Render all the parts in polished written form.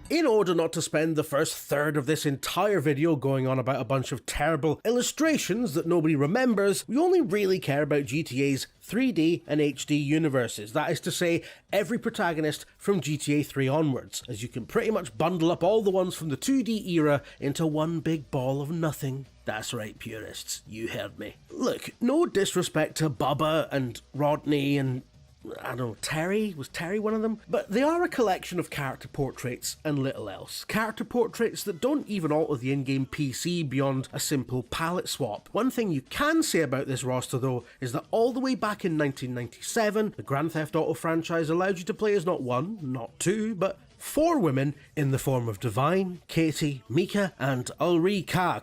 In order not to spend the first third of this entire video going on about a bunch of terrible illustrations that nobody remembers, we only really care about GTA's 3D and HD universes, that is to say, every protagonist from GTA 3 onwards, as you can pretty much bundle up all the ones from the 2D era into one big ball of nothing. That's right, purists, you heard me. Look, no disrespect to Bubba and Rodney and I don't know, Terry? Was Terry one of them? But they are a collection of character portraits and little else. Character portraits that don't even alter the in-game PC beyond a simple palette swap. One thing you can say about this roster though is that all the way back in 1997, the Grand Theft Auto franchise allowed you to play as not one, not two, but 4 women in the form of Divine, Katie, Mika, and Ulrika,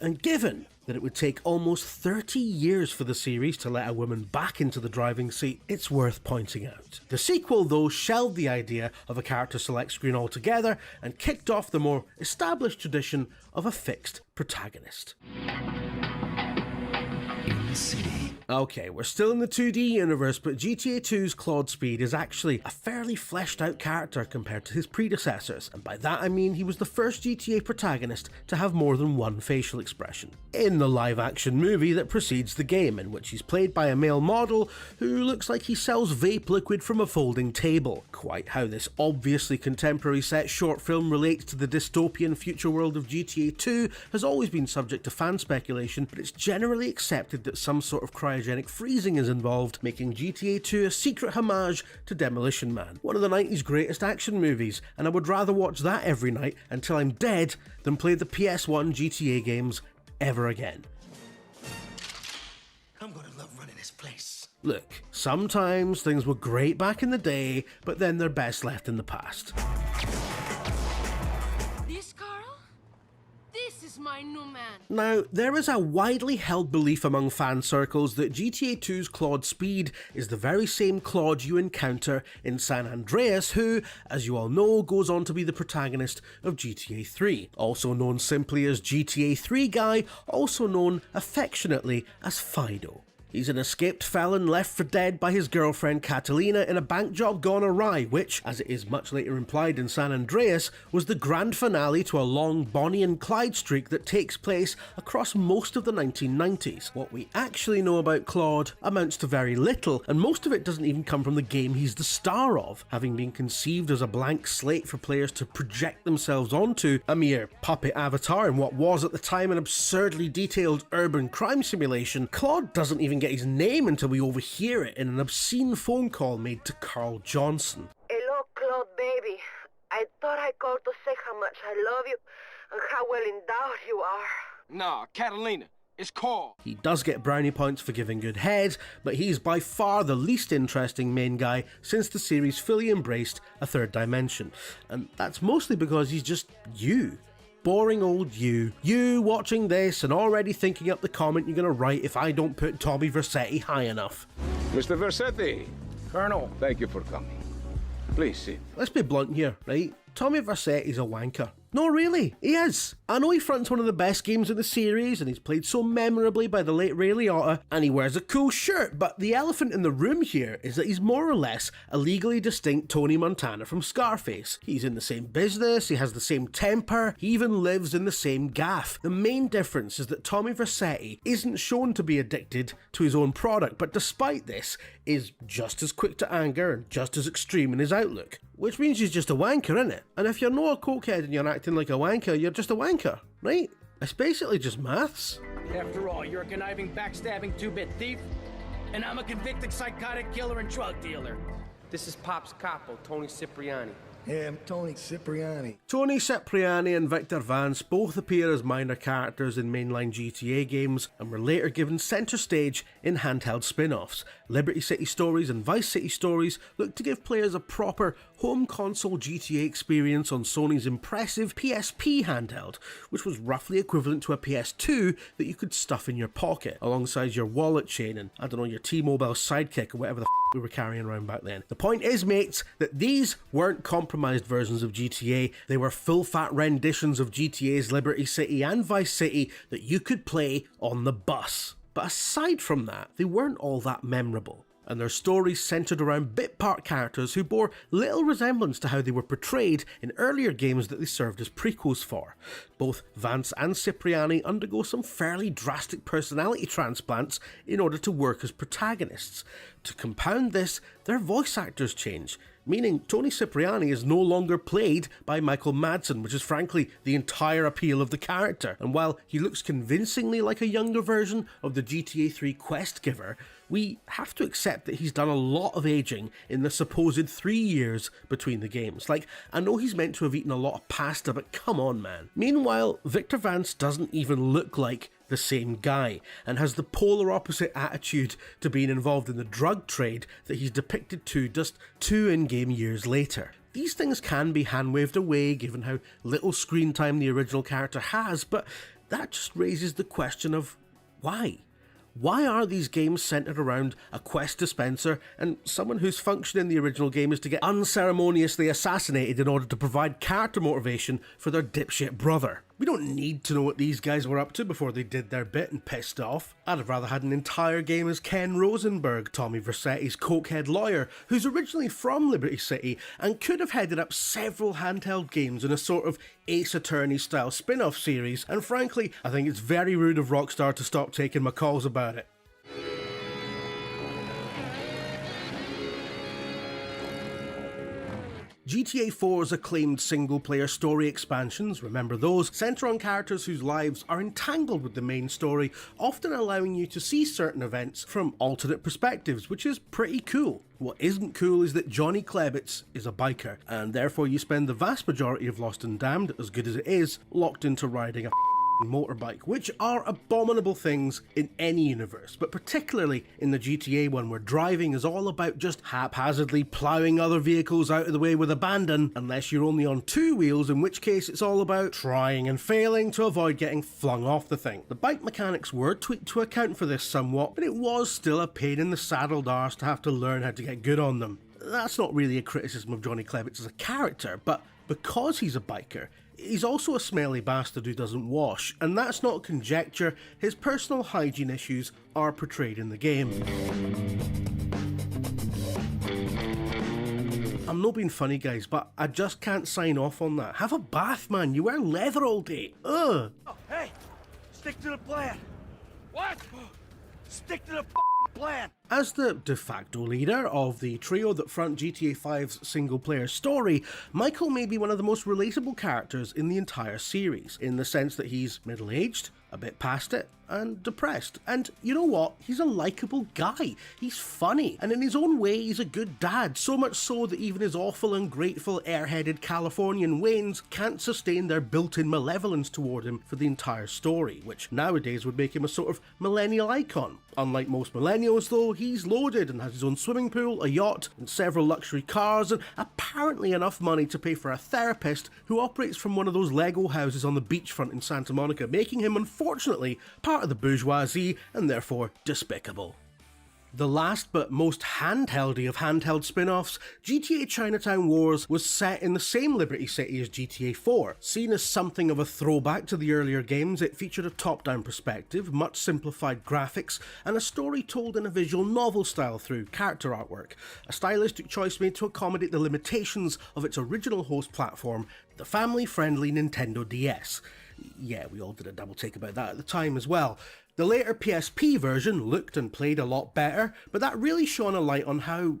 and given that it would take almost 30 years for the series to let a woman back into the driving seat, it's worth pointing out. The sequel, though, shelved the idea of a character select screen altogether and kicked off the more established tradition of a fixed protagonist. In the city. Okay, we're still in the 2D universe, but GTA 2's Claude Speed is actually a fairly fleshed out character compared to his predecessors, and by that I mean he was the first GTA protagonist to have more than one facial expression. In the live action movie that precedes the game, in which he's played by a male model who looks like he sells vape liquid from a folding table. Quite how this obviously contemporary set short film relates to the dystopian future world of GTA 2 has always been subject to fan speculation, but it's generally accepted that some sort of cryogenic freezing is involved, making GTA 2 a secret homage to Demolition Man, one of the 90s greatest action movies, and I would rather watch that every night until I'm dead than play the PS1 GTA games ever again. I'm gonna love running this place. Look, sometimes things were great back in the day, but then they're best left in the past. My new man. Now, there is a widely held belief among fan circles that GTA 2's Claude Speed is the very same Claude you encounter in San Andreas, who, as you all know, goes on to be the protagonist of GTA 3, also known simply as GTA 3 Guy, also known affectionately as Fido. He's an escaped felon left for dead by his girlfriend Catalina in a bank job gone awry, which, as it is much later implied in San Andreas, was the grand finale to a long Bonnie and Clyde streak that takes place across most of the 1990s. What we actually know about Claude amounts to very little, and most of it doesn't even come from the game he's the star of, having been conceived as a blank slate for players to project themselves onto, a mere puppet avatar in what was at the time an absurdly detailed urban crime simulation. Claude doesn't even get his name until we overhear it in an obscene phone call made to Carl Johnson. Hello, Claude, baby. I thought I called to say how much I love you and how well endowed you are. Nah, Catalina, it's Carl. He does get brownie points for giving good head, but he's by far the least interesting main guy since the series fully embraced a third dimension. And that's mostly because he's just you. Boring old you. You watching this and already thinking up the comment you're gonna write if I don't put Tommy Vercetti high enough. Mr. Vercetti! Colonel. Thank you for coming. Please sit. Let's be blunt here, right? Tommy Vercetti's a wanker. No, really, he is. I know he fronts one of the best games in the series, and he's played so memorably by the late Ray Liotta, and he wears a cool shirt, but the elephant in the room here is that he's more or less a legally distinct Tony Montana from Scarface. He's in the same business, he has the same temper, he even lives in the same gaff. The main difference is that Tommy Vercetti isn't shown to be addicted to his own product, but despite this, is just as quick to anger and just as extreme in his outlook. Which means he's just a wanker, innit? And if you're not a cokehead and you're acting like a wanker, you're just a wanker, right? It's basically just maths. After all, you're a conniving, backstabbing two-bit thief, and I'm a convicted psychotic killer and drug dealer. This is Pop's capo, Tony Cipriani. Yeah, I'm Tony Cipriani. Tony Cipriani and Victor Vance both appear as minor characters in mainline GTA games and were later given centre stage in handheld spin-offs. Liberty City Stories and Vice City Stories look to give players a proper home console GTA experience on Sony's impressive PSP handheld, which was roughly equivalent to a PS2 that you could stuff in your pocket, alongside your wallet chain and, I don't know, your T-Mobile Sidekick or whatever the we were carrying around back then. The point is, mates, that these weren't compromised versions of GTA, they were full-fat renditions of GTA's Liberty City and Vice City that you could play on the bus. But aside from that, they weren't all that memorable, and their stories centred around bit part characters who bore little resemblance to how they were portrayed in earlier games that they served as prequels for. Both Vance and Cipriani undergo some fairly drastic personality transplants in order to work as protagonists. To compound this, their voice actors change, meaning Tony Cipriani is no longer played by Michael Madsen, which is frankly the entire appeal of the character. And while he looks convincingly like a younger version of the GTA 3 quest giver, we have to accept that he's done a lot of aging in the supposed 3 years between the games. Like, I know he's meant to have eaten a lot of pasta, but come on, man. Meanwhile, Victor Vance doesn't even look like the same guy, and has the polar opposite attitude to being involved in the drug trade that he's depicted to just 2 in-game years later. These things can be hand-waved away given how little screen time the original character has, but that just raises the question of why? Why are these games centred around a quest dispenser and someone whose function in the original game is to get unceremoniously assassinated in order to provide character motivation for their dipshit brother? We don't need to know what these guys were up to before they did their bit and pissed off. I'd have rather had an entire game as Ken Rosenberg, Tommy Vercetti's cokehead lawyer, who's originally from Liberty City and could have headed up several handheld games in a sort of Ace Attorney style spin-off series, and frankly, I think it's very rude of Rockstar to stop taking my calls about it. GTA 4's acclaimed single-player story expansions, remember those, centre on characters whose lives are entangled with the main story, often allowing you to see certain events from alternate perspectives, which is pretty cool. What isn't cool is that Johnny Klebitz is a biker, and therefore you spend the vast majority of Lost and Damned, as good as it is, locked into riding a motorbike, which are abominable things in any universe, but particularly in the GTA one, where driving is all about just haphazardly ploughing other vehicles out of the way with abandon, unless you're only on 2 wheels, in which case it's all about trying and failing to avoid getting flung off the thing. The bike mechanics were tweaked to account for this somewhat, but it was still a pain in the saddled arse to have to learn how to get good on them. That's not really a criticism of Johnny Klebitz as a character, but because he's a biker, he's also a smelly bastard who doesn't wash, and that's not conjecture. His personal hygiene issues are portrayed in the game. I'm not being funny, guys, but I just can't sign off on that. Have a bath, man. You wear leather all day. Ugh. Oh, hey, stick to the plan. What? Stick to the plan. As the de facto leader of the trio that front GTA 5's single-player story, Michael may be one of the most relatable characters in the entire series, in the sense that he's middle-aged, a bit past it, and depressed. And you know what? He's a likeable guy. He's funny, and in his own way, he's a good dad, so much so that even his awful, ungrateful, airheaded Californian Waynes can't sustain their built-in malevolence toward him for the entire story, which nowadays would make him a sort of millennial icon. Unlike most millennials, though, he's loaded and has his own swimming pool, a yacht, and several luxury cars, and apparently enough money to pay for a therapist who operates from one of those Lego houses on the beachfront in Santa Monica, making him, unfortunately, part of the bourgeoisie and therefore despicable. The last but most handheldy of handheld spin-offs, GTA Chinatown Wars was set in the same Liberty City as GTA 4. Seen as something of a throwback to the earlier games, it featured a top-down perspective, much simplified graphics, and a story told in a visual novel style through character artwork, a stylistic choice made to accommodate the limitations of its original host platform, the family-friendly Nintendo DS. Yeah, we all did a double take about that at the time as well. The later PSP version looked and played a lot better, but that really shone a light on how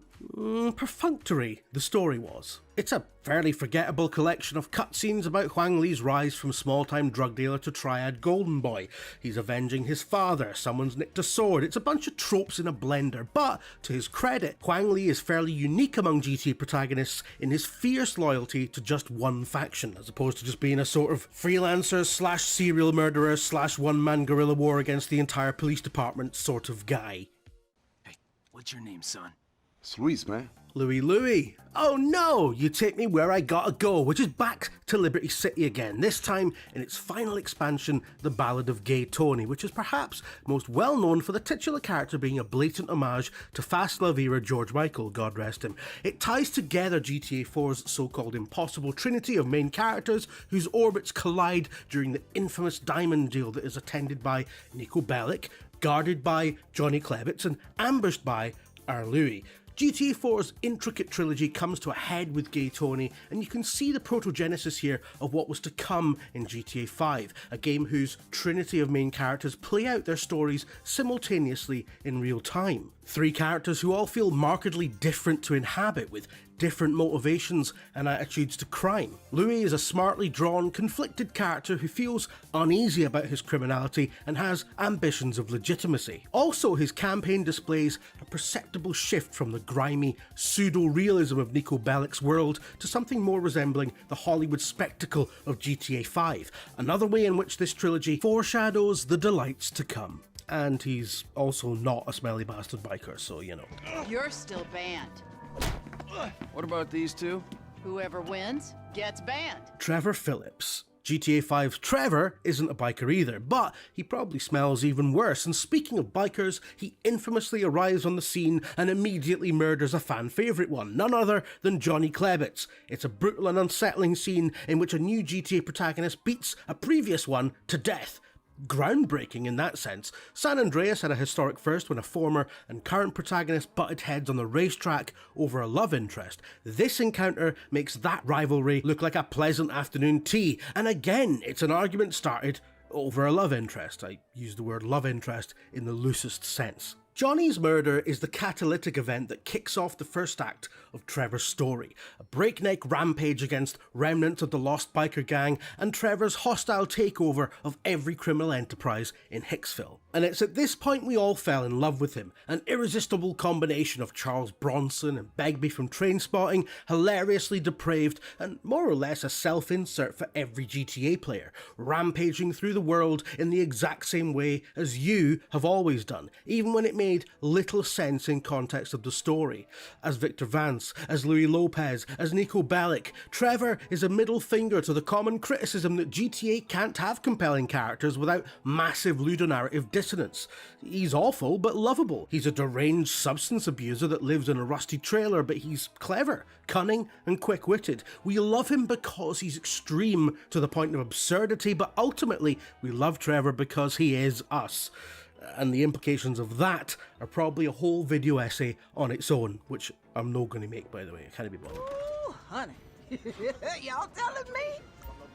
perfunctory the story was. It's a fairly forgettable collection of cutscenes about Huang Li's rise from small-time drug dealer to triad golden boy. He's avenging his father, someone's nicked a sword, it's a bunch of tropes in a blender, but to his credit, Huang Li is fairly unique among GTA protagonists in his fierce loyalty to just one faction, as opposed to just being a sort of freelancer slash serial murderer slash one-man guerrilla war against the entire police department sort of guy. Hey, what's your name, son? It's Luis, man. Louis. Oh no, you take me where I gotta go, which is back to Liberty City again, this time in its final expansion, The Ballad of Gay Tony, which is perhaps most well known for the titular character being a blatant homage to Fast Love era George Michael, God rest him. It ties together GTA 4's so-called impossible trinity of main characters whose orbits collide during the infamous diamond deal that is attended by Niko Bellic, guarded by Johnny Klebitz, and ambushed by our Louis. GTA 4's intricate trilogy comes to a head with Gay Tony, and you can see the protogenesis here of what was to come in GTA 5, a game whose trinity of main characters play out their stories simultaneously in real time. Three characters who all feel markedly different to inhabit, with different motivations and attitudes to crime. Louis is a smartly drawn, conflicted character who feels uneasy about his criminality and has ambitions of legitimacy. Also, his campaign displays a perceptible shift from the grimy pseudo-realism of Niko Bellic's world to something more resembling the Hollywood spectacle of GTA 5, another way in which this trilogy foreshadows the delights to come. And he's also not a smelly bastard biker, so you know. You're still banned. What about these two? Whoever wins gets banned. Trevor Phillips. GTA 5's Trevor isn't a biker either, but he probably smells even worse, and speaking of bikers, he infamously arrives on the scene and immediately murders a fan favourite one, none other than Johnny Klebitz. It's a brutal and unsettling scene in which a new GTA protagonist beats a previous one to death. Groundbreaking in that sense. San Andreas had a historic first when a former and current protagonist butted heads on the racetrack over a love interest. This encounter makes that rivalry look like a pleasant afternoon tea, and again it's an argument started over a love interest. I use the word love interest in the loosest sense. Johnny's murder is the catalytic event that kicks off the first act of Trevor's story, a breakneck rampage against remnants of the Lost Biker Gang and Trevor's hostile takeover of every criminal enterprise in Hicksville. And it's at this point we all fell in love with him, an irresistible combination of Charles Bronson and Begbie from Trainspotting, hilariously depraved and more or less a self-insert for every GTA player, rampaging through the world in the exact same way as you have always done, even when it made little sense in context of the story. As Victor Vance, as Louis Lopez, as Niko Bellic, Trevor is a middle finger to the common criticism that GTA can't have compelling characters without massive ludonarrative dissonance. He's awful but lovable. He's a deranged substance abuser that lives in a rusty trailer, but he's clever, cunning and quick-witted. We love him because he's extreme to the point of absurdity, but ultimately we love Trevor because he is us. And the implications of that are probably a whole video essay on its own, which I'm not going to make, by the way. I can't be bothered. Ooh, honey. Y'all telling me?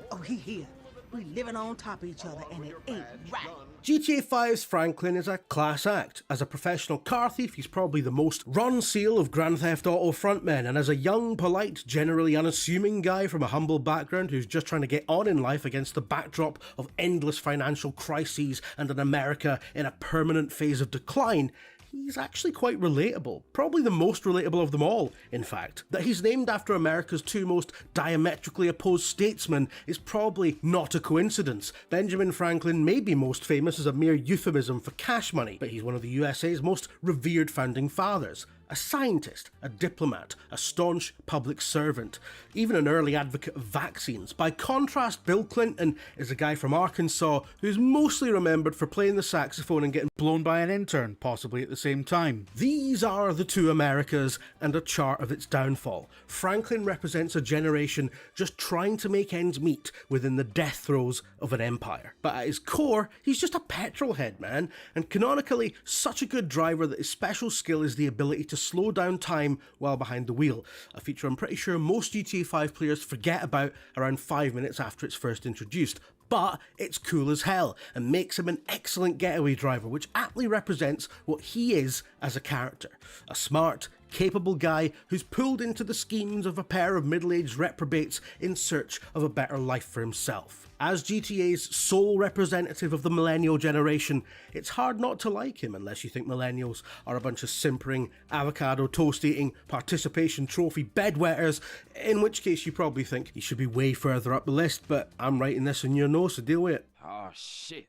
Oh, he here. We living on top of each other, and it ain't right. GTA 5's Franklin is a class act. As a professional car thief, he's probably the most Ron Seal of Grand Theft Auto frontmen, and as a young, polite, generally unassuming guy from a humble background who's just trying to get on in life against the backdrop of endless financial crises and an America in a permanent phase of decline, he's actually quite relatable. Probably the most relatable of them all, in fact. That he's named after America's two most diametrically opposed statesmen is probably not a coincidence. Benjamin Franklin may be most famous as a mere euphemism for cash money, but he's one of the USA's most revered founding fathers. a scientist, a diplomat, a staunch public servant, even an early advocate of vaccines. By contrast, Bill Clinton is a guy from Arkansas who's mostly remembered for playing the saxophone and getting Blown by an intern, possibly at the same time. These are the two Americas and a chart of its downfall. Franklin represents a generation just trying to make ends meet within the death throes of an empire. But at his core, he's just a petrolhead, man, and canonically such a good driver that his special skill is the ability to slow down time while behind the wheel, a feature I'm pretty sure most GTA 5 players forget about around 5 minutes after it's first introduced. But it's cool as hell and makes him an excellent getaway driver, which aptly represents what he is as a character. A smart, capable guy who's pulled into the schemes of a pair of middle-aged reprobates in search of a better life for himself. As GTA's sole representative of the millennial generation, it's hard not to like him unless you think millennials are a bunch of simpering, avocado toast-eating, participation trophy bedwetters, in which case you probably think he should be way further up the list, but I'm writing this in your notes, so deal with it. Oh, shit.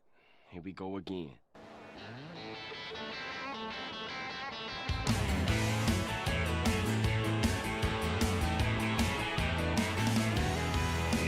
Here we go again.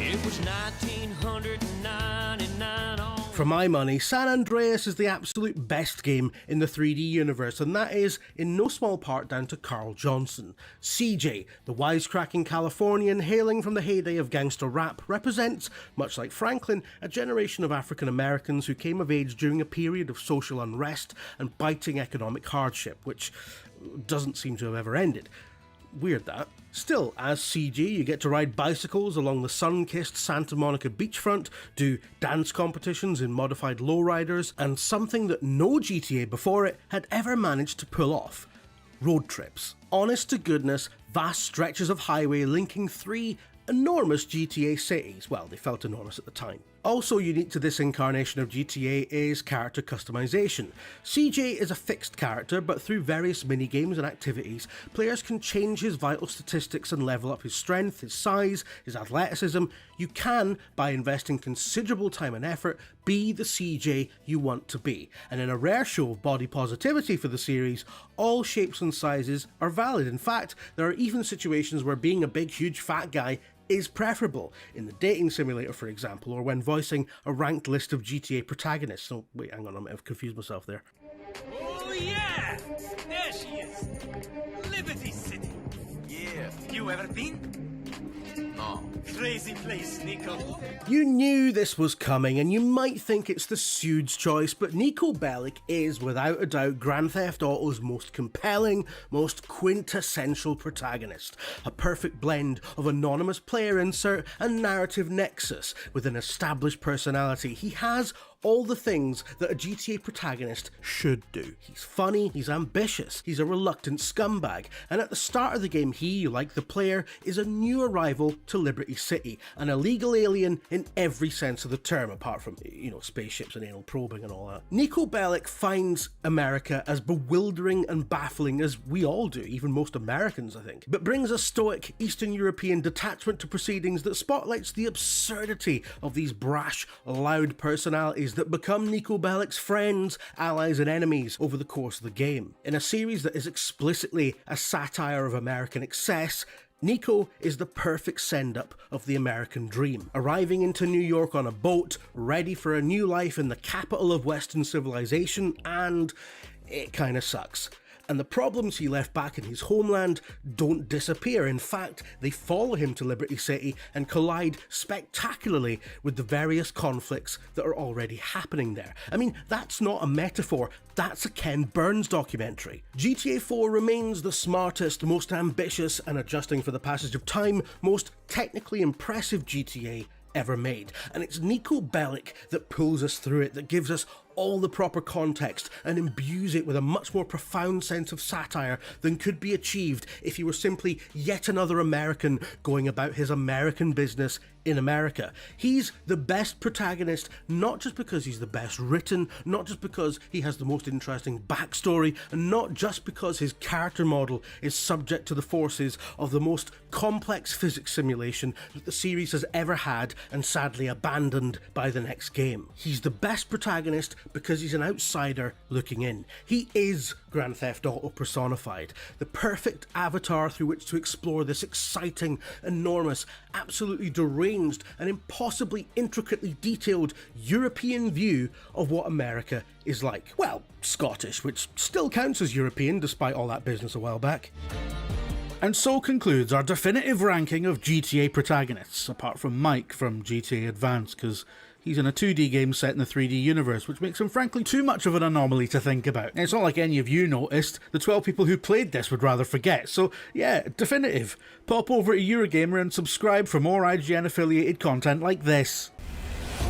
It was 1999 on... For my money, San Andreas is the absolute best game in the 3D universe, and that is in no small part down to Carl Johnson. CJ, the wisecracking Californian hailing from the heyday of gangster rap, represents, much like Franklin, a generation of African Americans who came of age during a period of social unrest and biting economic hardship, which doesn't seem to have ever ended. Weird that. Still, as CG, you get to ride bicycles along the sun-kissed Santa Monica beachfront, do dance competitions in modified lowriders, and something that no GTA before it had ever managed to pull off: road trips. Honest to goodness, vast stretches of highway linking three enormous GTA cities. Well, they felt enormous at the time. Also unique to this incarnation of GTA is character customization. CJ is a fixed character, but through various mini-games and activities, players can change his vital statistics and level up his strength, his size, his athleticism. You can, by investing considerable time and effort, be the CJ you want to be. And in a rare show of body positivity for the series, all shapes and sizes are valid. In fact, there are even situations where being a big, huge, fat guy is preferable, in the dating simulator for example, or when voicing a ranked list of GTA protagonists. Oh wait, hang on, I might have confused myself there. Oh yeah! There she is! Liberty City! Yeah. You ever been? No. Crazy place, Nico. You knew this was coming, and you might think it's the Sude's choice, but Niko Bellic is, without a doubt, Grand Theft Auto's most compelling, most quintessential protagonist. A perfect blend of anonymous player insert and narrative nexus with an established personality. He has all the things that a GTA protagonist should do. He's funny, he's ambitious, he's a reluctant scumbag, and at the start of the game he, like the player, is a new arrival to Liberty City, an illegal alien in every sense of the term, apart from, spaceships and anal probing and all that. Niko Bellic finds America as bewildering and baffling as we all do, even most Americans I think, but brings a stoic Eastern European detachment to proceedings that spotlights the absurdity of these brash, loud personalities that become Niko Bellic's friends, allies and enemies over the course of the game. In a series that is explicitly a satire of American excess, Niko is the perfect send-up of the American dream. Arriving into New York on a boat, ready for a new life in the capital of Western civilization, and it kinda sucks. And the problems he left back in his homeland don't disappear. In fact, they follow him to Liberty City and collide spectacularly with the various conflicts that are already happening there. I mean, that's not a metaphor, that's a Ken Burns documentary. GTA 4 remains the smartest, most ambitious, and adjusting for the passage of time, most technically impressive GTA ever made. And it's Niko Bellic that pulls us through it, that gives us all the proper context and imbues it with a much more profound sense of satire than could be achieved if he were simply yet another American going about his American business in America. He's the best protagonist, not just because he's the best written, not just because he has the most interesting backstory, and not just because his character model is subject to the forces of the most complex physics simulation that the series has ever had and sadly abandoned by the next game. He's the best protagonist because he's an outsider looking in. He is Grand Theft Auto personified, the perfect avatar through which to explore this exciting, enormous, absolutely deranged, and impossibly intricately detailed European view of what America is like. Well, Scottish, which still counts as European despite all that business a while back. And so concludes our definitive ranking of GTA protagonists, apart from Mike from GTA Advance, because he's in a 2D game set in the 3D universe, which makes him frankly too much of an anomaly to think about. And it's not like any of you noticed, the 12 people who played this would rather forget, so yeah, definitive. Pop over to Eurogamer and subscribe for more IGN affiliated content like this.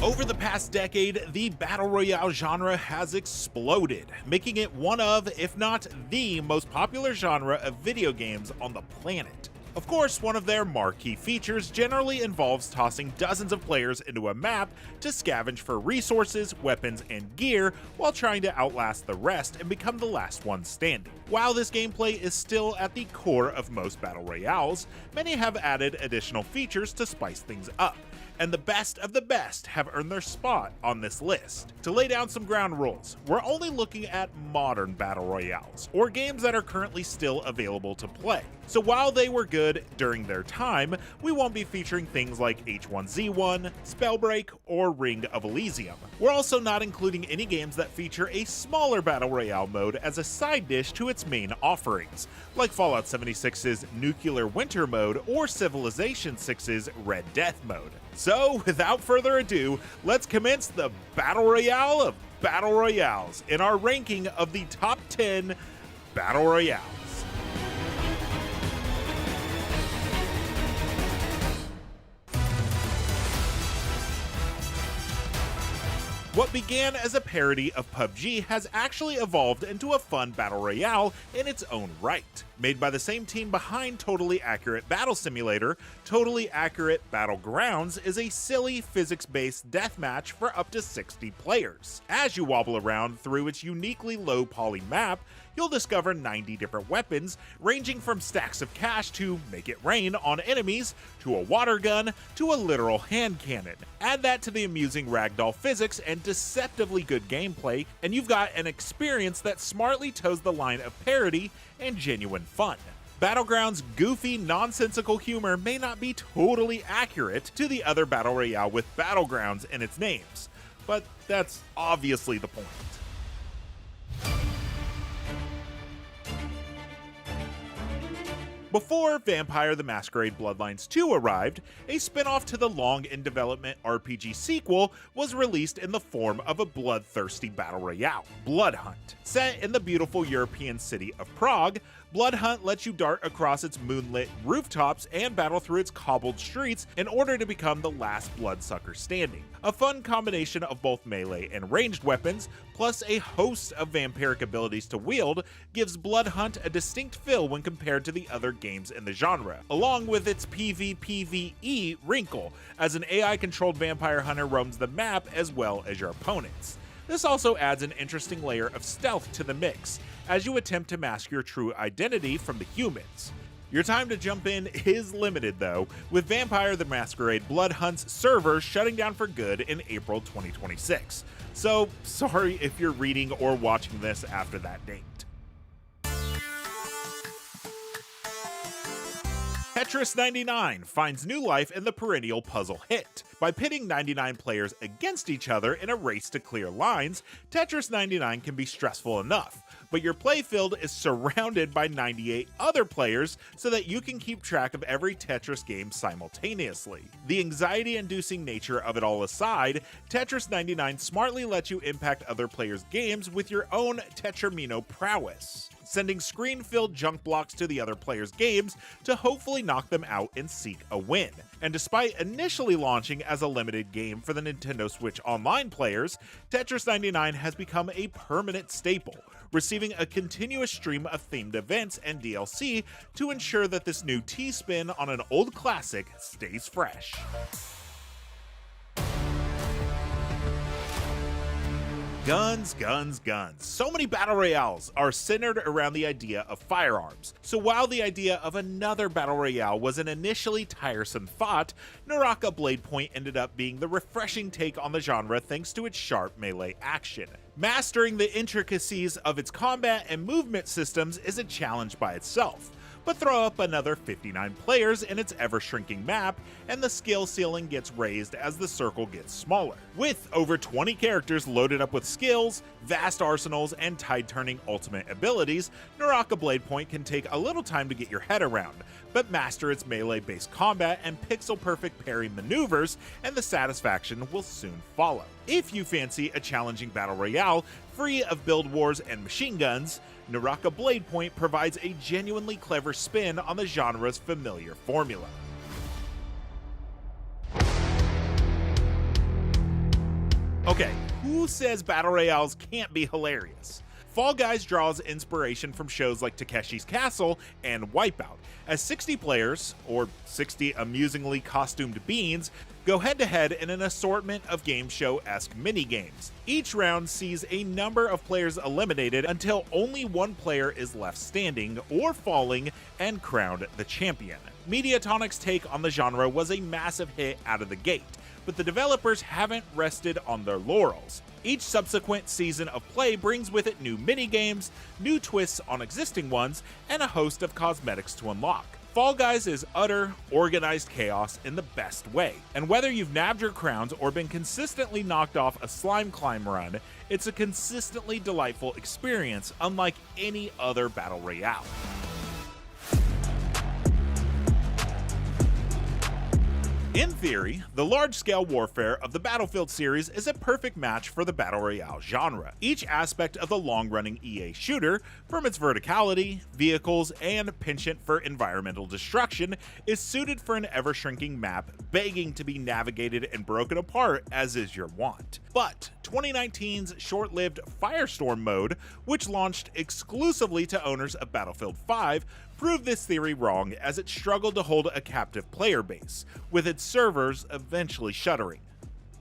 Over the past decade, the Battle Royale genre has exploded, making it one of, if not the most popular genre of video games on the planet. Of course, one of their marquee features generally involves tossing dozens of players into a map to scavenge for resources, weapons, and gear while trying to outlast the rest and become the last one standing. While this gameplay is still at the core of most Battle Royales, many have added additional features to spice things up, and the best of the best have earned their spot on this list. To lay down some ground rules, we're only looking at modern Battle Royales, or games that are currently still available to play. So while they were good during their time, we won't be featuring things like H1Z1, Spellbreak, or Ring of Elysium. We're also not including any games that feature a smaller Battle Royale mode as a side dish to its main offerings, like Fallout 76's Nuclear Winter mode or Civilization 6's Red Death mode. So, without further ado, let's commence the Battle Royale of Battle Royales in our ranking of the top 10 Battle Royales. What began as a parody of PUBG has actually evolved into a fun battle royale in its own right. Made by the same team behind Totally Accurate Battle Simulator, Totally Accurate Battlegrounds is a silly physics-based deathmatch for up to 60 players. As you wobble around through its uniquely low-poly map, you'll discover 90 different weapons, ranging from stacks of cash to make it rain on enemies, to a water gun, to a literal hand cannon. Add that to the amusing ragdoll physics and deceptively good gameplay, and you've got an experience that smartly toes the line of parody and genuine fun. Battlegrounds' goofy, nonsensical humor may not be totally accurate to the other Battle Royale with Battlegrounds in its names, but that's obviously the point. Before Vampire the Masquerade Bloodlines 2 arrived, a spin-off to the long-in-development RPG sequel was released in the form of a bloodthirsty battle royale, Blood Hunt. Set in the beautiful European city of Prague, Blood Hunt lets you dart across its moonlit rooftops and battle through its cobbled streets in order to become the last bloodsucker standing. A fun combination of both melee and ranged weapons, plus a host of vampiric abilities to wield, gives Blood Hunt a distinct feel when compared to the other games in the genre, along with its PvPvE wrinkle, as an AI-controlled vampire hunter roams the map as well as your opponents. This also adds an interesting layer of stealth to the mix, as you attempt to mask your true identity from the humans. Your time to jump in is limited though, with Vampire the Masquerade Blood Hunt's server shutting down for good in April 2026. So, sorry if you're reading or watching this after that date. Tetris 99 finds new life in the perennial puzzle hit. By pitting 99 players against each other in a race to clear lines, Tetris 99 can be stressful enough, but your playfield is surrounded by 98 other players so that you can keep track of every Tetris game simultaneously. The anxiety-inducing nature of it all aside, Tetris 99 smartly lets you impact other players' games with your own Tetramino prowess, sending screen-filled junk blocks to the other players' games to hopefully knock them out and seek a win. And despite initially launching as a limited game for the Nintendo Switch Online players, Tetris 99 has become a permanent staple, receiving a continuous stream of themed events and DLC to ensure that this new T-spin on an old classic stays fresh. Guns, guns, guns. So many battle royales are centered around the idea of firearms. So while the idea of another battle royale was an initially tiresome thought, Naraka Blade Point ended up being the refreshing take on the genre thanks to its sharp melee action. Mastering the intricacies of its combat and movement systems is a challenge by itself. But throw up another 59 players in its ever-shrinking map, and the skill ceiling gets raised as the circle gets smaller. With over 20 characters loaded up with skills, vast arsenals, and tide-turning ultimate abilities, Naraka Blade Point can take a little time to get your head around, but master its melee-based combat and pixel-perfect parry maneuvers, and the satisfaction will soon follow. If you fancy a challenging battle royale free of build wars and machine guns, Naraka Blade Point provides a genuinely clever spin on the genre's familiar formula. Okay, who says battle royales can't be hilarious? Fall Guys draws inspiration from shows like Takeshi's Castle and Wipeout, as 60 players, or 60 amusingly costumed beans, go head-to-head in an assortment of game show-esque minigames. Each round sees a number of players eliminated until only one player is left standing or falling and crowned the champion. Mediatonic's take on the genre was a massive hit out of the gate, but the developers haven't rested on their laurels. Each subsequent season of play brings with it new minigames, new twists on existing ones, and a host of cosmetics to unlock. Fall Guys is utter, organized chaos in the best way, and whether you've nabbed your crowns or been consistently knocked off a slime climb run, it's a consistently delightful experience unlike any other battle royale. In theory, the large-scale warfare of the Battlefield series is a perfect match for the Battle Royale genre. Each aspect of the long-running EA shooter, from its verticality, vehicles, and penchant for environmental destruction, is suited for an ever-shrinking map begging to be navigated and broken apart as is your wont. But 2019's short-lived Firestorm mode, which launched exclusively to owners of Battlefield 5, proved this theory wrong as it struggled to hold a captive player base, with its servers eventually shuttering.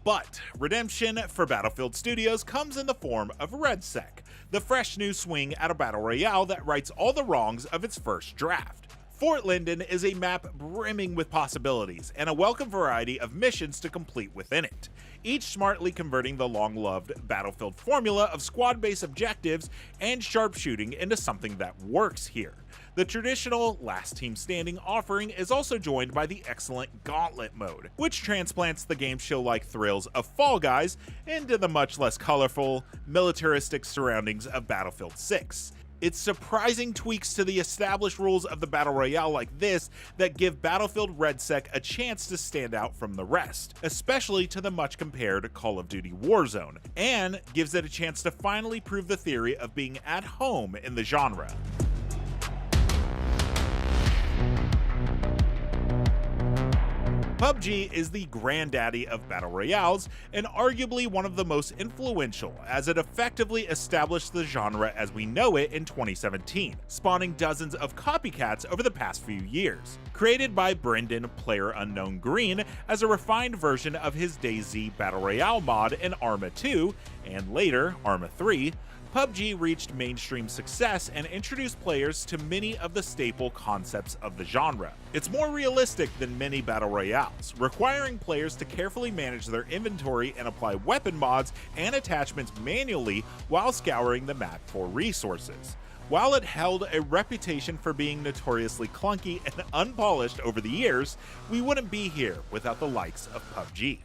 But redemption for Battlefield Studios comes in the form of RedSec, the fresh new swing at a battle royale that rights all the wrongs of its first draft. Fort Linden is a map brimming with possibilities and a welcome variety of missions to complete within it, each smartly converting the long-loved Battlefield formula of squad-based objectives and sharpshooting into something that works here. The traditional last team standing offering is also joined by the excellent Gauntlet mode, which transplants the game show-like thrills of Fall Guys into the much less colorful, militaristic surroundings of Battlefield 6. It's surprising tweaks to the established rules of the Battle Royale like this that give Battlefield RedSec a chance to stand out from the rest, especially to the much compared Call of Duty Warzone, and gives it a chance to finally prove the theory of being at home in the genre. PUBG is the granddaddy of battle royales and arguably one of the most influential, as it effectively established the genre as we know it in 2017, spawning dozens of copycats over the past few years. Created by Brendan PlayerUnknown Green as a refined version of his DayZ battle royale mod in Arma 2, and later Arma 3, PUBG reached mainstream success and introduced players to many of the staple concepts of the genre. It's more realistic than many battle royales, requiring players to carefully manage their inventory and apply weapon mods and attachments manually while scouring the map for resources. While it held a reputation for being notoriously clunky and unpolished over the years, we wouldn't be here without the likes of PUBG.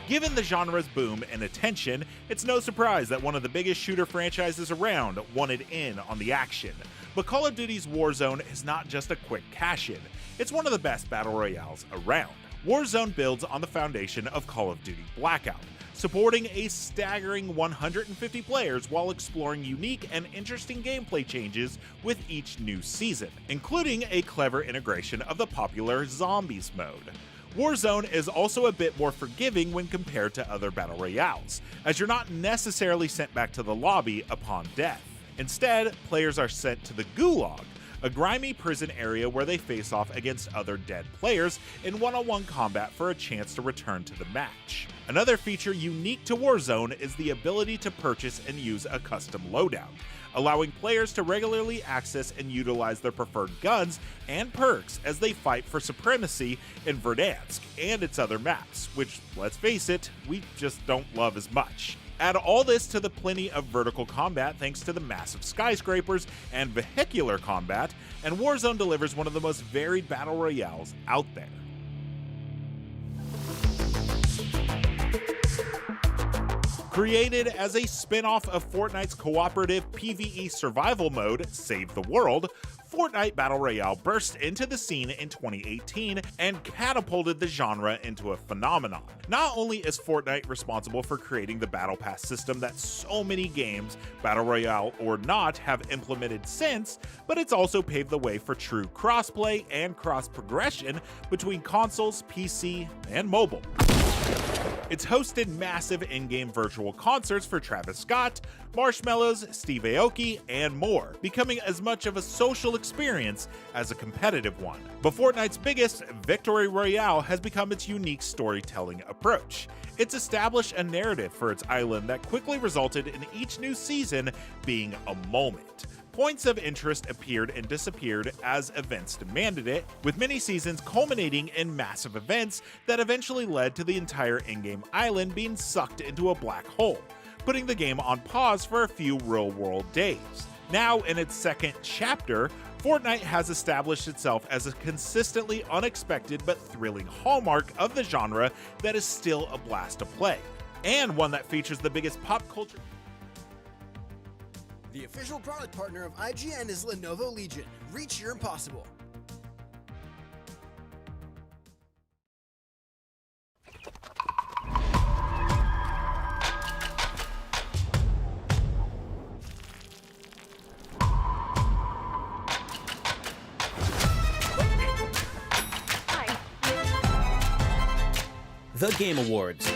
Given the genre's boom and attention, it's no surprise that one of the biggest shooter franchises around wanted in on the action. But Call of Duty's Warzone is not just a quick cash-in, it's one of the best battle royales around. Warzone builds on the foundation of Call of Duty Blackout, supporting a staggering 150 players while exploring unique and interesting gameplay changes with each new season, including a clever integration of the popular Zombies mode. Warzone is also a bit more forgiving when compared to other battle royales, as you're not necessarily sent back to the lobby upon death. Instead, players are sent to the Gulag, a grimy prison area where they face off against other dead players in one-on-one combat for a chance to return to the match. Another feature unique to Warzone is the ability to purchase and use a custom loadout, allowing players to regularly access and utilize their preferred guns and perks as they fight for supremacy in Verdansk and its other maps, which, let's face it, we just don't love as much. Add all this to the plenty of vertical combat thanks to the massive skyscrapers and vehicular combat, and Warzone delivers one of the most varied battle royales out there. Created as a spin-off of Fortnite's cooperative PvE survival mode, Save the World, Fortnite Battle Royale burst into the scene in 2018 and catapulted the genre into a phenomenon. Not only is Fortnite responsible for creating the Battle Pass system that so many games, Battle Royale or not, have implemented since, but it's also paved the way for true crossplay and cross-progression between consoles, PC, and mobile. It's hosted massive in-game virtual concerts for Travis Scott, Marshmellos, Steve Aoki, and more, becoming as much of a social experience as a competitive one. But Fortnite's biggest, Victory Royale, has become its unique storytelling approach. It's established a narrative for its island that quickly resulted in each new season being a moment. Points of interest appeared and disappeared as events demanded it, with many seasons culminating in massive events that eventually led to the entire in-game island being sucked into a black hole, putting the game on pause for a few real-world days. Now, in its second chapter, Fortnite has established itself as a consistently unexpected but thrilling hallmark of the genre that is still a blast to play, and one that features the biggest pop culture. The official product partner of IGN is Lenovo Legion. Reach your impossible. The Game Awards.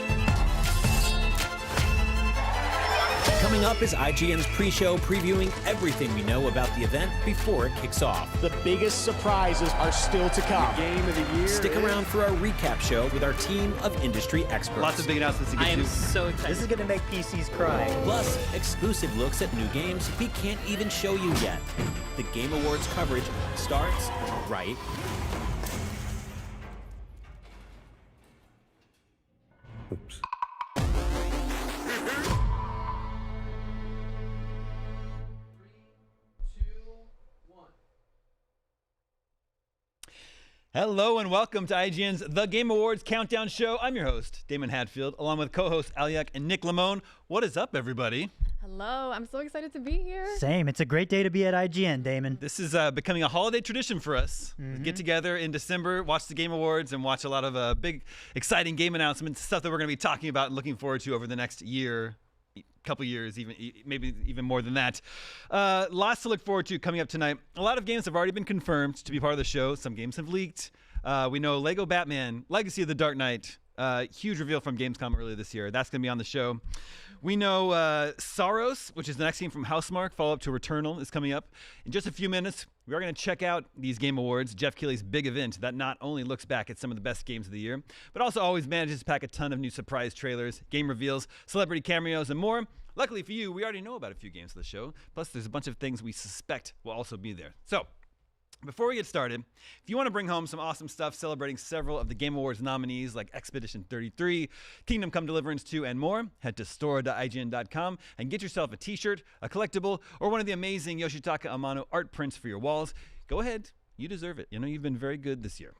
Coming up is IGN's pre-show previewing everything we know about the event before it kicks off. The biggest surprises are still to come. The game of the year. Stick around for our recap show with our team of industry experts. Lots of big announcements to get to. I am so excited. This is going to make PCs cry. Plus, exclusive looks at new games we can't even show you yet. The Game Awards coverage starts right Oops. Hello and welcome to IGN's The Game Awards Countdown Show. I'm your host, Damon Hadfield, along with co-host Aliak and Nick Lamone. What is up, everybody? Hello, I'm so excited to be here. Same, it's a great day to be at IGN, Damon. This is becoming a holiday tradition for us. Get together in December, watch the Game Awards, and watch a lot of big, exciting game announcements, stuff that we're going to be talking about and looking forward to over the next year. Couple years, maybe even more than that. Lots to look forward to coming up tonight. A lot of games have already been confirmed to be part of the show. Some games have leaked. We know Lego Batman, Legacy of the Dark Knight, huge reveal from Gamescom earlier this year. That's going to be on the show. We know Saros, which is the next game from Housemarque, follow-up to Returnal, is coming up. In just a few minutes, we are going to check out these Game Awards, Geoff Keighley's big event that not only looks back at some of the best games of the year, but also always manages to pack a ton of new surprise trailers, game reveals, celebrity cameos, and more. Luckily for you, we already know about a few games of the show. Plus, there's a bunch of things we suspect will also be there. So, before we get started, if you want to bring home some awesome stuff celebrating several of the Game Awards nominees like Expedition 33, Kingdom Come Deliverance 2, and more, head to store.ign.com and get yourself a t-shirt, a collectible, or one of the amazing Yoshitaka Amano art prints for your walls. Go ahead. You deserve it. You know, you've been very good this year.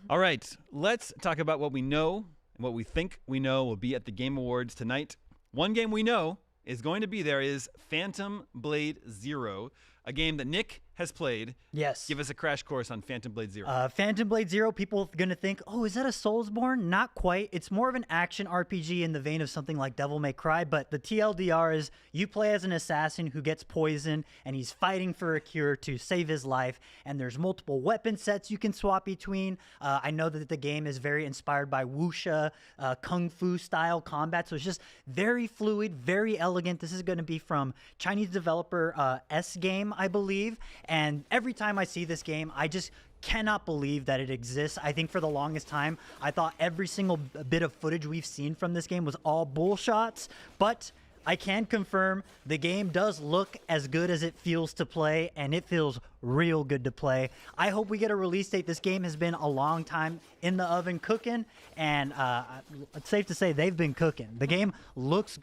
All right, let's talk about what we know and what we think we know will be at the Game Awards tonight. One game we know is going to be there is Phantom Blade Zero, a game that Nick has played. Yes. Give us a crash course on Phantom Blade Zero. Phantom Blade Zero, people are going to think, oh, is that a Soulsborne? Not quite. It's more of an action RPG in the vein of something like Devil May Cry, but the TLDR is you play as an assassin who gets poisoned, and he's fighting for a cure to save his life, and there's multiple weapon sets you can swap between. I know that the game is very inspired by wuxia, kung fu style combat, so it's just very fluid, very elegant. This is going to be from Chinese developer S Game, I believe, And every time I see this game, I just cannot believe that it exists. I think for the longest time, I thought every single bit of footage we've seen from this game was all bull shots, but I can confirm the game does look as good as it feels to play, and it feels real good to play. I hope we get a release date. This game has been a long time in the oven cooking, and it's safe to say they've been cooking. The game looks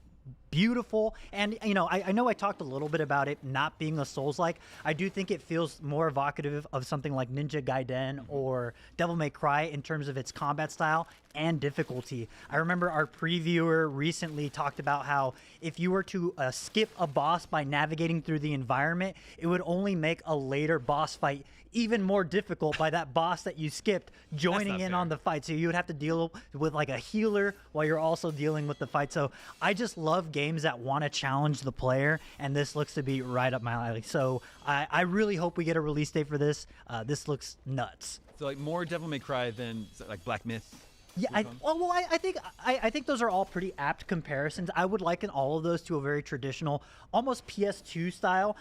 beautiful, and I know I talked a little bit about it not being a Souls-like. I do think it feels more evocative of something like Ninja Gaiden or Devil May Cry in terms of its combat style and difficulty. I remember our previewer recently talked about how if you were to skip a boss by navigating through the environment, it would only make a later boss fight even more difficult by that boss that you skipped joining in on the fight. So you would have to deal with like a healer while you're also dealing with the fight. So I just love games that want to challenge the player, and this looks to be right up my alley. So I really hope we get a release date for this. This looks nuts. So like more Devil May Cry than like Black Myth. Yeah, I think those are all pretty apt comparisons. I would liken all of those to a very traditional, almost PS2 style.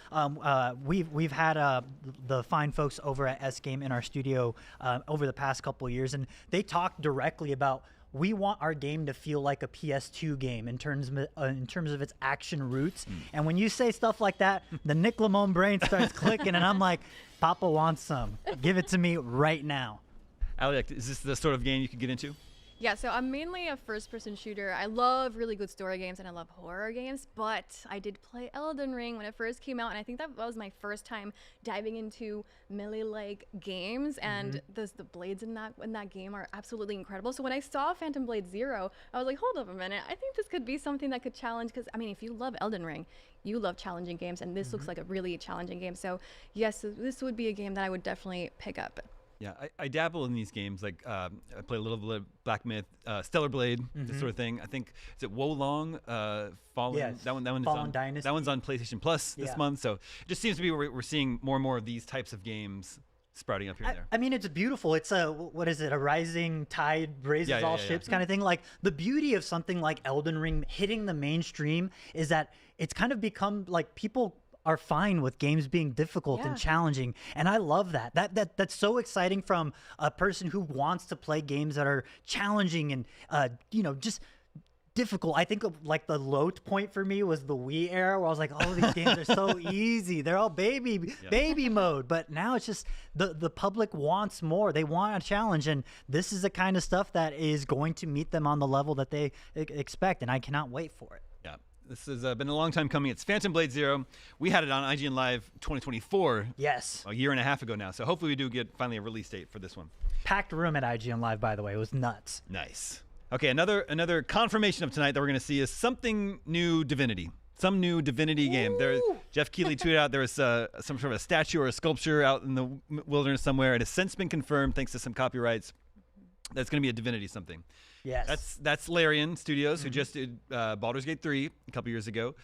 We've had the fine folks over at S Game in our studio over the past couple of years, and they talked directly about we want our game to feel like a PS2 game in terms of its action roots. And when you say stuff like that, the Nick Lamone brain starts clicking, and I'm like, Papa wants some. Give it to me right now. Ali, is this the sort of game you could get into? Yeah, so I'm mainly a first-person shooter. I love really good story games and I love horror games, but I did play Elden Ring when it first came out, and I think that was my first time diving into melee-like games, and the blades in that game are absolutely incredible. So when I saw Phantom Blade Zero, I was like, hold up a minute, I think this could be something that could challenge, because I mean, if you love Elden Ring, you love challenging games, and this looks like a really challenging game. So yes, this would be a game that I would definitely pick up. Yeah, I dabble in these games. Like I play a little bit of Black Myth, Stellar Blade, this sort of thing. I think is it Wolong, Fallen? Yes. That one is Fallen on Dynasty. That one's on PlayStation Plus this month. So it just seems to be we're seeing more and more of these types of games sprouting up here and there. I mean, it's beautiful. It's a rising tide raises all ships kind of thing. Like the beauty of something like Elden Ring hitting the mainstream is that it's kind of become like people are fine with games being difficult and challenging, and I love that. That's so exciting from a person who wants to play games that are challenging and just difficult. I think like the low point for me was the Wii era, where I was like, oh, these games are so easy. They're all baby mode. But now it's just the public wants more. They want a challenge, and this is the kind of stuff that is going to meet them on the level that they expect, and I cannot wait for it. Yeah. This has been a long time coming. It's Phantom Blade Zero. We had it on IGN Live 2024. Yes. A year and a half ago now. So hopefully we do get finally a release date for this one. Packed room at IGN Live, by the way. It was nuts. Nice. Okay, another confirmation of tonight that we're going to see is something new Divinity. Some new Divinity game. Geoff Keighley tweeted out there was some sort of a statue or a sculpture out in the wilderness somewhere. It has since been confirmed, thanks to some copyrights, that's going to be a Divinity something. Yes. That's Larian Studios, who just did Baldur's Gate 3 a couple years ago.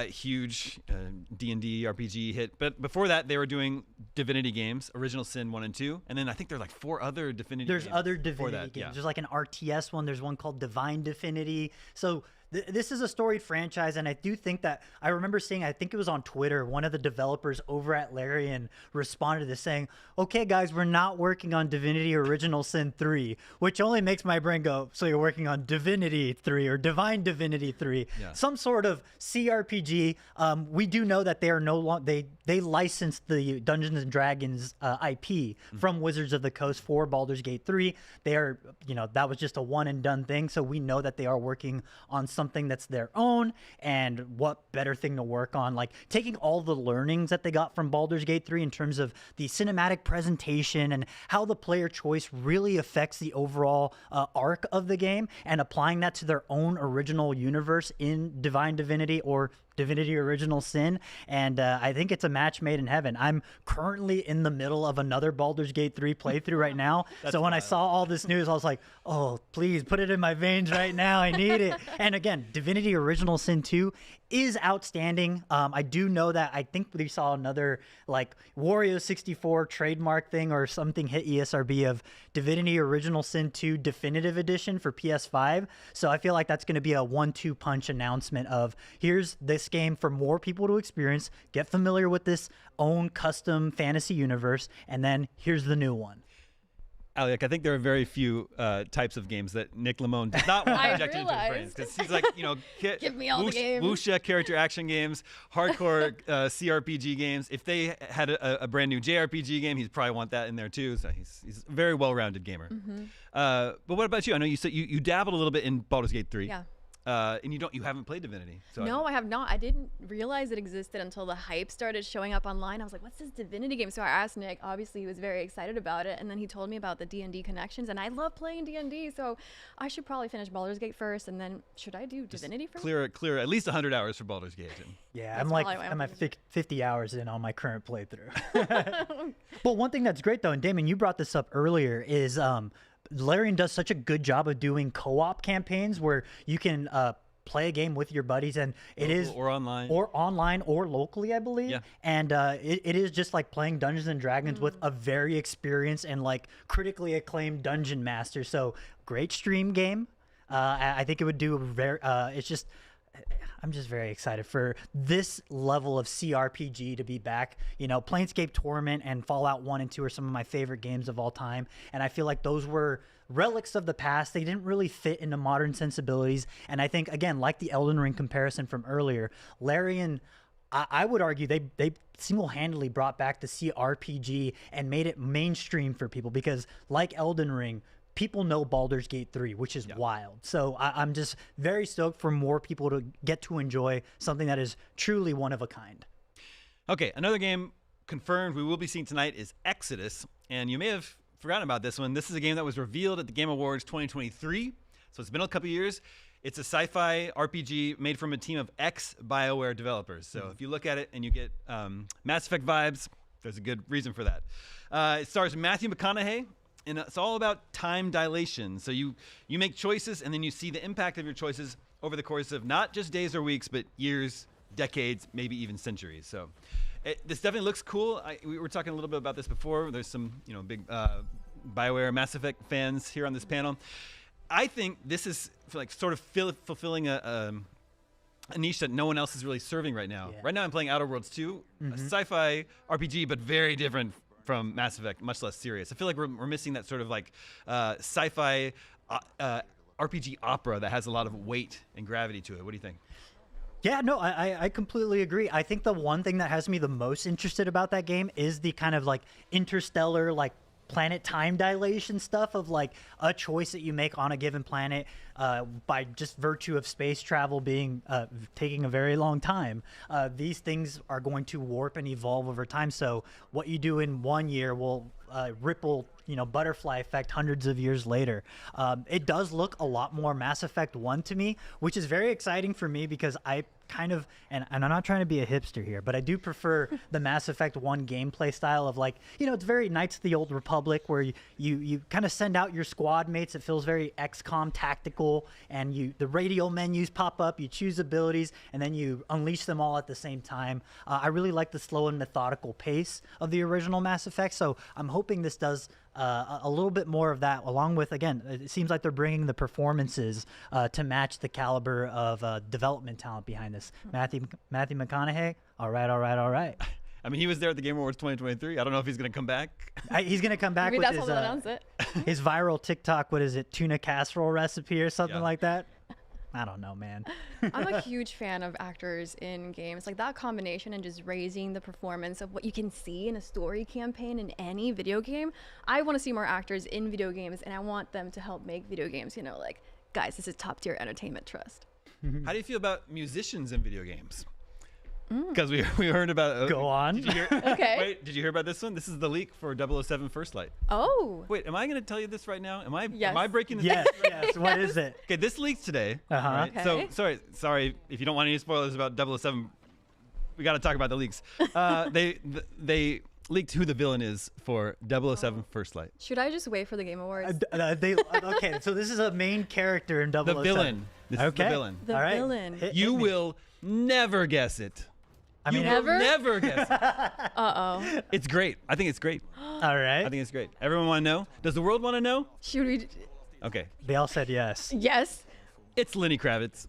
Huge D&D RPG hit. But before that, they were doing Divinity games, Original Sin 1 and 2. And then I think there are like 4 other Divinity games. There's other Divinity games. There's like an RTS one. There's one called Divine Divinity. So this is a storied franchise, and I do think that I remember seeing, I think it was on Twitter, one of the developers over at Larian responded to this saying, okay, guys, we're not working on Divinity Original Sin 3, which only makes my brain go, so you're working on Divinity 3 or Divine Divinity 3, some sort of CRPG. We do know that they are no longer, they licensed the Dungeons and Dragons IP from Wizards of the Coast for Baldur's Gate 3. They are, that was just a one and done thing. So we know that they are working on something that's their own, and what better thing to work on, like taking all the learnings that they got from Baldur's Gate 3 in terms of the cinematic presentation and how the player choice really affects the overall arc of the game, and applying that to their own original universe in Divine Divinity or Divinity Original Sin. And I think it's a match made in heaven. I'm currently in the middle of another Baldur's Gate 3 playthrough right now. So when I saw all this news, I was like, oh, please put it in my veins right now. I need it. And again, Divinity Original Sin 2 is outstanding. I do know that I think we saw another like Wario 64 trademark thing or something hit ESRB of Divinity Original Sin 2 Definitive Edition for PS5. So I feel like that's going to be a 1-2 punch announcement of here's this game for more people to experience, get familiar with this own custom fantasy universe, and then here's the new one. Alec, I think there are very few types of games that Nick Lamone does not want projected into his brains, because he's like, give me all the games. Wuxia character action games, hardcore CRPG games. If they had a brand new JRPG game, he'd probably want that in there too. So he's a very well-rounded gamer. But what about you? I know you said you dabbled a little bit in Baldur's Gate 3. Yeah. And you haven't played Divinity. So no, I have not. I didn't realize it existed until the hype started showing up online. I was like, what's this Divinity game? So I asked Nick. Obviously, he was very excited about it. And then he told me about the D&D connections. And I love playing D&D. So I should probably finish Baldur's Gate first. And then should I do Divinity first? Clear at least 100 hours for Baldur's Gate. Yeah, I'm at 50 hours in on my current playthrough. But one thing that's great, though, and Damon, you brought this up earlier, is Larian does such a good job of doing co-op campaigns where you can play a game with your buddies, and it is or online or locally, I believe. Yeah. And it is just like playing Dungeons and Dragons with a very experienced and like critically acclaimed dungeon master. So great stream game. I think it would do very. I'm just very excited for this level of CRPG to be back. Planescape Torment and Fallout 1 and 2 are some of my favorite games of all time, and I feel like those were relics of the past. They didn't really fit into modern sensibilities, and I think, again, like the Elden Ring comparison from earlier, Larian, I would argue they single-handedly brought back the CRPG and made it mainstream for people, because like Elden Ring, people know Baldur's Gate 3, which is wild. So I'm just very stoked for more people to get to enjoy something that is truly one of a kind. Okay, another game confirmed we will be seeing tonight is Exodus. And you may have forgotten about this one. This is a game that was revealed at the Game Awards 2023. So it's been a couple years. It's a sci-fi RPG made from a team of ex-BioWare developers. So if you look at it and you get Mass Effect vibes, there's a good reason for that. It stars Matthew McConaughey. And it's all about time dilation. So you make choices, and then you see the impact of your choices over the course of not just days or weeks, but years, decades, maybe even centuries. So this definitely looks cool. We were talking a little bit about this before. There's some big BioWare Mass Effect fans here on this panel. I think this is like sort of fulfilling a niche that no one else is really serving right now. Yeah. Right now I'm playing Outer Worlds 2, a sci-fi RPG, but very different from Mass Effect, much less serious. I feel like we're missing that sort of like sci-fi RPG opera that has a lot of weight and gravity to it. What do you think? Yeah, no, I completely agree. I think the one thing that has me the most interested about that game is the kind of like interstellar, like planet time dilation stuff of like a choice that you make on a given planet by just virtue of space travel being taking a very long time. These things are going to warp and evolve over time. So what you do in 1 year will ripple, butterfly effect hundreds of years later. It does look a lot more Mass Effect 1 to me, which is very exciting for me because I kind of, and I'm not trying to be a hipster here, but I do prefer the Mass Effect 1 gameplay style of like, it's very Knights of the Old Republic where you kind of send out your squad mates. It feels very XCOM tactical, and the radial menus pop up, you choose abilities, and then you unleash them all at the same time. I really like the slow and methodical pace of the original Mass Effect, so I'm hoping this does a little bit more of that, along with, again, it seems like they're bringing the performances to match the caliber of development talent behind this. Matthew McConaughey, all right. I mean, he was there at the Game Awards 2023. I don't know if he's going to come back. He's going to come back Maybe with that's his, how they'll announce it. his viral TikTok, what is it, tuna casserole recipe or something like that? I don't know, man. I'm a huge fan of actors in games. Like that combination and just raising the performance of what you can see in a story campaign in any video game. I want to see more actors in video games, and I want them to help make video games, like, guys, this is top tier entertainment trust. How do you feel about musicians in video games? Because we heard about... Go on. Did you hear, okay. Wait, did you hear about this one? This is the leak for 007 First Light. Oh. Wait, am I going to tell you this right now? Am I breaking this? Yes, yes. What is it? Okay, this leaked today. Right? Okay. So, sorry if you don't want any spoilers about 007. We got to talk about the leaks. They leaked who the villain is for 007 First Light. Should I just wait for the Game Awards? Okay, so this is a main character in 007. The villain. This is the villain. The villain. You will never guess it. I mean, you will never guess it. Uh-oh. It's great. I think it's great. All right. I think it's great. Everyone want to know? Does the world want to know? Should we? Okay. They all said yes. Yes. It's Lenny Kravitz.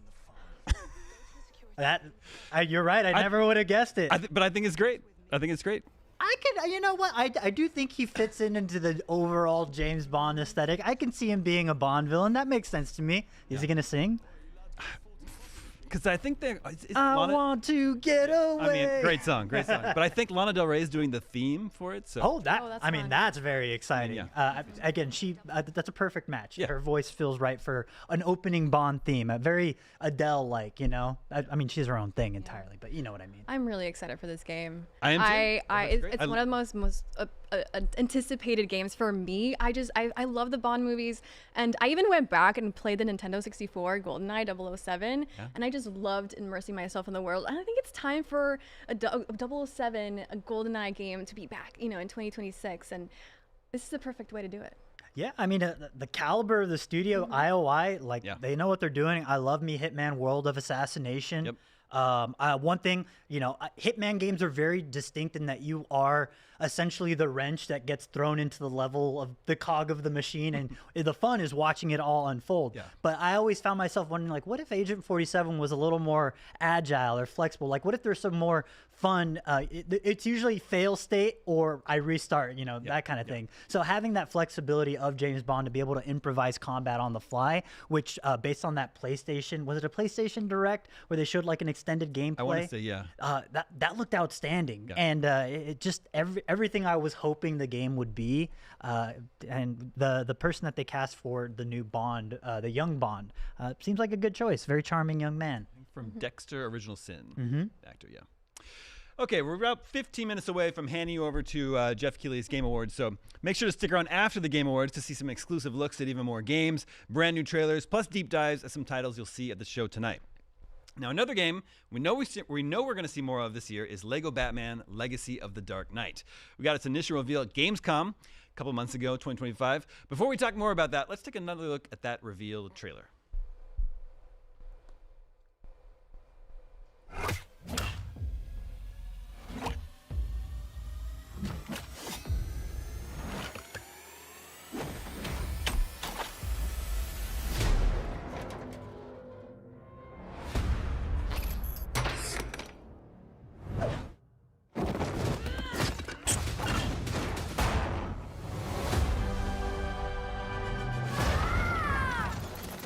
You're right. I never would have guessed it. But I think it's great. I think it's great. I could, you know what? I do think he fits into the overall James Bond aesthetic. I can see him being a Bond villain. That makes sense to me. Is he gonna sing? Because I think they're. Want to get away. I mean, great song. But I think Lana Del Rey is doing the theme for it. So. That's very exciting. Yeah. Again, that's a perfect match. Yeah. Her voice feels right for an opening Bond theme. Very Adele-like, you know. I mean, she's her own thing entirely, but you know what I mean. I'm really excited for this game. I am too. It's one of the most anticipated games for me. I love the Bond movies, and I even went back and played the Nintendo 64 GoldenEye 007, and I just loved immersing myself in the world. And I think it's time for a 007, a GoldenEye game to be back, in 2026, and this is the perfect way to do it. Yeah, I mean, the caliber of the studio, IOI, they know what they're doing. I love me Hitman World of Assassination. Yep. One thing, Hitman games are very distinct in that you are essentially the wrench that gets thrown into the level of the cog of the machine, and the fun is watching it all unfold. Yeah. But I always found myself wondering, what if Agent 47 was a little more agile or flexible? What if there's some more fun? It's usually fail state or I restart, that kind of thing. So having that flexibility of James Bond to be able to improvise combat on the fly, which based on that PlayStation, was it a PlayStation Direct where they showed an extended gameplay? I want to say, yeah. That looked outstanding, and it just everything I was hoping the game would be. And the person that they cast for the new Bond, the young Bond, seems like a good choice. Very charming young man. From Dexter Original Sin, actor, yeah. Okay, we're about 15 minutes away from handing you over to Geoff Keighley's Game Awards, so make sure to stick around after the Game Awards to see some exclusive looks at even more games, brand new trailers, plus deep dives at some titles you'll see at the show tonight. Now, another game we know we're going to see more of this year is Lego Batman Legacy of the Dark Knight. We got its initial reveal at Gamescom a couple months ago, 2025. Before we talk more about that, let's take another look at that reveal trailer.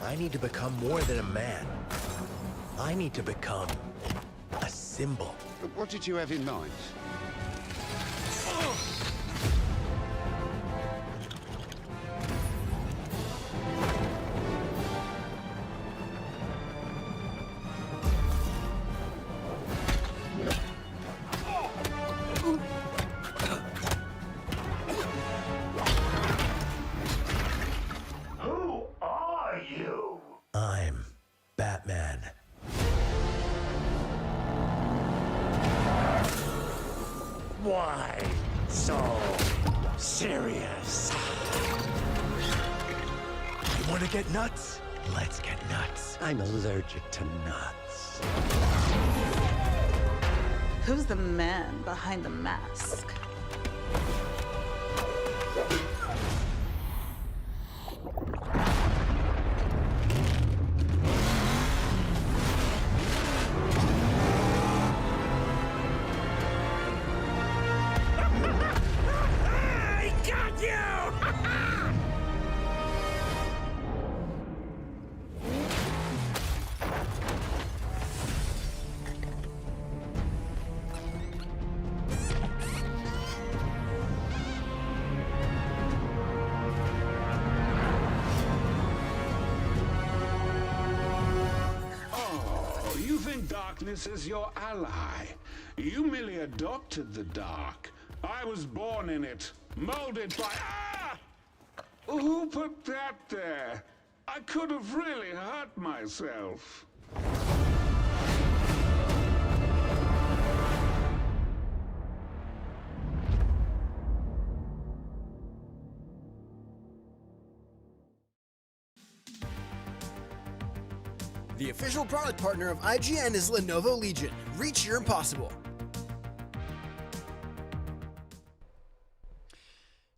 I need to become more than a man. I need to become a symbol. What did you have in mind? Who are you? I'm Batman. Why so serious? You want to get nuts? Let's get nuts. I'm allergic to nuts. Who's the man behind the mask? I got you! Oh, you think darkness is your ally. You merely adopted the dark. I was born in it, molded by... Ah! Who put that there? I could have really hurt myself. The official product partner of IGN is Lenovo Legion. Reach your impossible.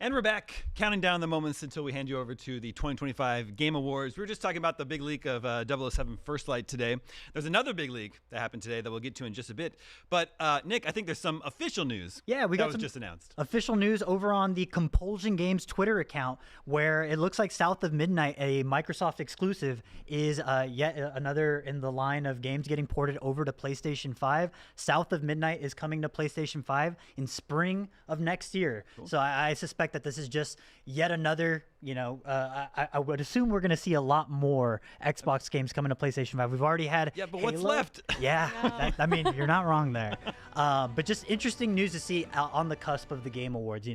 And we're back, counting down the moments until we hand you over to the 2025 Game Awards. We were just talking about the big leak of 007 First Light today. There's another big leak that happened today that we'll get to in just a bit. But Nick, I think there's some official news. Yeah, we got was some just announced. Official news over on the Compulsion Games Twitter account, where it looks like South of Midnight, a Microsoft exclusive, is yet another in the line of games getting ported over to PlayStation 5. South of Midnight is coming to PlayStation 5 in spring of next year. Cool. So I suspect that this is just yet another, I would assume we're going to see a lot more Xbox games coming to PlayStation 5. We've already had Yeah, but Halo. what's left? Yeah, I mean, you're not wrong there. But just interesting news to see on the cusp of the Game Awards,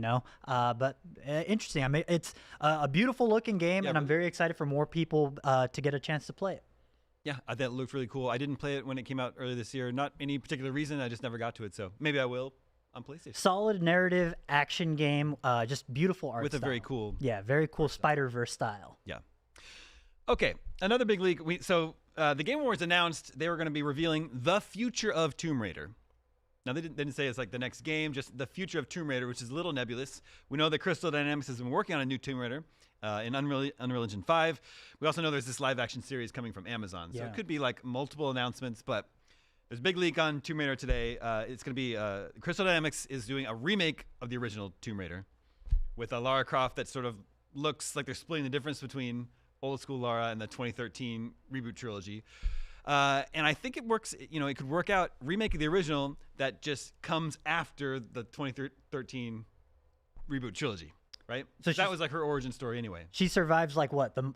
But interesting. I mean, it's a beautiful looking game, and I'm very excited for more people to get a chance to play it. Yeah, I thought it looked really cool. I didn't play it when it came out earlier this year. Not any particular reason. I just never got to it. So maybe I will on PlayStation. Solid narrative action game, just beautiful art with style. a very cool, very cool Spider-Verse style. Yeah. Okay, another big leak. The Game Awards announced they were going to be revealing the future of Tomb Raider. Now they didn't say it's like the next game, just the future of Tomb Raider, which is a little nebulous. We know that Crystal Dynamics has been working on a new Tomb Raider in Unreal Engine 5. We also know there's this live action series coming from Amazon, so it could be like multiple announcements, but. There's a big leak on Tomb Raider today. It's going to be Crystal Dynamics is doing a remake of the original Tomb Raider with a Lara Croft that sort of looks like they're splitting the difference between old school Lara and the 2013 reboot trilogy. And I think it works, it could work out remaking the original that just comes after the 2013 reboot trilogy. Right, so that was like her origin story anyway. She survives like what the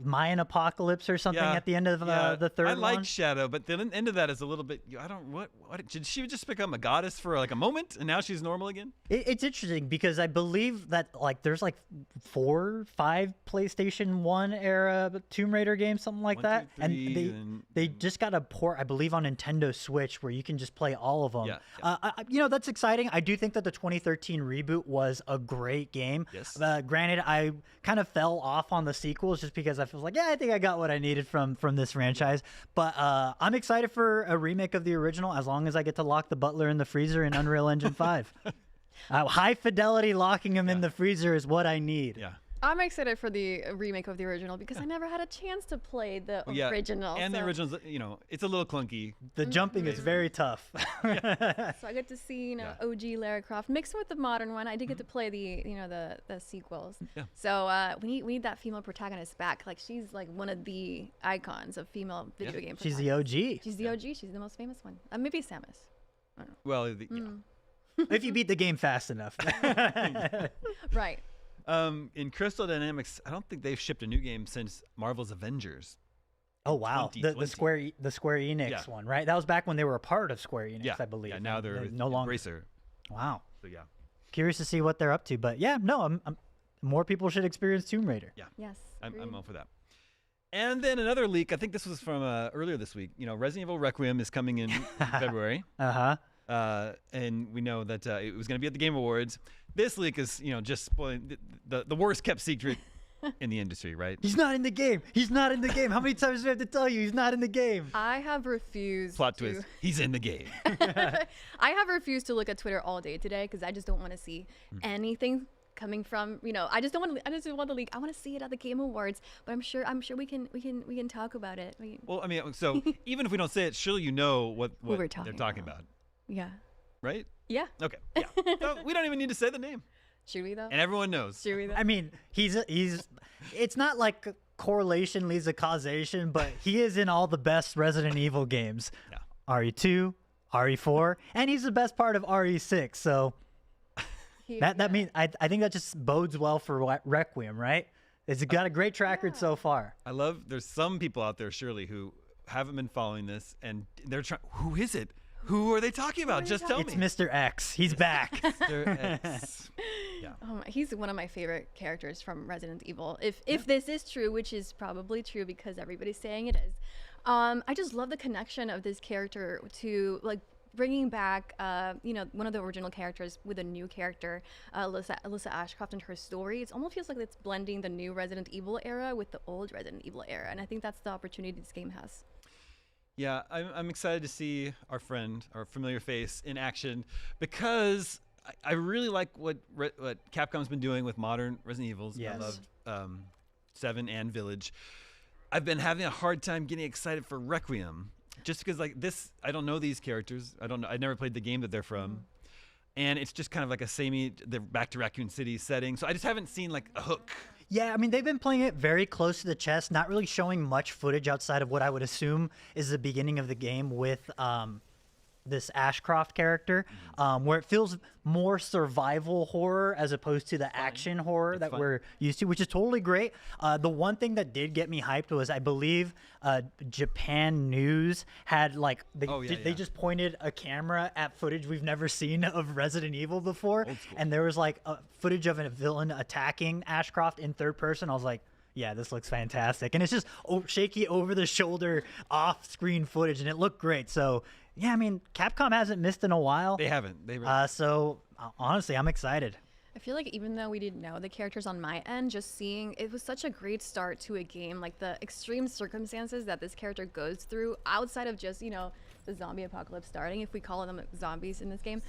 Mayan apocalypse or something at the end of the third one. I like Shadow, but the end of that is a little bit. I don't what did she just become a goddess for like a moment and now she's normal again? It's interesting because I believe that like there's like 4 or 5 PlayStation 1 era Tomb Raider games, something like that, and they just got a port, I believe, on Nintendo Switch where you can just play all of them. That's exciting. I do think that the 2013 reboot was a great game. Yes. Granted, I kind of fell off on the sequels just because I feel like, I think I got what I needed from this franchise. But I'm excited for a remake of the original as long as I get to lock the butler in the freezer in Unreal Engine 5. High fidelity locking him in the freezer is what I need. Yeah. I'm excited for the remake of the original because I never had a chance to play the original. And the original's, it's a little clunky. The jumping is very tough. So I get to see, OG Lara Croft mixed with the modern one. I did get to play the sequels. Yeah. So we need that female protagonist back. Like she's like one of the icons of female video game. She's the OG. She's the OG. She's the most famous one. Maybe Samus. I don't know. Well, if you beat the game fast enough. Right. In Crystal Dynamics, I don't think they've shipped a new game since Marvel's Avengers. Oh wow, the Square Enix one, right? That was back when they were a part of Square Enix, I believe. Yeah, now they're no longer. Embracer. Wow. So yeah. Curious to see what they're up to, but I'm more people should experience Tomb Raider. Yeah. Yes. I'm all for that. And then another leak. I think this was from earlier this week. Resident Evil Requiem is coming in February. And we know that it was going to be at the Game Awards. This leak is, just spoiling the worst kept secret in the industry, right? He's not in the game. He's not in the game. How many times do we have to tell you he's not in the game? I have refused. Plot twist. He's in the game. I have refused to look at Twitter all day today because I just don't want to see anything coming from, I just don't want the leak. I want to see it at the Game Awards, but I'm sure we can talk about it. Well, I mean, so even if we don't say it, surely you know what they're talking about. Yeah. Right? Yeah. Okay. Yeah. So we don't even need to say the name. Should we though? And everyone knows. Should we though? I mean, it's not like correlation leads to causation, but he is in all the best Resident Evil games. Yeah. RE2, RE4, and he's the best part of RE6. So that means I think that just bodes well for Requiem, right? It's got a great track record so far. I love. There's some people out there, surely, who haven't been following this, and they're trying. Who is it? Who are they talking about? Just tell me. It's Mr. X. He's back. Mr. X. Yeah. He's one of my favorite characters from Resident Evil. If this is true, which is probably true because everybody's saying it is, I just love the connection of this character to like bringing back, one of the original characters with a new character, Alyssa Ashcroft and her story. It almost feels like it's blending the new Resident Evil era with the old Resident Evil era, and I think that's the opportunity this game has. Yeah, I'm excited to see our friend, our familiar face in action, because I really like what Capcom's been doing with modern Resident Evils. Yes. I love 7 and Village. I've been having a hard time getting excited for Requiem, just because like this, I don't know these characters. I don't know. I never played the game that they're from, and it's just kind of like a samey, they're back to Raccoon City setting. So I just haven't seen like a hook. Yeah, I mean, they've been playing it very close to the chest, not really showing much footage outside of what I would assume is the beginning of the game with this Ashcroft character, where it feels more survival horror as opposed to the action horror that we're used to, which is totally great. The one thing that did get me hyped was, I believe, Japan News had like they just pointed a camera at footage we've never seen of Resident Evil before, and there was like footage of a villain attacking Ashcroft in third person. I was like, yeah, this looks fantastic, and it's just shaky over the shoulder off-screen footage, and it looked great. So yeah, I mean, Capcom hasn't missed in a while. They haven't. They really so honestly, I'm excited. I feel like even though we didn't know the characters on my end, just seeing it was such a great start to a game, like the extreme circumstances that this character goes through outside of just, you know, the zombie apocalypse starting, if we call them zombies in this game.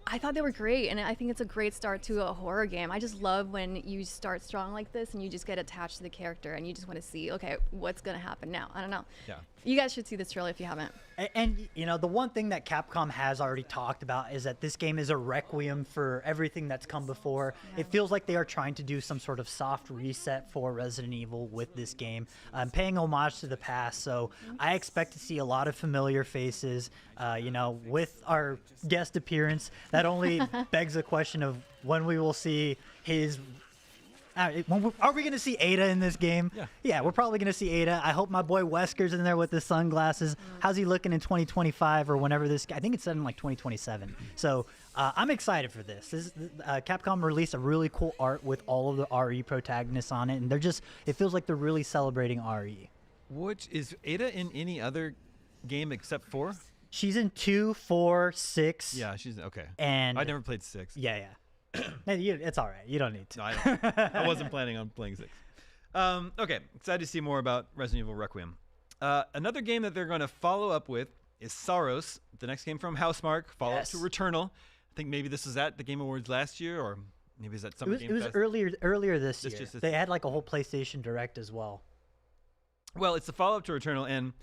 I thought they were great, and I think it's a great start to a horror game. I just love when you start strong like this and you just get attached to the character and you just want to see, okay, what's going to happen now? I don't know. Yeah. You guys should see this trailer if you haven't. And you know, the one thing that Capcom has already talked about is that this game is a requiem for everything that's come before. It feels like they are trying to do some sort of soft reset for Resident Evil with this game, paying homage to the past. So I expect to see a lot of familiar faces. You know, with our guest appearance, that only begs the question of when we will see his. Are we going to see Ada in this game? Yeah, we're probably going to see Ada. I hope my boy Wesker's in there with his sunglasses. How's he looking in 2025 or whenever this? I think it's set in like 2027. So I'm excited for this. Capcom released a really cool art with all of the RE protagonists on it, and it feels like they're really celebrating RE. Which is Ada in any other game except 4? She's in 2, 4, 6. Yeah, she's okay. And I never played 6. Yeah. It's all right. You don't need to. No, I wasn't planning on playing 6. Okay, excited to see more about Resident Evil Requiem. Another game that they're going to follow up with is Saros, the next game from Housemarque, follow-up to Returnal. I think maybe this was at the Game Awards last year, or maybe it's at Summer Game Fest. It was earlier this year. They had like a whole PlayStation Direct as well. Well, it's the follow-up to Returnal, and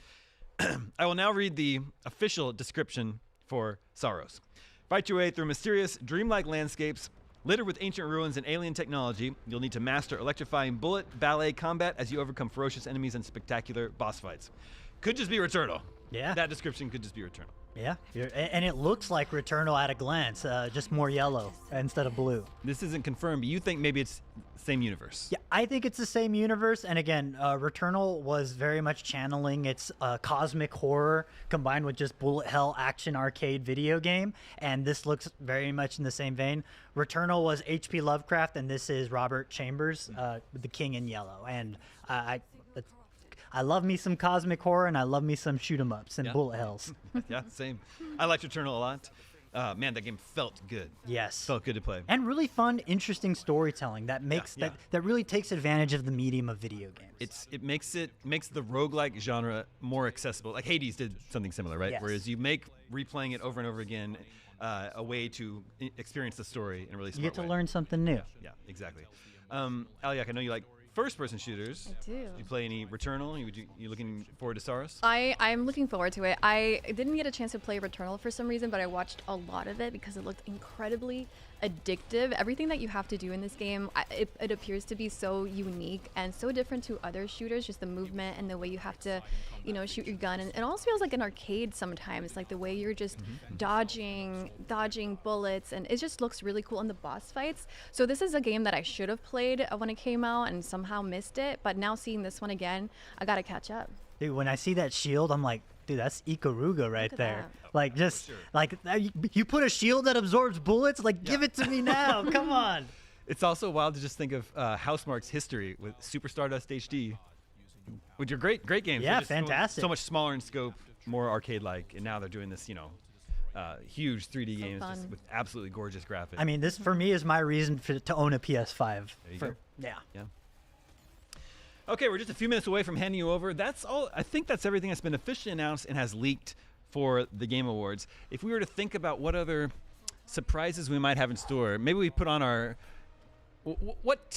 I will now read the official description for Saros. Fight your way through mysterious, dreamlike landscapes littered with ancient ruins and alien technology. You'll need to master electrifying bullet ballet combat as you overcome ferocious enemies and spectacular boss fights. Could just be Returnal. Yeah. That description could just be Returnal. Yeah, and it looks like Returnal at a glance, just more yellow instead of blue. This isn't confirmed, but you think maybe it's same universe. Yeah, I think it's the same universe. And again, Returnal was very much channeling its cosmic horror combined with just bullet hell action arcade video game. And this looks very much in the same vein. Returnal was H.P. Lovecraft, and this is Robert Chambers, the King in Yellow. And I love me some cosmic horror, and I love me some shoot 'em ups and bullet hells. Yeah, same. I liked Returnal a lot. Man, that game felt good. Yes, felt good to play, and really fun, interesting storytelling that makes that really takes advantage of the medium of video games. It makes the roguelike genre more accessible. Like Hades did something similar, right? Yes. Whereas you make replaying it over and over again a way to experience the story in a really smart way. You get to learn something new. Yeah, exactly. Aliak, I know you like first-person shooters. I do. You play any Returnal? You looking forward to Saros? I'm looking forward to it. I didn't get a chance to play Returnal for some reason, but I watched a lot of it because it looked incredibly addictive. Everything that you have to do in this game, it appears to be so unique and so different to other shooters, just the movement and the way you have to, shoot your gun. And it almost feels like an arcade sometimes, like the way you're just dodging bullets, and it just looks really cool in the boss fights. So this is a game that I should have played when it came out and somehow missed it, but now seeing this one again, I gotta catch up. Dude, when I see that shield, I'm like, dude, that's Ikaruga right there. Like, just like you put a shield that absorbs bullets. Like, give it to me now. Come on. It's also wild to just think of Housemarque's history with Super Stardust HD, which are great games. Yeah, fantastic. So much smaller in scope, more arcade-like, and now they're doing this, huge 3D games just with absolutely gorgeous graphics. I mean, this for me is my reason to own a PS5. There you go. Yeah. Okay, we're just a few minutes away from handing you over. That's all. I think that's everything that's been officially announced and has leaked for the Game Awards. If we were to think about what other surprises we might have in store, maybe we put on our what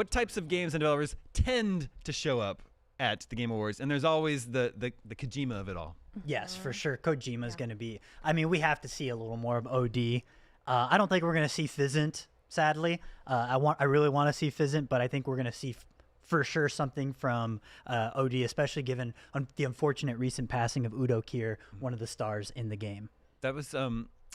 types of games and developers tend to show up at the Game Awards, and there's always the Kojima of it all. Yes, for sure. Kojima's going to be. I mean, we have to see a little more of OD. I don't think we're going to see Fizzant, sadly. I really want to see Fizzant, but I think we're going to see for sure something from OD, especially given the unfortunate recent passing of Udo Kier, one of the stars in the game. That was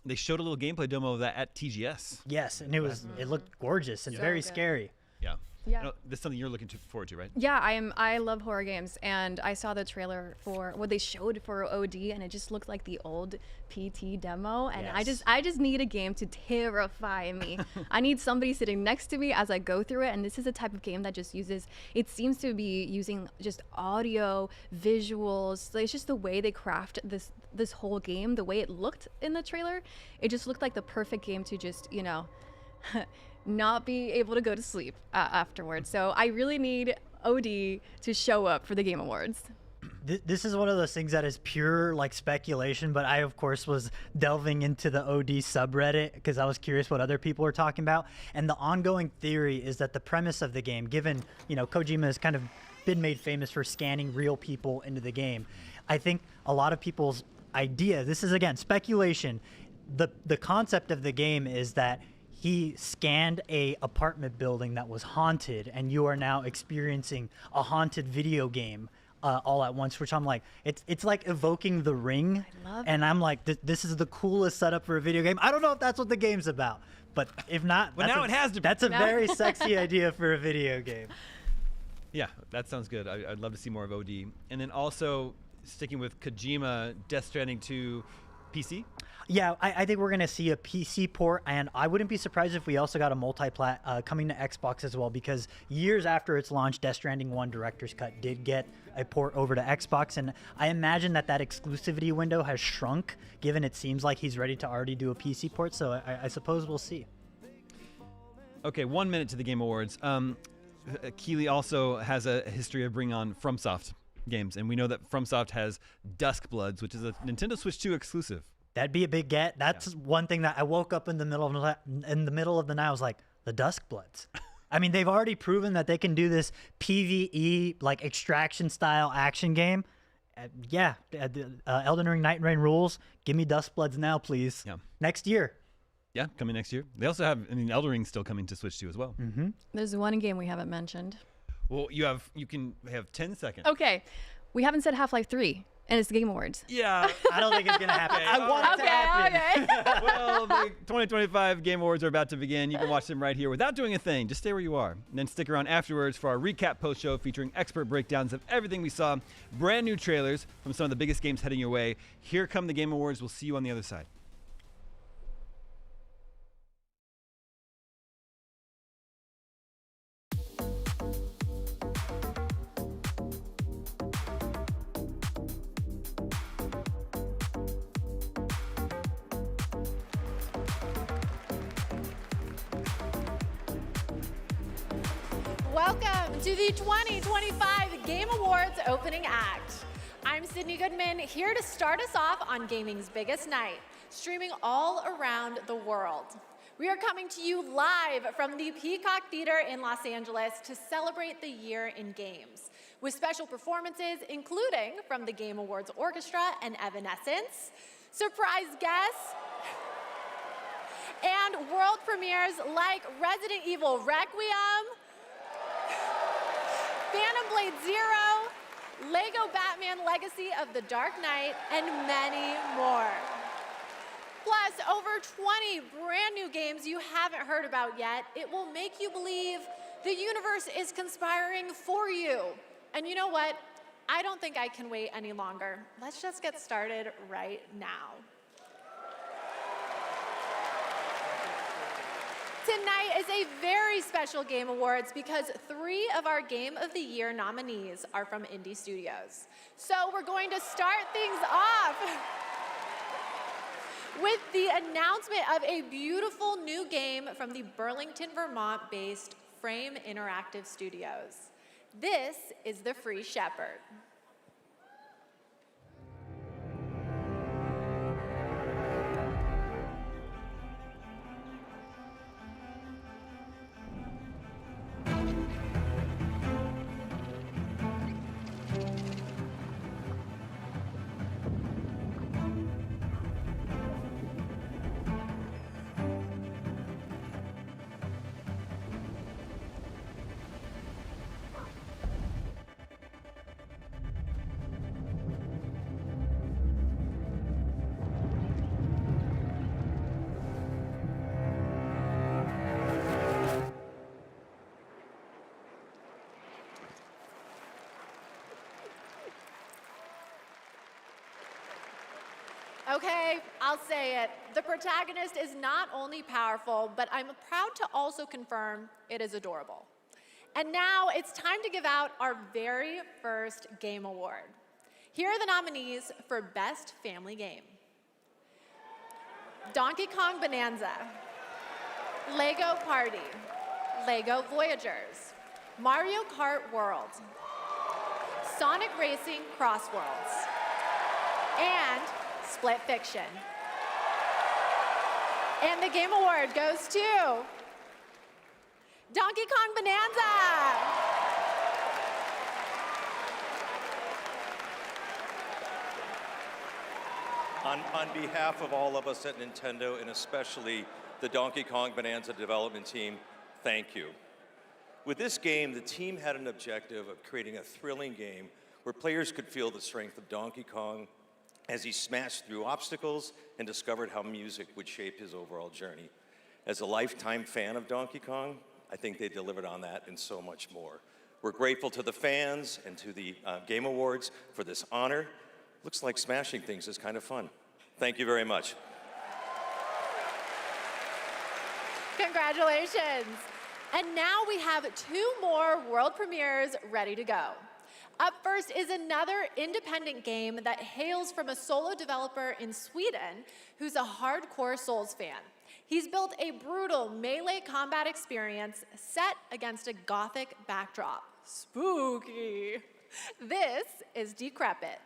they showed a little gameplay demo of that at TGS. Yes, and it looked gorgeous and very scary. Yeah. Yeah. No, that's something you're looking forward to, right? Yeah, I love horror games, and I saw the trailer for what they showed for OD, and it just looked like the old PT demo, and Yes. I just need a game to terrify me. I need somebody sitting next to me as I go through it, and this is a type of game that just it seems to be using just audio, visuals. It's just the way they craft this whole game, the way it looked in the trailer. It just looked like the perfect game to just, not be able to go to sleep afterwards. So I really need OD to show up for the Game Awards. This is one of those things that is pure speculation, but I of course was delving into the OD subreddit because I was curious what other people were talking about. And the ongoing theory is that the premise of the game, given Kojima has kind of been made famous for scanning real people into the game, I think a lot of people's idea, this is again speculation, the concept of the game is that he scanned a apartment building that was haunted, and you are now experiencing a haunted video game all at once, which I'm like, it's like evoking The Ring. I love and I'm like, this is the coolest setup for a video game. I don't know if that's what the game's about, but if not, Well, now it has to be. That's a very sexy idea for a video game. Yeah, that sounds good. I'd love to see more of OD. And then also, sticking with Kojima, Death Stranding 2 PC? Yeah, I think we're going to see a PC port, and I wouldn't be surprised if we also got a multi-plat coming to Xbox as well, because years after its launch, Death Stranding 1 Director's Cut did get a port over to Xbox, and I imagine that exclusivity window has shrunk, given it seems like he's ready to already do a PC port, so I suppose we'll see. Okay, 1 minute to the Game Awards. Keighley also has a history of bringing on FromSoft games, and we know that FromSoft has Duskbloods, which is a Nintendo Switch 2 exclusive. That'd be a big get. That's one thing that I woke up in the middle of the night. I was like, the Duskbloods. I mean, they've already proven that they can do this PvE extraction style action game. Elden Ring Night Rain rules. Give me Duskbloods now, please. Yeah. Next year. Yeah, coming next year. They also have, Elden Ring's still coming to Switch 2 as well. Mm-hmm. There's one game we haven't mentioned. Well, you can have 10 seconds. Okay, we haven't said Half-Life 3. And it's the Game Awards. Yeah. I don't think it's going to happen. I want it to happen. Okay. Well, the 2025 Game Awards are about to begin. You can watch them right here without doing a thing. Just stay where you are. And then stick around afterwards for our recap post-show featuring expert breakdowns of everything we saw, brand new trailers from some of the biggest games heading your way. Here come the Game Awards. We'll see you on the other side. Welcome to the 2025 Game Awards opening act. I'm Sydney Goodman, here to start us off on gaming's biggest night, streaming all around the world. We are coming to you live from the Peacock Theater in Los Angeles to celebrate the year in games, with special performances including from the Game Awards Orchestra and Evanescence, surprise guests, and world premieres like Resident Evil Requiem, Phantom Blade Zero, Lego Batman Legacy of the Dark Knight, and many more. Plus, over 20 brand new games you haven't heard about yet. It will make you believe the universe is conspiring for you. And you know what? I don't think I can wait any longer. Let's just get started right now. Tonight is a very special Game Awards because 3 of our Game of the Year nominees are from indie studios. So we're going to start things off with the announcement of a beautiful new game from the Burlington, Vermont-based Frame Interactive Studios. This is the Free Shepherd. Okay, I'll say it. The protagonist is not only powerful, but I'm proud to also confirm it is adorable. And now it's time to give out our very first Game Award. Here are the nominees for Best Family Game. Donkey Kong Bonanza, Lego Party, Lego Voyagers, Mario Kart World, Sonic Racing Cross Worlds, and Split Fiction. And the Game Award goes to Donkey Kong Bonanza. On behalf of all of us at Nintendo, and especially the Donkey Kong Bonanza development team, thank you. With this game, the team had an objective of creating a thrilling game where players could feel the strength of Donkey Kong as he smashed through obstacles and discovered how music would shape his overall journey. As a lifetime fan of Donkey Kong, I think they delivered on that and so much more. We're grateful to the fans and to the Game Awards for this honor. Looks like smashing things is kind of fun. Thank you very much. Congratulations. And now we have 2 more world premieres ready to go. Up first is another independent game that hails from a solo developer in Sweden who's a hardcore Souls fan. He's built a brutal melee combat experience set against a gothic backdrop. Spooky. This is Decrepit.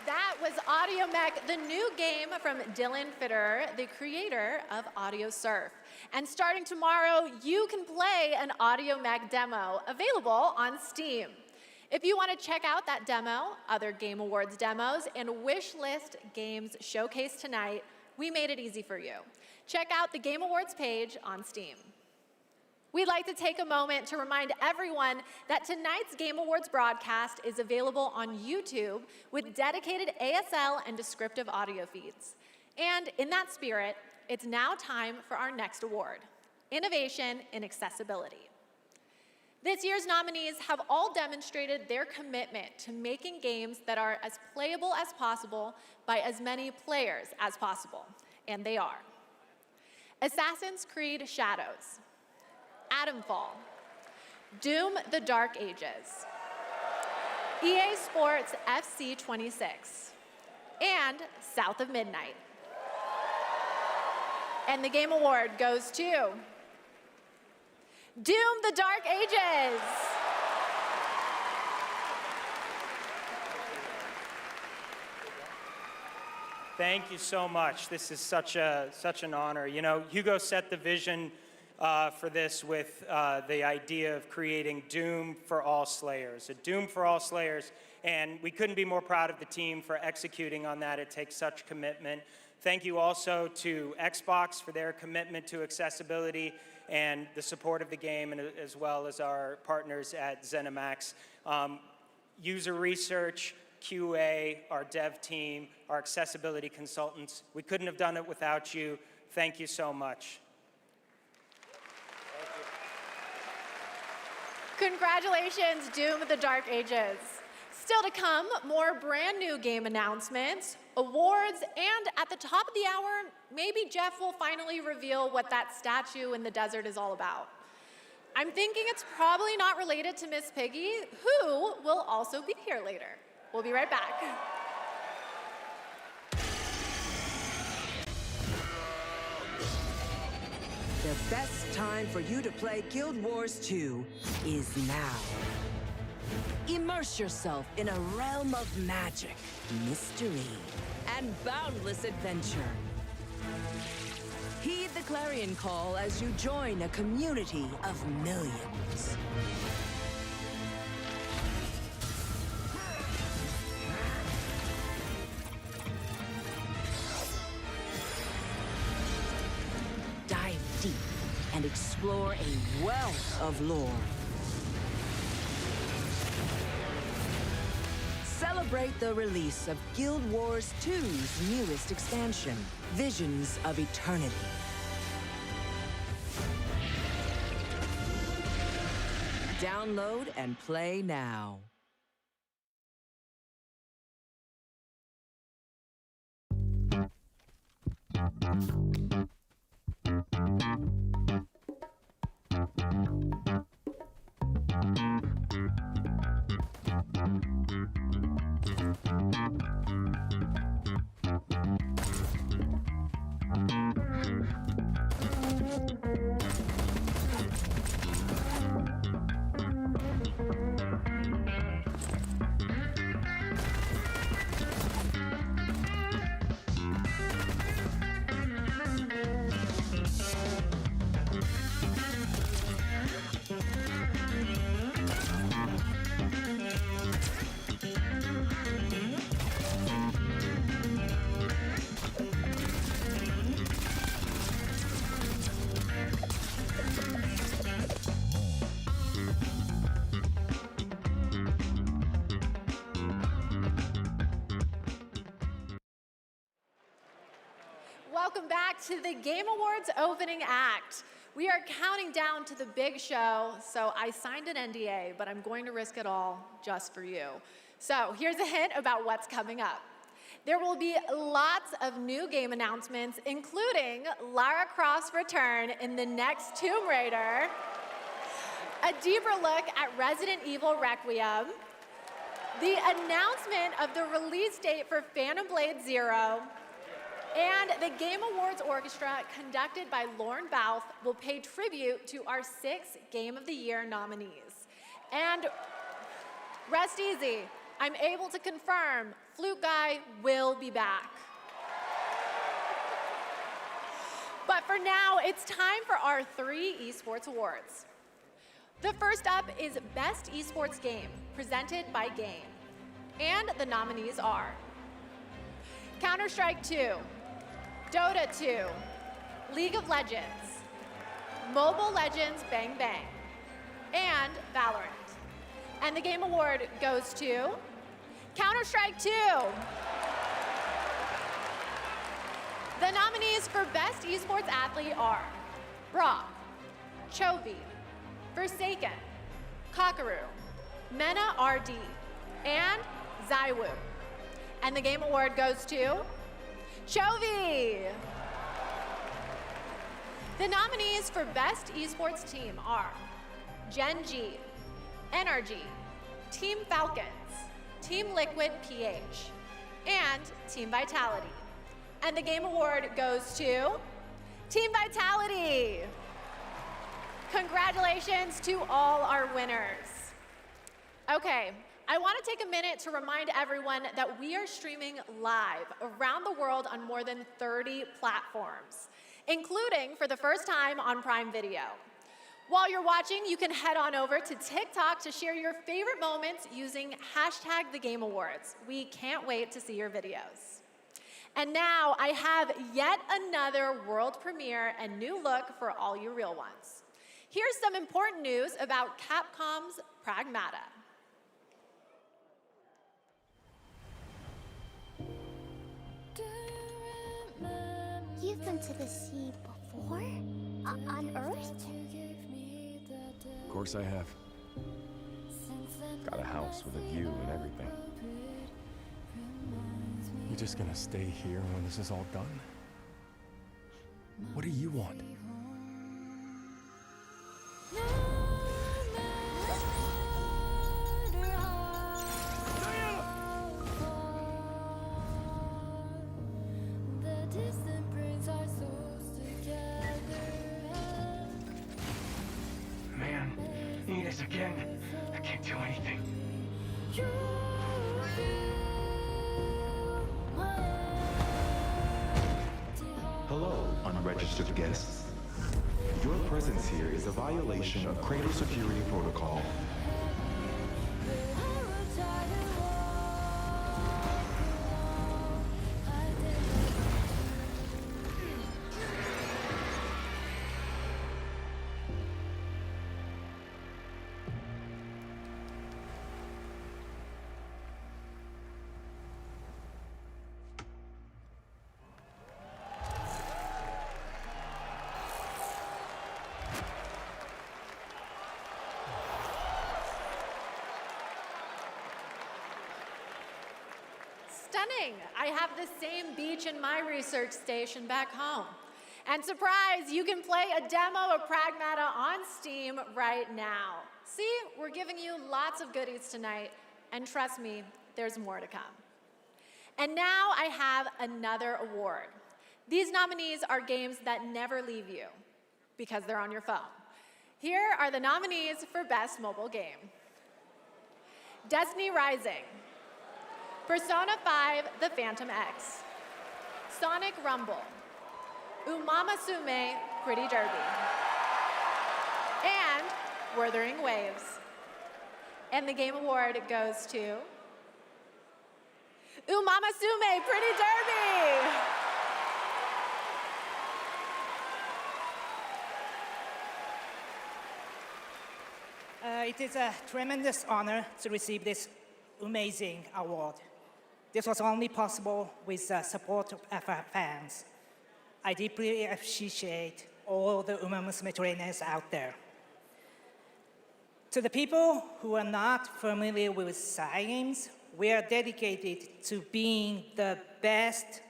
That That was Audio Mech, the new game from Dylan Fitterer, the creator of Audio Surf. And starting tomorrow, you can play an Audio Mech demo available on Steam. If you want to check out that demo, other Game Awards demos, and wishlist games showcased tonight, we made it easy for you. Check out the Game Awards page on Steam. We'd like to take a moment to remind everyone that tonight's Game Awards broadcast is available on YouTube with dedicated ASL and descriptive audio feeds. And in that spirit, it's now time for our next award, Innovation in Accessibility. This year's nominees have all demonstrated their commitment to making games that are as playable as possible by as many players as possible, and they are Assassin's Creed Shadows, Atomfall, Doom: The Dark Ages, EA Sports FC 26, and South of Midnight. And the Game Award goes to Doom: The Dark Ages. Thank you so much. This is such an honor. You know, Hugo set the vision for this with the idea of creating Doom for all Slayers, a Doom for all Slayers, and we couldn't be more proud of the team for executing on that. It takes such commitment. Thank you also to Xbox for their commitment to accessibility and the support of the game, and as well as our partners at ZeniMax. User research, QA, our dev team, our accessibility consultants. We couldn't have done it without you. Thank you so much. Congratulations, Doom: The Dark Ages. Still to come, more brand new game announcements, awards, and at the top of the hour, maybe Geoff will finally reveal what that statue in the desert is all about. I'm thinking it's probably not related to Miss Piggy, who will also be here later. We'll be right back. The best time for you to play Guild Wars 2 is now. Immerse yourself in a realm of magic, mystery, and boundless adventure. Heed the clarion call as you join a community of millions. Dive deep and explore a wealth of lore. Celebrate the release of Guild Wars 2's newest expansion, Visions of Eternity. Download and play now. Welcome back to the Game Awards opening act. We are counting down to the big show, so I signed an NDA, but I'm going to risk it all just for you. So here's a hint about what's coming up. There will be lots of new game announcements, including Lara Croft's return in the next Tomb Raider, a deeper look at Resident Evil Requiem, the announcement of the release date for Phantom Blade Zero, and the Game Awards Orchestra, conducted by Lorne Bouth, will pay tribute to our 6 Game of the Year nominees. And rest easy, I'm able to confirm Flute Guy will be back. But for now, it's time for our 3 esports awards. The first up is Best Esports Game, presented by Game. And the nominees are Counter-Strike 2, Dota 2, League of Legends, Mobile Legends Bang Bang, and Valorant. And the Game Award goes to Counter-Strike 2. The nominees for Best Esports Athlete are Brock, Chovy, Forsaken, Kakaru, Mena RD, and Zaiwu. And the Game Award goes to Chovy. The nominees for Best Esports Team are Gen G, NRG, Team Falcons, Team Liquid PH, and Team Vitality. And the Game Award goes to Team Vitality. Congratulations to all our winners. Okay, I want to take a minute to remind everyone that we are streaming live around the world on more than 30 platforms, including for the first time on Prime Video. While you're watching, you can head on over to TikTok to share your favorite moments using #TheGameAwards. We can't wait to see your videos. And now I have yet another world premiere and new look for all you real ones. Here's some important news about Capcom's Pragmata. You've been to the sea before? On Earth? Of course I have. Got a house with a view and everything. You just gonna stay here when this is all done? What do you want? Man, need us again. I can't do anything. Hello, unregistered guests. Your presence here is a violation of Cradle Security Protocol. Stunning! I have the same beach in my research station back home. And surprise, you can play a demo of Pragmata on Steam right now. See, we're giving you lots of goodies tonight, and trust me, there's more to come. And now I have another award. These nominees are games that never leave you because they're on your phone. Here are the nominees for Best Mobile Game. Destiny Rising, Persona 5 The Phantom X, Sonic Rumble, Umamasume Pretty Derby, and Wuthering Waves. And the Game Award goes to Umamasume Pretty Derby! It is a tremendous honor to receive this amazing award. This was only possible with the support of our fans. I deeply appreciate all the Umamusume trainers out there. To the people who are not familiar with games, we are dedicated to being the best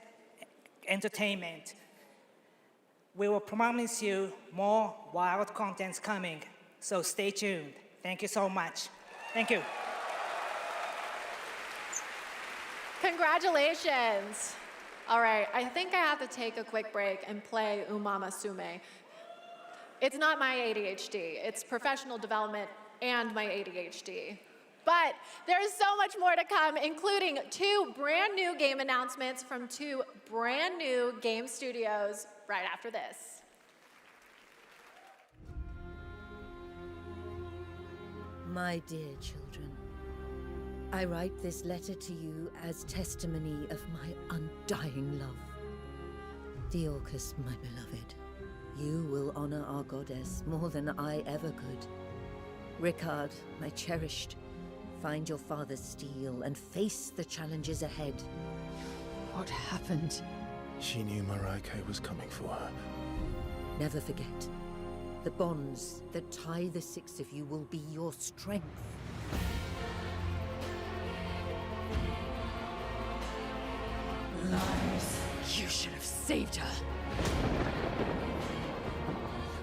entertainment. We will promise you more wild contents coming, so stay tuned. Thank you so much. Thank you. Congratulations. All right, I think I have to take a quick break and play Umamasume. It's not my ADHD, it's professional development and my ADHD. But there's so much more to come, including 2 brand new game announcements from 2 brand new game studios right after this. My dear children, I write this letter to you as testimony of my undying love. Theorcus, my beloved, you will honor our goddess more than I ever could. Ricard, my cherished, find your father's steel and face the challenges ahead. What happened? She knew Marike was coming for her. Never forget, the bonds that tie the 6 of you will be your strength. Lies. You should have saved her.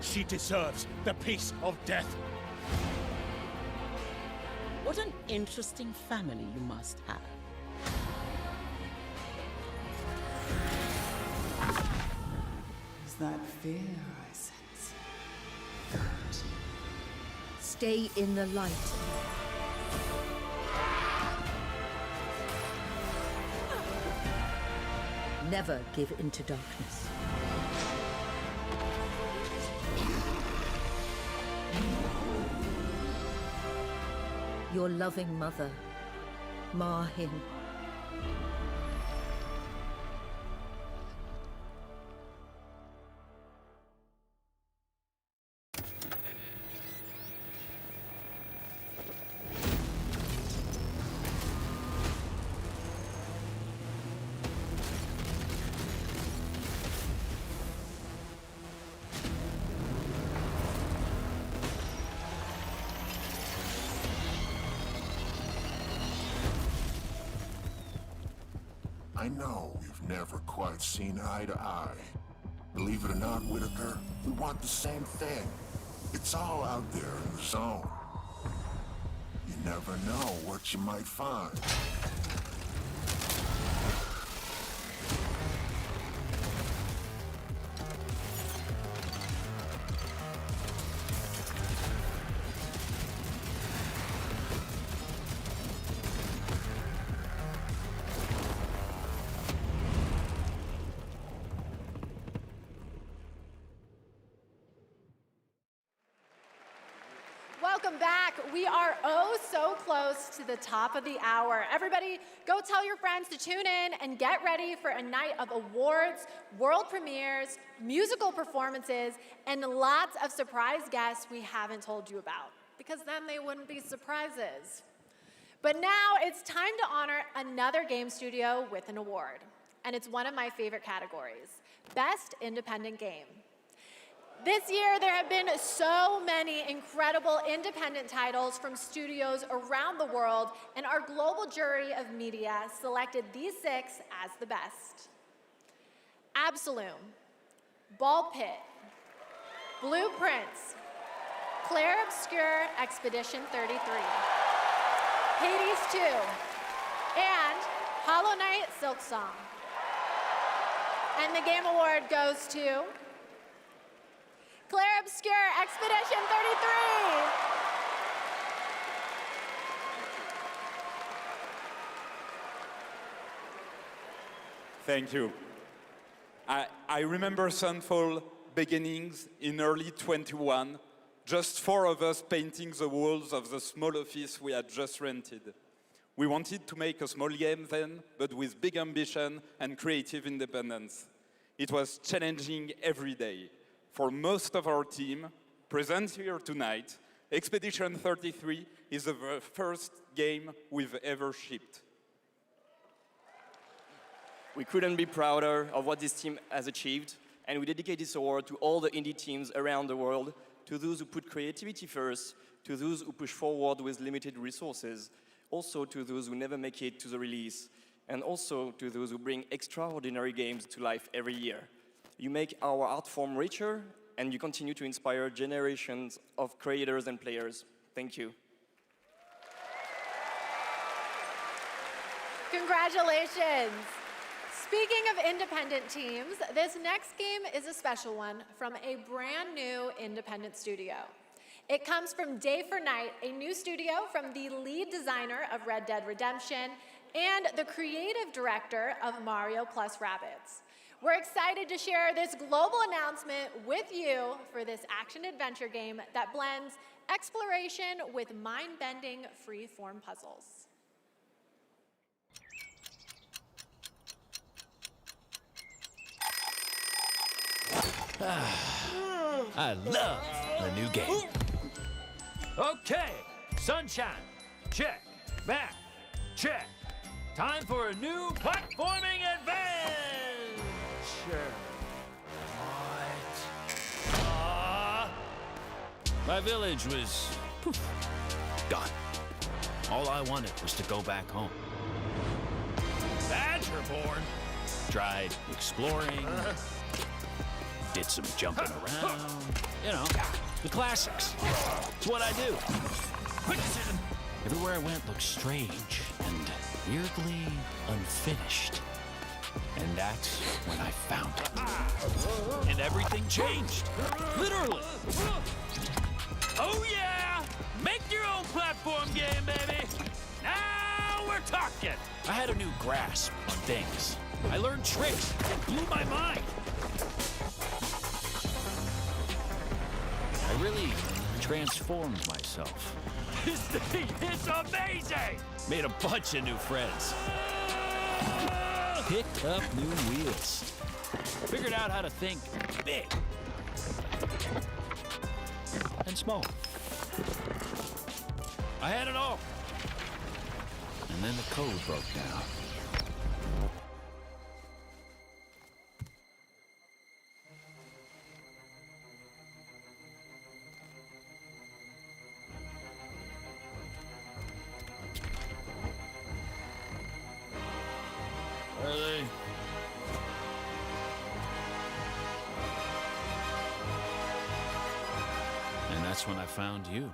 She deserves the peace of death. What an interesting family you must have. Is that fear I sense? Good. Stay in the light. Never give into darkness. Your loving mother, Mahin. I know we've never quite seen eye to eye. Believe it or not, Whitaker, we want the same thing. It's all out there in the zone. You never know what you might find. Welcome back. We are oh so close to the top of the hour. Everybody, go tell your friends to tune in and get ready for a night of awards, world premieres, musical performances, and lots of surprise guests we haven't told you about, because then they wouldn't be surprises. But now it's time to honor another game studio with an award, and it's one of my favorite categories, Best Independent Game. This year, there have been so many incredible independent titles from studios around the world, and our global jury of media selected these 6 as the best. Absolum, Ball Pit, Blueprints, Clair Obscur Expedition 33, Hades 2, and Hollow Knight Silksong. And the Game Award goes to Clair Obscur Expedition 33. Thank you. I remember Sunfall beginnings in early 21, just 4 of us painting the walls of the small office we had just rented. We wanted to make a small game then, but with big ambition and creative independence. It was challenging every day. For most of our team, present here tonight, Expedition 33 is the first game we've ever shipped. We couldn't be prouder of what this team has achieved, and we dedicate this award to all the indie teams around the world, to those who put creativity first, to those who push forward with limited resources, also to those who never make it to the release, and also to those who bring extraordinary games to life every year. You make our art form richer, and you continue to inspire generations of creators and players. Thank you. Congratulations. Speaking of independent teams, this next game is a special one from a brand new independent studio. It comes from Day for Night, a new studio from the lead designer of Red Dead Redemption and the creative director of Mario plus Rabbids. We're excited to share this global announcement with you for this action-adventure game that blends exploration with mind-bending free-form puzzles. I love the new game. Okay, sunshine, check. Map, check. Time for a new platforming adventure. What? My village was gone. All I wanted was to go back home. Badgerborn. Tried exploring. Did some jumping around. You know, the classics. It's what I do. Quick decision. Everywhere I went looked strange and weirdly unfinished. And that's when I found it. And everything changed. Literally. Oh yeah! Make your own platform game, baby! Now we're talking! I had a new grasp on things. I learned tricks that blew my mind. I really transformed myself. This thing is amazing! Made a bunch of new friends. Picked up new wheels. Figured out how to think big and small. I had it all. And then the code broke down. Are they? And that's when I found you.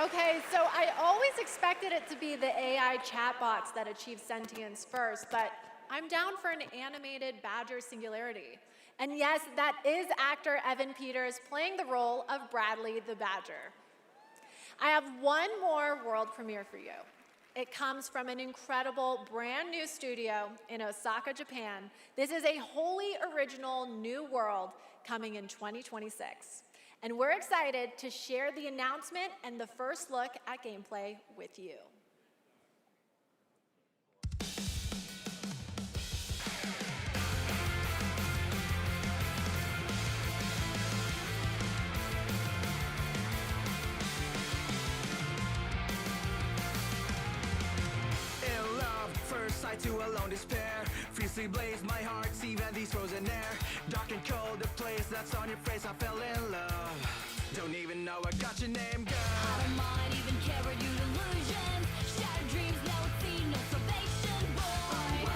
Okay, so I always expected it to be the AI chatbots that achieve sentience first, but I'm down for an animated Badger Singularity. And yes, that is actor Evan Peters playing the role of Bradley the Badger. I have one more world premiere for you. It comes from an incredible brand new studio in Osaka, Japan. This is a wholly original new world coming in 2026. And we're excited to share the announcement and the first look at gameplay with you. In love, first sight to alone despair. Fiercely blaze my heart, even these frozen air. Dark and cold, the place that's on your face, I fell in love. Don't even know I got your name, girl. I don't mind, even care what you illusions. Shattered dreams, now it's seen, no salvation, boy.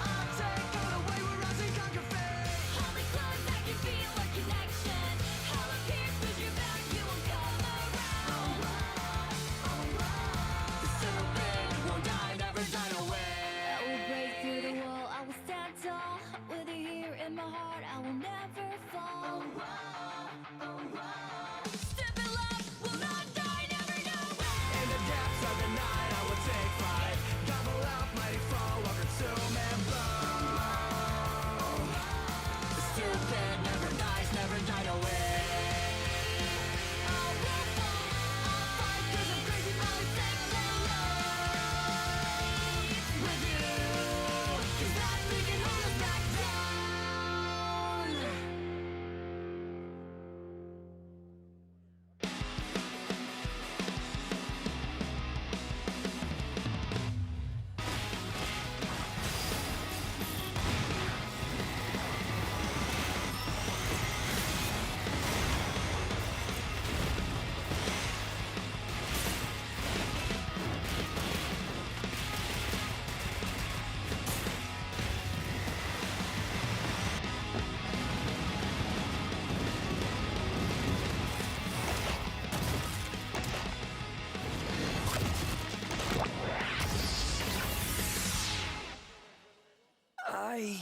I'll take all the way, we're rising, conquer fate. Hold me close, I can feel our connection. Hell appears, push your back, you won't come around. The serpent won't die, never die away. I will break through the wall, I will stand tall. With you here in my heart, I will never fall. Step in love, will not die. I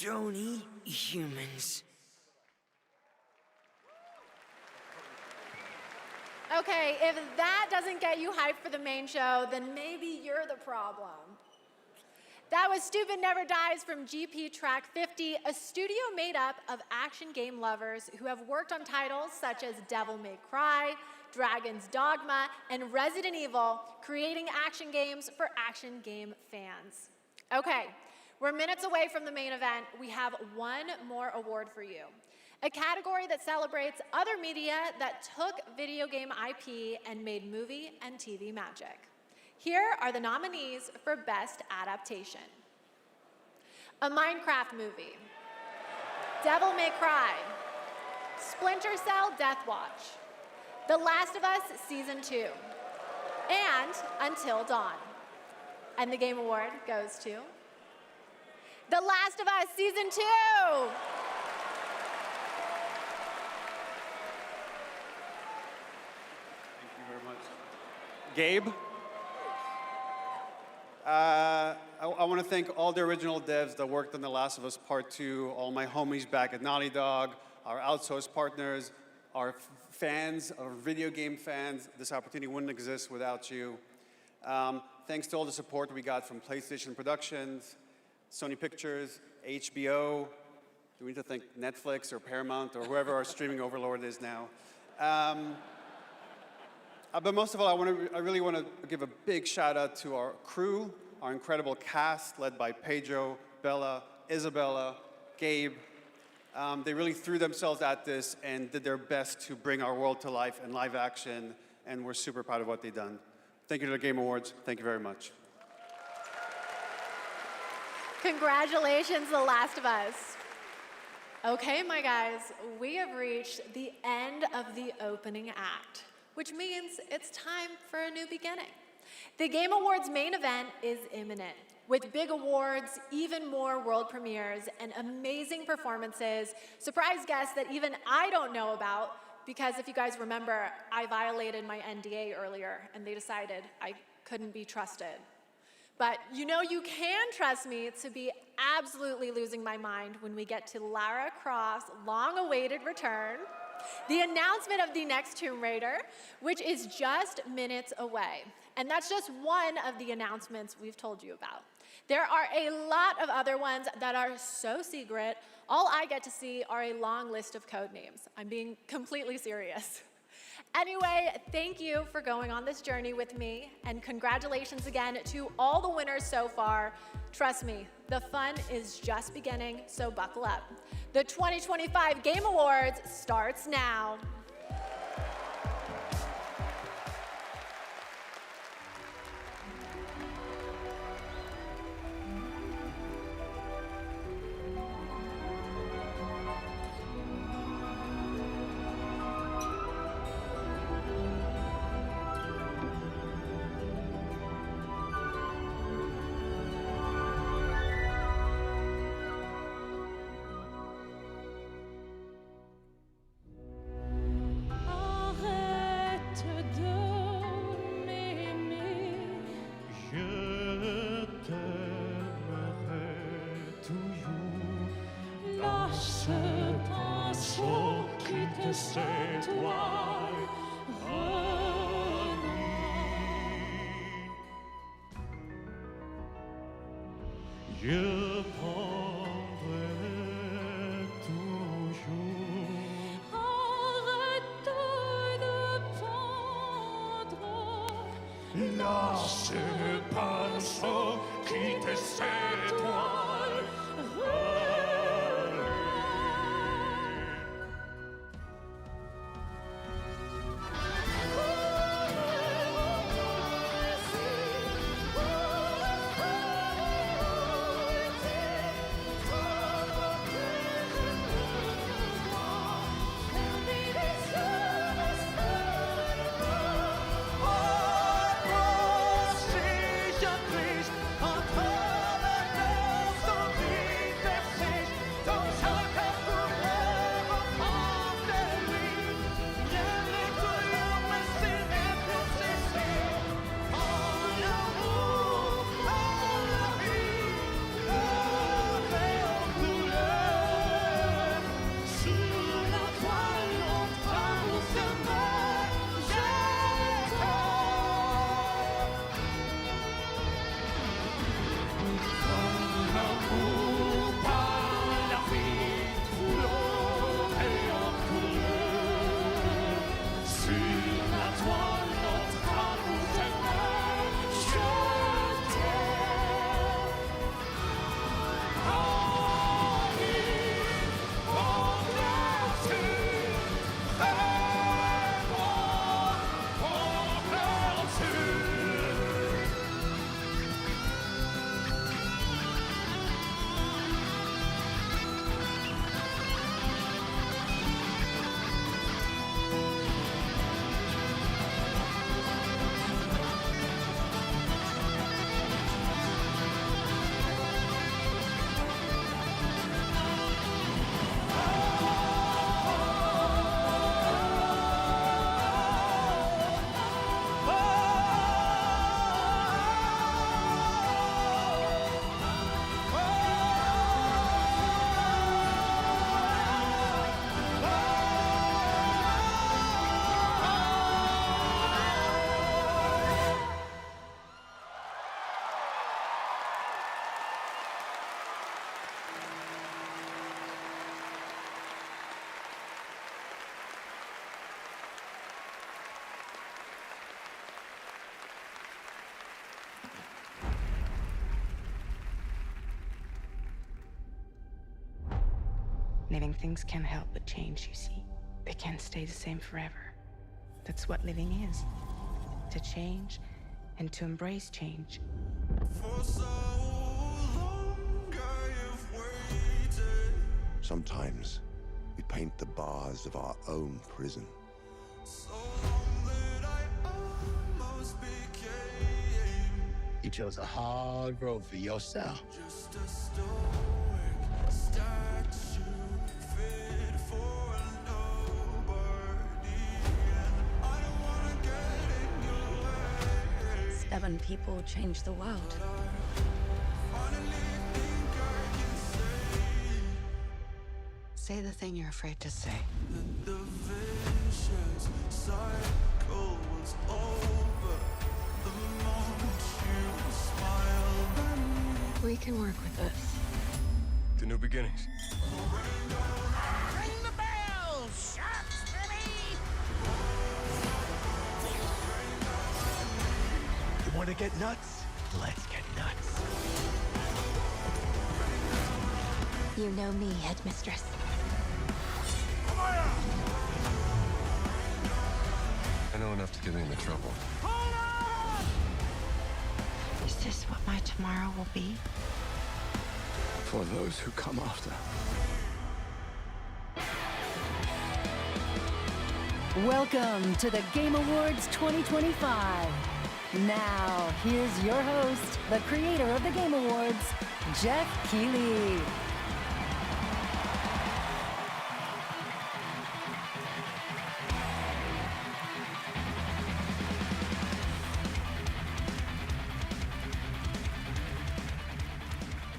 don't eat humans. Okay, if that doesn't get you hyped for the main show, then maybe you're the problem. That was Stupid Never Dies from GP Track 50, a studio made up of action game lovers who have worked on titles such as Devil May Cry, Dragon's Dogma, and Resident Evil, creating action games for action game fans. Okay, we're minutes away from the main event. We have one more award for you. A category that celebrates other media that took video game IP and made movie and TV magic. Here are the nominees for Best Adaptation. A Minecraft movie, Devil May Cry, Splinter Cell Death Watch, The Last of Us Season 2, and Until Dawn. And the Game Award goes to The Last of Us Season 2! Gabe. I want to thank all the original devs that worked on The Last of Us Part 2, all my homies back at Naughty Dog, our outsourced partners, our fans, our video game fans. This opportunity wouldn't exist without you. Thanks to all the support we got from PlayStation Productions, Sony Pictures, HBO. Do we need to thank Netflix or Paramount or whoever our streaming overlord is now? But most of all, I really want to give a big shout out to our crew, our incredible cast led by Pedro, Bella, Isabella, Gabe. They really threw themselves at this and did their best to bring our world to life in live action, and we're super proud of what they've done. Thank you to the Game Awards. Thank you very much. Congratulations, The Last of Us. Okay, my guys, we have reached the end of the opening act, which means it's time for a new beginning. The Game Awards main event is imminent, with big awards, even more world premieres, and amazing performances, surprise guests that even I don't know about, because if you guys remember, I violated my NDA earlier, and they decided I couldn't be trusted. But you know you can trust me to be absolutely losing my mind when we get to Lara Croft's long-awaited return, the announcement of the next Tomb Raider, which is just minutes away. And that's just one of the announcements we've told you about. There are a lot of other ones that are so secret, all I get to see are a long list of code names. I'm being completely serious. Anyway, thank you for going on this journey with me, and congratulations again to all the winners so far. Trust me, the fun is just beginning, so buckle up. The 2025 Game Awards starts now. Lâche pinceau qui te s'étoile. Living things can't help but change, you see. They can't stay the same forever. That's what living is. To change and to embrace change. Sometimes we paint the bars of our own prison. You chose a hard road for yourself. Seven people changed the world. Say the thing you're afraid to say. We can work with this. To new beginnings. Ring the bell! Shots, baby! You want to get nuts? Let's get nuts. You know me, headmistress. I know enough to get me into trouble. Is this what my tomorrow will be? For those who come after. Welcome to the Game Awards 2025. Now, here's your host, the creator of the Game Awards, Geoff Keighley.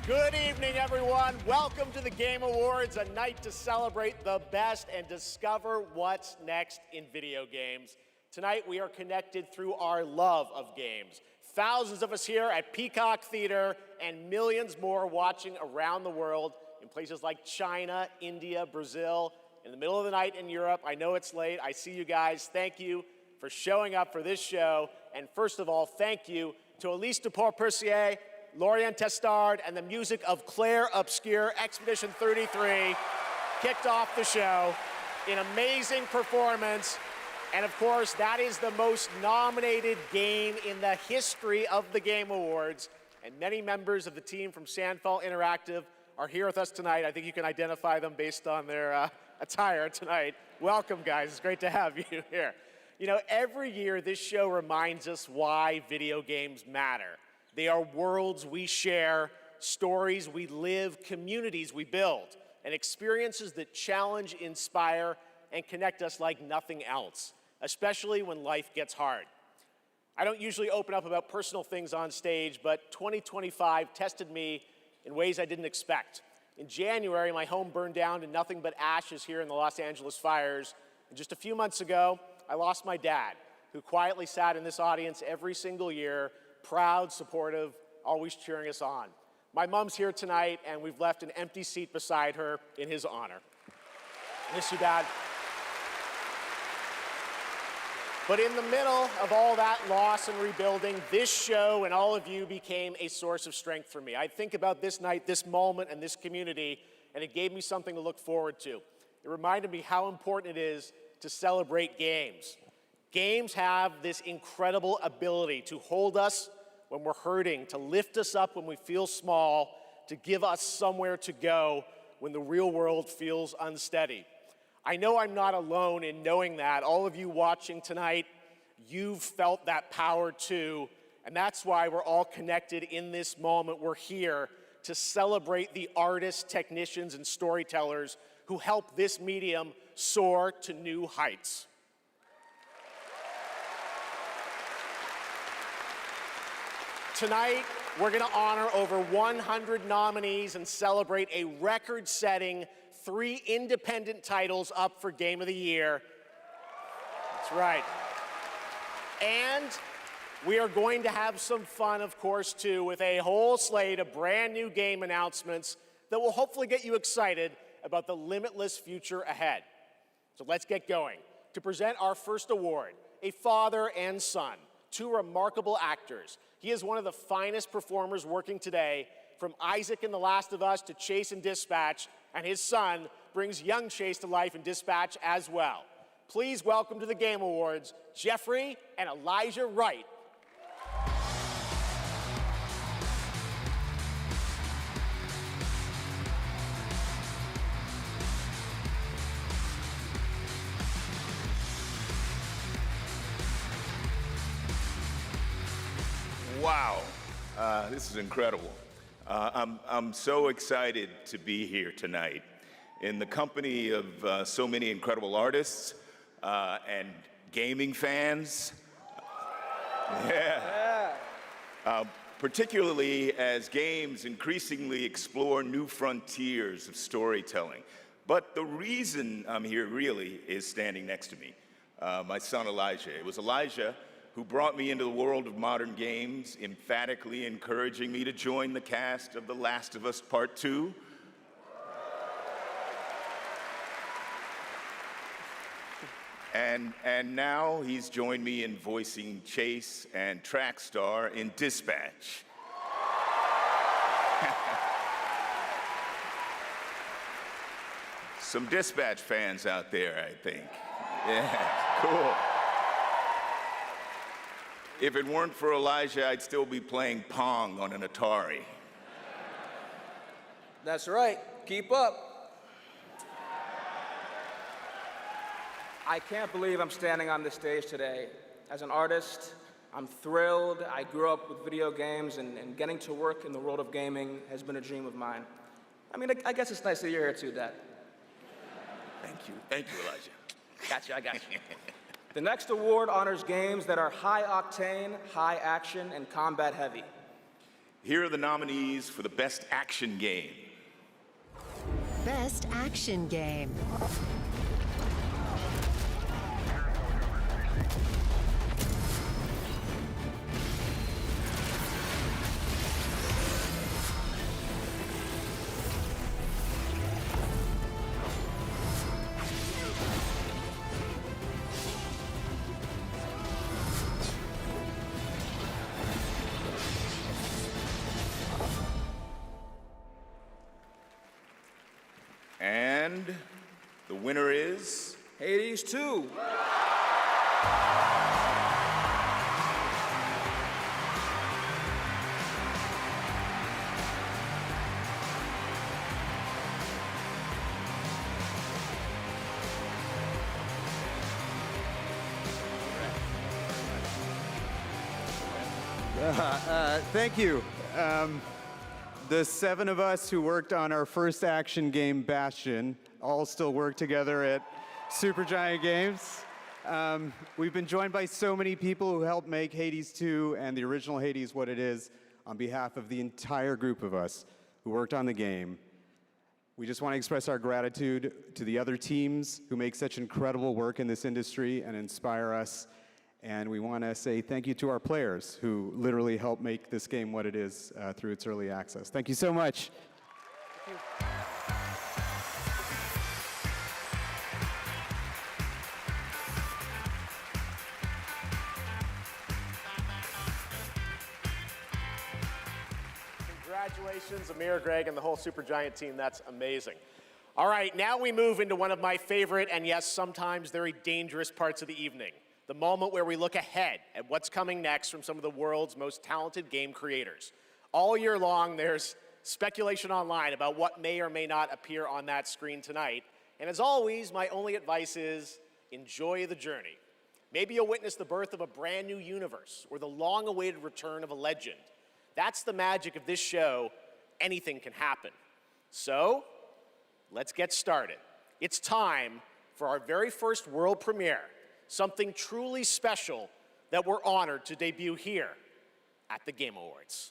Good evening, everyone. Welcome to the Game Awards, a night to celebrate the best and discover what's next in video games. Tonight, we are connected through our love of games. Thousands of us here at Peacock Theater and millions more watching around the world in places like China, India, Brazil, in the middle of the night in Europe. I know it's late. I see you guys. Thank you for showing up for this show. And first of all, thank you to Elise Duport-Percier, Lorian Testard, and the music of Claire Obscure. Expedition 33 kicked off the show. An amazing performance. And of course, that is the most nominated game in the history of the Game Awards. And many members of the team from Sandfall Interactive are here with us tonight. I think you can identify them based on their attire tonight. Welcome, guys. It's great to have you here. You know, every year this show reminds us why video games matter. They are worlds we share, stories we live, communities we build, and experiences that challenge, inspire, and connect us like nothing else, especially when life gets hard. I don't usually open up about personal things on stage, but 2025 tested me in ways I didn't expect. In January, my home burned down to nothing but ashes here in the Los Angeles fires. And just a few months ago, I lost my dad, who quietly sat in this audience every single year, proud, supportive, always cheering us on. My mom's here tonight, and we've left an empty seat beside her in his honor. Miss you, Dad. But in the middle of all that loss and rebuilding, this show and all of you became a source of strength for me. I think about this night, this moment, and this community, and it gave me something to look forward to. It reminded me how important it is to celebrate games. Games have this incredible ability to hold us when we're hurting, to lift us up when we feel small, to give us somewhere to go when the real world feels unsteady. I know I'm not alone in knowing that. All of you watching tonight, you've felt that power too, and that's why we're all connected in this moment. We're here to celebrate the artists, technicians, and storytellers who help this medium soar to new heights. Tonight, we're going to honor over 100 nominees and celebrate a record-setting 3 independent titles up for Game of the Year. That's right. And we are going to have some fun, of course, too, with a whole slate of brand new game announcements that will hopefully get you excited about the limitless future ahead. So let's get going. To present our first award, a father and son, 2 remarkable actors. He is one of the finest performers working today, from Isaac in The Last of Us to Chase in Dispatch, and his son, brings young Chase to life in Dispatch as well. Please welcome to the Game Awards, Jeffrey and Elijah Wright. Wow, this is incredible. I'm so excited to be here tonight in the company of so many incredible artists and gaming fans. Particularly as games increasingly explore new frontiers of storytelling. But the reason I'm here really is standing next to me, my son Elijah. It was Elijah who brought me into the world of modern games, emphatically encouraging me to join the cast of The Last of Us Part 2. And now he's joined me in voicing Chase and Trackstar in Dispatch. Some Dispatch fans out there, I think. Yeah, cool. If it weren't for Elijah, I'd still be playing Pong on an Atari. That's right. Keep up. I can't believe I'm standing on this stage today. As an artist, I'm thrilled. I grew up with video games, and getting to work in the world of gaming has been a dream of mine. I mean, I guess it's nice that you're here too, Dad. Thank you, Elijah. Gotcha, I got you. The next award honors games that are high octane, high action, and combat heavy. Here are the nominees for the Best Action Game. Best Action Game. And the winner is... Hades 2. Thank you. The 7 of us who worked on our first action game, Bastion, all still work together at Supergiant Games. We've been joined by so many people who helped make Hades 2 and the original Hades what it is. On behalf of the entire group of us who worked on the game, we just want to express our gratitude to the other teams who make such incredible work in this industry and inspire us. And we want to say thank you to our players who literally helped make this game what it is through its early access. Thank you so much. Thank you. Congratulations, Amir, Greg, and the whole Supergiant team. That's amazing. All right, now we move into one of my favorite and, yes, sometimes very dangerous parts of the evening. The moment where we look ahead at what's coming next from some of the world's most talented game creators. All year long, there's speculation online about what may or may not appear on that screen tonight. And as always, my only advice is enjoy the journey. Maybe you'll witness the birth of a brand new universe or the long-awaited return of a legend. That's the magic of this show. Anything can happen. So, let's get started. It's time for our very first world premiere. Something truly special that we're honored to debut here at the Game Awards.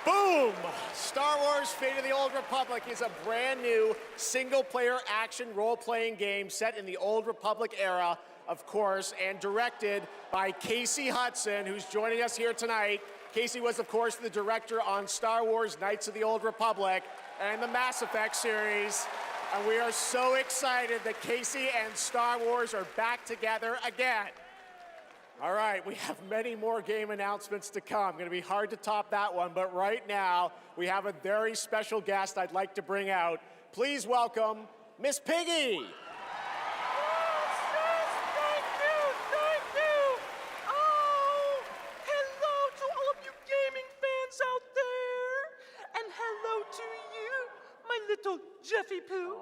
Boom! Star Wars Fate of the Old Republic is a brand new single-player action role-playing game set in the Old Republic era, of course, and directed by Casey Hudson, who's joining us here tonight. Casey was, of course, the director on Star Wars Knights of the Old Republic and the Mass Effect series. And we are so excited that Casey and Star Wars are back together again. All right, we have many more game announcements to come. Going to be hard to top that one, but right now we have a very special guest I'd like to bring out. Please welcome Miss Piggy. Little Jeffy Poo.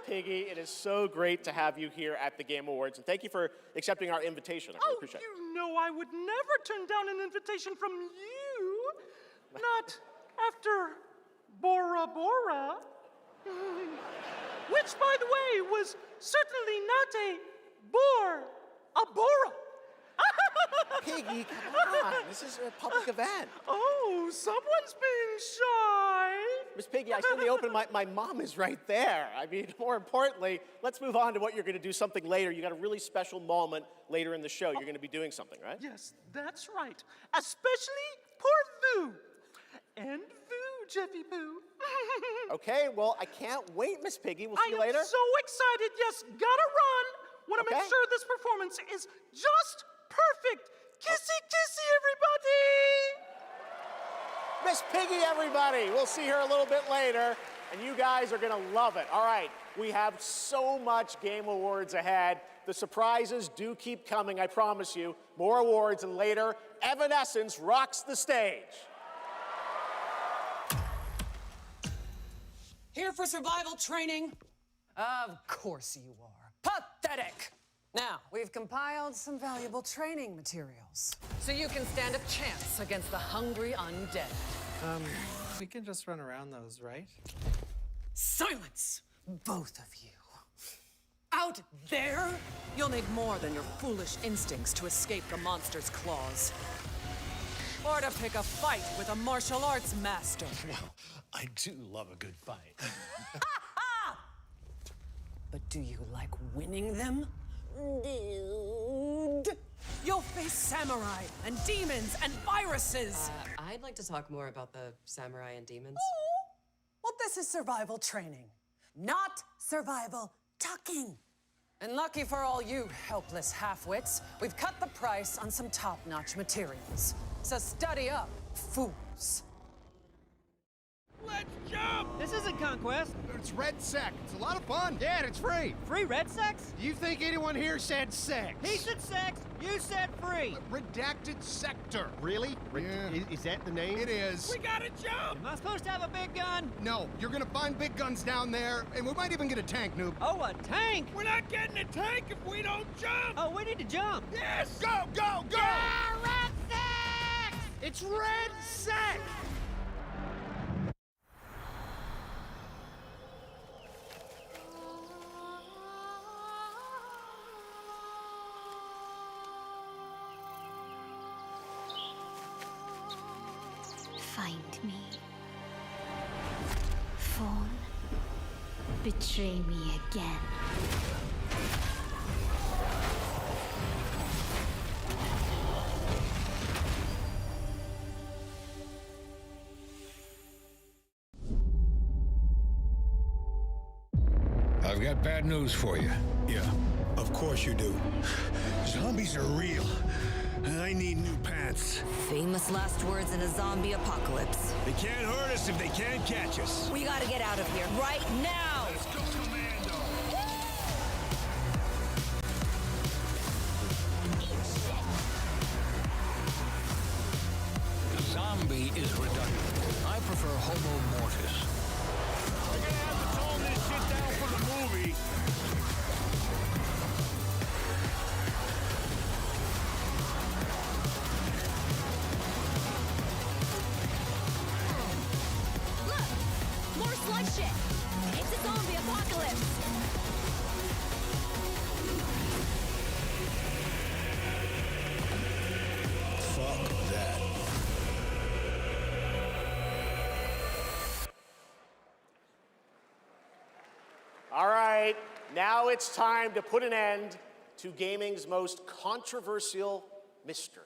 Piggy, it is so great to have you here at the Game Awards, and thank you for accepting our invitation. I really appreciate it. You know I would never turn down an invitation from you. Not after Bora Bora. Which, by the way, was certainly not a bore, a Bora. Piggy, come on. This is a public event. Oh, someone's being shy. Miss Piggy, I said in the open, my mom is right there. I mean, more importantly, let's move on to what you're going to do something later. You got a really special moment later in the show. You're going to be doing something, right? Yes, that's right. Especially poor Vu. And Vu, Jeffy Poo. Okay, well, I can't wait, Miss Piggy. We'll see you later. I am so excited. Yes, gotta run. Want to make sure this performance is just perfect. Kissy, kissy, everybody! Miss Piggy, everybody! We'll see her a little bit later, and you guys are gonna love it. All right, we have so much Game Awards ahead. The surprises do keep coming, I promise you. More awards, and later, Evanescence rocks the stage. Here for survival training? Of course you are. Pathetic! Now, we've compiled some valuable training materials, so you can stand a chance against the hungry undead. We can just run around those, right? Silence, both of you. Out there, you'll need more than your foolish instincts to escape the monster's claws. Or to pick a fight with a martial arts master. Well, I do love a good fight. But do you like winning them? Dude. You'll face samurai and demons and viruses. I'd like to talk more about the samurai and demons. Oh, well, this is survival training, not survival talking. And lucky for all you helpless half-wits, we've cut the price on some top-notch materials. So study up, fools. Let's jump! This isn't Conquest. It's Red Sec. It's a lot of fun. Yeah, and it's free. Free Red Sex? Do you think anyone here said sex? He said sex. You said free. Redacted Sector. Really? Yeah. Is that the name? It is. We gotta jump! Am I supposed to have a big gun? No, you're gonna find big guns down there, and we might even get a tank, noob. Oh, a tank? We're not getting a tank if we don't jump! Oh, we need to jump. Yes! Go, go, go! Yeah, Red Sex! It's Red Sec! Find me. Fawn. Betray me again. I've got bad news for you. Yeah, of course you do. Zombies are real. I need new pants. Famous last words in a zombie apocalypse. They can't hurt us if they can't catch us. We gotta get out of here right now! Let's go, Commando! Zombie is redundant. I prefer Homo Mortis. We're gonna have to tone this shit down for the movie. Shit! It's a zombie apocalypse! Fuck that. All right, now it's time to put an end to gaming's most controversial mystery.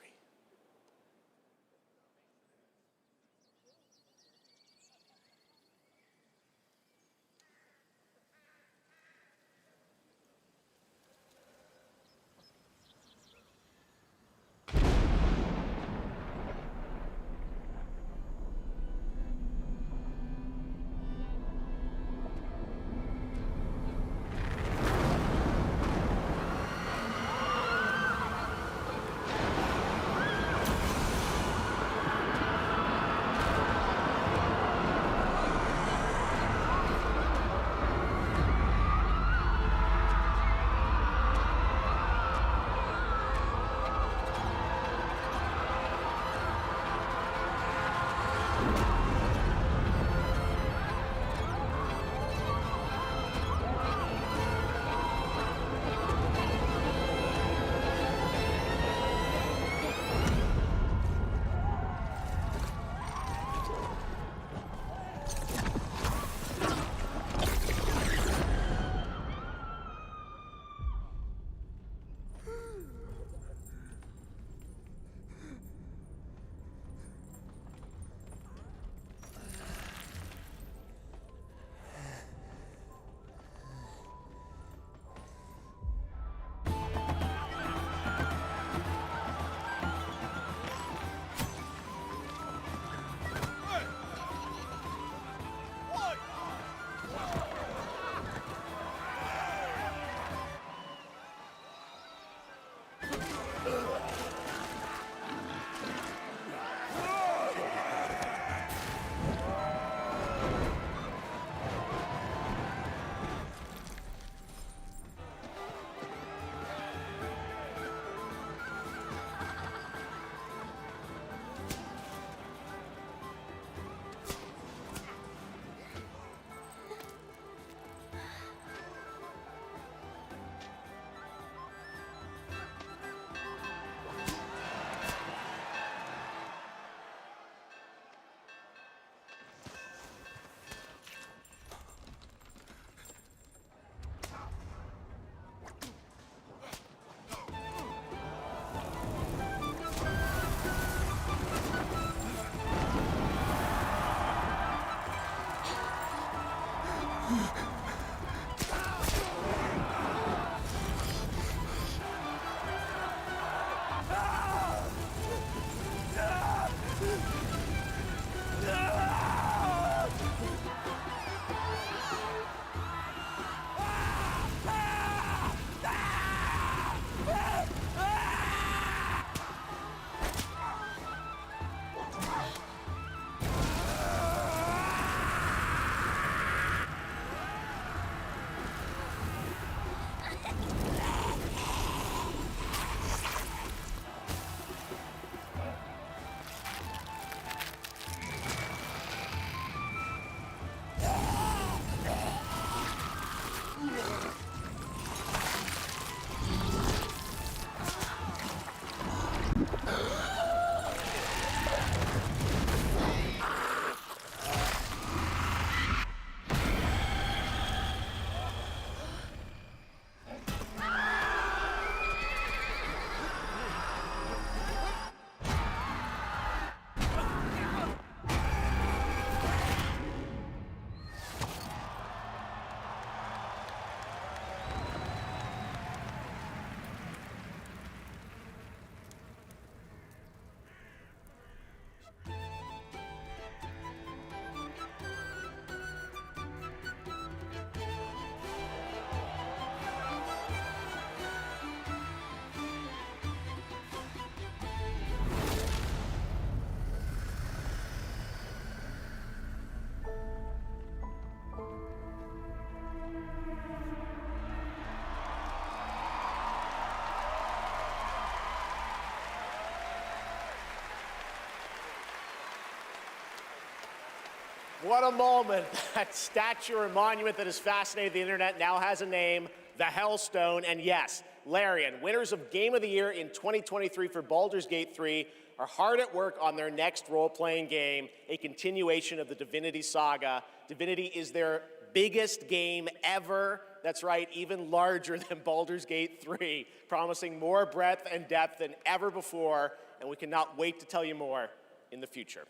What a moment. That statue or monument that has fascinated the internet now has a name, the Hellstone. And yes, Larian, winners of Game of the Year in 2023 for Baldur's Gate 3, are hard at work on their next role-playing game, a continuation of the Divinity saga. Divinity is their biggest game ever. That's right, even larger than Baldur's Gate 3, promising more breadth and depth than ever before, and we cannot wait to tell you more in the future.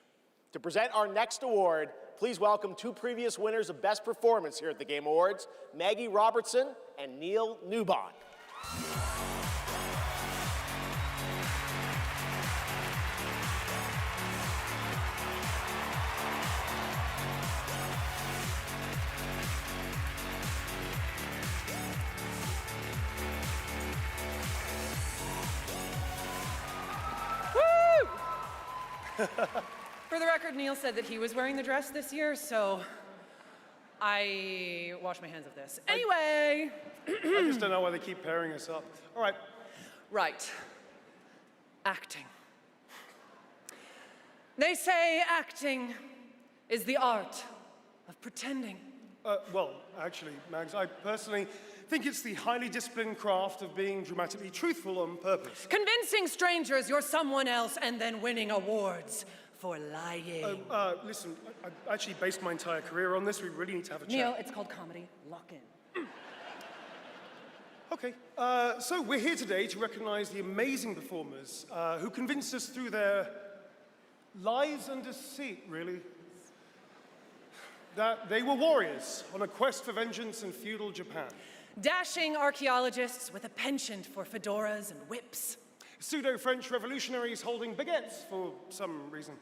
To present our next award, please welcome two previous winners of Best Performance here at the Game Awards, Maggie Robertson and Neil Newbon. For the record, Neil said that he was wearing the dress this year, so I wash my hands of this. Anyway. I just don't know why they keep pairing us up. All right. Right. Acting. They say acting is the art of pretending. Well, actually, Mags, I personally think it's the highly disciplined craft of being dramatically truthful on purpose. Convincing strangers you're someone else and then winning awards for lying. Listen, I actually based my entire career on this. We really need to have a chat. Neil, it's called comedy. Lock in. Okay, so we're here today to recognize the amazing performers who convinced us through their lies and deceit, really, that they were warriors on a quest for vengeance in feudal Japan. Dashing archaeologists with a penchant for fedoras and whips. Pseudo-French revolutionaries holding baguettes for some reason.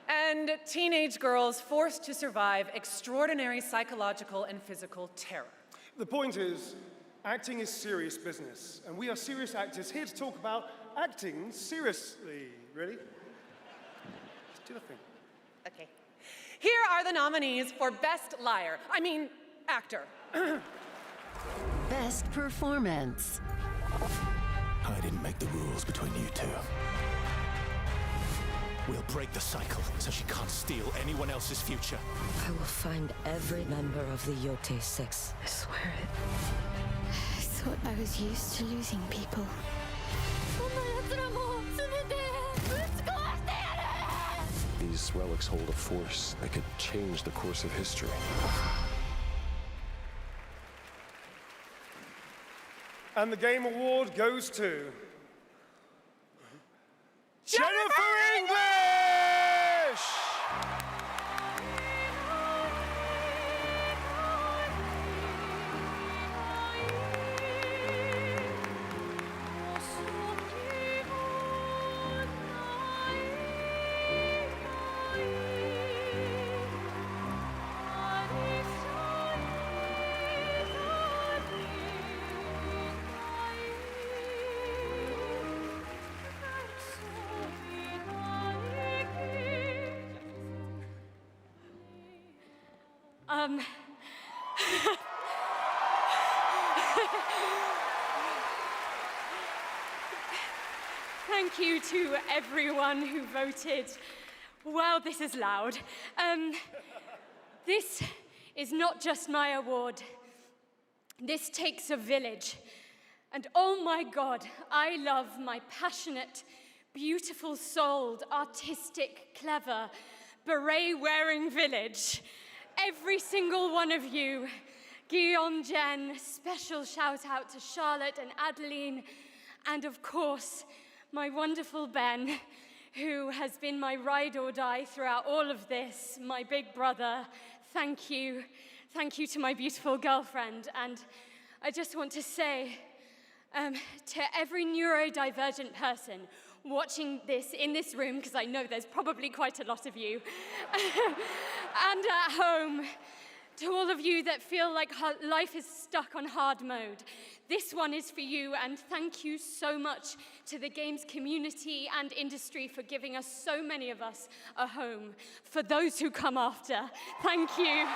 And teenage girls forced to survive extraordinary psychological and physical terror. The point is, acting is serious business, and we are serious actors here to talk about acting seriously. Ready? Let's do the thing. Okay. Here are the nominees for Best Liar. I mean, Actor. Best Performance. I didn't make the rules between you two. We'll break the cycle so she can't steal anyone else's future. I will find every member of the Yote Six. I swear it. I thought I was used to losing people. These relics hold a force that could change the course of history. And the Game Award goes to... Jennifer English! Thank you to everyone who voted. Wow, this is loud. This is not just my award. This takes a village. And oh my God, I love my passionate, beautiful-souled, artistic, clever, beret-wearing village. Every single one of you. Guillaume, Jen, special shout out to Charlotte and Adeline, and of course, my wonderful Ben, who has been my ride or die throughout all of this, my big brother. Thank you. Thank you to my beautiful girlfriend. And I just want to say to every neurodivergent person watching this in this room, because I know there's probably quite a lot of you, and at home, to all of you that feel like life is stuck on hard mode, this one is for you, and thank you so much to the games community and industry for giving us, so many of us, a home. For those who come after, thank you.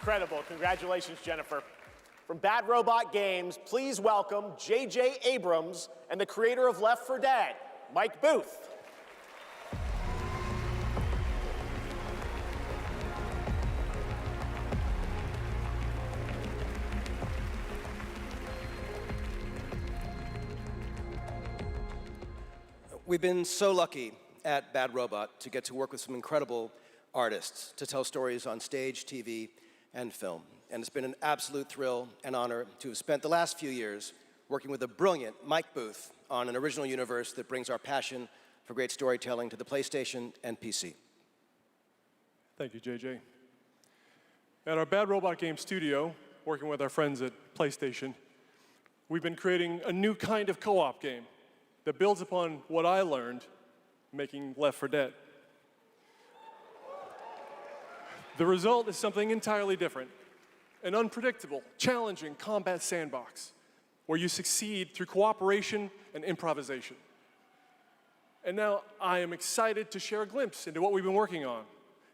Incredible. Congratulations, Jennifer. From Bad Robot Games, please welcome J.J. Abrams and the creator of Left 4 Dead, Mike Booth. We've been so lucky at Bad Robot to get to work with some incredible artists to tell stories on stage, TV, and film. And it's been an absolute thrill and honor to have spent the last few years working with the brilliant Mike Booth on an original universe that brings our passion for great storytelling to the PlayStation and PC. Thank you, JJ. At our Bad Robot Game studio, working with our friends at PlayStation, we've been creating a new kind of co-op game that builds upon what I learned making Left 4 Dead. The result is something entirely different, an unpredictable, challenging combat sandbox where you succeed through cooperation and improvisation. And now I am excited to share a glimpse into what we've been working on.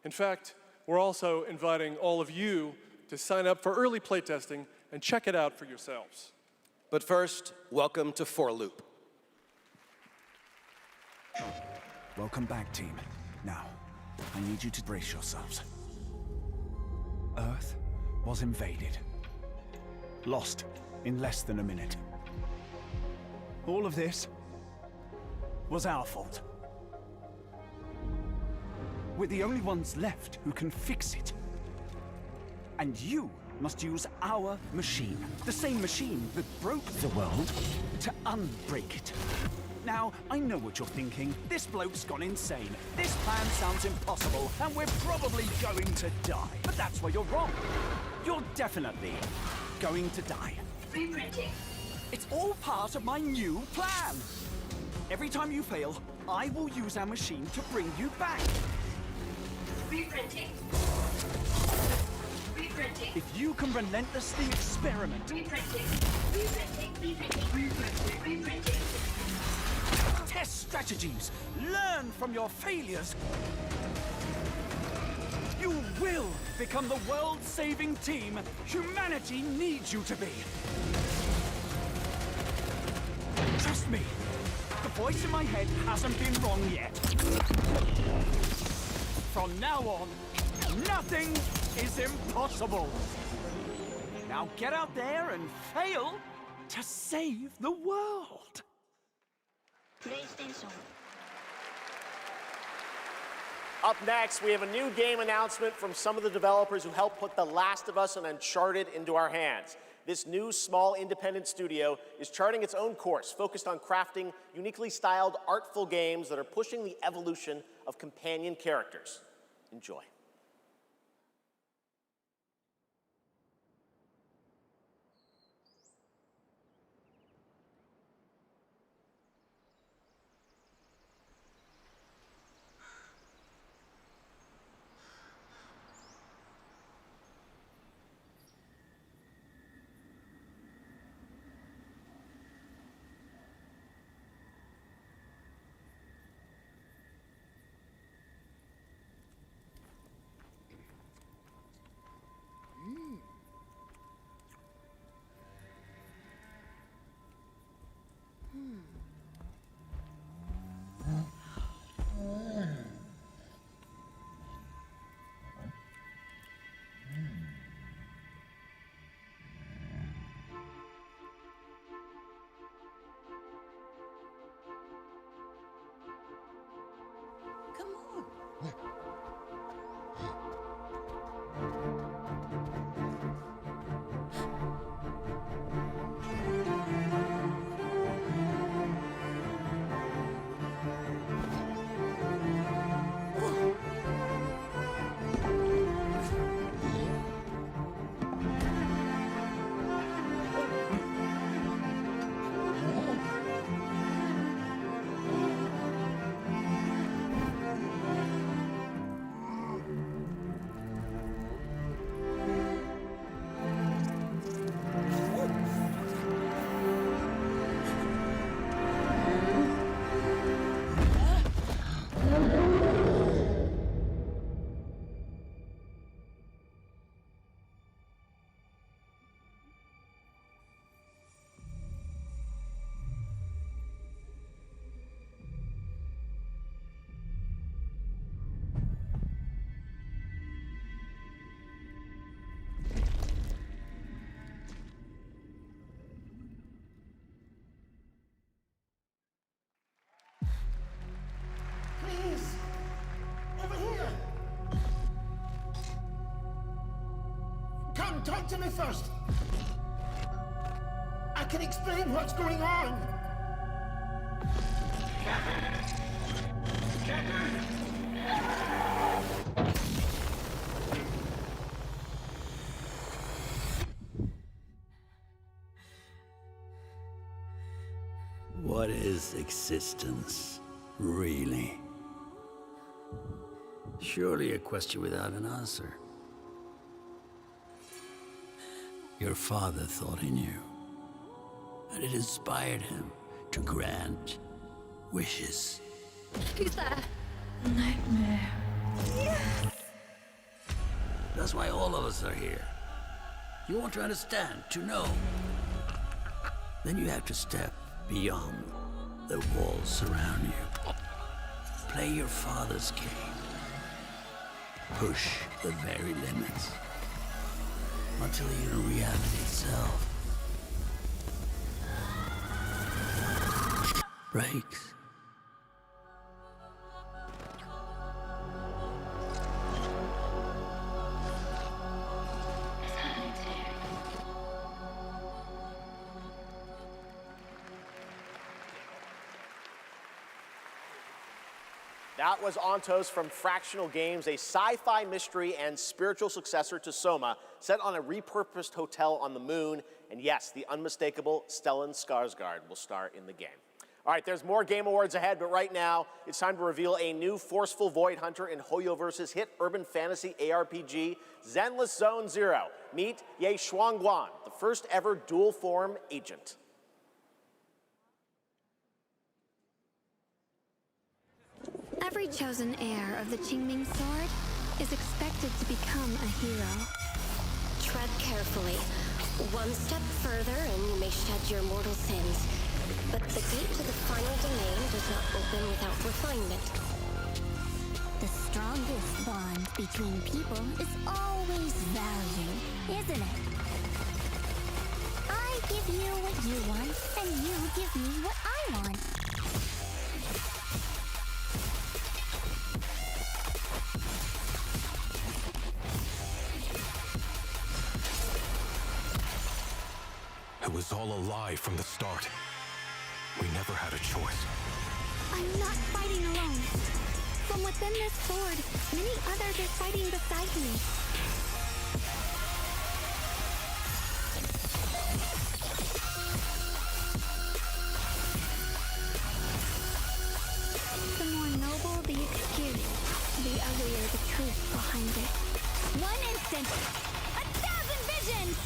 In fact, we're also inviting all of you to sign up for early playtesting and check it out for yourselves. But first, welcome to 4 Loop. Welcome back, team. Now, I need you to brace yourselves. Earth was invaded. Lost in less than a minute. All of this was our fault. We're the only ones left who can fix it. And you must use our machine, the same machine that broke the world, to unbreak it. Now, I know what you're thinking. This bloke's gone insane. This plan sounds impossible, and we're probably going to die. But that's where you're wrong. You're definitely going to die. Reprinting. It's all part of my new plan. Every time you fail, I will use our machine to bring you back. Reprinting. Reprinting. If you can relentlessly experiment. Reprinting. Reprinting. Reprinting. Reprinting. Test strategies. Learn from your failures. You will become the world-saving team humanity needs you to be. Trust me, the voice in my head hasn't been wrong yet. From now on, nothing is impossible. Now get out there and fail to save the world. PlayStation. Up next, we have a new game announcement from some of the developers who helped put The Last of Us and Uncharted into our hands. This new, small, independent studio is charting its own course, focused on crafting uniquely styled, artful games that are pushing the evolution of companion characters. Enjoy. talk to me first. I can explain what's going on. What is existence, really? Surely a question without an answer. Your father thought he knew, and it inspired him to grant wishes. Who's there? Nightmare. Yes! That's why all of us are here. You want to understand, to know. Then you have to step beyond the walls surround you. Play your father's game. Push the very limits. Until even reality itself breaks. That was Ontos from Fractional Games, a sci-fi mystery and spiritual successor to Soma, set on a repurposed hotel on the moon. And yes, the unmistakable Stellan Skarsgård will star in the game. All right, there's more Game Awards ahead, but right now, it's time to reveal a new forceful Void Hunter in Hoyoverse's hit urban fantasy ARPG, Zenless Zone Zero. Meet Ye Shuangguan, the first ever dual-form agent. Every chosen heir of the Qingming sword is expected to become a hero. Tread carefully. One step further and you may shed your mortal sins. But the gate to the final domain does not open without refinement. The strongest bond between people is always value, isn't it? I give you what you want, and you give me what I want. It was all a lie from the start. We never had a choice. I'm not fighting alone. From within this sword, many others are fighting beside me. The more noble the excuse, the uglier the truth behind it. One instant, 1,000 visions!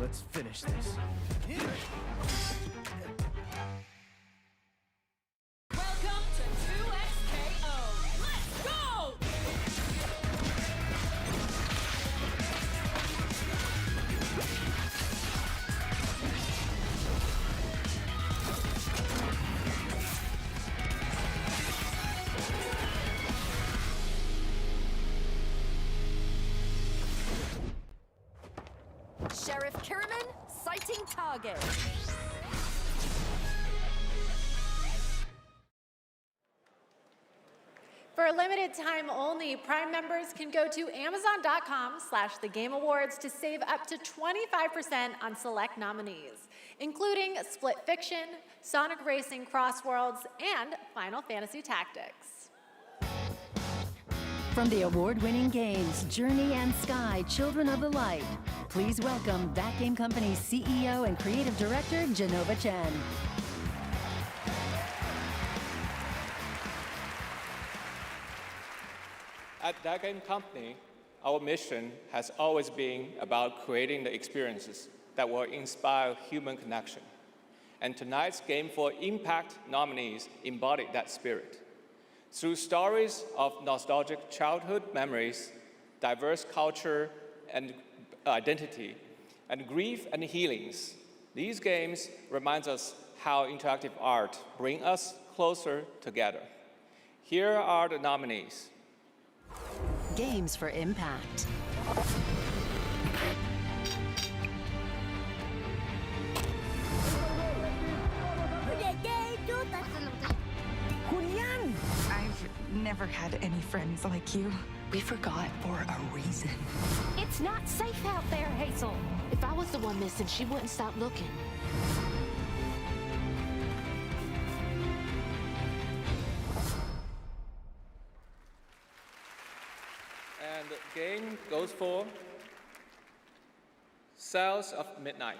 Let's finish this. Welcome to 2XKO. Let's go! Sheriff Kiriman, sighting target. For a limited time only, Prime members can go to Amazon.com/thegameawards to save up to 25% on select nominees, including Split Fiction, Sonic Racing Cross Worlds, and Final Fantasy Tactics. From the award-winning games Journey and Sky, Children of the Light, please welcome That Game Company's CEO and Creative Director, Genova Chen. At That Game Company, our mission has always been about creating the experiences that will inspire human connection. And tonight's Game for Impact nominees embody that spirit. Through stories of nostalgic childhood memories, diverse culture and identity, and grief and healings, these games remind us how interactive art brings us closer together. Here are the nominees. Games for Impact. Julian! I've never had any friends like you. We forgot for a reason. It's not safe out there, Hazel. If I was the one missing, she wouldn't stop looking. And the game goes for Cells of Midnight.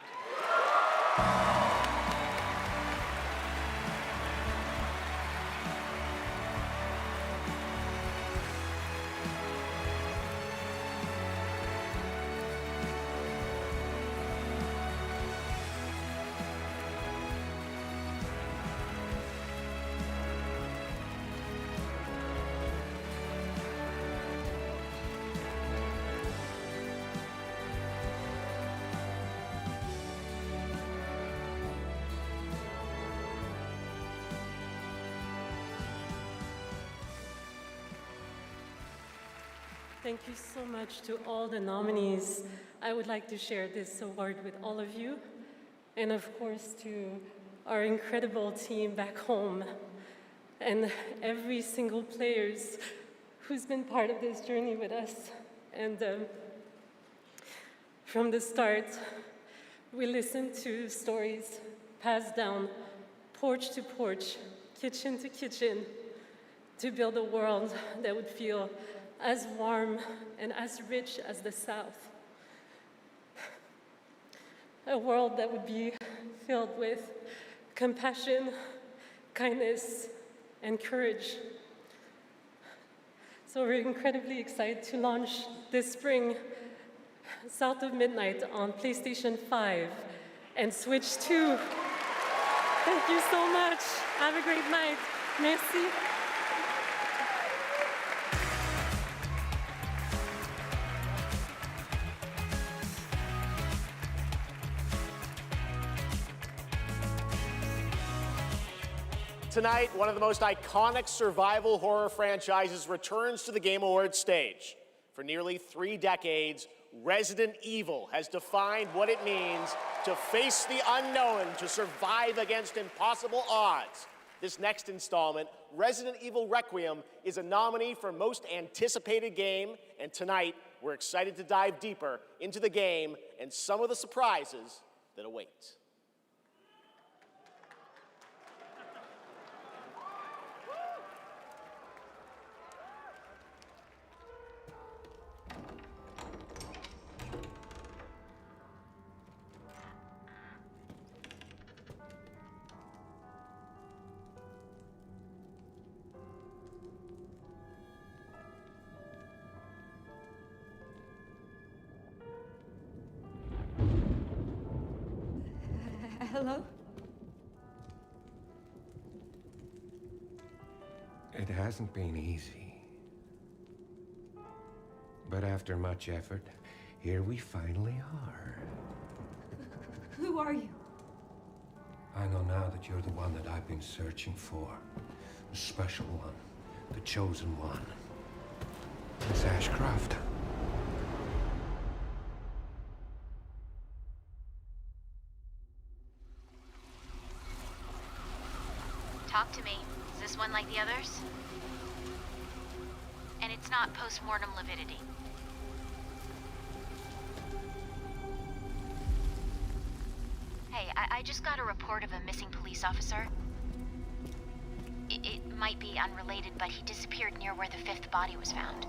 Thank you so much to all the nominees. I would like to share this award with all of you, and of course to our incredible team back home, and every single player who's been part of this journey with us. And from the start, we listened to stories passed down porch to porch, kitchen to kitchen, to build a world that would feel as warm and as rich as the South. A world that would be filled with compassion, kindness, and courage. So we're incredibly excited to launch this spring South of Midnight on PlayStation 5 and Switch 2. Thank you so much. Have a great night. Merci. Tonight, one of the most iconic survival horror franchises returns to the Game Awards stage. For nearly 3 decades, Resident Evil has defined what it means to face the unknown, to survive against impossible odds. This next installment, Resident Evil Requiem, is a nominee for Most Anticipated Game, and tonight, we're excited to dive deeper into the game and some of the surprises that await. Hello? It hasn't been easy. But after much effort, here we finally are. Who are you? I know now that you're the one that I've been searching for. The special one. The chosen one. It's Ashcroft. Talk to me. Is this one like the others? And it's not post-mortem lividity. Hey, I just got a report of a missing police officer. It might be unrelated, but he disappeared near where the 5th body was found.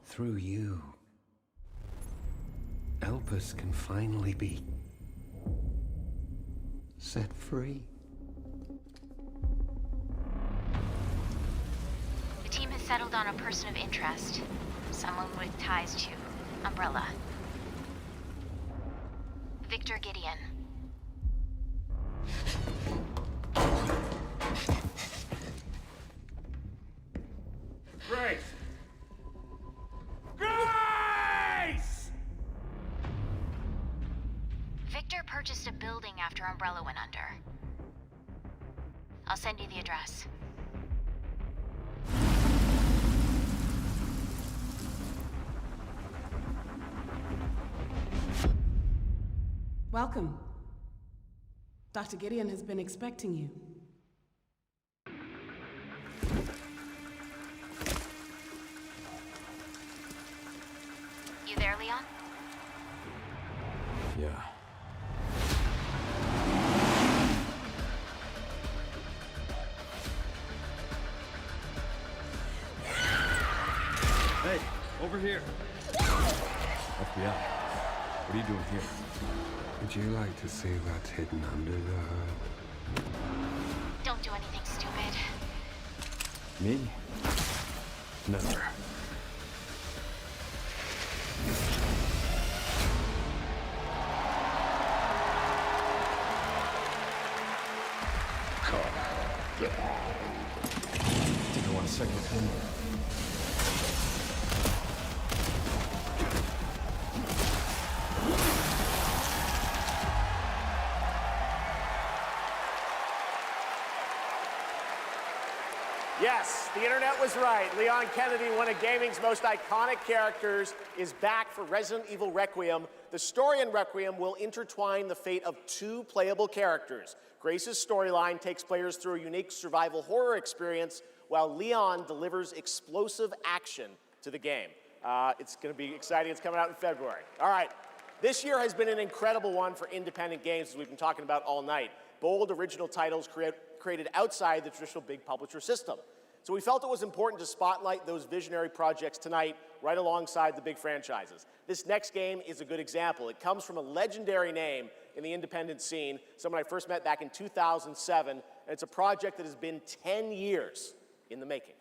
Through you, Elpis can finally be set free. settled on a person of interest. Someone with ties to Umbrella. Victor Gideon. Grace! Grace! Victor purchased a building after Umbrella went under. I'll send you the address. Welcome. Dr. Gideon has been expecting you. You there, Leon? Yeah. Hey, over here. FBI, what are you doing here? Would you like to see what's hidden under the hood? Don't do anything stupid. Me? Never. Think I want a second opinion. Yes, the internet was right. Leon Kennedy, one of gaming's most iconic characters, is back for Resident Evil Requiem. The story in Requiem will intertwine the fate of two playable characters. Grace's storyline takes players through a unique survival horror experience, while Leon delivers explosive action to the game. It's going to be exciting. It's coming out in February. All right. This year has been an incredible one for independent games, as we've been talking about all night. Bold, original titles created outside the traditional big publisher system. So we felt it was important to spotlight those visionary projects tonight, right alongside the big franchises. This next game is a good example. It comes from a legendary name in the independent scene, someone I first met back in 2007, and it's a project that has been 10 years in the making.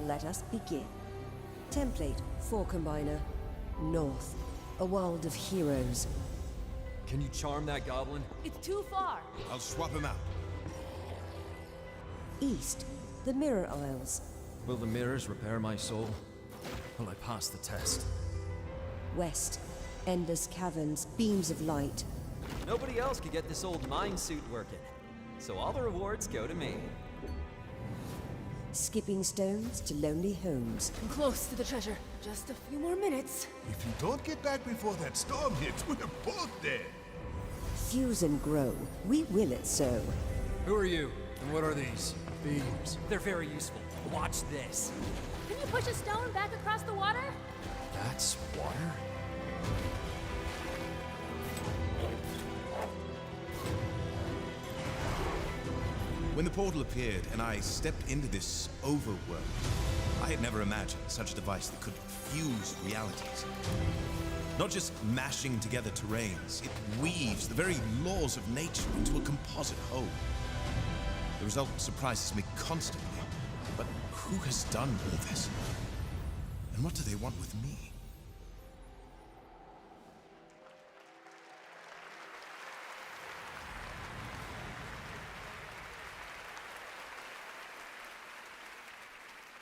Let us begin. Template 4 Combiner. North. A world of heroes. Can you charm that goblin? It's too far. I'll swap him out. East. The Mirror Isles. Will the mirrors repair my soul? Will I pass the test? West. Endless caverns. Beams of light. Nobody else could get this old mine suit working, so all the rewards go to me. Skipping stones to lonely homes. I'm close to the treasure. Just a few more minutes. If you don't get back before that storm hits, we're both dead. Fuse and grow. We will it so. Who are you? And what are these? Beams. They're very useful. Watch this. Can you push a stone back across the water? That's water? When the portal appeared and I stepped into this overworld, I had never imagined such a device that could fuse realities. Not just mashing together terrains, it weaves the very laws of nature into a composite whole. The result surprises me constantly, but who has done all this? And what do they want with me?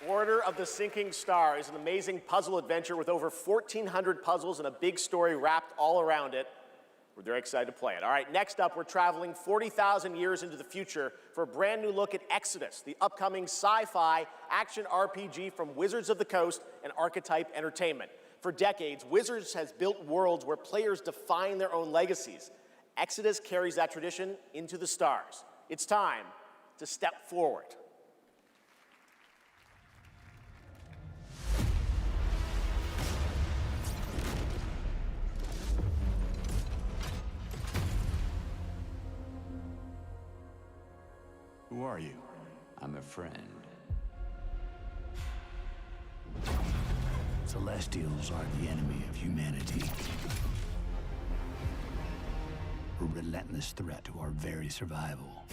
Order of the Sinking Star is an amazing puzzle adventure with over 1,400 puzzles and a big story wrapped all around it. We're very excited to play it. All right, next up, we're traveling 40,000 years into the future for a brand new look at Exodus, the upcoming sci-fi action RPG from Wizards of the Coast and Archetype Entertainment. For decades, Wizards has built worlds where players define their own legacies. Exodus carries that tradition into the stars. It's time to step forward. Who are you? I'm a friend. Celestials are the enemy of humanity. A relentless threat to our very survival.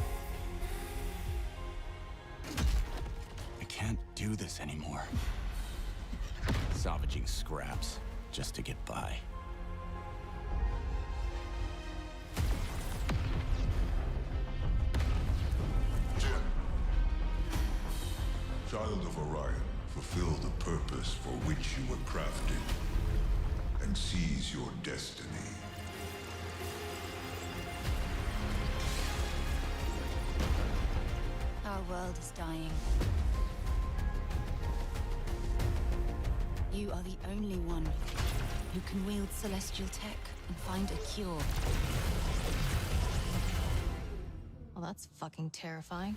can't do this anymore. Salvaging scraps just to get by. Child of Orion, fulfill the purpose for which you were crafted, and seize your destiny. Our world is dying. You are the only one who can wield celestial tech and find a cure. Well, that's fucking terrifying.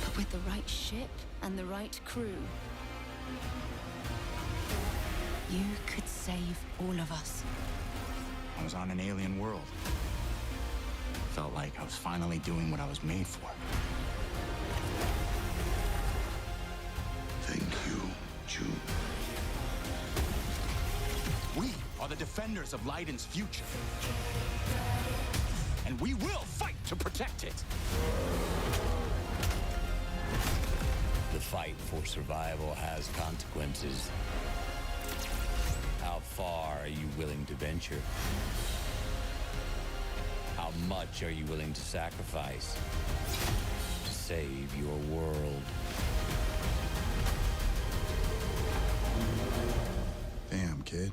But with the right ship and the right crew, you could save all of us. I was on an alien world. Felt like I was finally doing what I was made for. Thank you, June. We are the defenders of Leiden's future. And we will fight to protect it. The fight for survival has consequences. How far are you willing to venture? How much are you willing to sacrifice to save your world? Damn, kid.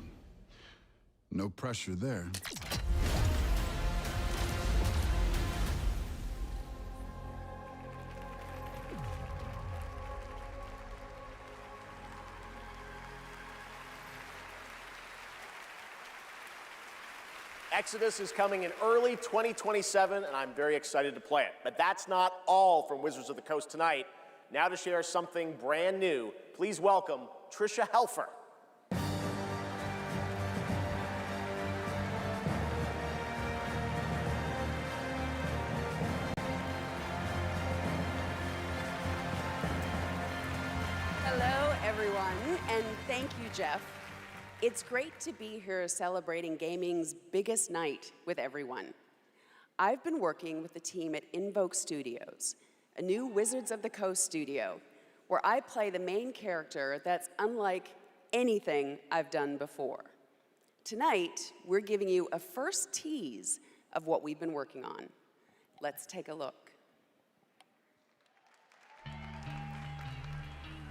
No pressure there. Exodus is coming in early 2027, and I'm very excited to play it. But that's not all from Wizards of the Coast tonight. Now to share something brand new, please welcome Trisha Helfer. Hello, everyone, and thank you, Geoff. It's great to be here celebrating gaming's biggest night with everyone. I've been working with the team at Invoke Studios, a new Wizards of the Coast studio, where I play the main character that's unlike anything I've done before. Tonight, we're giving you a first tease of what we've been working on. Let's take a look.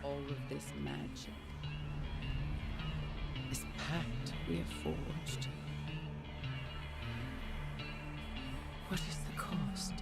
All of this magic, this pact we have forged. What is the cost?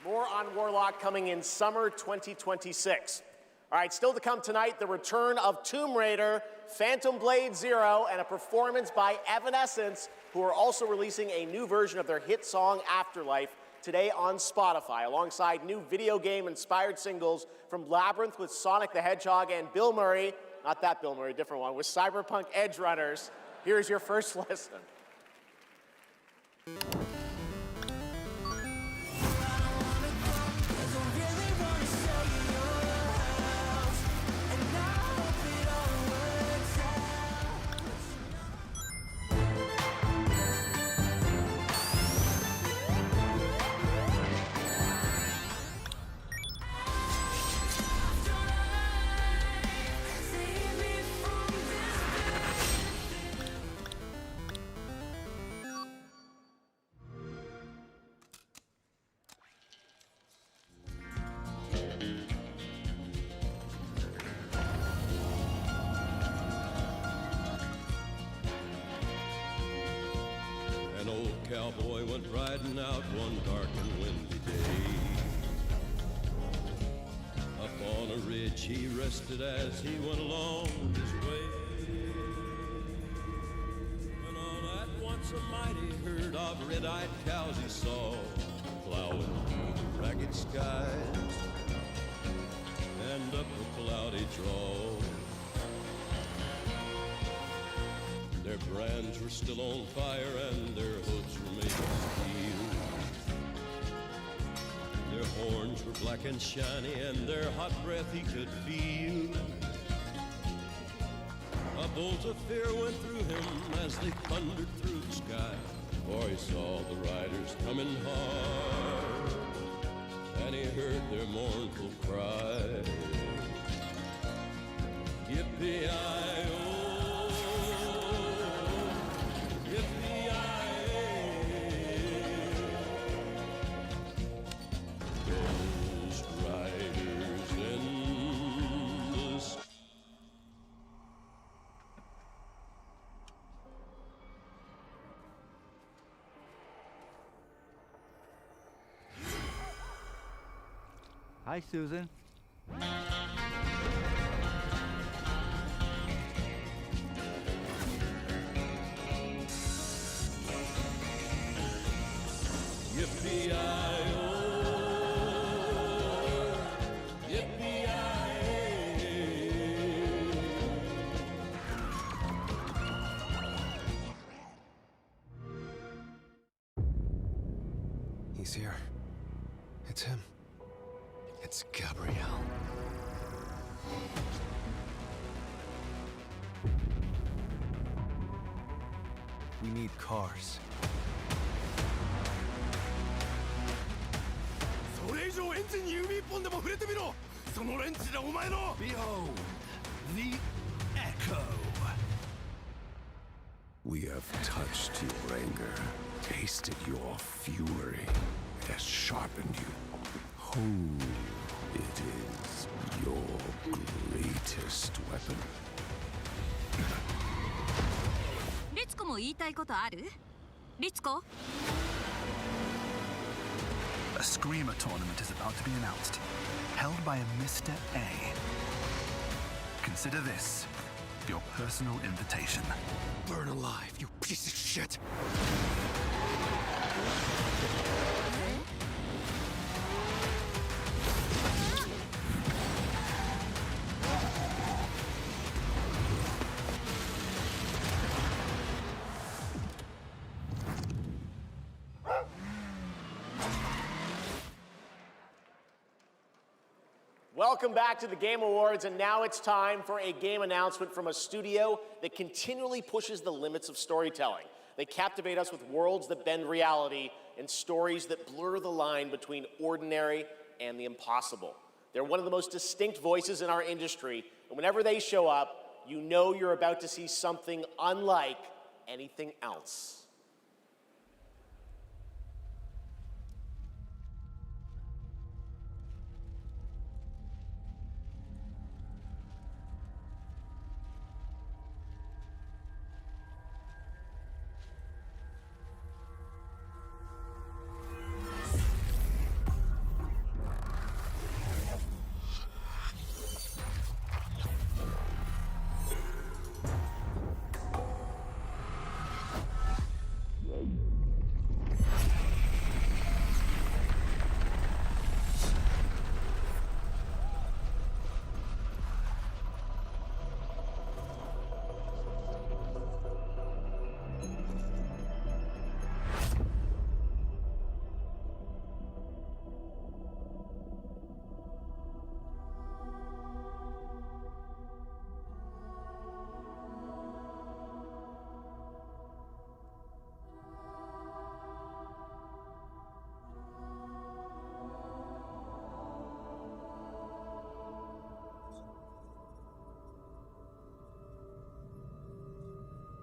More on Warlock coming in summer 2026. All right, still to come tonight, the return of Tomb Raider, Phantom Blade Zero, and a performance by Evanescence, who are also releasing a new version of their hit song Afterlife today on Spotify, alongside new video game-inspired singles from Labyrinth with Sonic the Hedgehog and Bill Murray, not that Bill Murray, different one, with Cyberpunk Edge Runners. Here's your first listen. old cowboy went riding out one dark and windy day. Up on a ridge he rested as he went along his way. When all at once a mighty herd of red-eyed cows he saw plowing through the ragged skies and up a cloudy draw. Their brands were still on fire and their hooves were made of steel. Their horns were black and shiny and their hot breath he could feel. A bolt of fear went through him as they thundered through the sky, for he saw the riders coming hard and he heard their mournful cry. Yippee-i-oh, Ghost riders in the sky. Hi, Susan. Yippee-i-oh, yippee-i-ay. He's here. It's him. It's Gabrielle. We need cars. Behold, the echo. We have touched your anger, tasted your fury. It has sharpened you. It is your greatest weapon. リツコも言いたいことある？リツコ？ A Screamer tournament is about to be announced, held by a Mr. A. Consider this your personal invitation. Burn alive, you piece of shit! Welcome back to the Game Awards, and now it's time for a game announcement from a studio that continually pushes the limits of storytelling. They captivate us with worlds that bend reality and stories that blur the line between ordinary and the impossible. They're one of the most distinct voices in our industry, and whenever they show up, you know you're about to see something unlike anything else.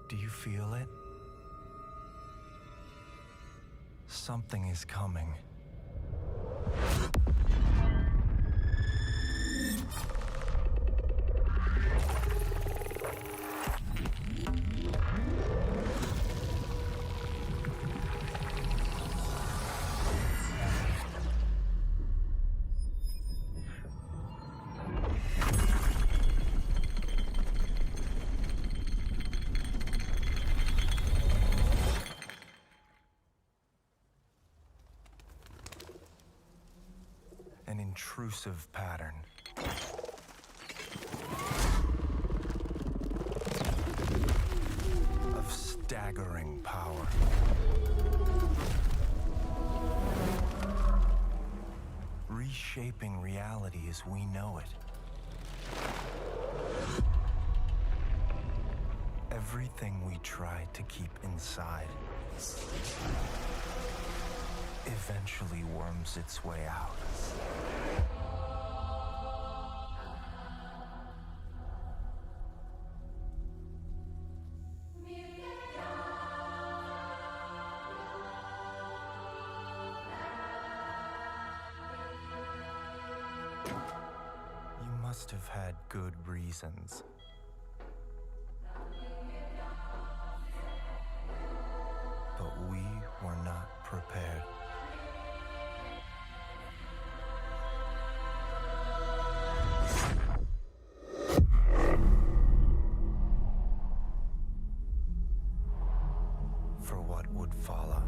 Do you feel it? Something is coming. intrusive pattern. Of staggering power. Reshaping reality as we know it. Everything we tried to keep inside eventually worms its way out. You must have had good reasons. But we were not prepared. For what would follow.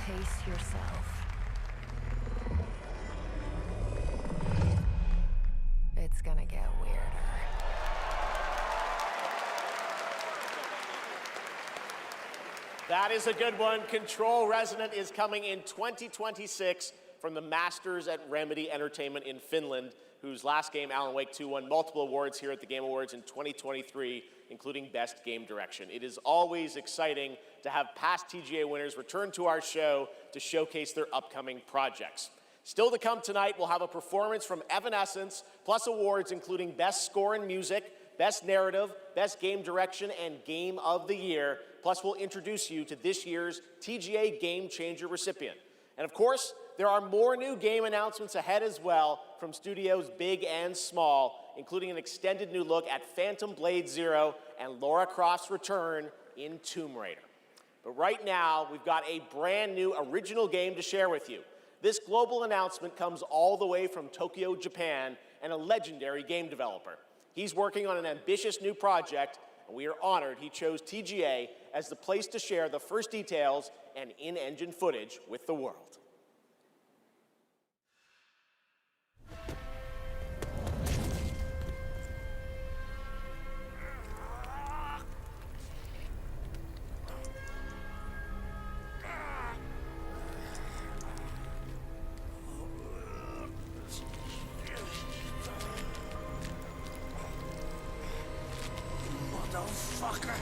Pace yourself. It's gonna get weirder. That is a good one. Control Resonant is coming in 2026 from the masters at Remedy Entertainment in Finland, whose last game, Alan Wake 2, won multiple awards here at the Game Awards in 2023, including Best Game Direction. It is always exciting to have past TGA winners return to our show to showcase their upcoming projects. Still to come tonight, we'll have a performance from Evanescence, plus awards including Best Score in Music, Best Narrative, Best Game Direction, and Game of the Year. Plus, we'll introduce you to this year's TGA Game Changer recipient. And of course, there are more new game announcements ahead as well from studios big and small, including an extended new look at Phantom Blade Zero and Lara Croft's return in Tomb Raider. But right now, we've got a brand new original game to share with you. This global announcement comes all the way from Tokyo, Japan, and a legendary game developer. He's working on an ambitious new project, and we are honored he chose TGA as the place to share the first details and in-engine footage with the world. Motherfucker!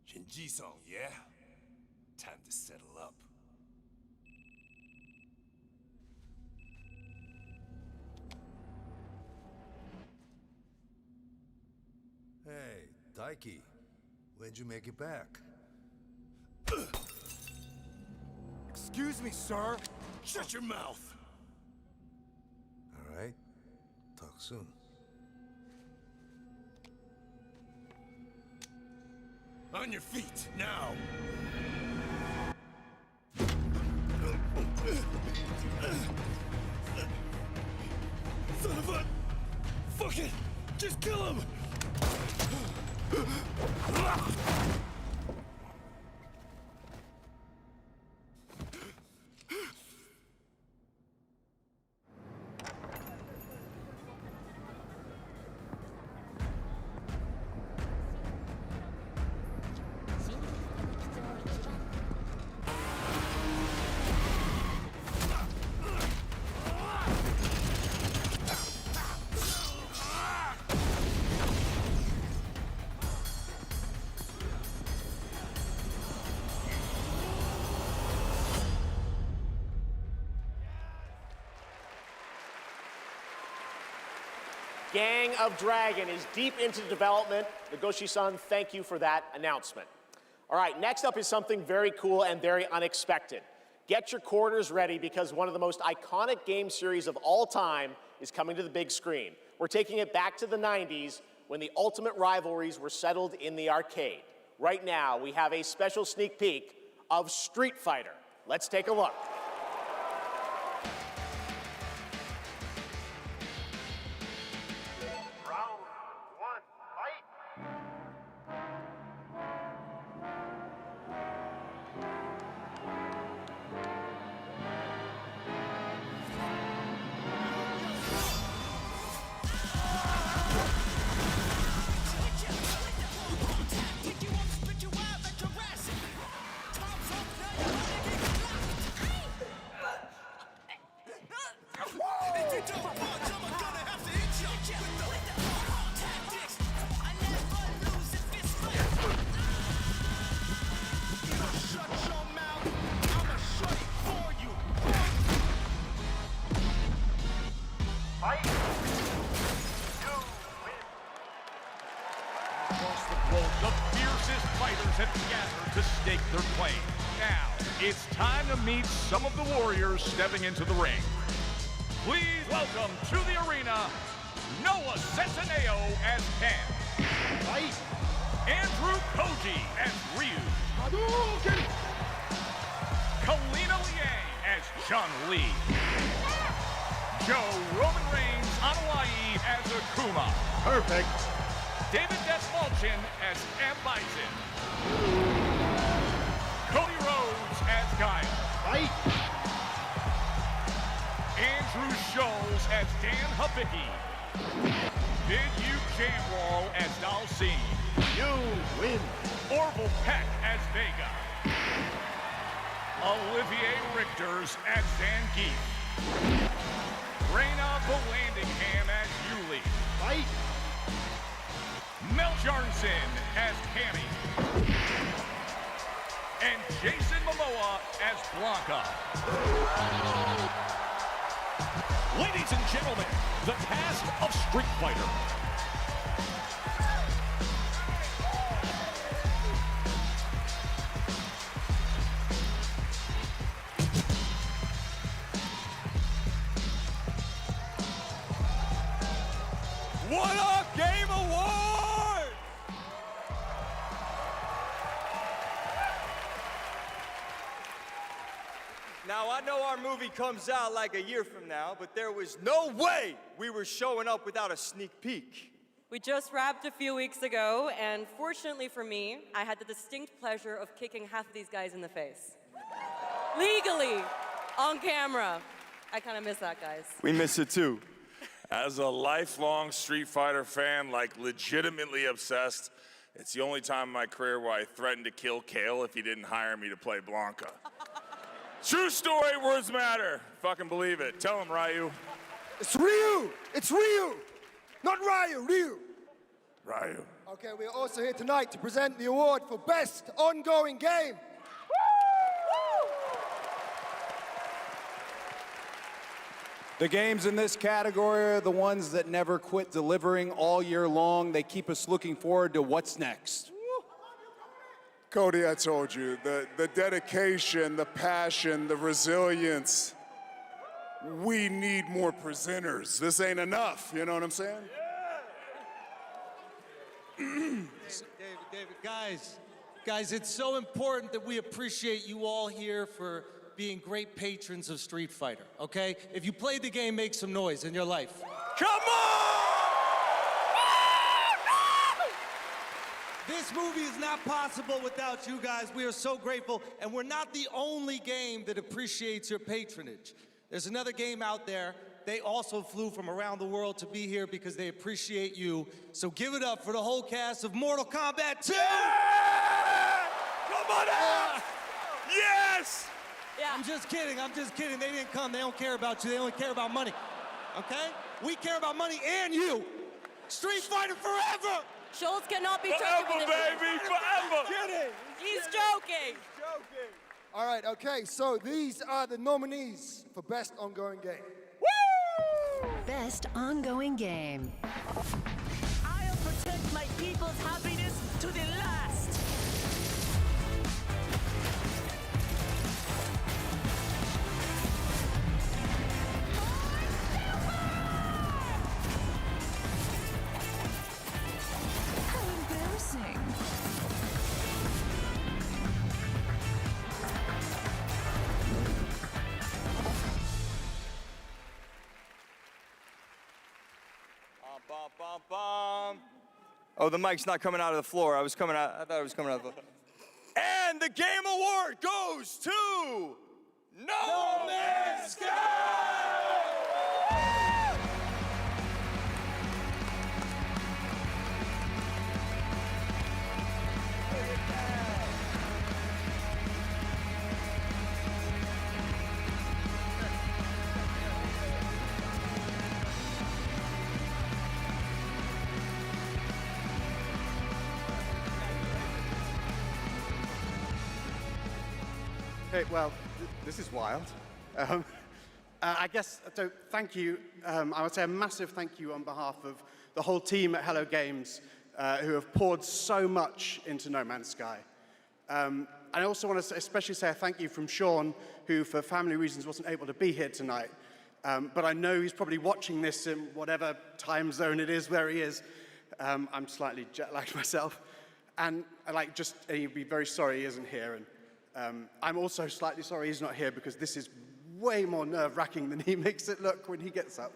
Shinji-san, yeah? Time to settle up. Hey, Daiki, when'd you make it back? Excuse me, sir. Shut your mouth. All right. Talk soon. On your feet, now. Son of a... fucking Just kill him! Gang of Dragon is deep into development. Nagoshi-san, thank you for that announcement. All right, next up is something very cool and very unexpected. Get your quarters ready because one of the most iconic game series of all time is coming to the big screen. We're taking it back to the 90s when the ultimate rivalries were settled in the arcade. Right now, we have a special sneak peek of Street Fighter. Let's take a look. Some of the warriors stepping into the ring. Please welcome to the arena, Noah Centineo as Ken. Andrew Koji as Ryu. Kalina Liang as Chun-Li. Joe Roman Reigns Anoa'i as Akuma. Perfect. David Desmalchin as M. Bison. Cody Rhodes as Guile. Andrew Scholes as Dan Habicki. Bid-Yu Jamwal as Dalcine. You win. Orville Peck as Vega. Olivier Richters as Zangief. Reyna Vallandigham as Yuli. Mel Jarnson as Cammy. And Jason Momoa as Blanca. Ladies and gentlemen, the cast of Street Fighter. What a Game Award! Now, I know our movie comes out like a year from now, but there was no way we were showing up without a sneak peek. We just wrapped a few weeks ago, and fortunately for me, I had the distinct pleasure of kicking half of these guys in the face. Legally, on camera. I kind of miss that, guys. We miss it too. As a lifelong Street Fighter fan, like legitimately obsessed, it's the only time in my career where I threatened to kill Kale if he didn't hire me to play Blanca. True story, words matter. Fucking believe it. Tell him, Ryu. It's Ryu! It's Ryu! Not Ryu, Ryu! Ryu. Okay, we're also here tonight to present the award for Best Ongoing Game. The games in this category are the ones that never quit delivering all year long. They keep us looking forward to what's next. Cody, I told you, the dedication, the passion, the resilience. We need more presenters. This ain't enough, you know what I'm saying? David, guys, it's so important that we appreciate you all here for being great patrons of Street Fighter, okay? If you played the game, make some noise in your life. Come on! This movie is not possible without you guys. We are so grateful, and we're not the only game that appreciates your patronage. There's another game out there. They also flew from around the world to be here because they appreciate you. So give it up for the whole cast of Mortal Kombat 2! Yeah! Come on out! Yes! Yeah. I'm just kidding. They didn't come. They don't care about you. They only care about money. Okay? We care about money and you. Street Fighter forever! Schultz cannot be Forever, joking. baby, forever! Kidding. He's joking. All right, okay, so these are the nominees for Best Ongoing Game. Best ongoing game. I'll protect my people's happiness to the last. How embarrassing. Bum, bum, bum. Oh, the mic's not coming out of the floor. I thought it was coming out of the floor. And the game award goes to No Man's Sky! Okay, well, this is wild. I guess, so thank you. I would say a massive thank you on behalf of the whole team at Hello Games who have poured so much into No Man's Sky. I also want to especially say a thank you from Sean, who for family reasons wasn't able to be here tonight. But I know he's probably watching this in whatever time zone it is where he is. I'm slightly jet-lagged myself. And he'd be very sorry he isn't here. And I'm also slightly sorry he's not here because this is way more nerve-wracking than he makes it look when he gets up.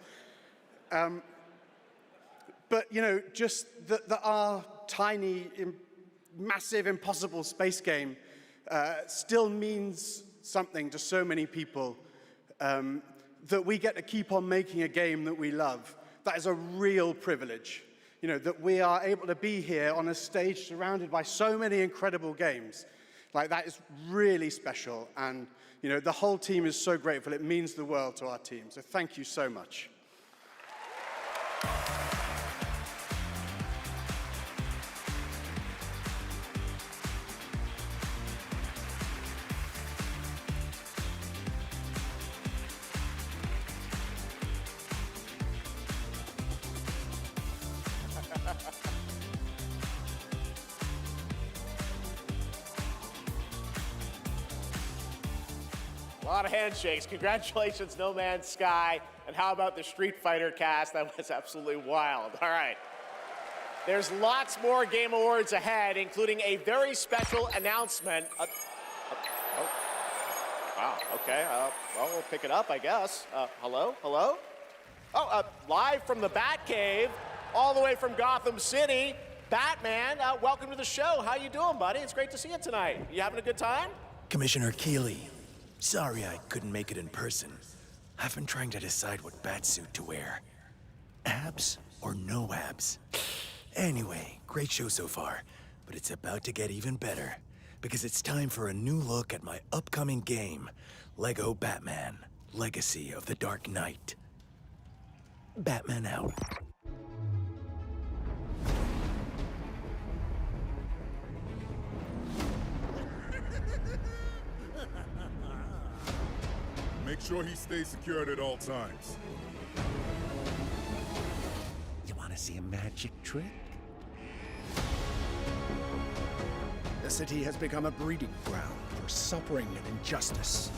But, you know, just that our tiny, massive, impossible space game still means something to so many people, that we get to keep on making a game that we love. That is a real privilege. You know, that we are able to be here on a stage surrounded by so many incredible games. Like, that is really special, and, you know, the whole team is so grateful. It means the world to our team, so thank you so much. A lot of handshakes. Congratulations, No Man's Sky. And how about the Street Fighter cast? That was absolutely wild. All right. There's lots more Game Awards ahead, including a very special announcement. Wow, okay. Well, we'll pick it up, I guess. Hello? Hello? Oh, live from the Batcave, all the way from Gotham City, Batman, welcome to the show. How you doing, buddy? It's great to see you tonight. You having a good time? Commissioner Keighley, sorry I couldn't make it in person. I've been trying to decide what batsuit to wear. Abs or no abs? Anyway, great show so far, but it's about to get even better, because it's time for a new look at my upcoming game, Lego Batman, Legacy of the Dark Knight. Batman out. Make sure he stays secured at all times. You want to see a magic trick? The city has become a breeding ground for suffering and injustice.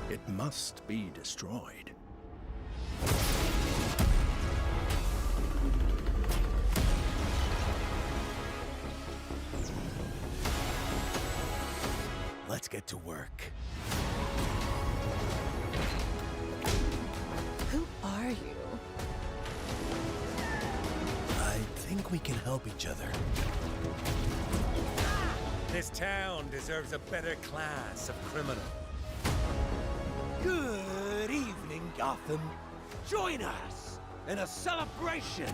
It must be destroyed. Let's get to work. Who are you? think we can help each other. This town deserves a better class of criminal. Good evening, Gotham. Join us in a celebration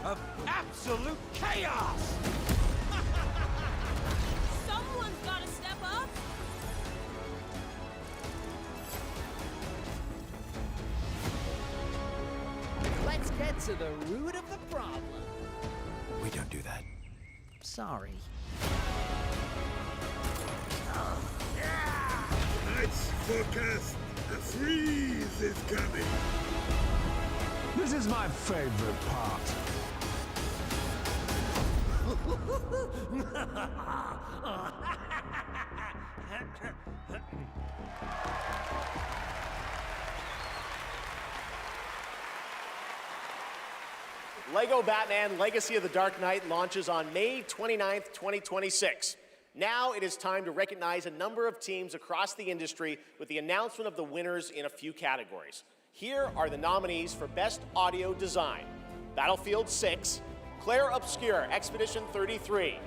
of absolute chaos! Someone's gotta step up! Let's get to the root of the problem. We don't do that. Sorry. Let's forecast. The freeze is coming. This is my favorite part. Lego Batman Legacy of the Dark Knight launches on May 29th, 2026. Now it is time to recognize a number of teams across the industry with the announcement of the winners in a few categories. Here are the nominees for Best Audio Design: Battlefield 6, Claire Obscure Expedition 33,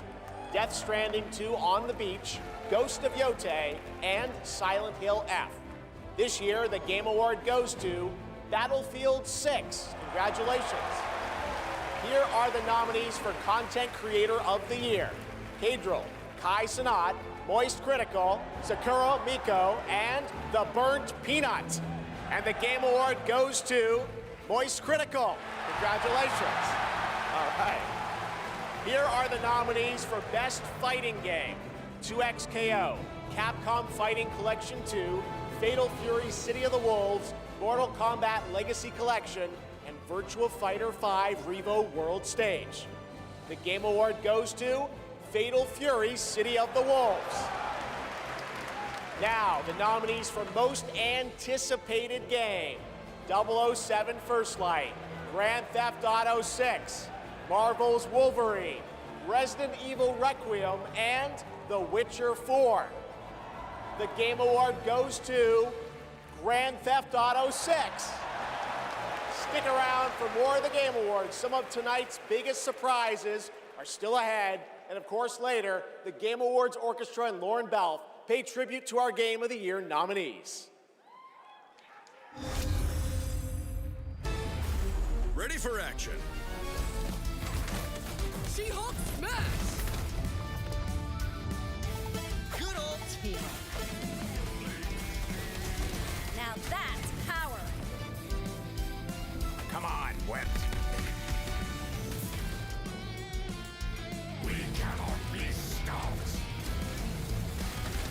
Death Stranding 2 On the Beach, Ghost of Yotei, and Silent Hill F. This year, the Game Award goes to Battlefield 6. Congratulations. Here are the nominees for Content Creator of the Year: Cadril, Kai Sanat, Moist Critical, Sakura Miko, and The Burnt Peanut. And the Game Award goes to Moist Critical. Congratulations. All right. Here are the nominees for Best Fighting Game: 2XKO, Capcom Fighting Collection 2, Fatal Fury City of the Wolves, Mortal Kombat Legacy Collection, and Virtua Fighter 5 Revo World Stage. The Game Award goes to Fatal Fury City of the Wolves. Now, the nominees for Most Anticipated Game: 007 First Light, Grand Theft Auto 6, Marvel's Wolverine, Resident Evil Requiem, and The Witcher 4. The Game Award goes to Grand Theft Auto 6. Stick around for more of the Game Awards. Some of tonight's biggest surprises are still ahead. And of course, later, the Game Awards Orchestra and Lauren Balfe pay tribute to our Game of the Year nominees. Ready for action. She-Hulk smash! Good old team. Now that's power! Come on, Web. We cannot be stopped.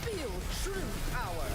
Feel true power.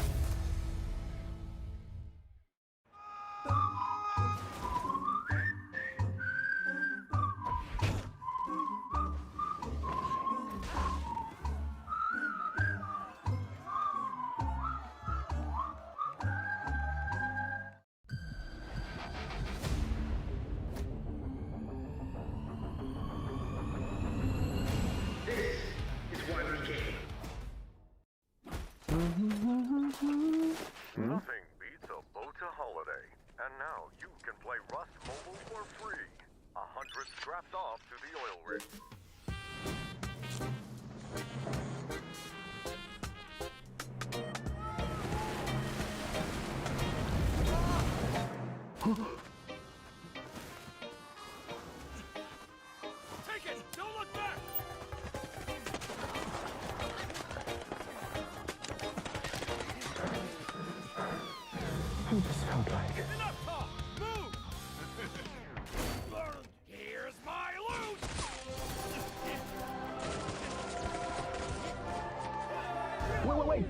Nothing beats a Bota holiday. And now you can play Rust Mobile for free. 100 strapped off to the oil rig. Take it! Don't look back! I just felt like... Enough talk! Move! Here's my loot! Wait.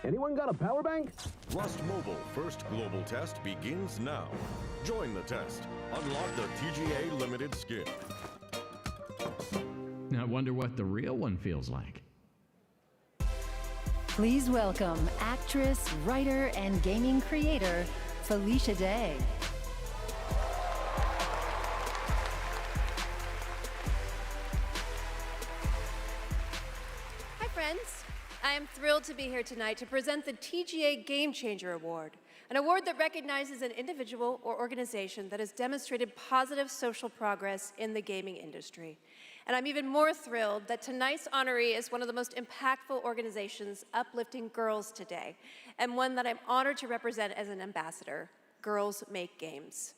Anyone got a power bank? Rust Mobile first global test begins now. Join the test. Unlock the TGA limited skin. I wonder what the real one feels like. Please welcome actress, writer, and gaming creator, Felicia Day. Hi, friends. I am thrilled to be here tonight to present the TGA Game Changer Award, an award that recognizes an individual or organization that has demonstrated positive social progress in the gaming industry. And I'm even more thrilled that tonight's honoree is one of the most impactful organizations uplifting girls today, and one that I'm honored to represent as an ambassador, Girls Make Games.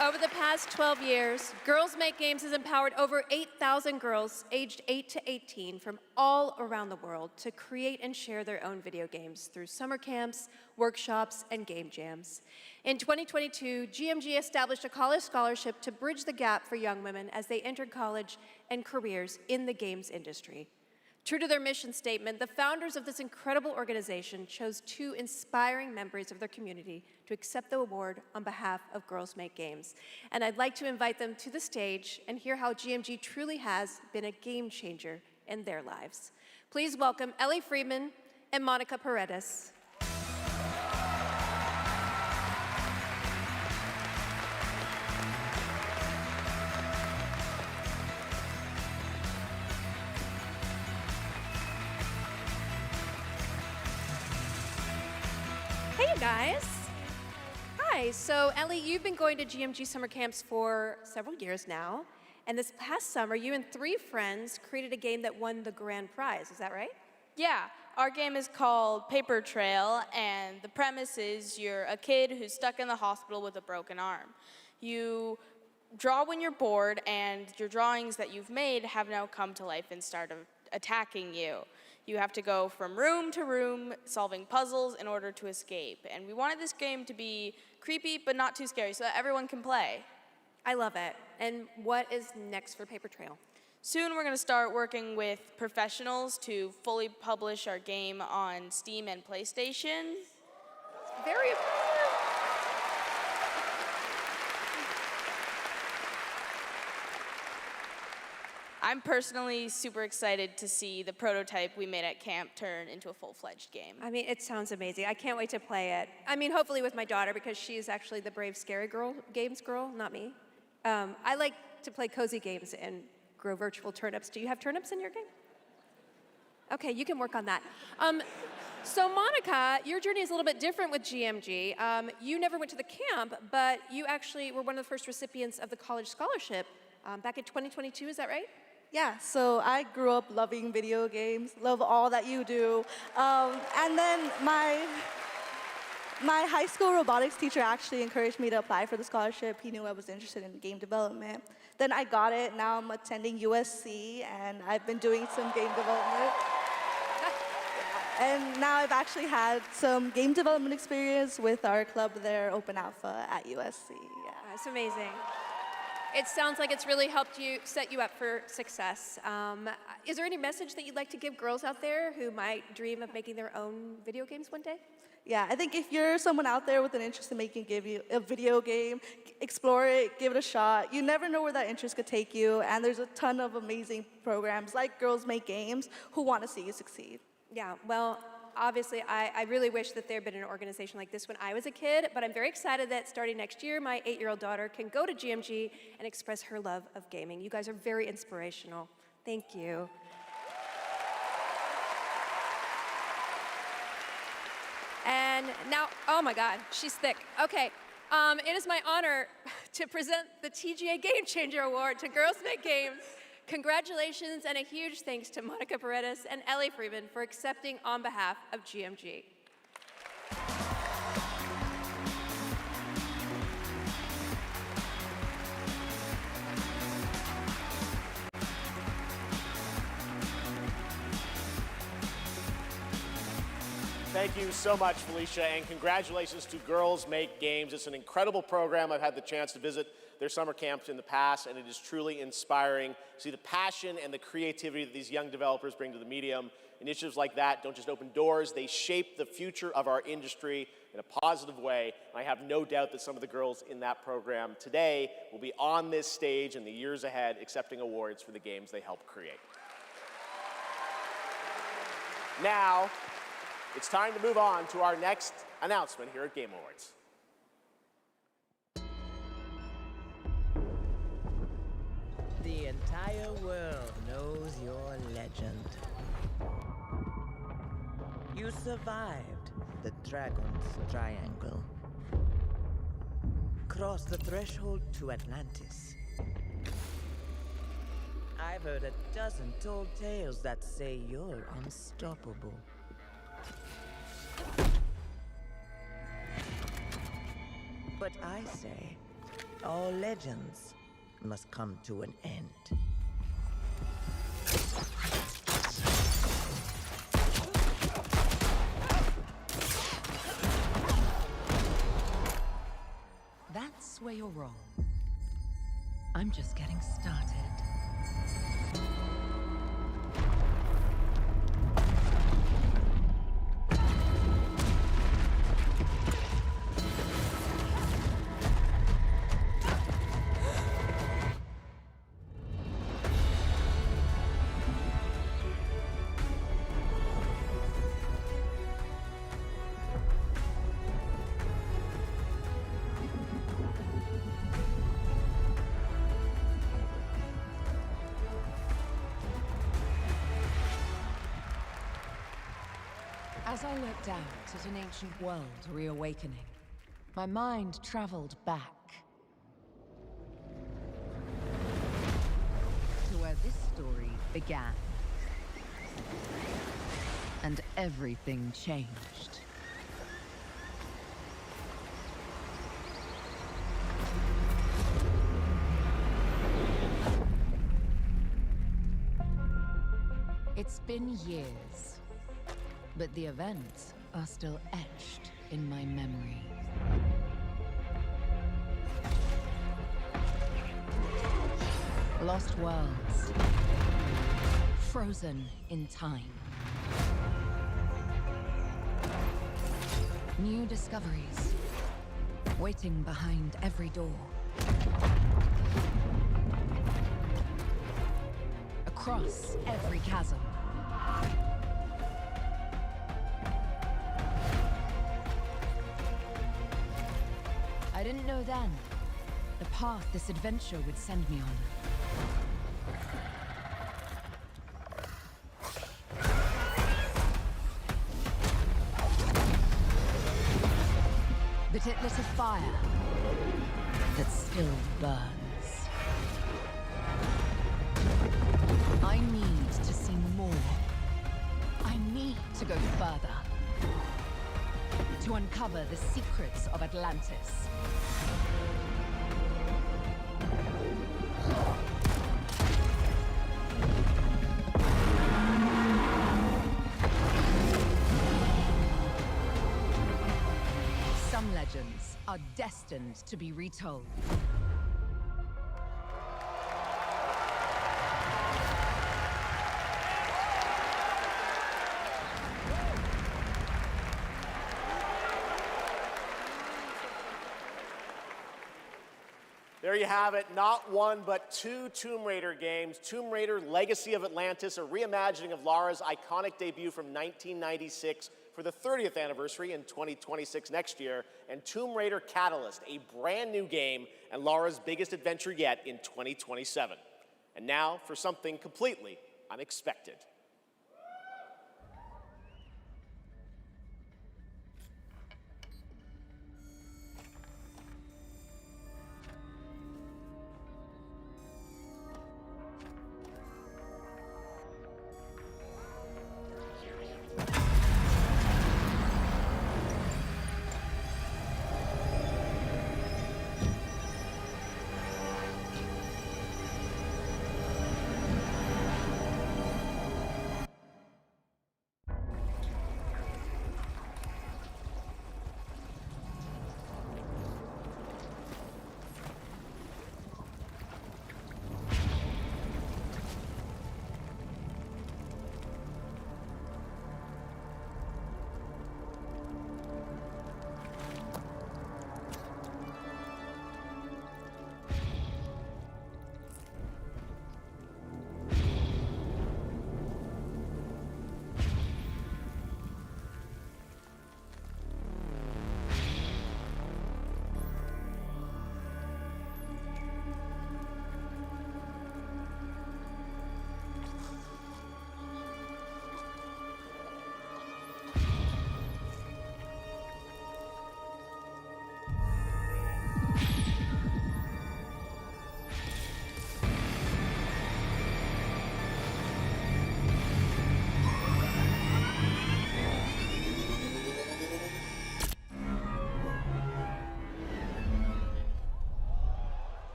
Over the past 12 years, Girls Make Games has empowered over 8,000 girls aged 8 to 18 from all around the world to create and share their own video games through summer camps, workshops, and game jams. In 2022, GMG established a college scholarship to bridge the gap for young women as they entered college and careers in the games industry. True to their mission statement, the founders of this incredible organization chose 2 inspiring members of their community to accept the award on behalf of Girls Make Games. And I'd like to invite them to the stage and hear how GMG truly has been a game changer in their lives. Please welcome Ellie Friedman and Monica Paredes. Hey, you guys. Hi, so Ellie, you've been going to GMG summer camps for several years now, and this past summer, you and 3 friends created a game that won the grand prize, is that right? Yeah, our game is called Paper Trail, and the premise is you're a kid who's stuck in the hospital with a broken arm. You draw when you're bored, and your drawings that you've made have now come to life and start attacking you. You have to go from room to room, solving puzzles in order to escape. And we wanted this game to be creepy, but not too scary, so that everyone can play. I love it. And what is next for Paper Trail? Soon we're going to start working with professionals to fully publish our game on Steam and PlayStation. Very impressive. I'm personally super excited to see the prototype we made at camp turn into a full-fledged game. I mean, it sounds amazing. I can't wait to play it. I mean, hopefully with my daughter, because she's actually the brave, scary games girl, not me. I like to play cozy games and grow virtual turnips. Do you have turnips in your game? Okay, you can work on that. So Monica, your journey is a little bit different with GMG. You never went to the camp, but you actually were one of the first recipients of the college scholarship back in 2022, is that right? Yeah, so I grew up loving video games, love all that you do. And then my high school robotics teacher actually encouraged me to apply for the scholarship. He knew I was interested in game development. Then I got it. Now I'm attending USC, and I've been doing some game development. And now I've actually had some game development experience with our club there, Open Alpha at USC. Yeah. That's amazing. It sounds like it's really helped you, set you up for success. Is there any message that you'd like to give girls out there who might dream of making their own video games one day? Yeah, I think if you're someone out there with an interest in making a video game, explore it, give it a shot. You never know where that interest could take you, and there's a ton of amazing programs like Girls Make Games who want to see you succeed. Yeah, well, obviously, I really wish that there had been an organization like this when I was a kid, but I'm very excited that starting next year, my 8-year-old daughter can go to GMG and express her love of gaming. You guys are very inspirational. Thank you. And now, oh my God, she's thick. Okay, it is my honor to present the TGA Game Changer Award to Girls Make Games. Congratulations and a huge thanks to Monica Paredes and Ellie Freeman for accepting on behalf of GMG. Thank you so much, Felicia, and congratulations to Girls Make Games. It's an incredible program. I've had the chance to visit their summer camps in the past, and it is truly inspiring to see the passion and the creativity that these young developers bring to the medium. Initiatives like that don't just open doors, they shape the future of our industry in a positive way. And I have no doubt that some of the girls in that program today will be on this stage in the years ahead accepting awards for the games they help create. Now, it's time to move on to our next announcement here at Game Awards. The entire world knows your legend. You You survived the Dragon's Triangle. Crossed the threshold to Atlantis. I've heard a dozen tall tales that say you're unstoppable. But I say, all legends must come to an end. That's where you're wrong. I'm just getting started. As I looked out at an ancient world reawakening, my mind traveled back to where this story began. And everything changed. It's been years. But the events are still etched in my memory. Lost worlds, frozen in time. New discoveries, waiting behind every door. Across every chasm. I didn't know then the path this adventure would send me on. But it lit a fire that still burns. I need to see more. I need to go further. To uncover the secrets of Atlantis. Some legends are destined to be retold. There you have it, not one but two Tomb Raider games. Tomb Raider Legacy of Atlantis, a reimagining of Lara's iconic debut from 1996 for the 30th anniversary in 2026 next year, and Tomb Raider Catalyst, a brand new game and Lara's biggest adventure yet in 2027. And now for something completely unexpected.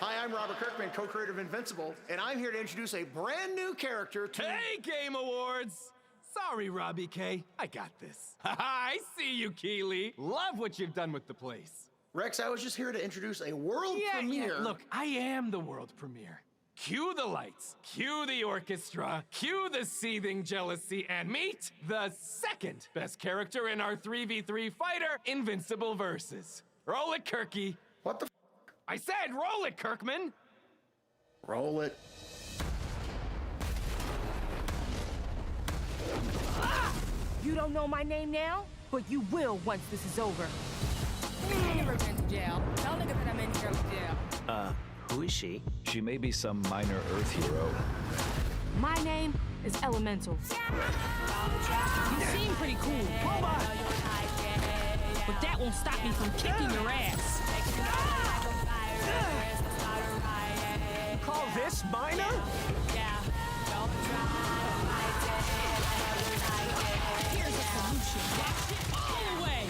Hi, I'm Robert Kirkman, co-creator of Invincible, and I'm here to introduce a brand new character to... Hey, Game Awards! Sorry, Robbie K. I got this. I see you, Keighley. Love what you've done with the place. Rex, I was just here to introduce a world premiere. Yeah, look, I am the world premiere. Cue the lights, cue the orchestra, cue the seething jealousy, and meet the second best character in our 3v3 fighter, Invincible Versus. Roll it, Kirky. What the f? I said roll it, Kirkman. Roll it. You don't know my name now, but you will once this is over. I never been to jail. Tell niggas that I'm in here with jail. Who is she? She may be some minor Earth hero. My name is Elemental. You seem pretty cool. But that won't stop me from kicking your ass. You call this minor? Here's a solution. That shit all away.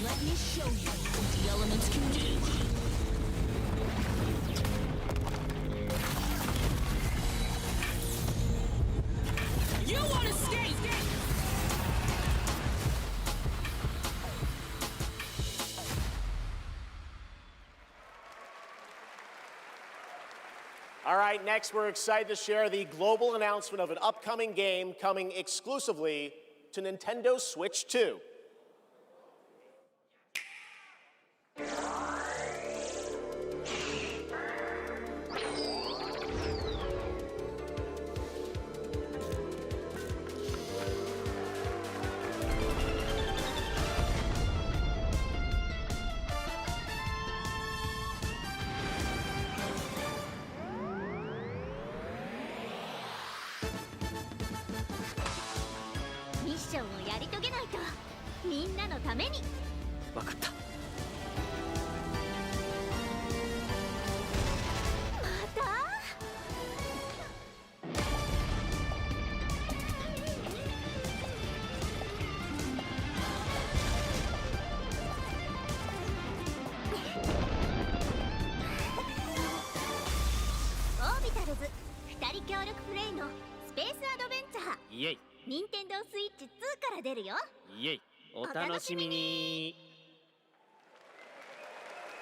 Let me show you what the elements can do. You want to skate? All right, next we're excited to share the global announcement of an upcoming game coming exclusively to Nintendo Switch 2.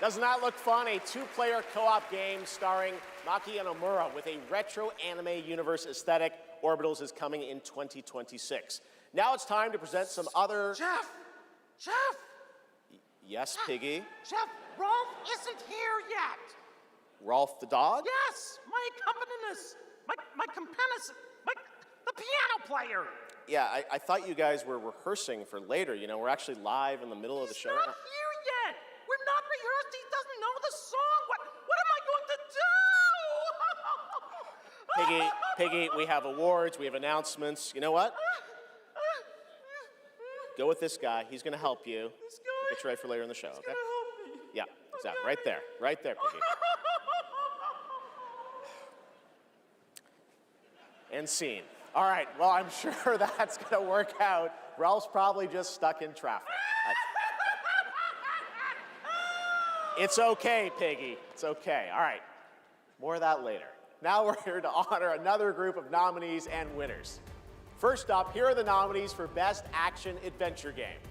Doesn't that look fun? A two-player co-op game starring Maki and Omura with a retro anime universe aesthetic. Orbitals is coming in 2026. Now it's time to present some other... Geoff! Yes, Piggy? Geoff, Rolf isn't here yet. Rolf the dog? Yes, my accompanist, my companist, the piano player. Yeah, I thought you guys were rehearsing for later. You know, we're actually live in the middle of the show. He's not here yet. We're not rehearsed. He doesn't know the song. What am I going to do? Piggy, we have awards, we have announcements. You know what? Go with this guy. He's going to help you. Get you ready for later in the show, okay? Gonna help me. Yeah, exactly. Right there, Piggy. And scene. All right, well, I'm sure that's going to work out. Ralph's probably just stuck in traffic. It's okay, Piggy. It's okay. All right, more of that later. Now we're here to honor another group of nominees and winners. First up, here are the nominees for Best Action Adventure Game.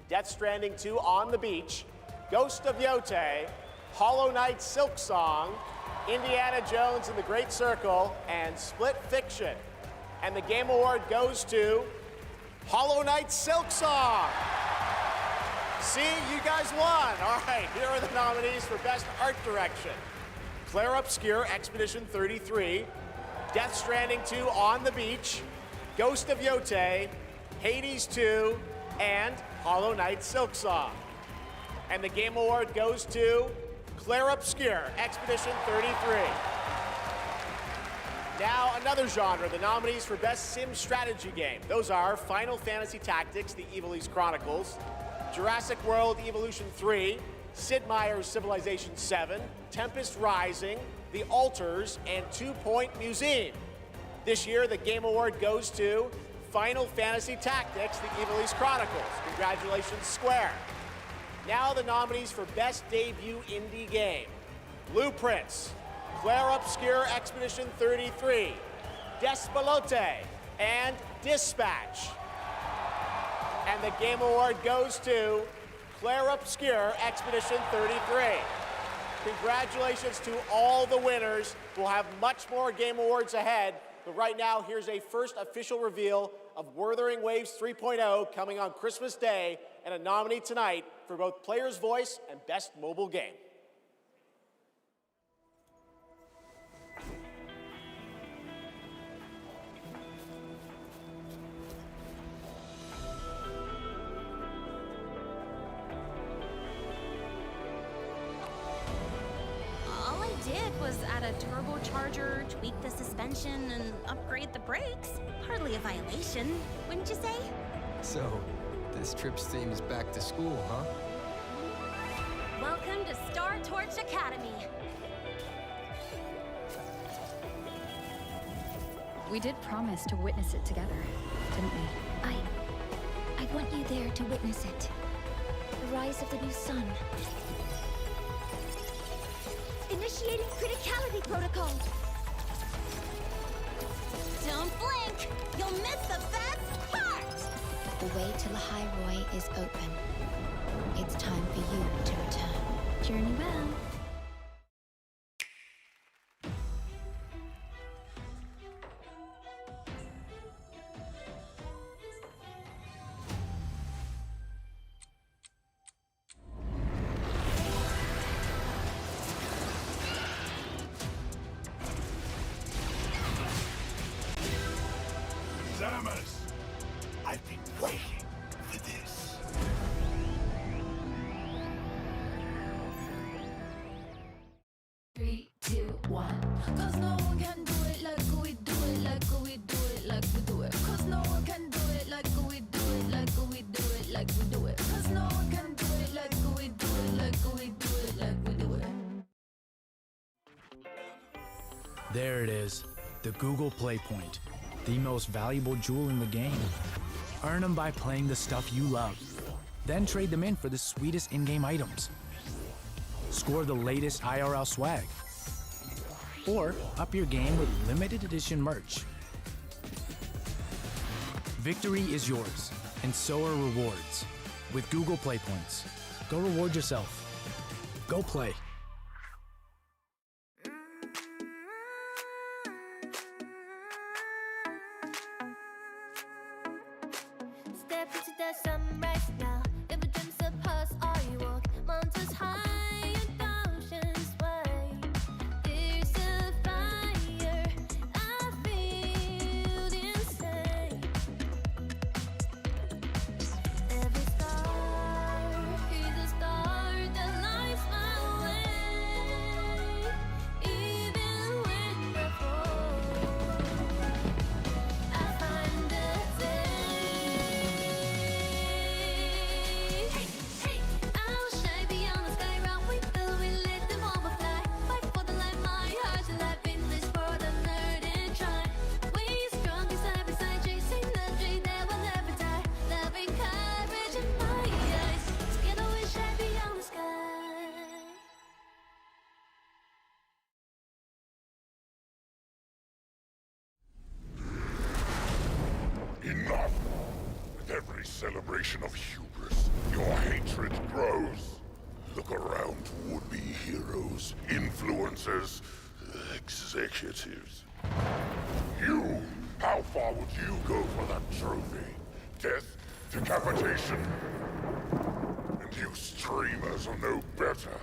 Death Stranding 2 On the Beach, Ghost of Yote, Hollow Knight Silk Song, Indiana Jones and the Great Circle, and Split Fiction. And the Game Award goes to Hollow Knight Silk Song. See, you guys won. All right, here are the nominees for Best Art Direction. Claire Obscure, Expedition 33, Death Stranding 2 On the Beach, Ghost of Yote, Hades 2, and Hollow Knight Silk Song. And the Game Award goes to Claire Obscure, Expedition 33. Now, another genre, the nominees for Best Sim Strategy Game. Those are Final Fantasy Tactics, The Evilise Chronicles, Jurassic World Evolution 3, Sid Meier's Civilization 7, Tempest Rising, The Alters, and 2 Point Museum. This year, the Game Award goes to Final Fantasy Tactics, The Evilise Chronicles. Congratulations, Square. Now the nominees for Best Debut Indie Game. Blueprints, Claire Obscure Expedition 33, Despalote, and Dispatch. And the Game Award goes to Claire Obscure Expedition 33. Congratulations to all the winners. We'll have much more Game Awards ahead, but right now, here's a first official reveal of Wuthering Waves 3.0 coming on Christmas Day, and a nominee tonight for both Player's Voice and Best Mobile Game. All I did was add a turbocharger, tweak the suspension, and upgrade the brakes. Hardly a violation, wouldn't you say? So, this trip's theme is back to school, huh? Welcome to Star Torch Academy. We did promise to witness it together, didn't we? I want you there to witness it. The rise of the new sun. Initiating criticality protocol. Don't blink! You'll miss the best part! The way to Lahai is open. It's time for you to return. Journey well. Samus! I've been waiting for this. 3, 2, 1. 'Cause no one can do it like we do it, like we do it, like we do it. 'Cause no one can do it like we do it, like we do it, like we do it. 'Cause no one can do it like we do it, like we do it, like we do it. There it is, the Google Play Point, the most valuable jewel in the game. Earn them by playing the stuff you love. Then trade them in for the sweetest in-game items. Score the latest IRL swag. Or up your game with limited edition merch. Victory is yours, and so are rewards. With Google Play Points, go reward yourself. Go play. Step into the sunrise now. If a dreams of us, are you walk mountains high and oceans wide. There's a fire I feel inside. Every star is a star that lights my way. Even when I fall, I find a day. I'll shine beyond the sky, round we build, we let them overfly. Fight for the light, my heart's alive in this world, unlearn and try. We strong side by side, chasing the dream that will never die. Loving courage in my eyes, together we shine beyond the sky. Enough! With every celebration of hubris, your hatred grows. Look around to would-be heroes, influencers, executives. You! How far would you go for that trophy? Death? Decapitation? And you streamers are no better.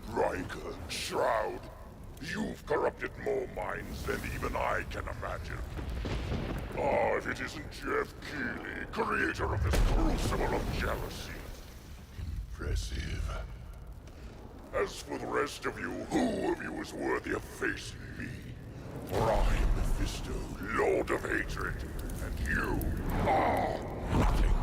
Riker, Shroud, you've corrupted more minds than even I can imagine. Ah, if it isn't Geoff Keighley, creator of this crucible of jealousy. Impressive. As for the rest of you, who of you is worthy of facing me? For I am Mephisto, Lord of Hatred, and you are nothing.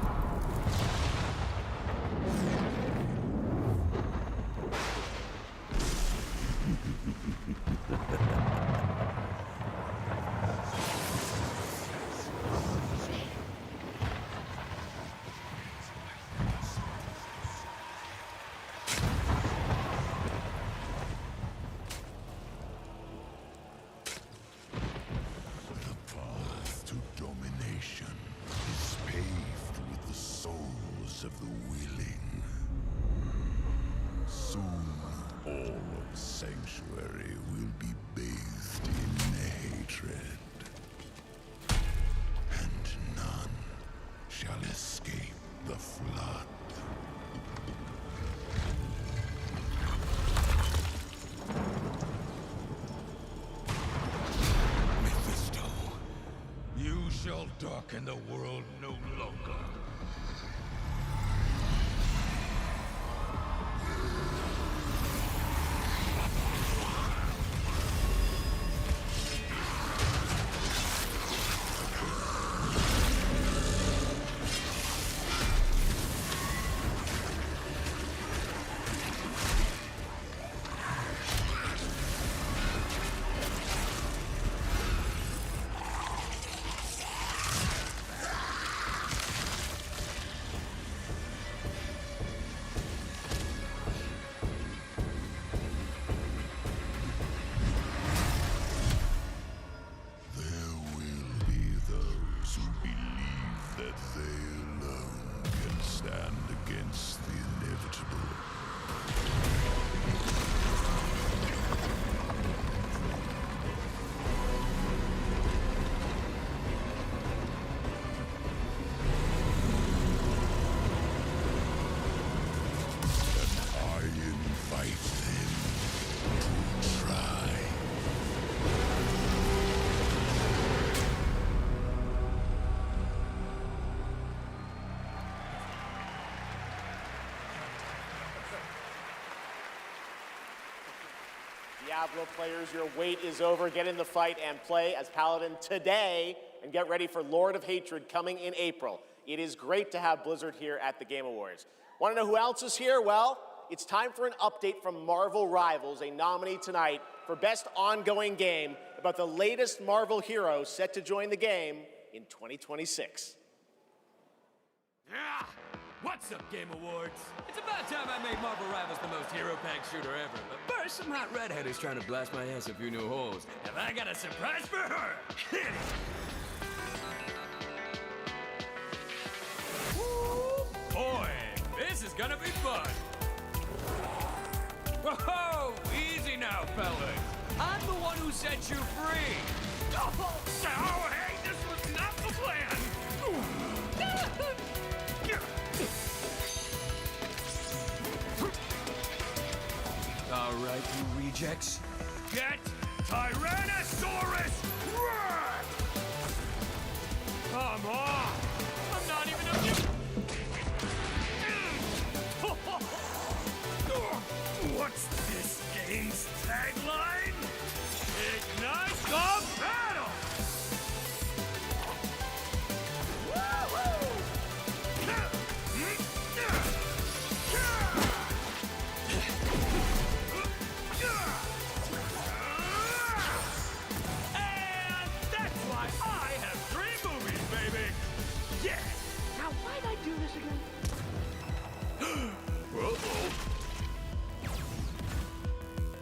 shall darken the world no longer. Diablo players, your wait is over. Get in the fight and play as Paladin today, and get ready for Lord of Hatred coming in April. It is great to have Blizzard here at the Game Awards. Want to know who else is here? Well, it's time for an update from Marvel Rivals, a nominee tonight for Best Ongoing Game about the latest Marvel hero set to join the game in 2026. Yeah! What's up, Game Awards? It's about time I made Marvel Rivals the most hero-packed shooter ever. But first, some hot redhead is trying to blast my ass a few new holes. And I got a surprise for her! Hit it! Woo! Boy, this is gonna be fun! Whoa! Easy now, fellas! I'm the one who set you free! Oh, hey, this was not the plan! All right, you rejects. Get Tyrannosaurus Rex! Come on! I'm not even a... What's this game's tagline? Ignite the battle!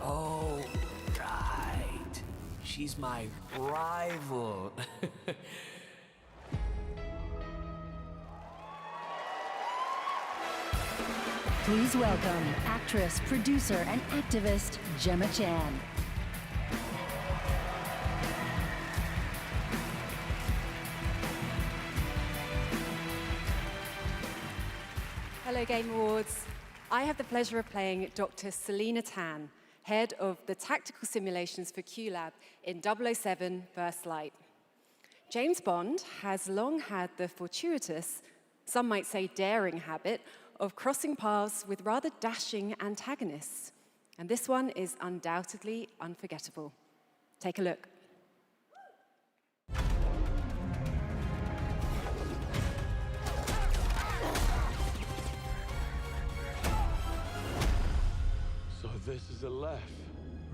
Oh, right. She's my rival. Please welcome actress, producer, and activist Gemma Chan. Hello, Game Awards. I have the pleasure of playing Dr. Selena Tan, head of the tactical simulations for QLab in 007 First Light. James Bond has long had the fortuitous, some might say daring habit, of crossing paths with rather dashing antagonists. And this one is undoubtedly unforgettable. Take a look. So this is a left.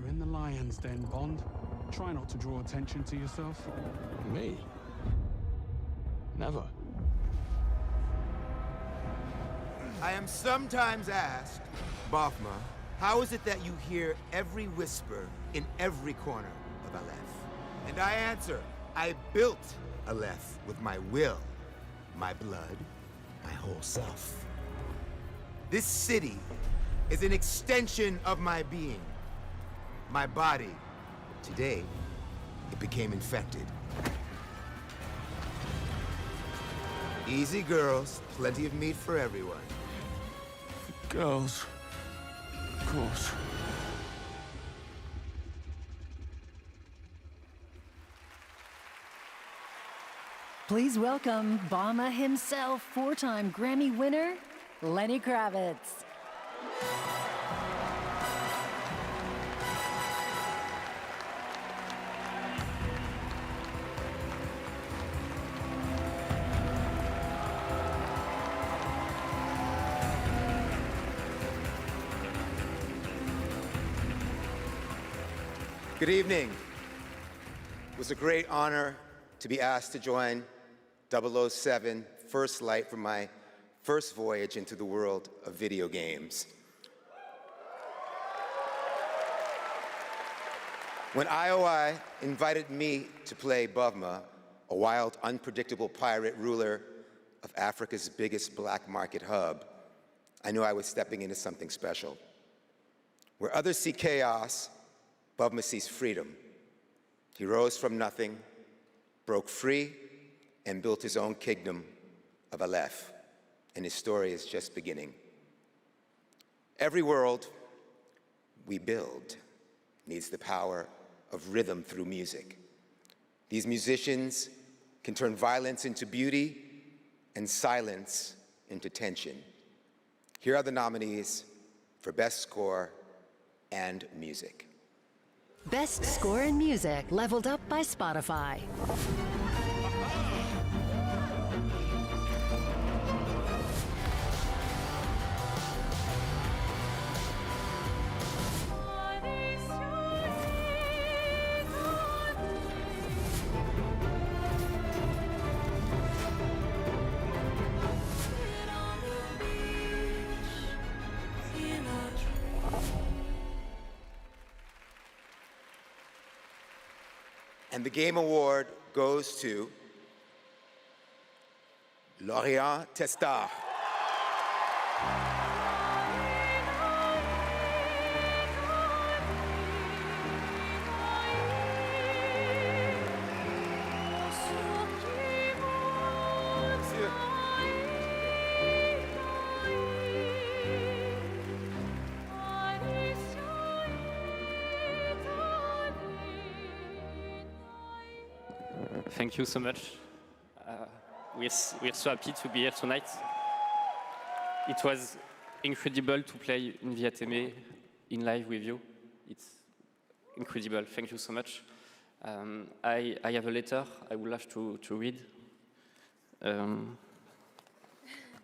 We're in the lion's den, Bond. Try not to draw attention to yourself. Me? Never. I am sometimes asked, Bafma, how is it that you hear every whisper in every corner of Aleph? And I answer, I built Aleph with my will, my blood, my whole self. This city is an extension of my being, my body. Today, it became infected. Easy, girls. Plenty of meat for everyone. Girls. Of course. Please welcome Obama himself, four-time Grammy winner, Lenny Kravitz. Good evening. It was a great honor to be asked to join 007 First Light for my first voyage into the world of video games. When IOI invited me to play Bavma, a wild, unpredictable pirate ruler of Africa's biggest black market hub, I knew I was stepping into something special. Where others see chaos, Bavma sees freedom. He rose from nothing, broke free, and built his own kingdom of Aleph, and his story is just beginning. Every world we build needs the power of rhythm through music. These musicians can turn violence into beauty and silence into tension. Here are the nominees for Best Score and Music. Best Score in Music, leveled up by Spotify. And the Game Award goes to Lorient Testa. Thank you so much. We're so happy to be here tonight. It was incredible to play in Viateme in live with you. It's incredible. Thank you so much. I have a letter I would love to read.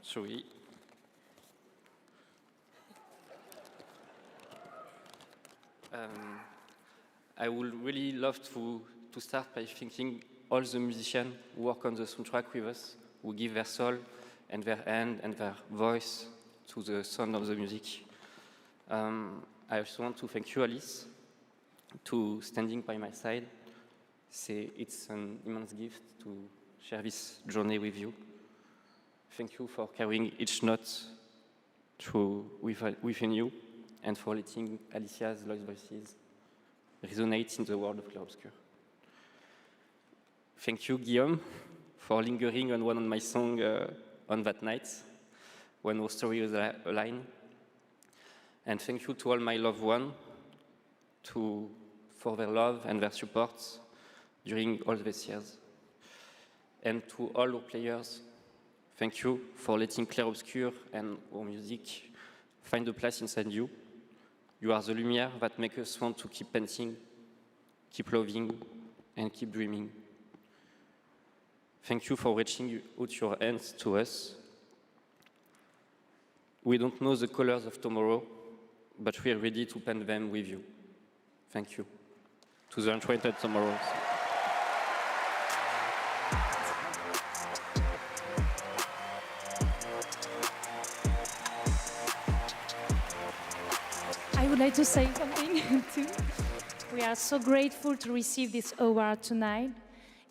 Sorry. I would really love to start by thanking all the musicians who work on the soundtrack with us, who give their soul and their hand and their voice to the sound of the music. I also want to thank you, Alice, to standing by my side. It's an immense gift to share this journey with you. Thank you for carrying each note within you and for letting Alicia's lost voices resonate in the world of Clarobscur. Thank you, Guillaume, for lingering on one of my songs on that night when our story was aligned. And thank you to all my loved ones for their love and their support during all these years. And to all our players, thank you for letting Clarobscur and our music find a place inside you. You are the lumière that makes us want to keep painting, keep loving, and keep dreaming. Thank you for reaching out your hands to us. We don't know the colors of tomorrow, but we are ready to paint them with you. Thank you. To the Enchanted Tomorrows. I would like to say something too. We are so grateful to receive this award tonight.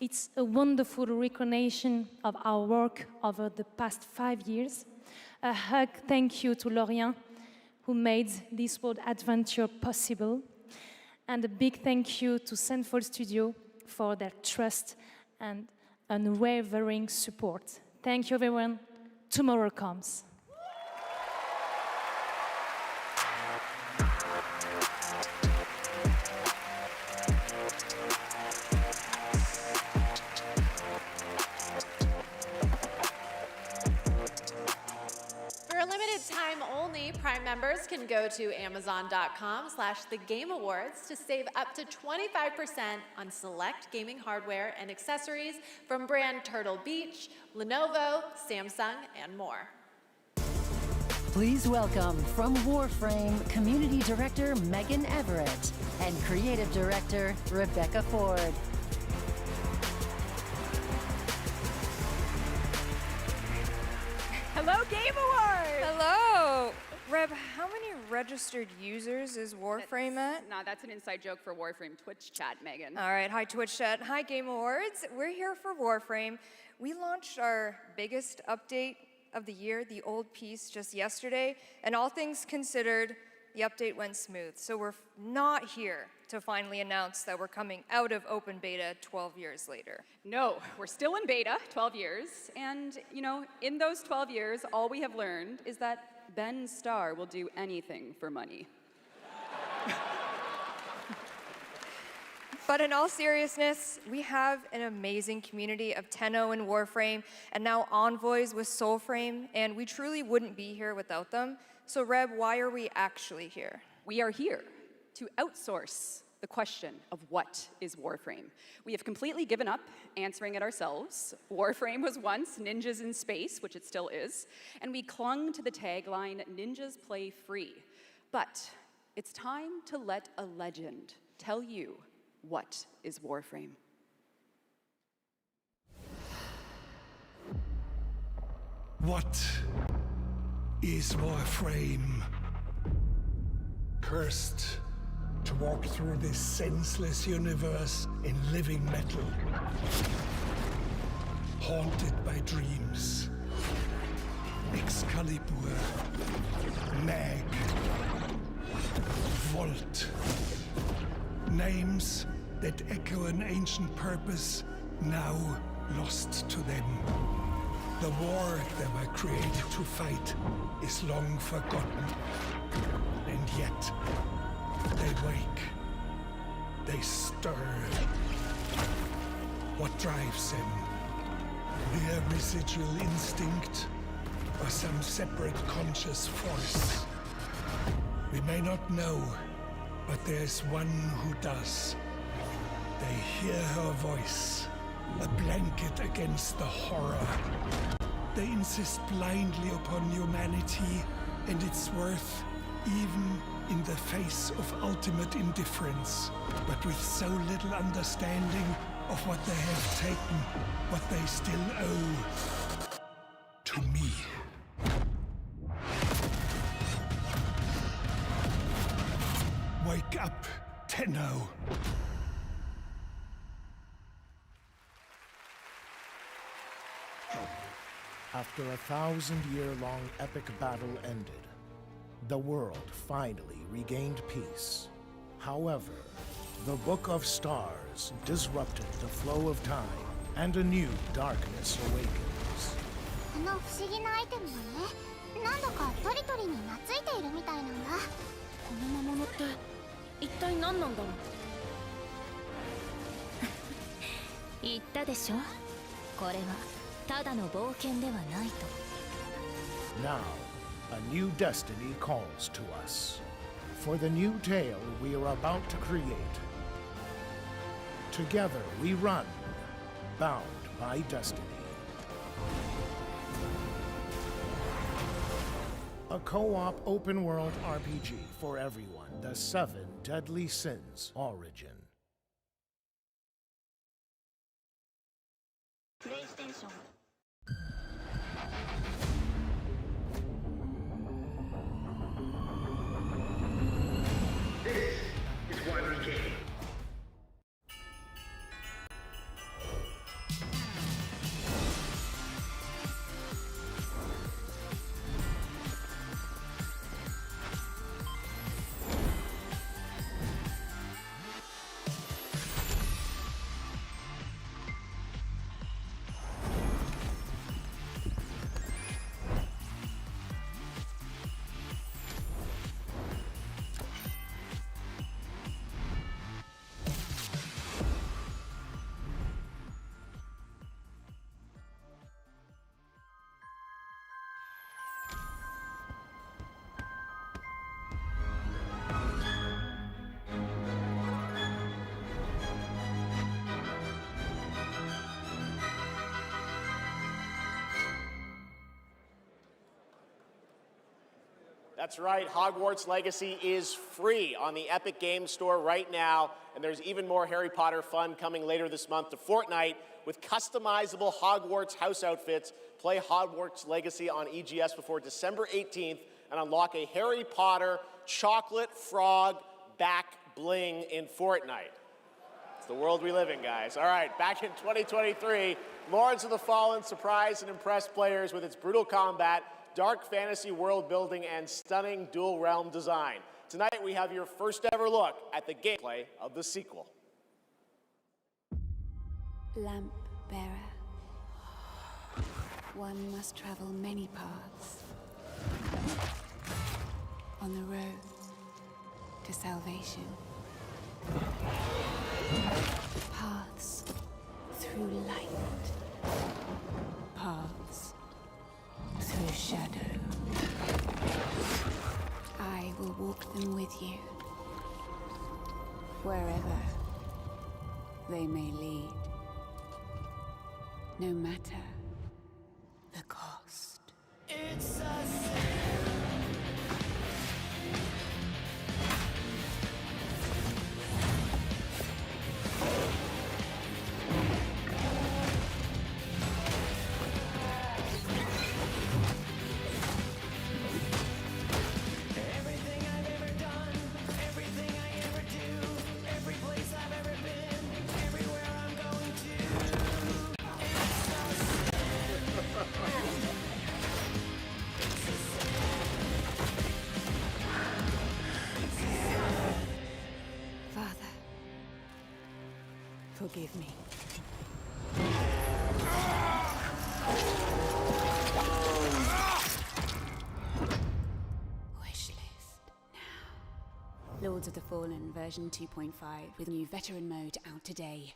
It's a wonderful recognition of our work over the past 5 years. A hug thank you to Lorient, who made this world adventure possible. And a big thank you to Central Studio for their trust and unwavering support. Thank you, everyone. Tomorrow comes. Members can go to amazon.com/thegameawards to save up to 25% on select gaming hardware and accessories from brand Turtle Beach, Lenovo, Samsung, and more. Please welcome from Warframe Community Director Megan Everett and Creative Director Rebecca Ford. Hello, Game Awards! Hello! Reb, how many registered users is Warframe at? Nah, that's an inside joke for Warframe Twitch chat, Megan. All right, hi Twitch chat, hi Game Awards. We're here for Warframe. We launched our biggest update of the year, the old piece, just yesterday, and all things considered, the update went smooth. So we're not here to finally announce that we're coming out of open beta 12 years later. No, we're still in beta, 12 years, and you know, in those 12 years, all we have learned is that Ben Starr will do anything for money. But in all seriousness, we have an amazing community of Tenno and Warframe, and now Envoys with Soulframe, and we truly wouldn't be here without them. So Reb, why are we actually here? We are here to outsource the question of what is Warframe. We have completely given up answering it ourselves. Warframe was once ninjas in space, which it still is, and we clung to the tagline, ninjas play free. But it's time to let a legend tell you what is Warframe. What is Warframe? Cursed to walk through this senseless universe in living metal. Haunted by dreams. Excalibur. Mag. Volt. Names that echo an ancient purpose now lost to them. The war they were created to fight is long forgotten. And yet, they wake. They stir. What drives them? Their residual instinct or some separate conscious force? We may not know, but there's one who does. They hear her voice, a blanket against the horror. They insist blindly upon humanity and its worth, even in the face of ultimate indifference, but with so little understanding of what they have taken, what they still owe to me. Wake up, Tenno. After a 1,000-year-long epic battle ended, the world finally regained peace. However, the Book of Stars disrupted the flow of time, and a new darkness awakens. この不思議なアイテムがね、なんだかトリトリに懐いているみたいなんだ。この魔物って一体何なんだろう。言ったでしょ。これはただの冒険ではないと。Now, a new destiny calls to us. For the new tale we are about to create. Together we run, bound by destiny. A co-op open-world RPG for everyone. The 7 Deadly Sins Origin. PlayStation. This is why we came. That's right, Hogwarts Legacy is free on the Epic Games Store right now, and there's even more Harry Potter fun coming later this month to Fortnite with customizable Hogwarts house outfits. Play Hogwarts Legacy on EGS before December 18th and unlock a Harry Potter chocolate frog back bling in Fortnite. It's the world we live in, guys. All right, back in 2023, Lords of the Fallen surprised and impressed players with its brutal combat, dark fantasy world building, and stunning dual realm design. Tonight we have your first ever look at the gameplay of the sequel. Lamp bearer. One must travel many paths on the road to salvation. Paths through light. Paths through shadow. I will walk them with you, wherever they may lead, no matter the cost. It's a Father, forgive me. Wishlist now. Lords of the Fallen version 2.5 with new veteran mode out today.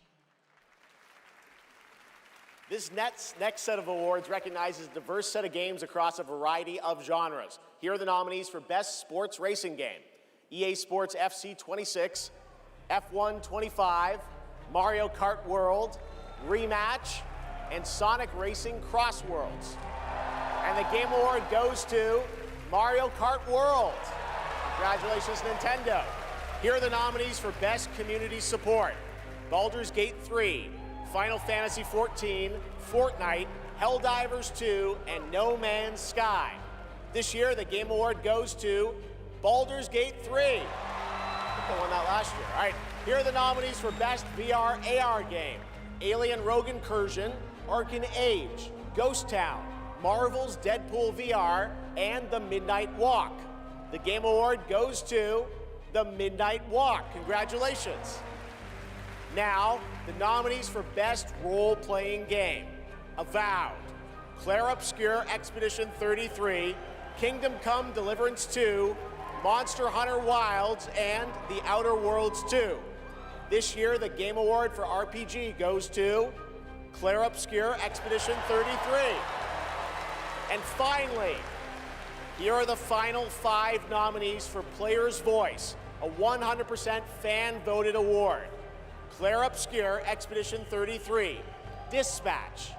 This next set of awards recognizes a diverse set of games across a variety of genres. Here are the nominees for Best Sports Racing Game: EA Sports FC 26, F1 25, Mario Kart World, Rematch, and Sonic Racing Cross Worlds. And the Game Award goes to Mario Kart World. Congratulations, Nintendo. Here are the nominees for Best Community Support: Baldur's Gate 3, Final Fantasy XIV, Fortnite, Helldivers 2, and No Man's Sky. This year, the Game Award goes to Baldur's Gate 3. I think they won that last year. All right, here are the nominees for Best VR AR Game: Alien Rogue Incursion, Arcane Age, Ghost Town, Marvel's Deadpool VR, and The Midnight Walk. The Game Award goes to The Midnight Walk. Congratulations. Now, the nominees for Best Role-Playing Game: Avowed, Claire Obscure Expedition 33, Kingdom Come Deliverance 2, Monster Hunter Wilds, and The Outer Worlds 2. This year, the Game Award for RPG goes to Claire Obscure Expedition 33. And finally, here are the final 5 nominees for Player's Voice, a 100% fan-voted award: Claire Obscure Expedition 33, Dispatch,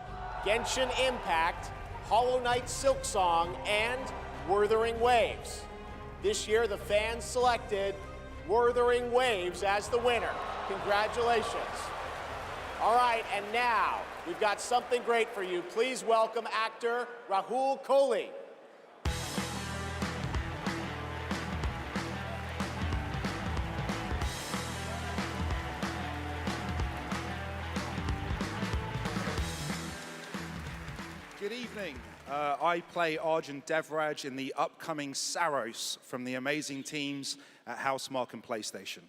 Genshin Impact, Hollow Knight Silksong, and Wuthering Waves. This year, the fans selected Wuthering Waves as the winner. Congratulations. All right, and now we've got something great for you. Please welcome actor Rahul Kohli. Good evening. I play Arjun Devraj in the upcoming Saros from the amazing teams at Housemarque and PlayStation.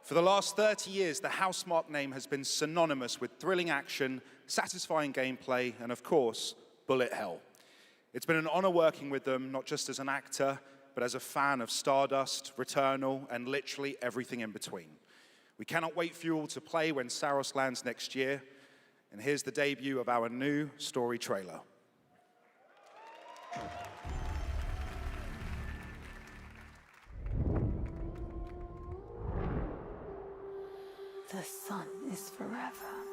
For the last 30 years, the Housemarque name has been synonymous with thrilling action, satisfying gameplay, and of course, bullet hell. It's been an honor working with them, not just as an actor, but as a fan of Stardust, Returnal, and literally everything in between. We cannot wait for you all to play when Saros lands next year. And here's the debut of our new story trailer. The sun is forever.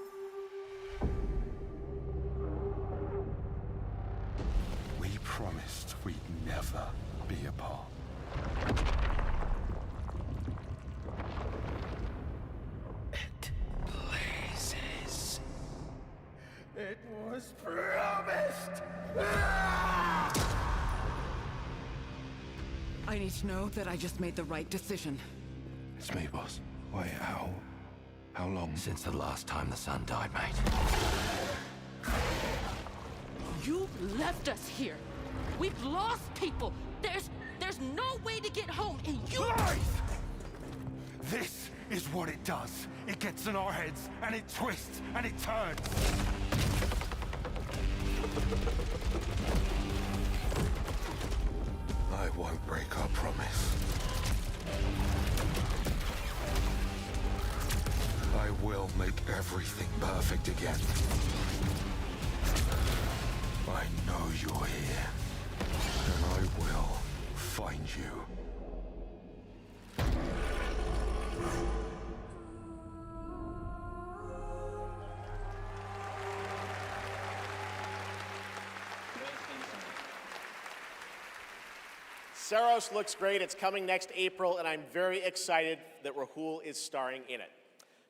We promised we'd never be a part. It blazes. It was promised! I need to know that I just made the right decision. It's me, boss. Wait, how long? Since the last time the sun died, mate. You left us here. We've lost people. There's no way to get home, and you... Lies! This is what it does. It gets in our heads, and it twists, and it turns. I won't break our promise. I will make everything perfect again. I know you're here, and I will find you. Saros looks great. It's coming next April, and I'm very excited that Rahul is starring in it.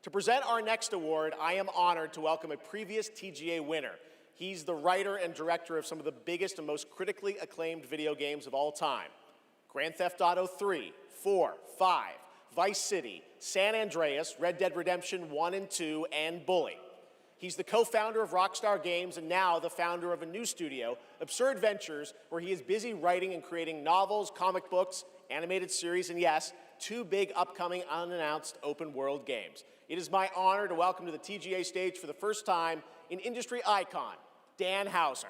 To present our next award, I am honored to welcome a previous TGA winner. He's the writer and director of some of the biggest and most critically acclaimed video games of all time. Grand Theft Auto 3, 4, 5, Vice City, San Andreas, Red Dead Redemption 1 and 2, and Bully. He's the co-founder of Rockstar Games and now the founder of a new studio, Absurd Ventures, where he is busy writing and creating novels, comic books, animated series, and yes, 2 big upcoming unannounced open world games. It is my honor to welcome to the TGA stage for the first time an industry icon, Dan Houser.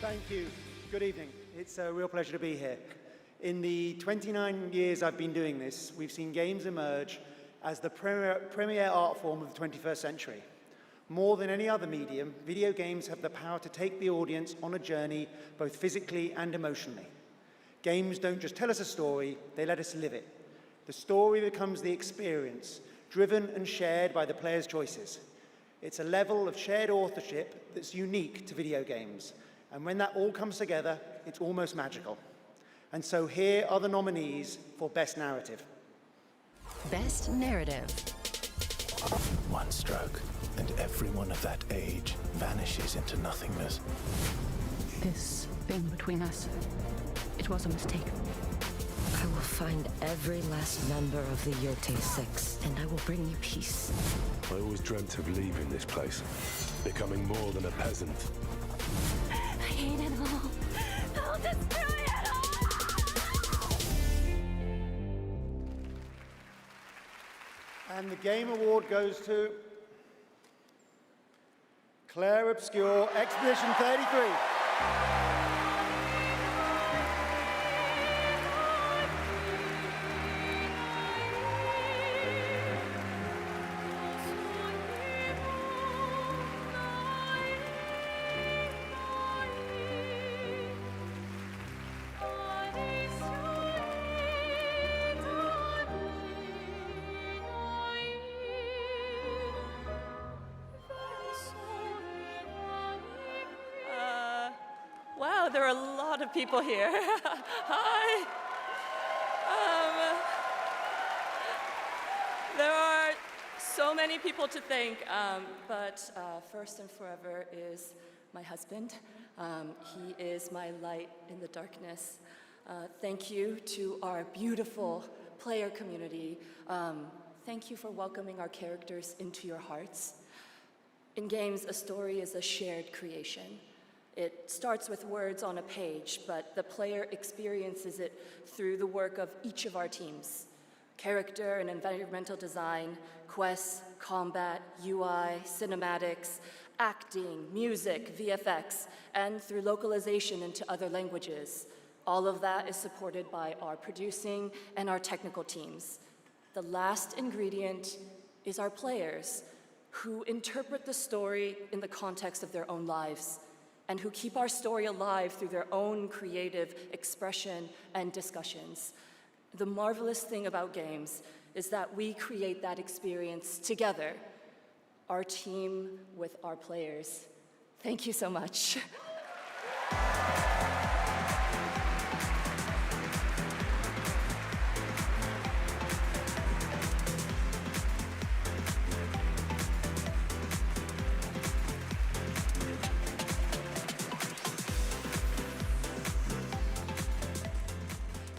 Thank you. Good evening. It's a real pleasure to be here. In the 29 years I've been doing this, we've seen games emerge as the premier art form of the 21st century. More than any other medium, video games have the power to take the audience on a journey, both physically and emotionally. Games don't just tell us a story, they let us live it. The story becomes the experience, driven and shared by the player's choices. It's a level of shared authorship that's unique to video games. And when that all comes together, it's almost magical. And so here are the nominees for Best Narrative. Best Narrative. One stroke, and everyone of that age vanishes into nothingness. This thing between us, it was a mistake. I will find every last member of the Yote Six, and I will bring you peace. I always dreamt of leaving this place, becoming more than a peasant. I hate it all. I'll destroy it all! And the Game Award goes to Claire Obscure, Expedition 33. Wow, there are a lot of people here. Hi. There are so many people to thank, but first and forever is my husband. He is my light in the darkness. Thank you to our beautiful player community. Thank you for welcoming our characters into your hearts. In games, a story is a shared creation. It starts with words on a page, but the player experiences it through the work of each of our teams. Character and environmental design, quests, combat, UI, cinematics, acting, music, VFX, and through localization into other languages. All of that is supported by our producing and our technical teams. The last ingredient is our players, who interpret the story in the context of their own lives. and who keep our story alive through their own creative expression and discussions. The marvelous thing about games is that we create that experience together, our team with our players. Thank you so much.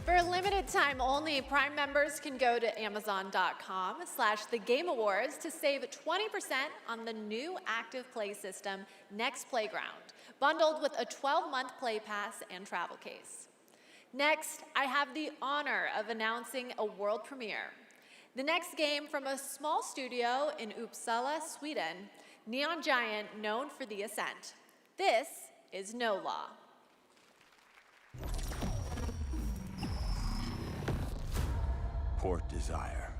For a limited time only, Prime members can go to Amazon.com/thegameawards to save 20% on the new active play system, Next Playground, bundled with a 12-month play pass and travel case. Next, I have the honor of announcing a world premiere. The next game from a small studio in Uppsala, Sweden, Neon Giant, known for The Ascent. This is No Law. Port Desire.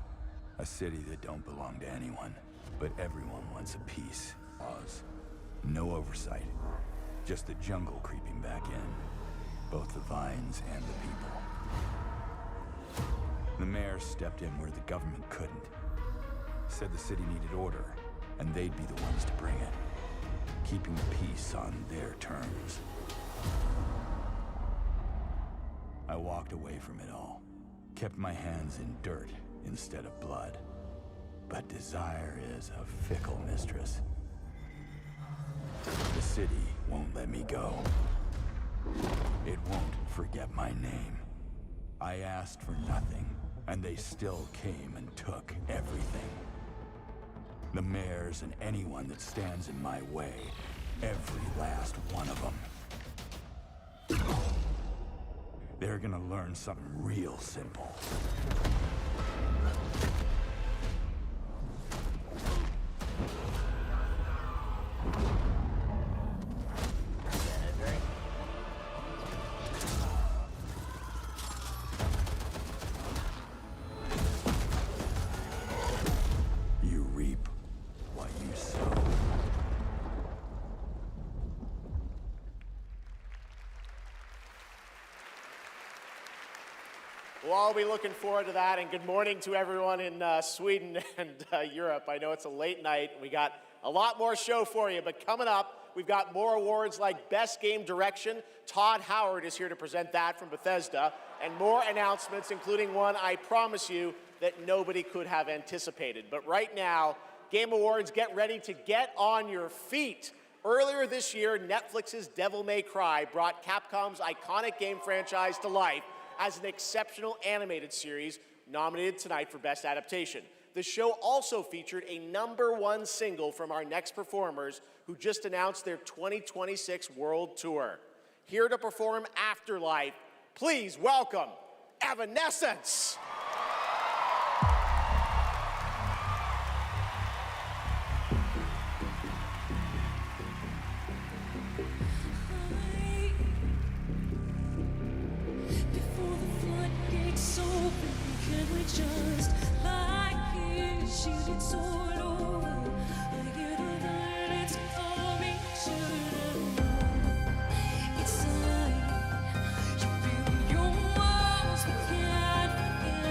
A city that don't belong to anyone, but everyone wants a piece. Oz. No oversight. Just the jungle creeping back in. Both the vines and the people. The mayor stepped in where the government couldn't. Said the city needed order, and they'd be the ones to bring it. Keeping the peace on their terms. I walked away from it all. Kept my hands in dirt instead of blood. But desire is a fickle mistress. The city won't let me go. It won't forget my name. I asked for nothing, and they still came and took everything. The mayors and anyone that stands in my way, every last one of them. They're gonna learn something real simple. You reap what you sow. We'll all be looking forward to that, and good morning to everyone in Sweden and Europe. I know it's a late night. We got a lot more show for you, but coming up, we've got more awards like Best Game Direction. Todd Howard is here to present that from Bethesda, and more announcements, including one I promise you that nobody could have anticipated. But right now, Game Awards, get ready to get on your feet. Earlier this year, Netflix's Devil May Cry brought Capcom's iconic game franchise to life as an exceptional animated series nominated tonight for Best Adaptation. The show also featured a #1 single from our next performers who just announced their 2026 World Tour. Here to perform Afterlife, please welcome Evanescence. Just like here, shooting so over. I get a violence coming to it's like you build your walls, but can't forget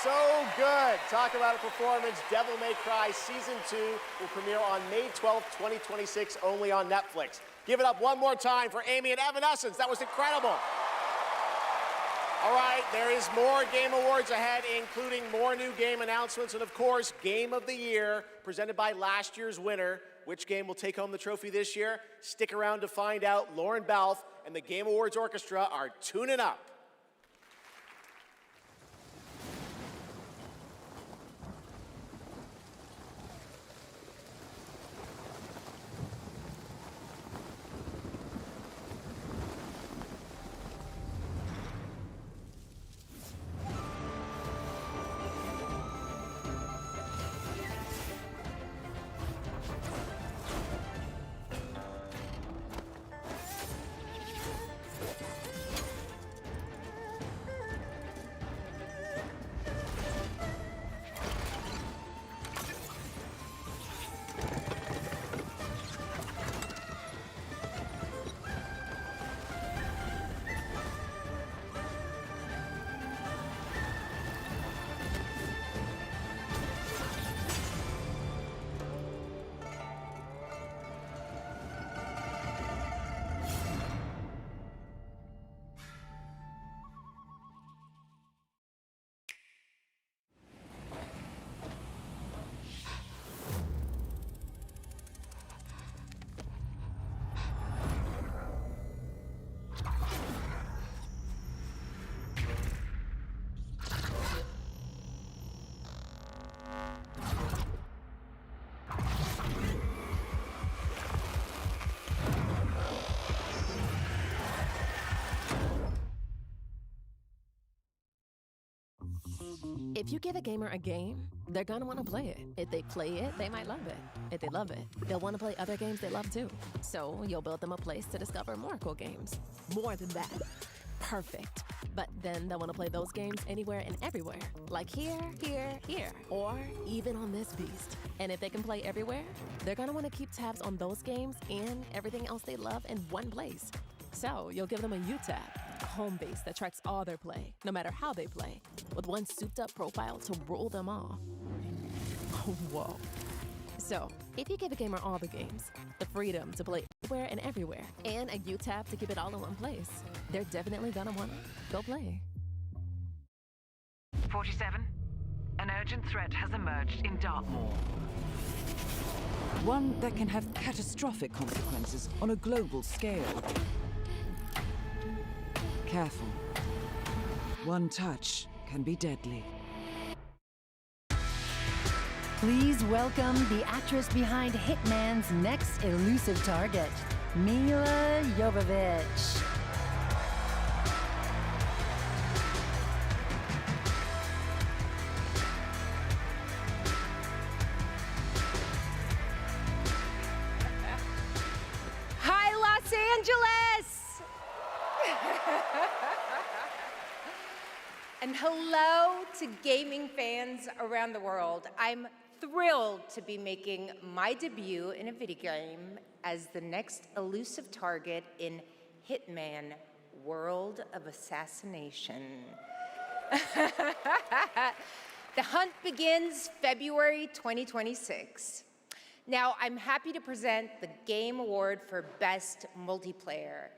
so good. Talk about a performance. Devil May Cry Season 2 will premiere on May 12th, 2026, only on Netflix. Give it up one more time for Amy and Evanescence. That was incredible. All right, there is more Game Awards ahead, including more new game announcements and, of course, Game of the Year, presented by last year's winner. Which game will take home the trophy this year? Stick around to find out. Lauren Balfe and the Game Awards Orchestra are tuning up. If you give a gamer a game, they're gonna want to play it. If they play it, they might love it. If they love it, they'll want to play other games they love too. So you'll build them a place to discover more cool games. More than that. Perfect. But then they'll want to play those games anywhere and everywhere. Like here, here, or even on this beast. And if they can play everywhere, they're gonna want to keep tabs on those games and everything else they love in one place. So you'll give them a U-tab, a home base that tracks all their play, no matter how they play, with one souped-up profile to rule them all. Whoa. So, if you give a gamer all the games, the freedom to play anywhere and everywhere, and a U-tab to keep it all in one place, they're definitely gonna wanna go play. 47. An urgent threat has emerged in Dartmoor. One that can have catastrophic consequences on a global scale. Careful. One touch can be deadly. Please welcome the actress behind Hitman's next elusive target, Milla Jovovich. Hi, Los Angeles! And hello to gaming fans around the world. I'm thrilled to be making my debut in a video game as the next elusive target in Hitman: World of Assassination. The hunt begins February 2026. Now, I'm happy to present the Game Award for Best Multiplayer.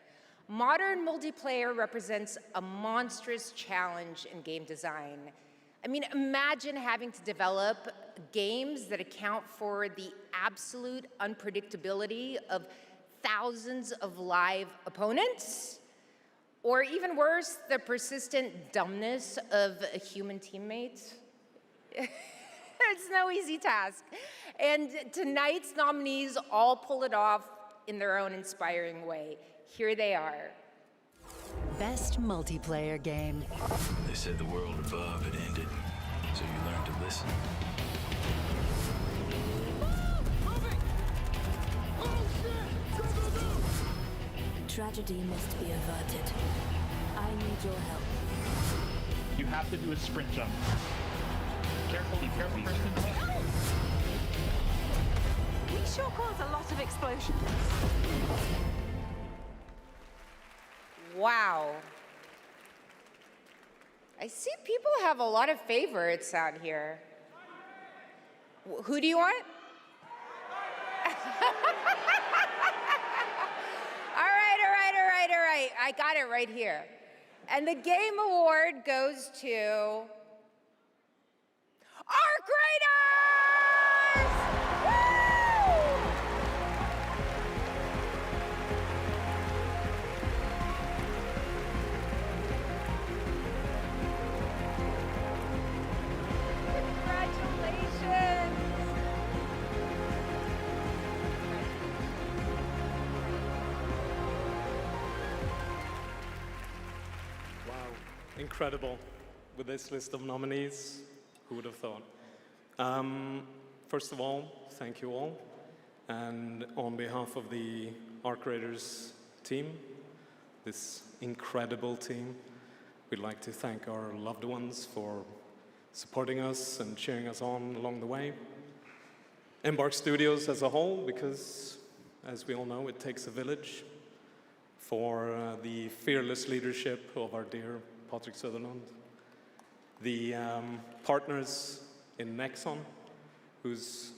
Modern multiplayer represents a monstrous challenge in game design. I mean, imagine having to develop games that account for the absolute unpredictability of thousands of live opponents, or even worse, the persistent dumbness of a human teammate. It's no easy task. And tonight's nominees all pull it off in their own inspiring way. Here they are. Best multiplayer game. They said the world above had ended, so you learned to listen. Tragedy must be averted. I need your help. You have to do a sprint jump. Careful, Kirsten. We sure cause a lot of explosions. Wow. I see people have a lot of favorites out here. Who do you want? All right. I got it right here. And the game award goes to Arc Raiders! Woo! Congratulations! Incredible with this list of nominees. Who would have thought? First of all, thank you all. And on behalf of the Arc Raiders team, this incredible team, we'd like to thank our loved ones for supporting us and cheering us on along the way. Embark Studios as a whole, because as we all know, it takes a village, for the fearless leadership of our dear Patrick Sutherland, the partners in Nexon, whose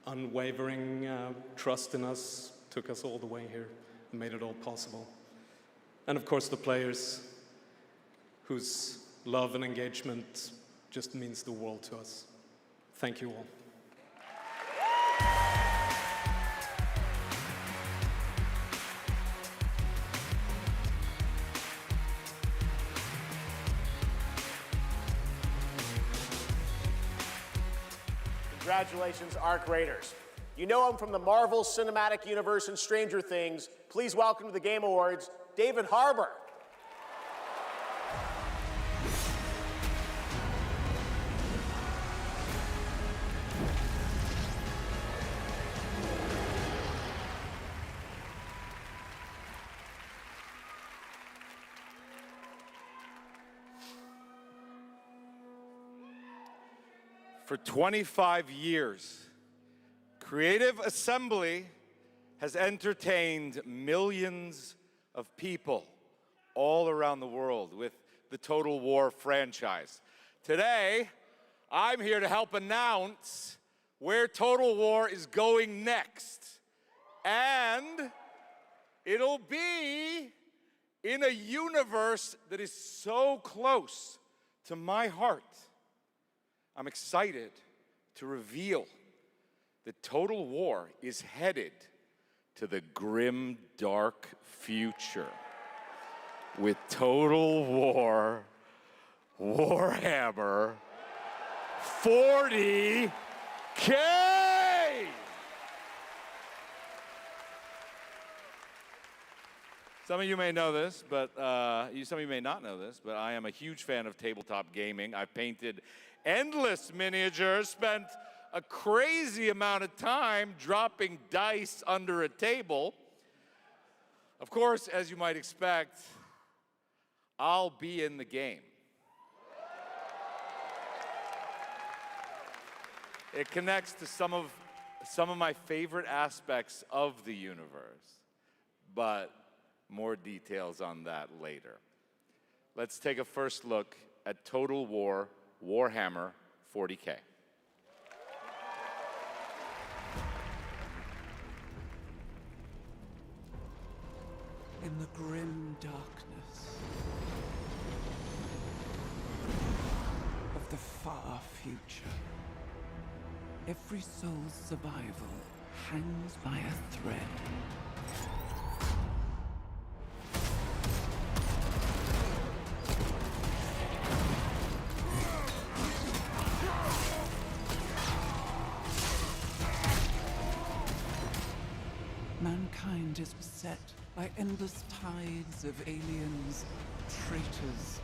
unwavering trust in us took us all the way here and made it all possible. And of course the players, whose love and engagement just means the world to us. Thank you all. Congratulations, Arc Raiders. You know him from the Marvel Cinematic Universe and Stranger Things. Please welcome to the Game Awards, David Harbour. For 25 years, Creative Assembly has entertained millions of people all around the world with the Total War franchise. Today, I'm here to help announce where Total War is going next. And it'll be in a universe that is so close to my heart. I'm excited to reveal that Total War is headed to the grim, dark future with Total War Warhammer 40K! Some of you may know this, but some of you may not know this, but I am a huge fan of tabletop gaming. I've painted endless miniatures, spent a crazy amount of time dropping dice under a table. Of course, as you might expect, I'll be in the game. It connects to some of my favorite aspects of the universe, but more details on that later. Let's take a first look at Total War Warhammer 40K. In the grim darkness of the far future, every soul's survival hangs by a thread. Mankind is beset by endless tides of aliens, traitors,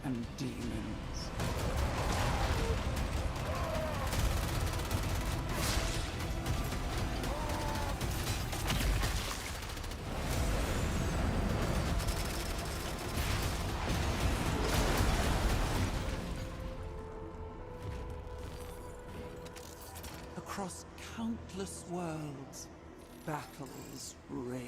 and demons. Across countless worlds, battles rage.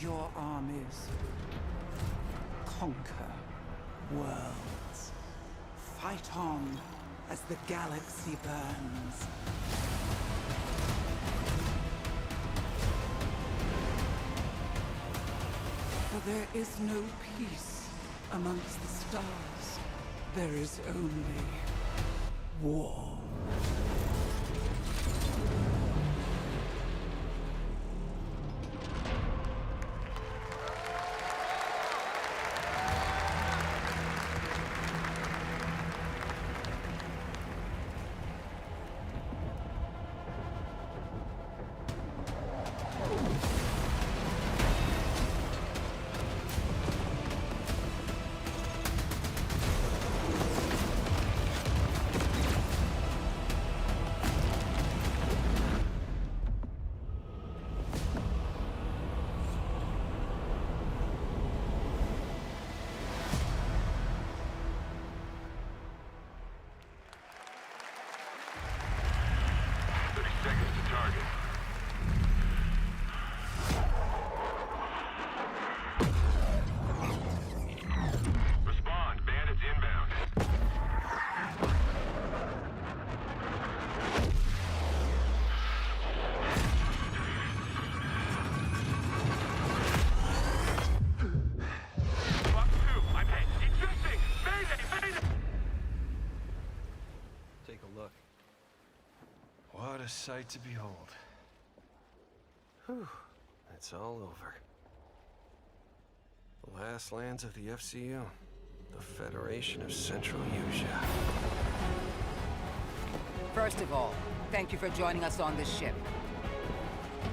your armies. Conquer worlds. Fight on as the galaxy burns. For there is no peace amongst the stars. There is only war. What a sight to behold. Whew, it's all over. The last lands of the FCU, the Federation of Central Usia. First of all, thank you for joining us on this ship.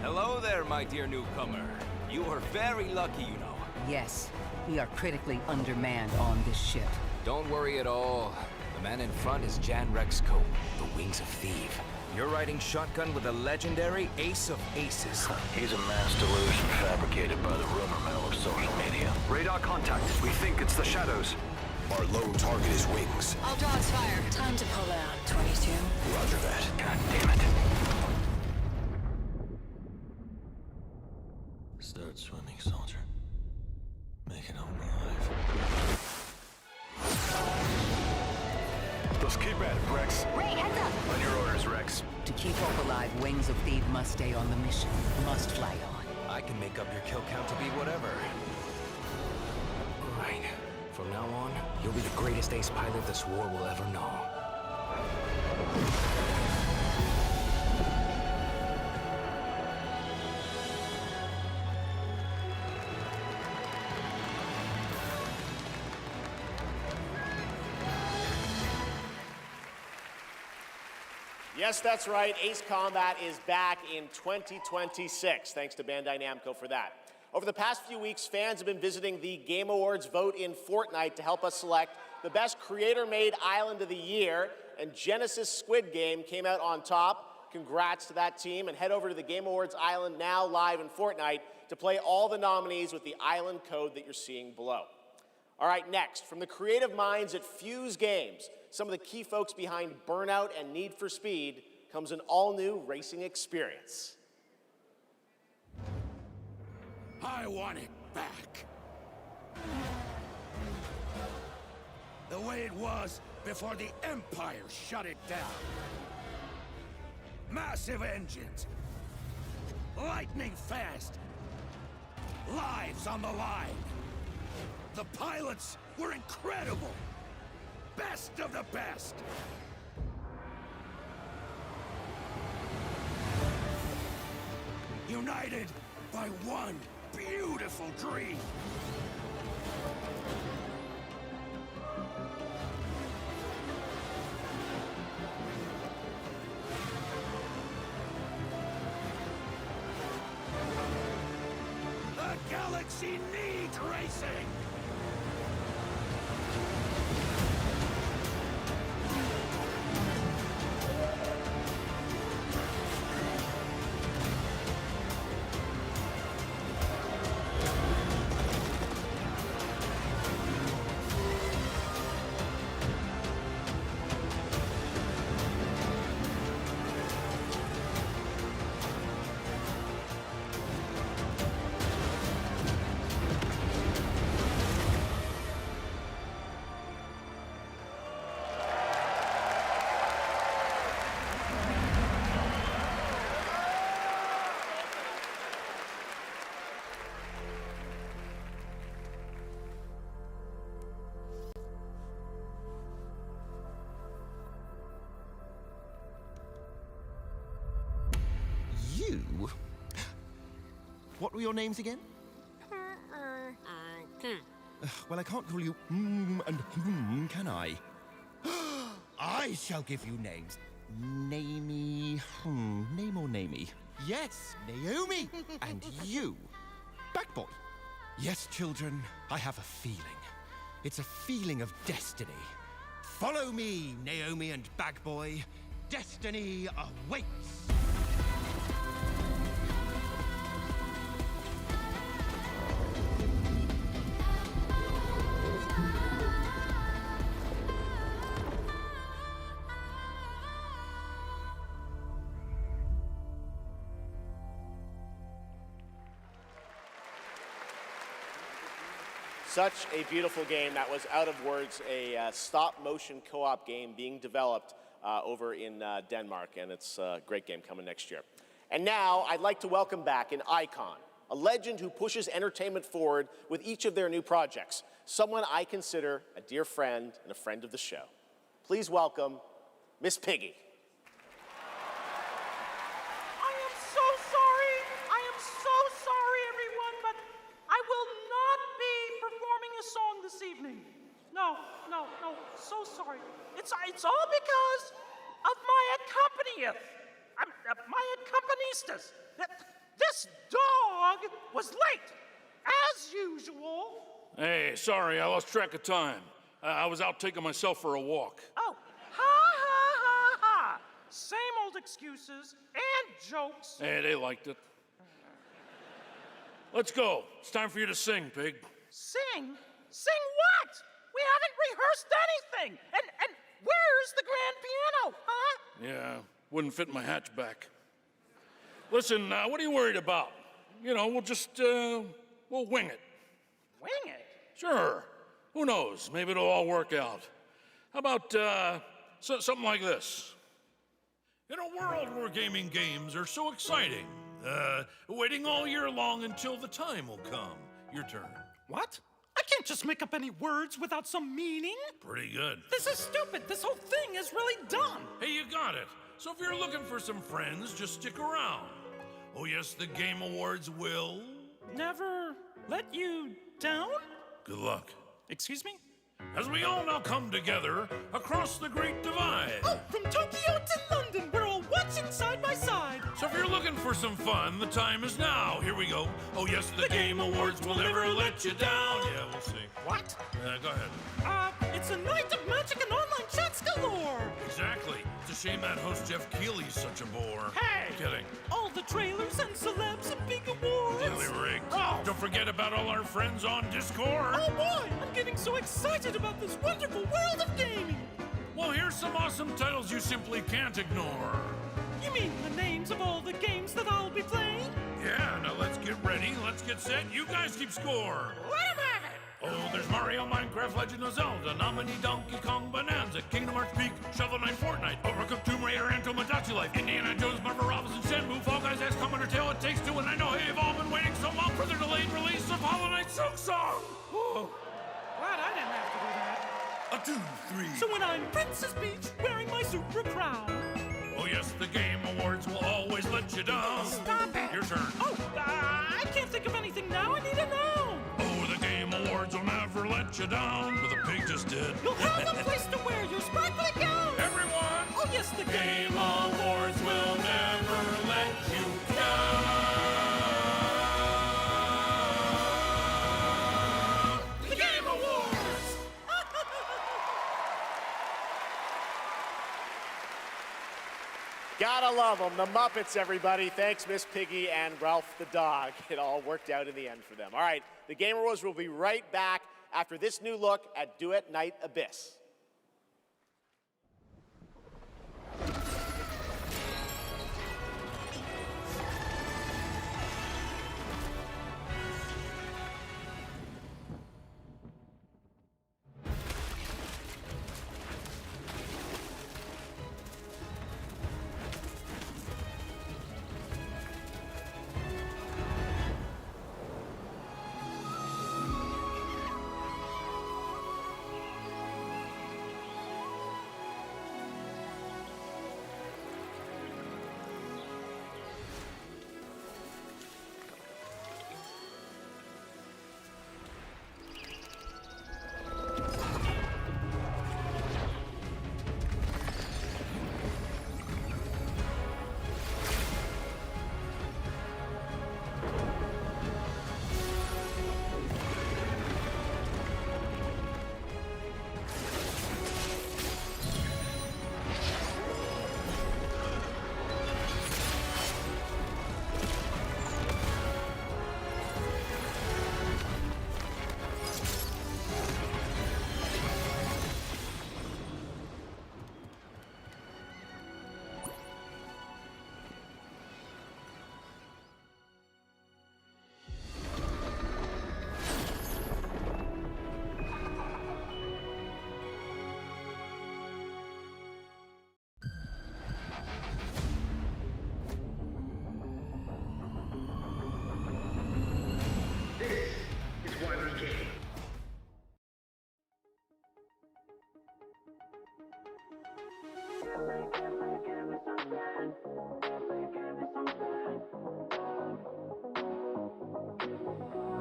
Hello there, my dear newcomer. You are very lucky, you know. Yes, we are critically undermanned on this ship. Don't worry at all. The man in front is Jan Rexco, the Wings of Thief. You're riding shotgun with a legendary ace of aces. He's a mass delusion fabricated by the rumor mill of social media. Radar contact. We think it's the shadows. Our lone target is Wings. All dogs fire. Time to pull out, 22. Roger that. God damn it. Start swimming, soldier. Make it home alive. Let's keep at it, Rex. Ray, heads up! On your orders, Rex. To keep Hope alive, Wings of Thief must stay on the mission. Must fly on. I can make up your kill count to be whatever. Right. From now on, you'll be the greatest ace pilot this war will ever know. Yes, that's right. Ace Combat is back in 2026. Thanks to Bandai Namco for that. Over the past few weeks, fans have been visiting the Game Awards vote in Fortnite to help us select the best creator-made island of the year, and Genesis Squid Game came out on top. Congrats to that team, and head over to the Game Awards island now live in Fortnite to play all the nominees with the island code that you're seeing below. All right, next, from the creative minds at Fuse Games, some of the key folks behind Burnout and Need for Speed, comes an all-new racing experience. I want it back. The way it was before the Empire shut it down. Massive engines. Lightning fast. Lives on the line. The pilots were incredible. Best of the best. United by one beautiful dream. The galaxy needs racing. What were your names again? Well, I can't call you and can I? I shall give you names. Namey. Name or namey? Yes, Naomi. And you, Backboy. Yes, children, I have a feeling. It's a feeling of destiny. Follow me, Naomi and Bagboy. Destiny awaits. Such a beautiful game. That was Out of Words, a stop-motion co-op game being developed over in Denmark, and it's a great game coming next year. And now, I'd like to welcome back an icon, a legend who pushes entertainment forward with each of their new projects, someone I consider a dear friend and a friend of the show. Please welcome Miss Piggy. This evening. No, so sorry. It's all because of my accompanist. This dog was late, as usual. Hey, sorry, I lost track of time. I was out taking myself for a walk. Oh, ha. Same old excuses and jokes. Hey, they liked it. Let's go. It's time for you to sing, Pig. Sing? Sing what? We haven't rehearsed anything. And where's the grand piano, huh? Yeah, wouldn't fit in my hatchback. Listen, what are you worried about? You know, we'll just, we'll wing it. Wing it? Sure. Who knows? Maybe it'll all work out. How about, something like this? In a world where gaming games are so exciting, waiting all year long until the time will come. Your turn. What? I can't just make up any words without some meaning. Pretty good. This is stupid. This whole thing is really dumb. Hey, you got it. So if you're looking for some friends, just stick around. Oh yes, the Game Awards will... Never let you down? Good luck. Excuse me? As we all now come together across the Great Divide. Oh, from Tokyo to London, we're all watching side by side. So if you're looking for some fun, the time is now. Here we go. Oh yes, the Game Awards will never let you down. Yeah, we'll see. What? Go ahead. It's a night of magic and online chats galore. Exactly. It's a shame that host Geoff Keighley's such a bore. Hey! Kidding. All the trailers and celebs and big awards. Really rigged. Oh. Don't forget about all our friends on Discord. Oh boy, I'm getting so excited about this wonderful world of gaming. Well, here's some awesome titles you simply can't ignore. You mean the names of all the games that I'll be playing? Yeah, now let's get ready, let's get set, you guys keep score. Let 'em have it! Oh, there's Mario, Minecraft, Legend of Zelda, Nominee, Donkey Kong, Bonanza, Kingdom Hearts Peak, Shovel Knight, Fortnite, Overcooked, Tomb Raider, and Tomodachi Life, Indiana Jones, Marvel Robinson, Shenmue, Fall Guys, XCOM, Undertale, It Takes Two, and I know you've all been waiting so long for the delayed release of Hollow Knight Silk Song. Whoa. Glad I didn't have to do that. 1, 2, 3. So when I'm Princess Peach, wearing my super crown. Oh yes, the Game Awards will always let you down. Stop it! Your turn. Oh, I can't think of anything now. I need to know. Oh, the Game Awards will never let you down. But the pig just did. You'll have a place to wear your sparkly gown. Everyone! Oh yes, the Game Awards will never let you down. The Game Awards! Gotta love them, the Muppets, everybody. Thanks, Miss Piggy and Ralph the dog. It all worked out in the end for them. All right, the Game Awards will be right back after this new look at Duet Night Abyss.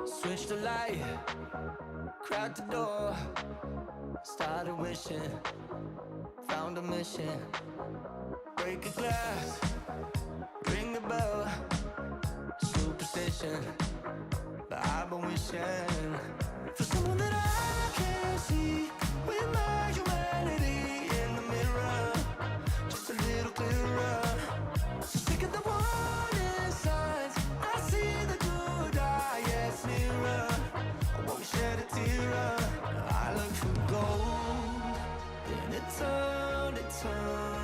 Switch the light, crack the door, started wishing, found a mission. Break a glass, ring the bell, superstition. But I've been wishing for someone that I can see with my humanity in the mirror, just a little clearer. So sick of the warning signs, I see the good eye, yes, nearer. I won't shed a tear. I look for gold, then it turned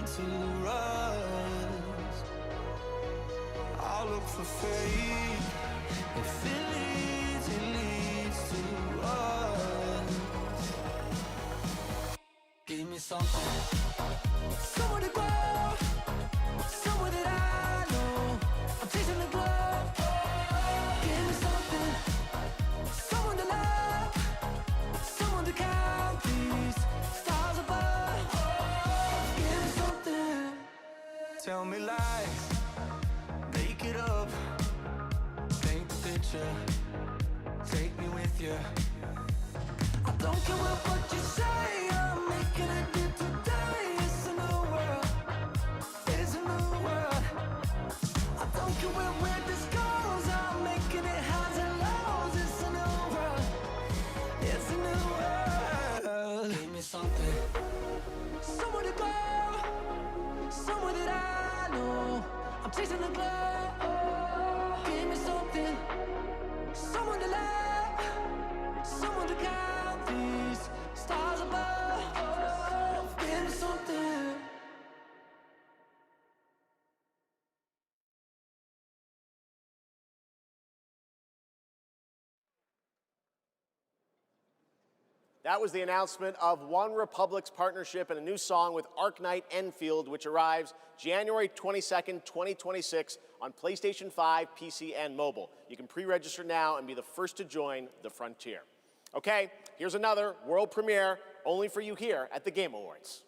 to rust. I'll look for faith, if it leads to us. Give me something, somewhere to go, somewhere that I know. I'm chasing the glow. Give me something, someone to love, someone to count these stars above. Give me something, tell me lies, make it up, paint the picture, take me with you. I don't care what you say, I'm making it deep today. It's a new world, it's a new world. I don't care where this goes, I'm making it highs and lows. It's a new world, it's a new world. Give me something, somewhere to go, somewhere that I know. I'm chasing the glow. Give me something, someone to love, someone to count these stars above. Give me something. That was the announcement of One Republic's partnership and a new song with Arknight Enfield, which arrives January 22nd, 2026 on PlayStation 5, PC, and mobile. You can pre-register now and be the first to join the frontier. Okay, here's another world premiere only for you here at the Game Awards.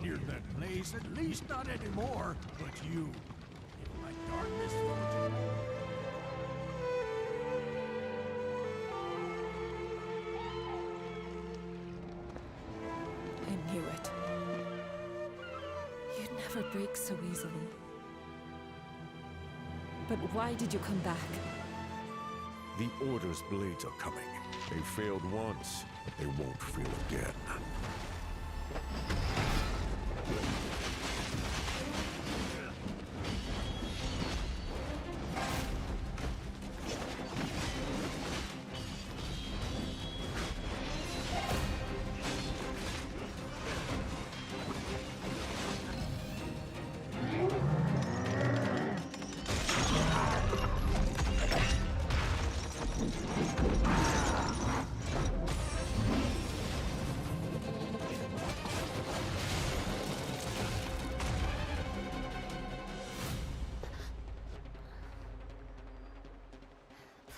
Near that place, at least not anymore. But you, like darkness, won't I knew it. You'd never break so easily. But why did you come back? The Order's blades are coming. They failed once, but they won't fail again.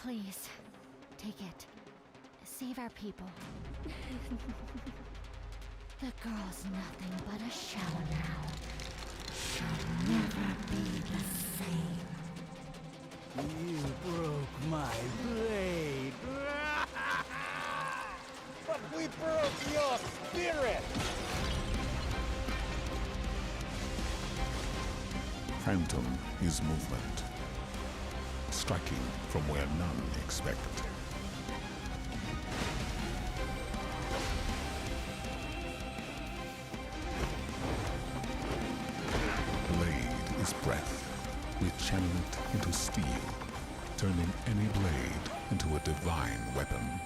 Please, take it. Save our people. The girl's nothing but a shell now. She'll never be the same. you broke my blade. But we broke your spirit! Phantom is movement. striking from where none expect. Blade is breath. We channel it into steel, turning any blade into a divine weapon.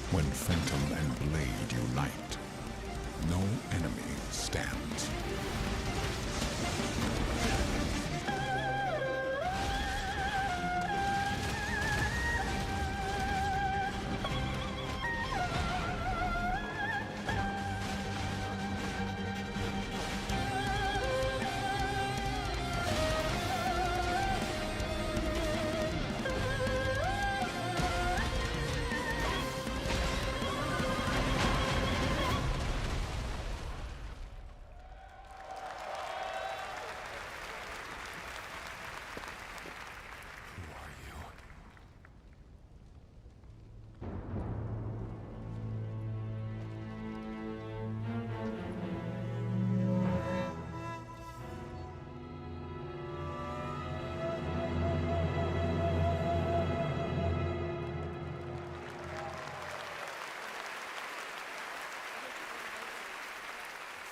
When Phantom and Blade unite, no enemy stands.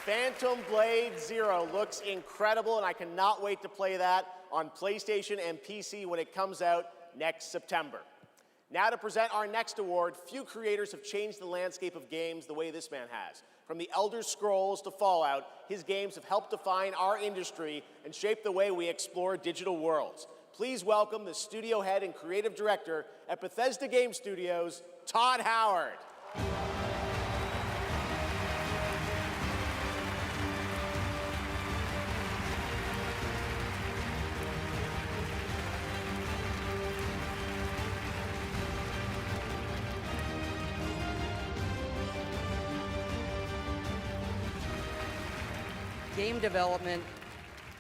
Phantom Blade Zero looks incredible, and I cannot wait to play that on PlayStation and PC when it comes out next September. Now to present our next award, few creators have changed the landscape of games the way this man has. From the Elder Scrolls to Fallout, his games have helped define our industry and shape the way we explore digital worlds. Please welcome the studio head and creative director at Bethesda Game Studios, Todd Howard. Game development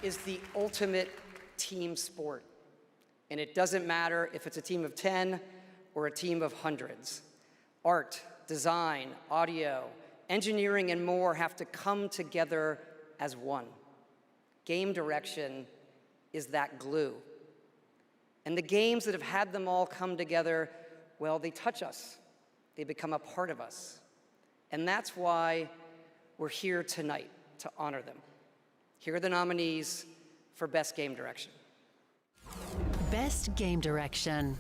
is the ultimate team sport. And it doesn't matter if it's a team of 10 or a team of hundreds. Art, design, audio, engineering, and more have to come together as one. Game direction is that glue. And the games that have had them all come together, well, they touch us. They become a part of us. And that's why we're here tonight, to honor them. Here are the nominees for Best Game Direction. Best Game Direction.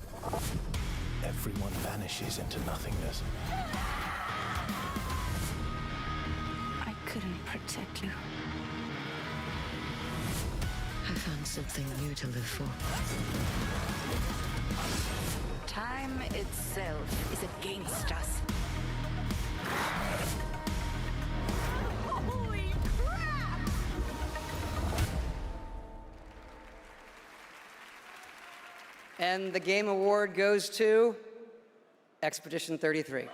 Everyone vanishes into nothingness. I couldn't protect you. I found something new to live for. Time itself is against us. Holy crap! And the Game Award goes to Expedition 33.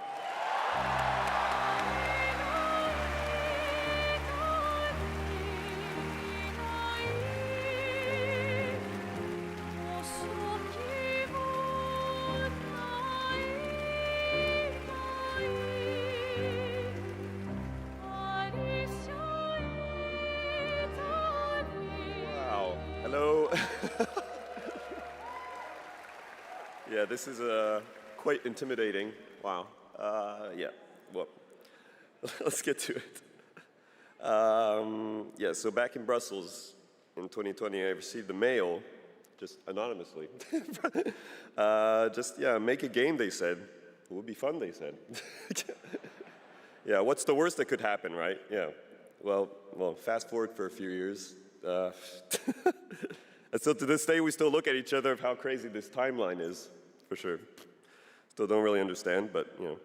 Wow. Hello. Yeah, this is quite intimidating. Wow. Yeah, well, let's get to it. Yeah, so back in Brussels in 2020, I received a mail, just anonymously. Make a game, they said. It would be fun, they said. Yeah, what's the worst that could happen, right? Yeah. Well, fast forward for a few years. And so to this day, we still look at each other of how crazy this timeline is, for sure. Still don't really understand, but, you know.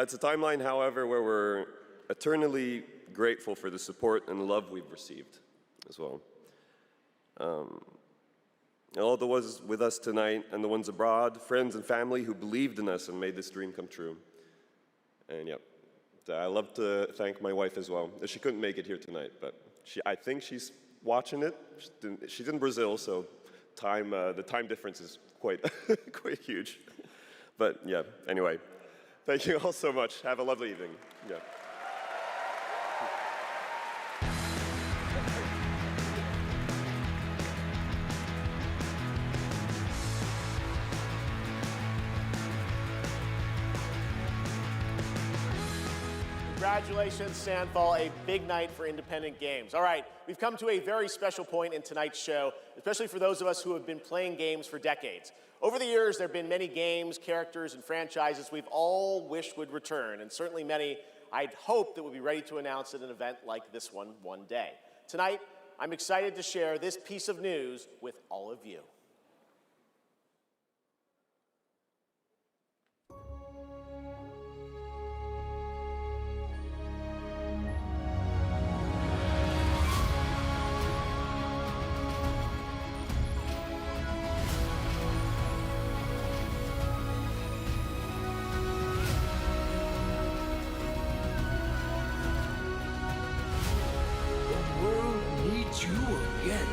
It's a timeline, however, where we're eternally grateful for the support and love we've received as well. All the ones with us tonight and the ones abroad, friends and family who believed in us and made this dream come true. And yep, I love to thank my wife as well. She couldn't make it here tonight, but I think she's watching it. She's in Brazil, so the time difference is quite, quite huge. But yeah, anyway, thank you all so much. Have a lovely evening. Yeah. Congratulations, Sandfall, a big night for independent games. All right, we've come to a very special point in tonight's show, especially for those of us who have been playing games for decades. Over the years, there have been many games, characters, and franchises we've all wished would return, and certainly many I'd hoped that would be ready to announce at an event like this one day. Tonight, I'm excited to share this piece of news with all of you. The world needs you again.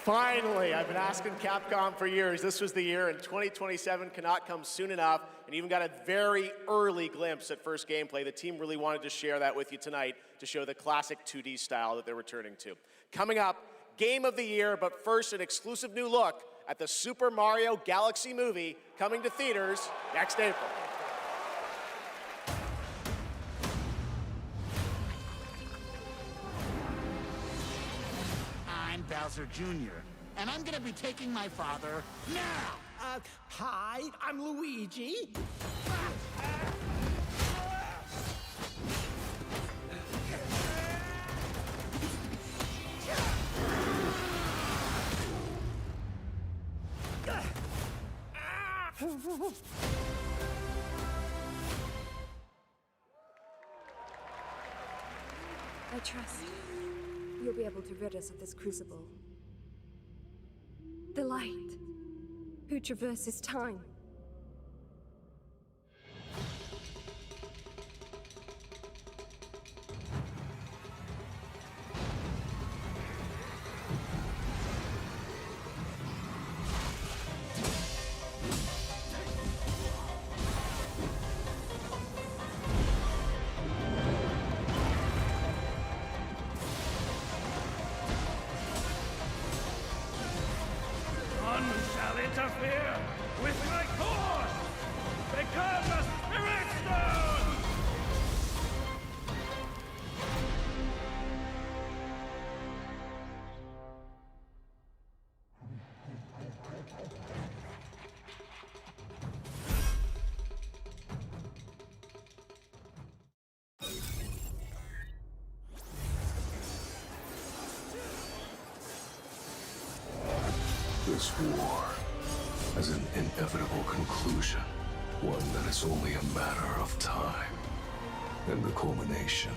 Finally, I've been asking Capcom for years. This was the year, and 2027 cannot come soon enough. And even got a very early glimpse at first gameplay. The team really wanted to share that with you tonight to show the classic 2D style that they're returning to. Coming up, Game of the Year, but first an exclusive new look at the Super Mario Galaxy movie coming to theaters next April. I'm Bowser Jr., and I'm gonna be taking my father now! Hi, I'm Luigi. I trust you'll be able to rid us of this crucible. The light, who traverses time. None shall interfere with my course! Become a spirit stone! This war has an inevitable conclusion, one that is only a matter of time, and the culmination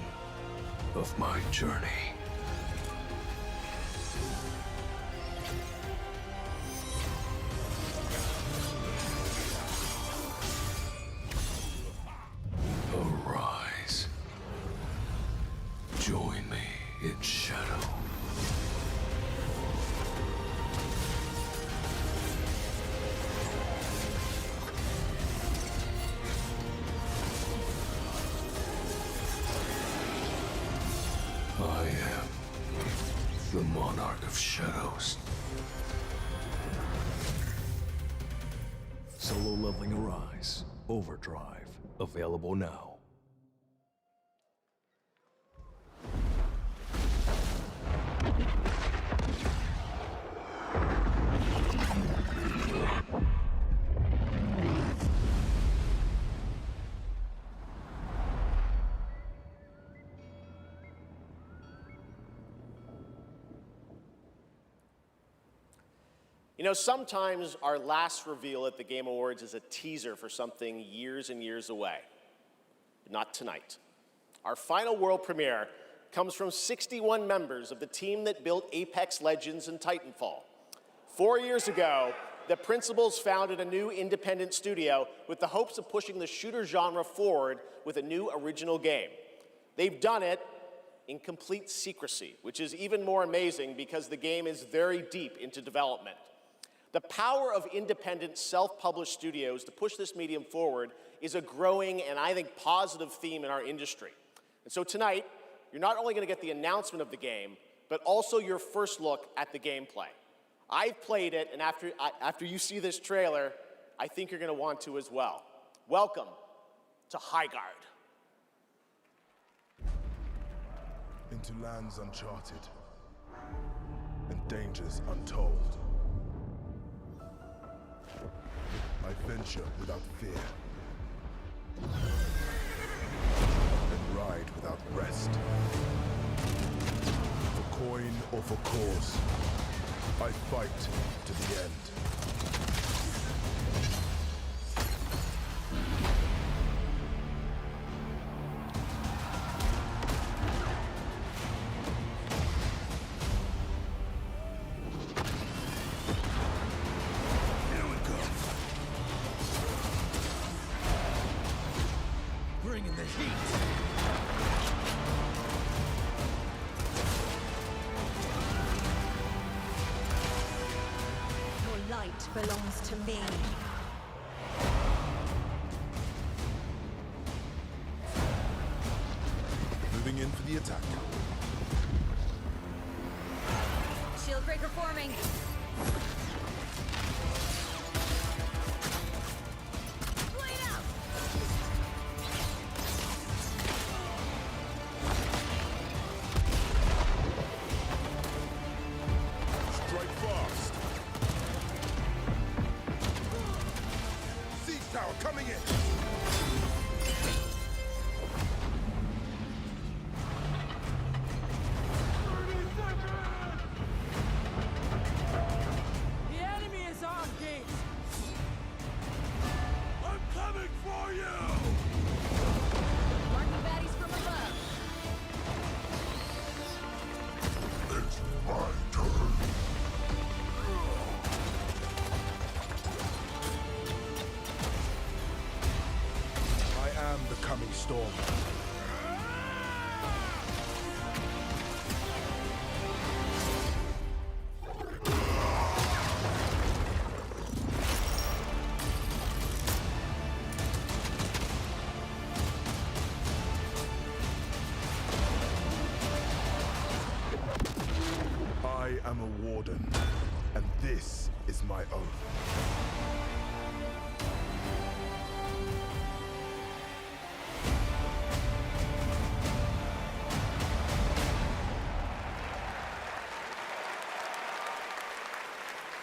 of my journey. I am the Monarch of Shadows. Solo Leveling Arise. Overdrive. Available now. You know, sometimes our last reveal at the Game Awards is a teaser for something years and years away. But not tonight. Our final world premiere comes from 61 members of the team that built Apex Legends and Titanfall. 4 years ago, the principals founded a new independent studio with the hopes of pushing the shooter genre forward with a new original game. They've done it in complete secrecy, which is even more amazing because the game is very deep into development. The power of independent, self-published studios to push this medium forward is a growing and I think positive theme in our industry. And so tonight, you're not only going to get the announcement of the game, but also your first look at the gameplay. I've played it, and after you see this trailer, I think you're going to want to as well. Welcome to Highguard. Into lands uncharted and dangers untold. I venture without fear and ride without rest. For coin or for cause, I fight to the end. Belongs to me. Moving in for the attack. Shield breaker forming. Blade out. Strike fast. Tower coming in. The enemy is on gate. I'm coming for you. Marking baddies from above. It's my turn. The coming storm. I am a warden, and this is my oath.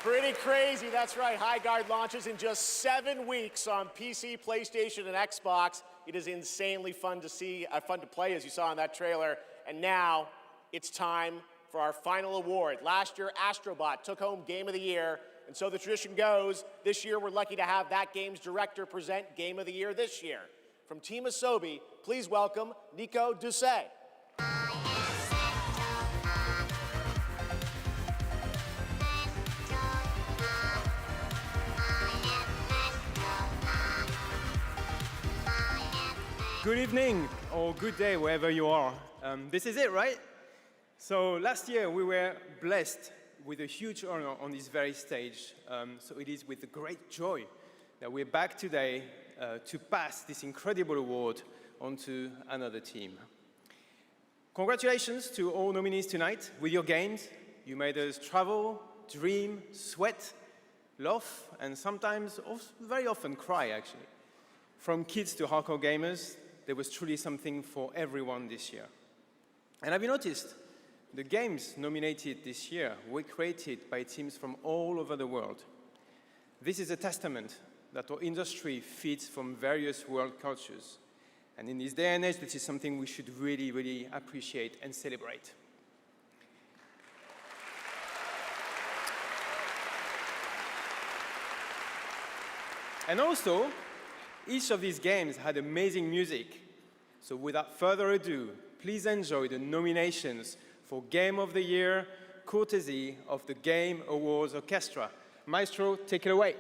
Pretty crazy, that's right. Highguard launches in just 7 weeks on PC, PlayStation, and Xbox. It is insanely fun to see, fun to play, as you saw in that trailer. And now, it's time for our final award. Last year, Astrobot took home Game of the Year, and so the tradition goes, this year we're lucky to have that game's director present Game of the Year this year. From Team Asobi, please welcome Nico Doucet. Good evening, or good day, wherever you are. This is it, right? So last year, we were blessed with a huge honor on this very stage. So it is with great joy that we're back today to pass this incredible award on to another team. Congratulations to all nominees tonight. With your games, you made us travel, dream, sweat, laugh, and sometimes, very often, cry, actually. From kids to hardcore gamers, there was truly something for everyone this year. And have you noticed? The games nominated this year were created by teams from all over the world. This is a testament that our industry feeds from various world cultures. And in this day and age, this is something we should really, really appreciate and celebrate. And also, each of these games had amazing music. So without further ado, please enjoy the nominations for Game of the Year, courtesy of the Game Awards Orchestra. Maestro, take it away.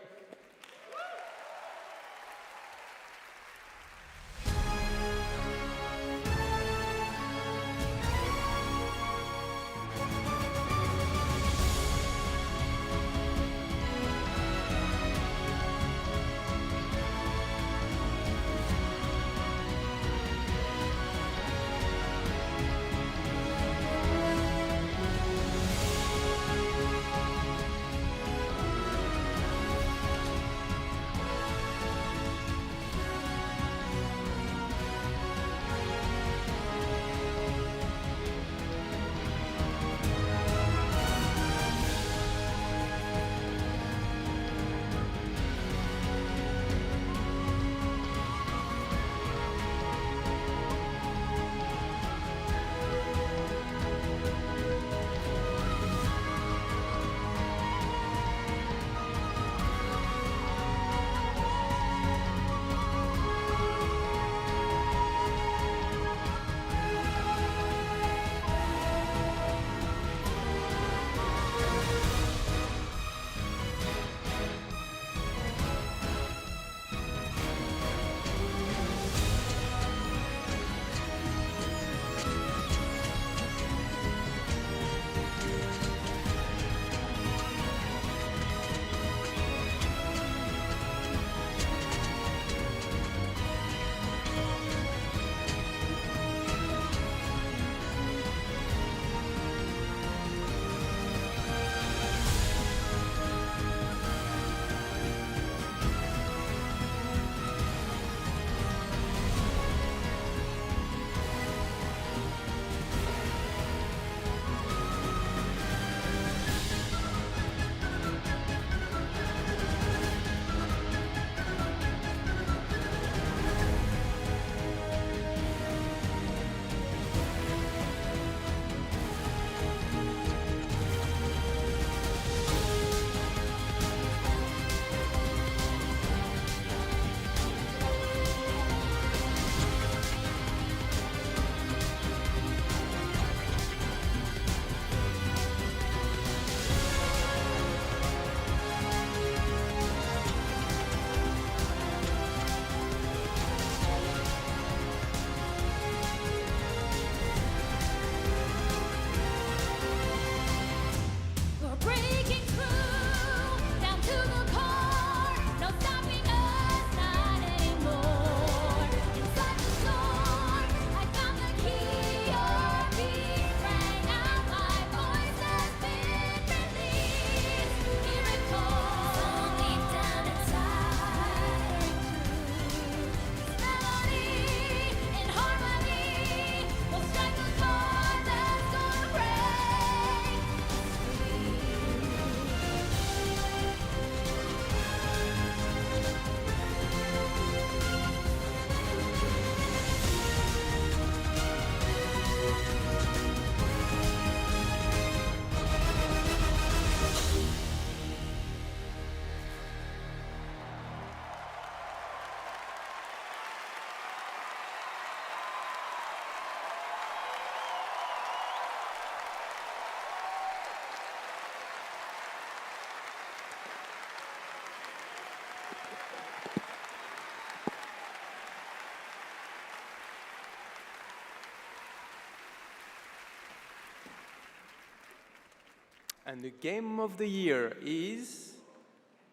And the game of the year is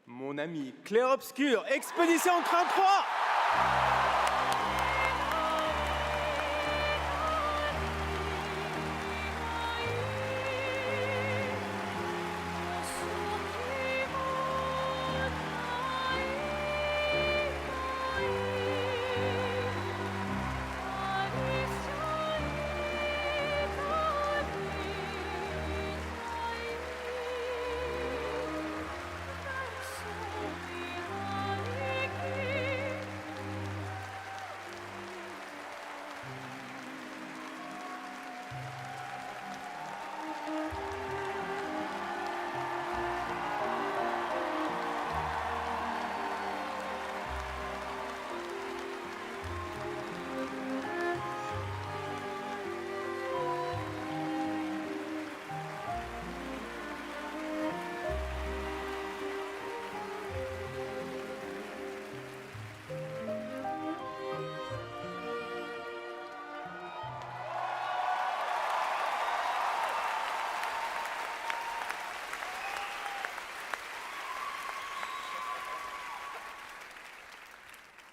mon ami Clair Obscur, Expédition 33.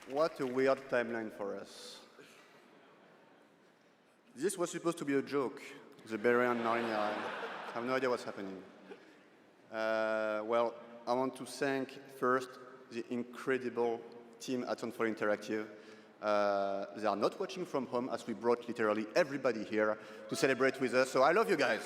What a weird timeline for us. This was supposed to be a joke, the Berry and Narnia. I have no idea what's happening. Well, I want to thank first the incredible team at Soundfall Interactive. They are not watching from home as we brought literally everybody here to celebrate with us, so I love you guys.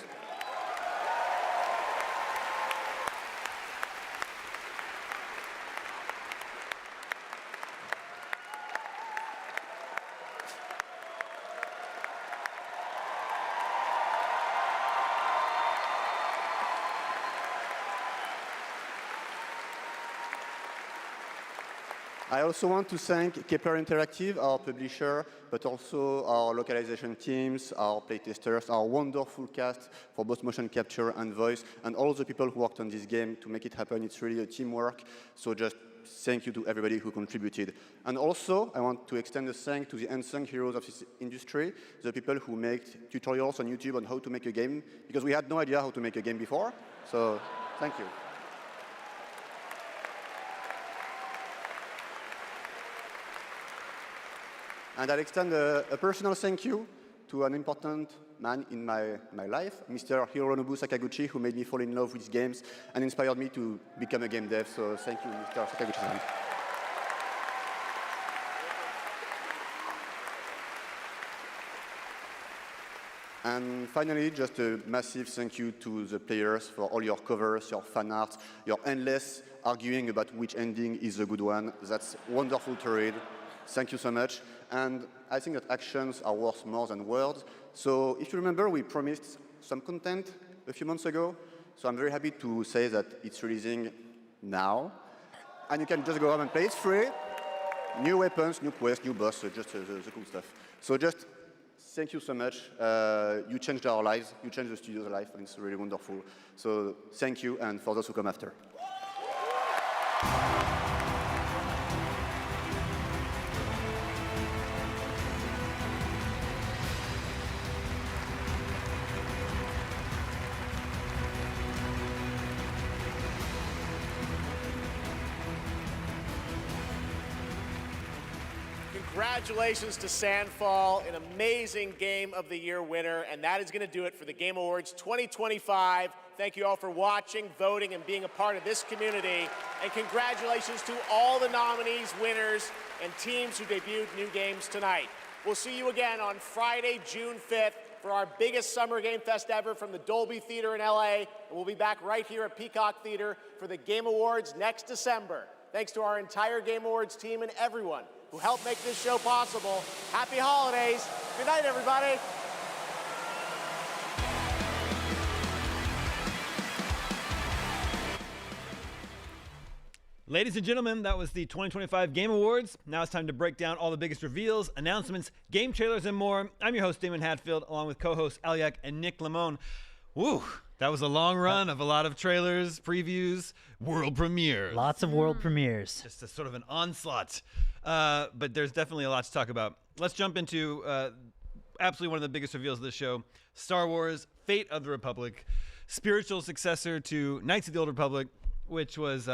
I also want to thank Kepler Interactive, our publisher, but also our localization teams, our playtesters, our wonderful cast for both motion capture and voice, and all the people who worked on this game to make it happen. It's really a teamwork, so just thank you to everybody who contributed. And also, I want to extend a thank to the unsung heroes of this industry, the people who make tutorials on YouTube on how to make a game, because we had no idea how to make a game before, so thank you. And I'll extend a personal thank you to an important man in my life, Mr. Hironobu Sakaguchi, who made me fall in love with games and inspired me to become a game dev. So thank you, Mr. Sakaguchi. And finally, just a massive thank you to the players for all your covers, your fan art, your endless arguing about which ending is the good one. That's wonderful to read. Thank you so much. And I think that actions are worth more than words. So if you remember, we promised some content a few months ago. So I'm very happy to say that it's releasing now. And you can just go home and play. It's free. New weapons, new quests, new boss, just the cool stuff. So just thank you so much. You changed our lives. You changed the studio's life, and it's really wonderful. So thank you, and for those who come after. Congratulations to Sandfall, an amazing Game of the Year winner, and that is going to do it for the Game Awards 2025. Thank you all for watching, voting, and being a part of this community. And congratulations to all the nominees, winners, and teams who debuted new games tonight. We'll see you again on Friday, June 5th for our biggest Summer Game Fest ever from the Dolby Theater in LA. And we'll be back right here at Peacock Theater for the Game Awards next December. Thanks to our entire Game Awards team and everyone who helped make this show possible. Happy holidays. Good night, everybody. Ladies and gentlemen, that was the 2025 Game Awards. Now it's time to break down all the biggest reveals, announcements, game trailers, and more. I'm your host, Damon Hatfield, along with co-hosts Aliak and Nick Lamone. Woo! That was a long run of a lot of trailers, previews, world premieres. Lots of world premieres. Just a sort of an onslaught. But there's definitely a lot to talk about. Let's jump into absolutely one of the biggest reveals of this show, Star Wars, Fate of the Republic, spiritual successor to Knights of the Old Republic, which was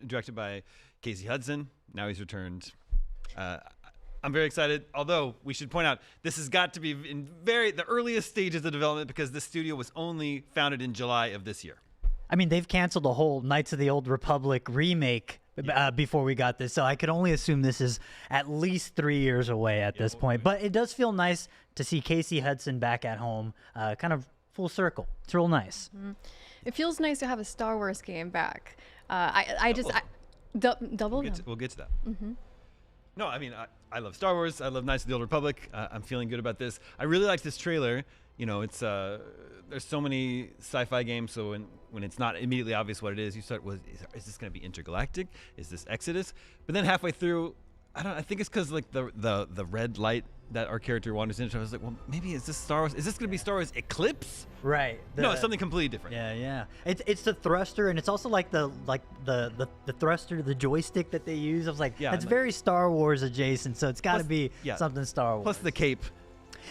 directed by Casey Hudson. Now he's returned. I'm very excited, although we should point out this has got to be in the earliest stages of development because this studio was only founded in July of this year. I mean, they've canceled a whole Knights of the Old Republic remake before we got this, so I could only assume this is at least 3 years away at this point. But it does feel nice to see Casey Hudson back at home, kind of full circle. It's real nice. Mm-hmm. It feels nice to have a Star Wars game back. Double. We'll get to that. Mm-hmm. No, I mean, I love Star Wars. I love Knights of the Old Republic. I'm feeling good about this. I really like this trailer. You know, it's there's so many sci-fi games, so when it's not immediately obvious what it is, you start with, is this going to be intergalactic? Is this Exodus? But then halfway through, I think it's because like the red light that our character wanders into. I was like, well, maybe is this Star Wars? Is this going to be Star Wars Eclipse? Right. No, it's something completely different. Yeah. It's the thruster, and it's also like the thruster, the joystick that they use. I was like, it's very Star Wars adjacent, so it's got to be something Star Wars. Plus the cape.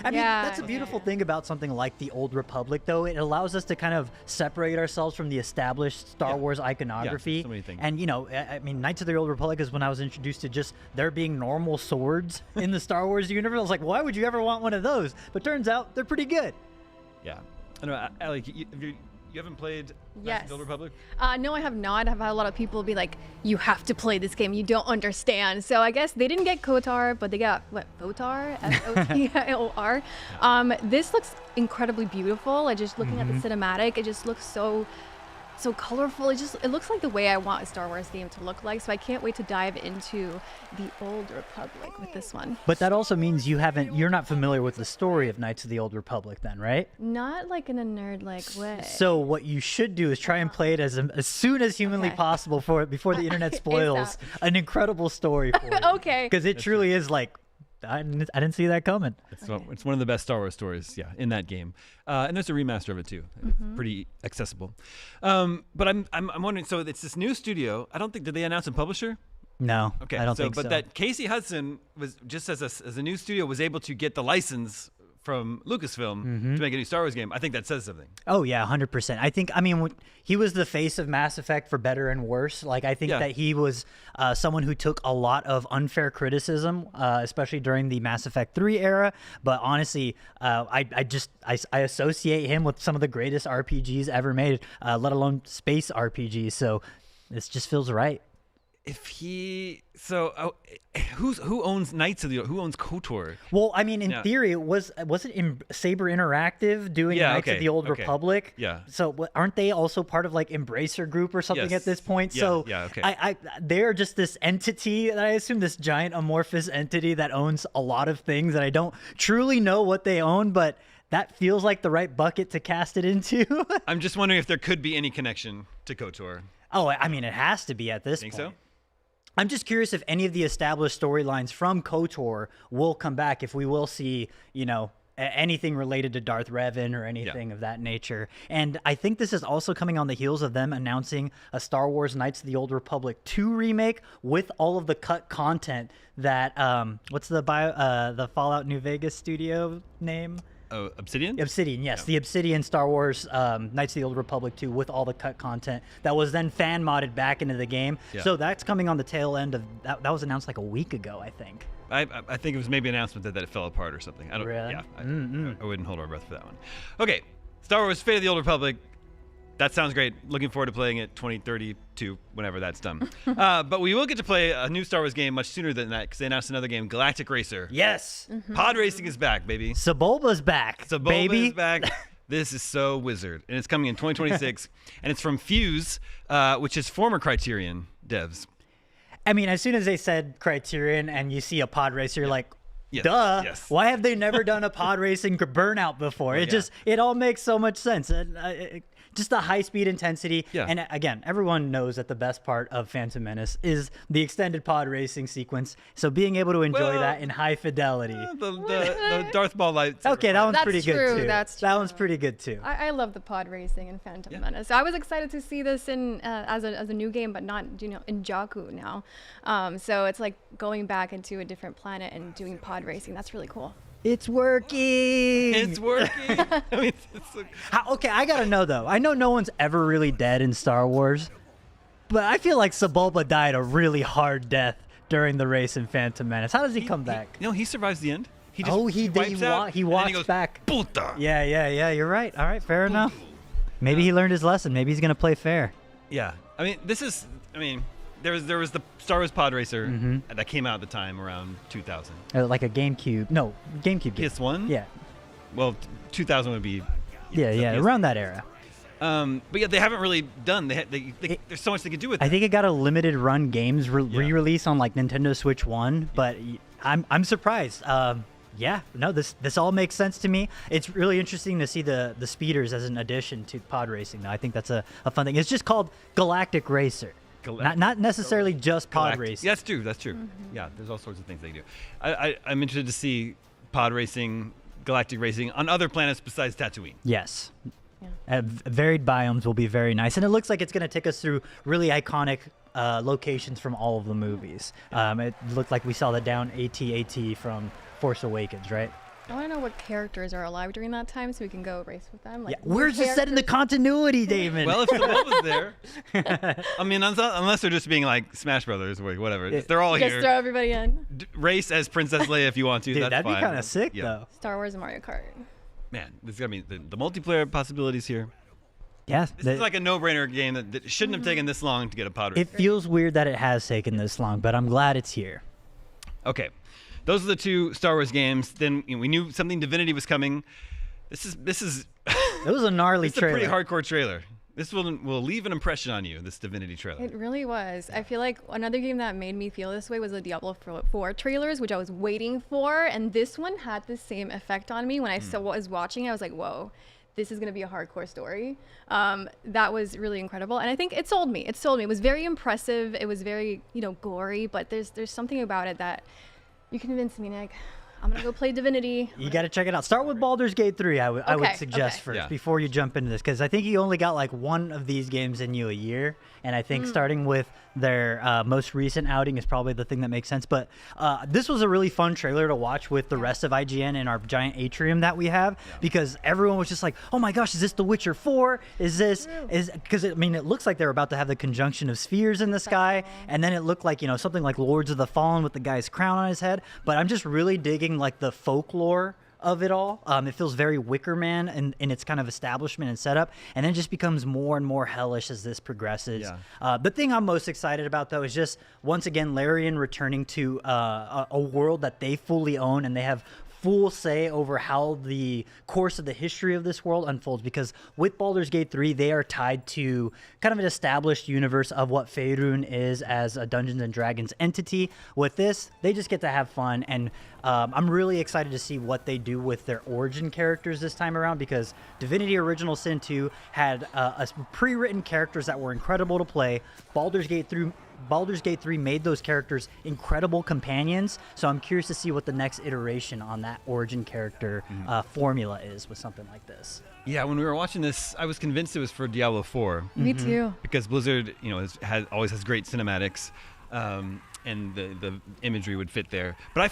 I mean, that's a beautiful thing about something like the Old Republic, though. It allows us to kind of separate ourselves from the established Star Wars iconography. so many things. And, you know, I mean, Knights of the Old Republic is when I was introduced to just there being normal swords in the Star Wars universe. I was like, why would you ever want one of those? But turns out they're pretty good. Yeah. I know, Alec, you haven't played Knights of the Old Republic? No, I have not. I've had a lot of people be like, you have to play this game. You don't understand. So I guess they didn't get KOTOR, but they got, what, FOTOR? F-O-T-O-R. This looks incredibly beautiful. Just looking at the cinematic, it just looks so colorful. It looks like the way I want a Star Wars game to look like. So I can't wait to dive into the Old Republic with this one. But that also means you're not familiar with the story of Knights of the Old Republic then, right? Not like in a nerd-like way. So what you should do is try and play it as soon as humanly possible before the internet spoils an incredible story for you. Okay. Because it truly is like, I didn't see that coming. It's one of the best Star Wars stories, in that game. And there's a remaster of it too, pretty accessible. But I'm wondering. So it's this new studio. I don't think did they announce a publisher? No, okay, I don't think so. But that Casey Hudson was just as a new studio was able to get the license from Lucasfilm to make a new Star Wars game. I think that says something. Oh yeah, 100%. I mean, he was the face of Mass Effect for better and worse. Like I think that he was someone who took a lot of unfair criticism, especially during the Mass Effect 3 era. But honestly, I associate him with some of the greatest RPGs ever made, let alone space RPGs. So this just feels right. Who owns Knights of the who owns KOTOR? Well, I mean, in theory, was it Saber Interactive doing Knights of the Old Republic? Yeah. So aren't they also part of like Embracer Group or something at this point? So they're just this entity that I assume this giant amorphous entity that owns a lot of things that I don't truly know what they own, but that feels like the right bucket to cast it into. I'm just wondering if there could be any connection to KOTOR. Oh, I mean, it has to be at this point. Think so? I'm just curious if any of the established storylines from KOTOR will come back, if we will see, anything related to Darth Revan or anything of that nature. And I think this is also coming on the heels of them announcing a Star Wars Knights of the Old Republic 2 remake with all of the cut content that, what's the Fallout New Vegas studio name? Oh, Obsidian? Obsidian, yes. The Obsidian Star Wars Knights of the Old Republic 2 with all the cut content that was then fan modded back into the game. Yeah. So that's coming on the tail end of that. That was announced like a week ago, I think. I think it was maybe an announcement that it fell apart or something. I don't. Really? Yeah. I wouldn't hold our breath for that one. Okay, Star Wars: Fate of the Old Republic. That sounds great. Looking forward to playing it 2032, whenever that's done. But we will get to play a new Star Wars game much sooner than that because they announced another game, Galactic Racer. Yes. Pod racing is back, baby. Sebulba's back, baby. Is back. This is so wizard. And it's coming in 2026. And it's from Fuse, which is former Criterion devs. I mean, as soon as they said Criterion and you see a pod racer, you're like, Yes, duh. yes. Why have they never done a pod racing Burnout before? It all makes so much sense. And, just the high-speed intensity. Yeah. And again, everyone knows that the best part of Phantom Menace is the extended pod racing sequence. So being able to enjoy that in high fidelity. The Darth Maul lights. Okay, that one's pretty good true, too. that's true. That one's pretty good too. I love the pod racing in Phantom Menace. So I was excited to see this in as a new game, but not in Jakku now. So it's like going back into a different planet and doing pod racing. That's really cool. It's working. It's working. I mean, okay, I gotta know though. I know no one's ever really dead in Star Wars, but I feel like Sebulba died a really hard death during the race in Phantom Menace. How does he come back? He survives the end. He just, he walks back. Puta. Yeah. You're right. All right, fair enough. Maybe he learned his lesson. Maybe he's gonna play fair. Yeah. I mean, there was the Star Wars Pod Racer that came out at the time around 2000. Like a GameCube. No, GameCube game. PS1? Yeah. Well, 2000 would be. Yeah, around that era. But yeah, they haven't really done. There's so much they could do with it. I think it got a limited run games re-release on like Nintendo Switch 1, but I'm surprised. This all makes sense to me. It's really interesting to see the speeders as an addition to pod racing. Though I think that's a fun thing. It's just called Galactic Racer. Not necessarily just pod racing. Yeah, that's true. Yeah, there's all sorts of things they do. I'm interested to see pod racing, galactic racing on other planets besides Tatooine. Yes. Varied biomes will be very nice. And it looks like it's going to take us through really iconic locations from all of the movies. It looked like we saw the down AT-AT from Force Awakens, right? I want to know what characters are alive during that time so we can go race with them. Like, Yeah, we're just setting the continuity, Damon. Well, if the wall was there, I mean, unless they're just being like Smash Brothers or whatever, if they're all just here. throw everybody in. Race as Princess Leia if you want to. Dude, that's that'd fine. be kind of sick, Yeah. though. Star Wars and Mario Kart. Man, there's gotta be the multiplayer possibilities here. Yeah, This is like a no-brainer game that shouldn't have taken this long to get a pod race. it feels weird that it has taken this long, but I'm glad it's here. Okay, those are the 2 Star Wars games. Then we knew something Divinity was coming. This is It was a gnarly it's a trailer. pretty hardcore trailer. This will leave an impression on you. This Divinity trailer. It really was. I feel like another game that made me feel this way was the Diablo 4 trailers, which I was waiting for, and this one had the same effect on me. When I was watching it, I was like, whoa, this is going to be a hardcore story. That was really incredible, and I think it sold me. It was very impressive. It was very, gory, but there's something about it that you convinced me, Nick. I'm gonna go play Divinity. You got to check it out. Start with Baldur's Gate 3. I would suggest first Yeah. before you jump into this, because I think you only got like one of these games in you a year, and I think starting with their most recent outing is probably the thing that makes sense. But this was a really fun trailer to watch with the rest of IGN in our giant atrium that we have, because everyone was just like, "Oh my gosh, is this The Witcher 4? Is this because it looks like they're about to have the conjunction of spheres in the sky, and then it looked like something like Lords of the Fallen with the guy's crown on his head." But I'm just really digging like the folklore of it all. It feels very Wicker Man in its kind of establishment and setup, and then just becomes more and more hellish as this progresses. The thing I'm most excited about, though, is just once again Larian returning to a world that they fully own, and they have full say over how the course of the history of this world unfolds, because with Baldur's Gate 3 they are tied to kind of an established universe of what Faerun is as a Dungeons and Dragons entity. With this, they just get to have fun, and I'm really excited to see what they do with their origin characters this time around, because Divinity Original Sin 2 had pre-written characters that were incredible to play. Baldur's Gate 3 made those characters incredible companions, so I'm curious to see what the next iteration on that origin character formula is with something like this. Yeah, when we were watching this, I was convinced it was for Diablo 4. Me too. Because Blizzard, always has great cinematics, and the imagery would fit there. But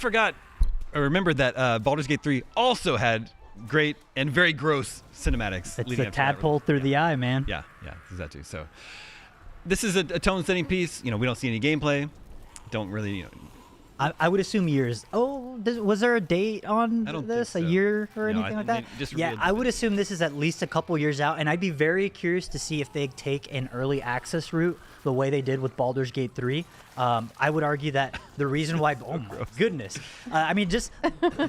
I remembered that Baldur's Gate 3 also had great and very gross cinematics. It's the tadpole through the eye, man. Yeah, that too. So this is a tone-setting piece. We don't see any gameplay. Don't really, I would assume years. Oh, was there a date on this? think so. A year or No, anything like that? just Yeah, revealed I the would assume this is at least a couple years out, and I'd be very curious to see if they take an early access route the way they did with Baldur's Gate 3. I would argue that the reason why, oh my goodness, just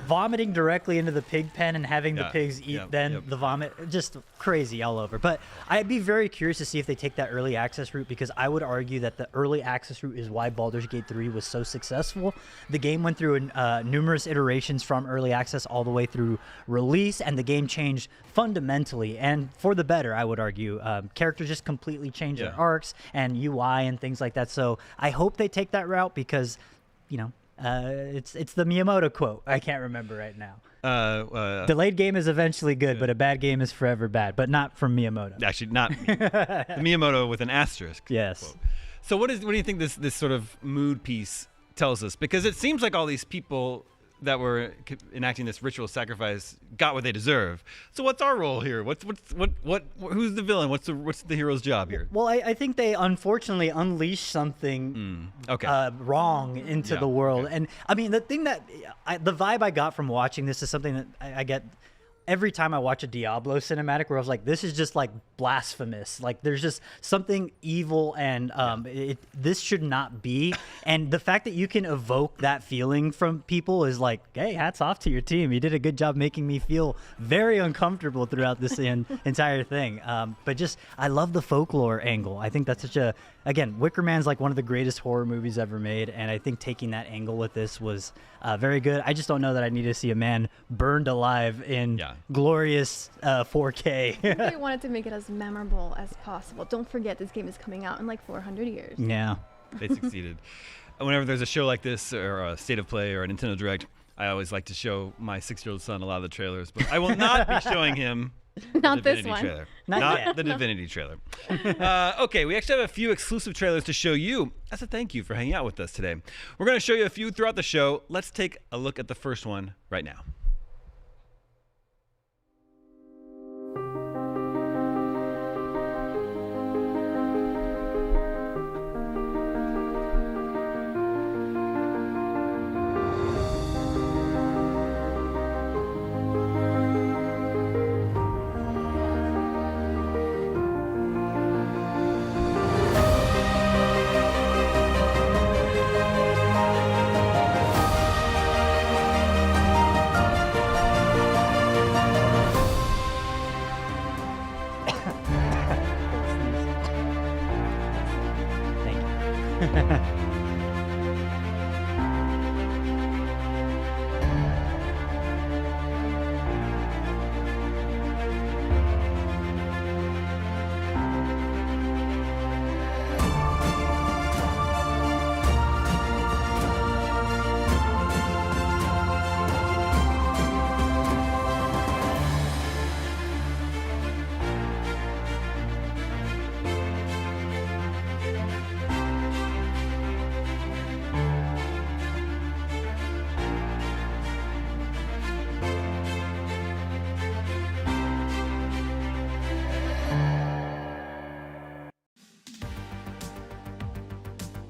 vomiting directly into the pig pen and having the pigs eat the vomit, just crazy all over. But I'd be very curious to see if they take that early access route, because I would argue that the early access route is why Baldur's Gate 3 was so successful. The game went through numerous iterations from early access all the way through release, and the game changed fundamentally and for the better, I would argue. Characters just completely changed their arcs and UI and things like that. So I hope they take that route, because it's the Miyamoto quote. I can't remember right now. Delayed game is eventually good, but a bad game is forever bad. But not from Miyamoto. Actually, not Miyamoto with an asterisk. Yes. Quote. So what do you think this sort of mood piece tells us? Because it seems like all these people that were enacting this ritual sacrifice got what they deserve. So what's our role here? Who's the villain? What's the hero's job here? Well, I think they unfortunately unleashed something wrong into the world. Okay. And the thing that the vibe I got from watching this is something that I get every time I watch a Diablo cinematic, where I was like, this is just like blasphemous. Like there's just something evil, and this should not be. And the fact that you can evoke that feeling from people is like, hey, hats off to your team. You did a good job making me feel very uncomfortable throughout this entire thing. But just, I love the folklore angle. I think that's again, Wicker Man's like one of the greatest horror movies ever made. And I think taking that angle with this was very good. I just don't know that I need to see a man burned alive in glorious 4K. They wanted to make it as memorable as possible. Don't forget, this game is coming out in like 400 years. Yeah. They succeeded. Whenever there's a show like this, or a State of Play, or a Nintendo Direct, I always like to show my 6-year-old son a lot of the trailers, but I will not be showing him Not the this Divinity one. trailer. Not yet. The Divinity trailer. Okay, we actually have a few exclusive trailers to show you as a thank you for hanging out with us today. We're going to show you a few throughout the show. Let's take a look at the first one right now.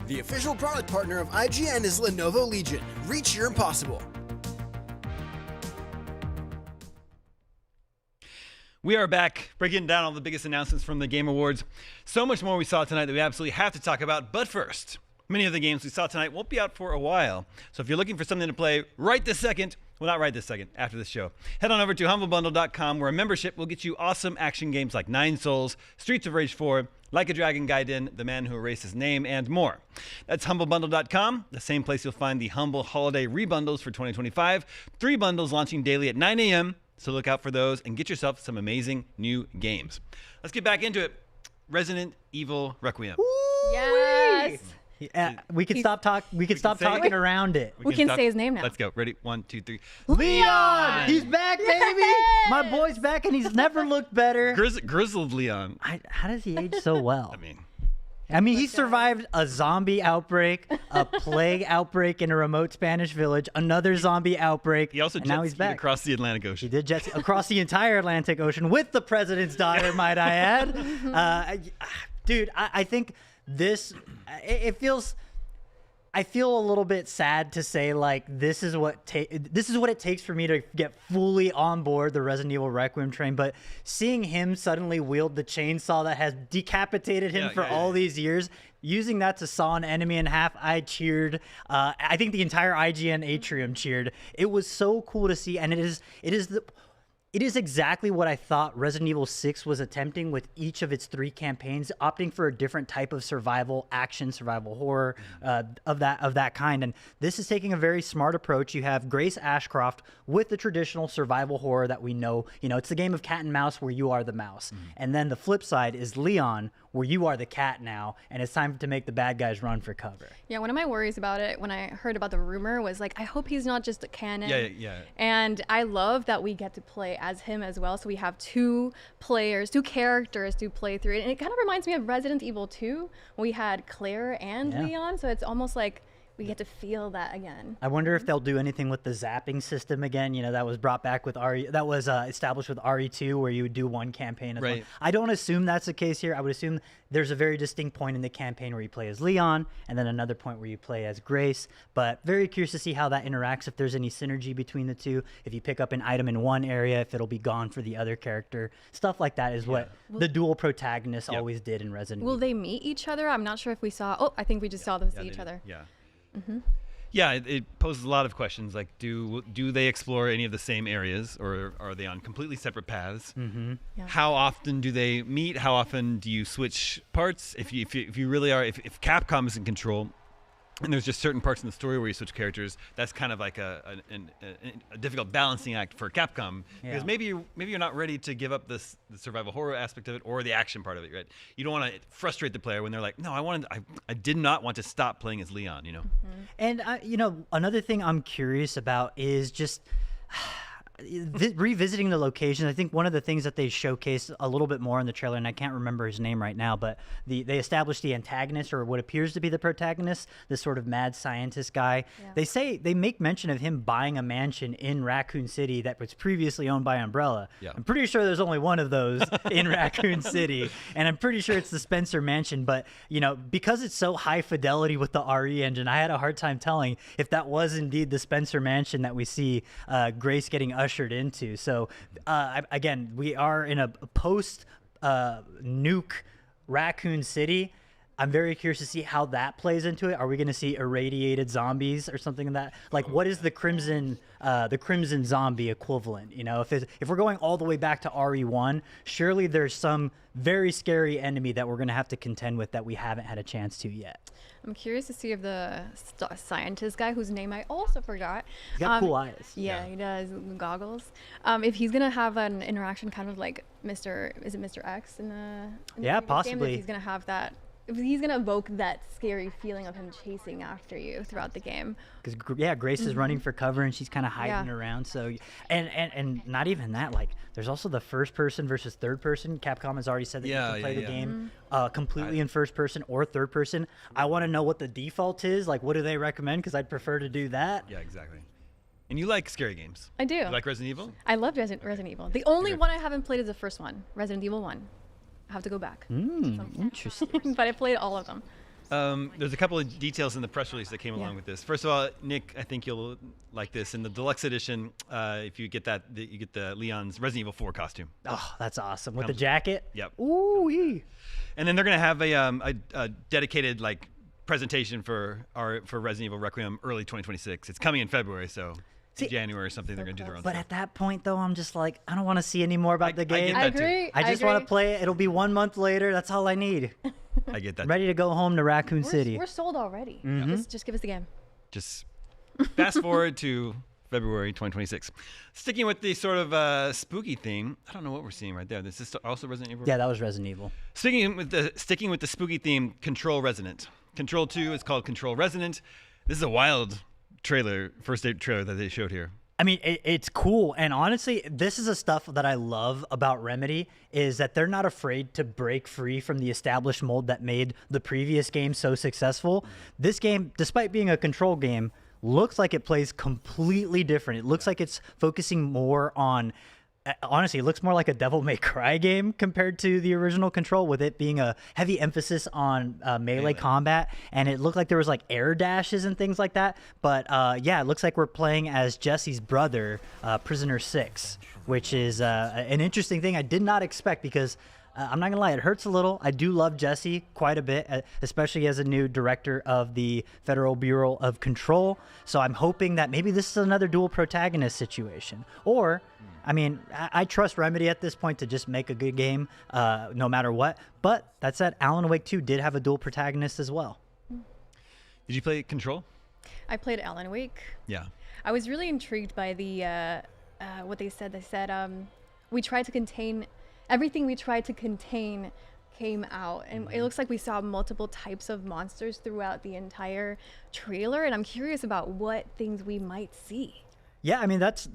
The official product partner of IGN is Lenovo Legion. Reach your impossible. We are back, breaking down all the biggest announcements from the Game Awards. So much more we saw tonight that we absolutely have to talk about. But first, many of the games we saw tonight won't be out for a while. So if you're looking for something to play right this second, well, not right this second, after this show, head on over to humblebundle.com, where a membership will get you awesome action games like Nine Souls, Streets of Rage 4, Like a Dragon Gaiden, The Man Who Erased His Name, and more. That's humblebundle.com, the same place you'll find the Humble Holiday Rebundles for 2025. 3 bundles launching daily at 9 a.m., so look out for those and get yourself some amazing new games. Let's get back into it. Resident Evil Requiem. Yes. Yeah, we can stop talking around it. We can say his name now. Let's go. Ready? 1, 2, 3. Leon! He's back, baby! My boy's back, and he's never looked better. Grizzled Leon. How does he age so well? I mean, he survived a zombie outbreak, a plague outbreak in a remote Spanish village, another zombie outbreak. He also and now he's back across the Atlantic Ocean. He did jet ski across the entire Atlantic Ocean with the president's daughter, might I add. Dude, I think this, it feels... I feel a little bit sad to say, like, this is what it takes for me to get fully on board the Resident Evil Requiem train. But seeing him suddenly wield the chainsaw that has decapitated him for all these years, using that to saw an enemy in half, I cheered. I think the entire IGN atrium cheered. It was so cool to see, and it is exactly what I thought Resident Evil 6 was attempting with each of its 3 campaigns, opting for a different type of survival action, survival horror of that kind. And this is taking a very smart approach. You have Grace Ashcroft with the traditional survival horror that we know. You know, it's the game of cat and mouse where you are the mouse. And then the flip side is Leon, where you are the cat now, and it's time to make the bad guys run for cover. Yeah, one of my worries about it when I heard about the rumor was like, I hope he's not just a canon. Yeah. And I love that we get to play as him as well. So we have 2 characters to play through. And it kind of reminds me of Resident Evil 2. We had Claire and Leon. So it's almost like we get to feel that again. I wonder if they'll do anything with the zapping system again. You know, that was brought back with that was established with RE2, where you would do one campaign as one. I don't assume that's the case here. I would assume there's a very distinct point in the campaign where you play as Leon, and then another point where you play as Grace. But very curious to see how that interacts, if there's any synergy between the two. If you pick up an item in one area, if it'll be gone for the other character. Stuff like that is what the dual protagonists always did in Resident Evil. Will they meet each other? I'm not sure if we saw. Oh, I think we just saw them see each other. Yeah. Mm-hmm. Yeah, it poses a lot of questions. Like, do they explore any of the same areas, or are they on completely separate paths? Mm-hmm. Yeah. How often do they meet? How often do you switch parts? If you really are, if Capcom is in control, and there's just certain parts in the story where you switch characters, that's kind of like a difficult balancing act for Capcom, because maybe you're not ready to give up the survival horror aspect of it or the action part of it, right? You don't want to frustrate the player when they're like, no, I did not want to stop playing as Leon, you know. Mm-hmm. And you know, another thing I'm curious about is just revisiting the locations. I think one of the things that they showcased a little bit more in the trailer, and I can't remember his name right now, but they established the antagonist, or what appears to be the protagonist, this sort of mad scientist guy. Yeah. They make mention of him buying a mansion in Raccoon City that was previously owned by Umbrella. Yeah. I'm pretty sure there's only one of those in Raccoon City, and I'm pretty sure it's the Spencer Mansion. But you know, because it's so high fidelity with the RE engine, I had a hard time telling if that was indeed the Spencer Mansion that we see Grace getting ushered into. So again, we are in a post nuke Raccoon City. I'm very curious to see how that plays into it. Are we going to see irradiated zombies or something like that? Like, what is the Crimson Zombie equivalent? You know, if we're going all the way back to RE1, surely there's some very scary enemy that we're going to have to contend with that we haven't had a chance to yet. I'm curious to see if the scientist guy, whose name I also forgot. He's got cool eyes. Yeah, he does. Goggles. If he's going to have an interaction kind of like Mr. X in the possibly. Game, if he's going to have that. If he's going to evoke that scary feeling of him chasing after you throughout the game. Because, Grace is running for cover, and she's kind of hiding around. So, and not even that. Like, there's also the first person versus third person. Capcom has already said that you can play the game completely in first person or third person. I want to know what the default is. Like, what do they recommend? Because I'd prefer to do that. Yeah, exactly. And you like scary games. I do. You like Resident Evil? I love Resident Evil. The only one I haven't played is the first one, Resident Evil 1. I have to go back. Interesting. But I played all of them. There's a couple of details in the press release that came along with this. First of all, Nick, I think you'll like this. In the deluxe edition, if you get that, you get the Leon's Resident Evil 4 costume. Oh, that's awesome. With the jacket? Yep. Ooh-wee. And then they're going to have a dedicated presentation for Resident Evil Requiem early 2026. It's coming in February, so January or something. They're going to do their own But stuff. at that point, though, I'm just like, I don't want to see any more about the game. I get that too. agree. I just want to play it. It'll be 1 month later. That's all I need. I get that. I'm ready to go home to Raccoon City. We're sold already. Mhm. Just give us the game. Just fast forward to February 2026. Sticking with the sort of spooky theme, I don't know what we're seeing right there. This is also Resident Evil? Yeah, that was Resident Evil. Sticking with the spooky theme, Control Resonant. Control 2 is called Control Resonant. This is a wild trailer, first trailer that they showed here. I mean, it's cool. And honestly, this is the stuff that I love about Remedy is that they're not afraid to break free from the established mold that made the previous game so successful. This game, despite being a Control game, looks like it plays completely different. It looks like it's focusing more on... Honestly, it looks more like a Devil May Cry game compared to the original Control, with it being a heavy emphasis on melee combat. And it looked like there was like air dashes and things like that. But yeah, it looks like we're playing as Jesse's brother, Prisoner 6, which is an interesting thing I did not expect because I'm not going to lie, it hurts a little. I do love Jesse quite a bit, especially as a new director of the Federal Bureau of Control. So I'm hoping that maybe this is another dual protagonist situation. Or... I mean, I trust Remedy at this point to just make a good game no matter what. But that said, Alan Wake 2 did have a dual protagonist as well. Did you play Control? I played Alan Wake. Yeah. I was really intrigued by the what they said. They said we tried to contain everything we tried to contain came out, and it looks like we saw multiple types of monsters throughout the entire trailer. And I'm curious about what things we might see. Yeah, I mean that's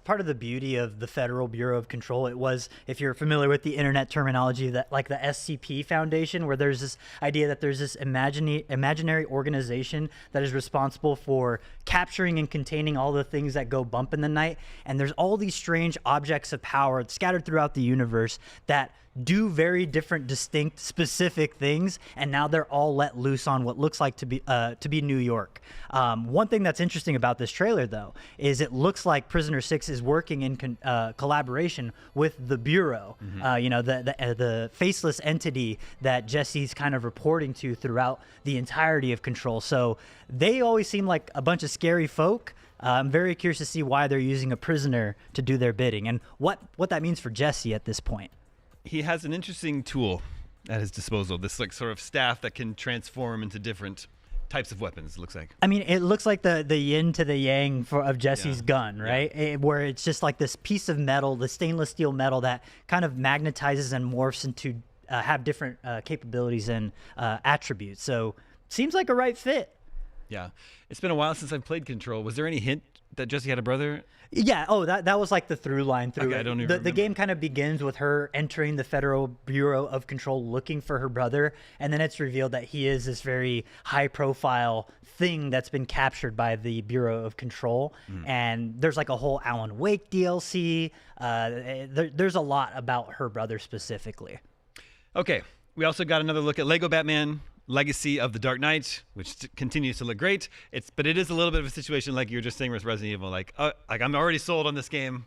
part of the beauty of the Federal Bureau of Control. It was, if you're familiar with the internet terminology, that like the SCP Foundation, where there's this idea that there's this imaginary organization that is responsible for capturing and containing all the things that go bump in the night. And there's all these strange objects of power scattered throughout the universe that do very different, distinct, specific things, and now they're all let loose on what looks like to be New York. One thing that's interesting about this trailer, though, is it looks like Prisoner 6 is working in collaboration with the Bureau, you know, the faceless entity that Jesse's kind of reporting to throughout the entirety of Control. So they always seem like a bunch of scary folk. I'm very curious to see why they're using a prisoner to do their bidding and what that means for Jesse at this point. He has an interesting tool at his disposal, this like sort of staff that can transform into different types of weapons, it looks like. I mean, it looks like the yin to the yang of Jesse's gun, right? Where it's just like this piece of metal, the stainless steel metal that kind of magnetizes and morphs into have different capabilities and attributes. So seems like a right fit. Yeah. It's been a while since I've played Control. Was there any hint that Jesse had a brother? Yeah. Oh, that was like the through line through I it. don't even The game kind of begins with her entering the Federal Bureau of Control looking for her brother, and then it's revealed that he is this very high profile thing that's been captured by the Bureau of Control. And there's like a whole Alan Wake DLC. There's a lot about her brother specifically. Okay. We also got another look at Lego Batman Legacy of the Dark Knight, which continues to look great. But it is a little bit of a situation like you were just saying with Resident Evil, like I'm already sold on this game.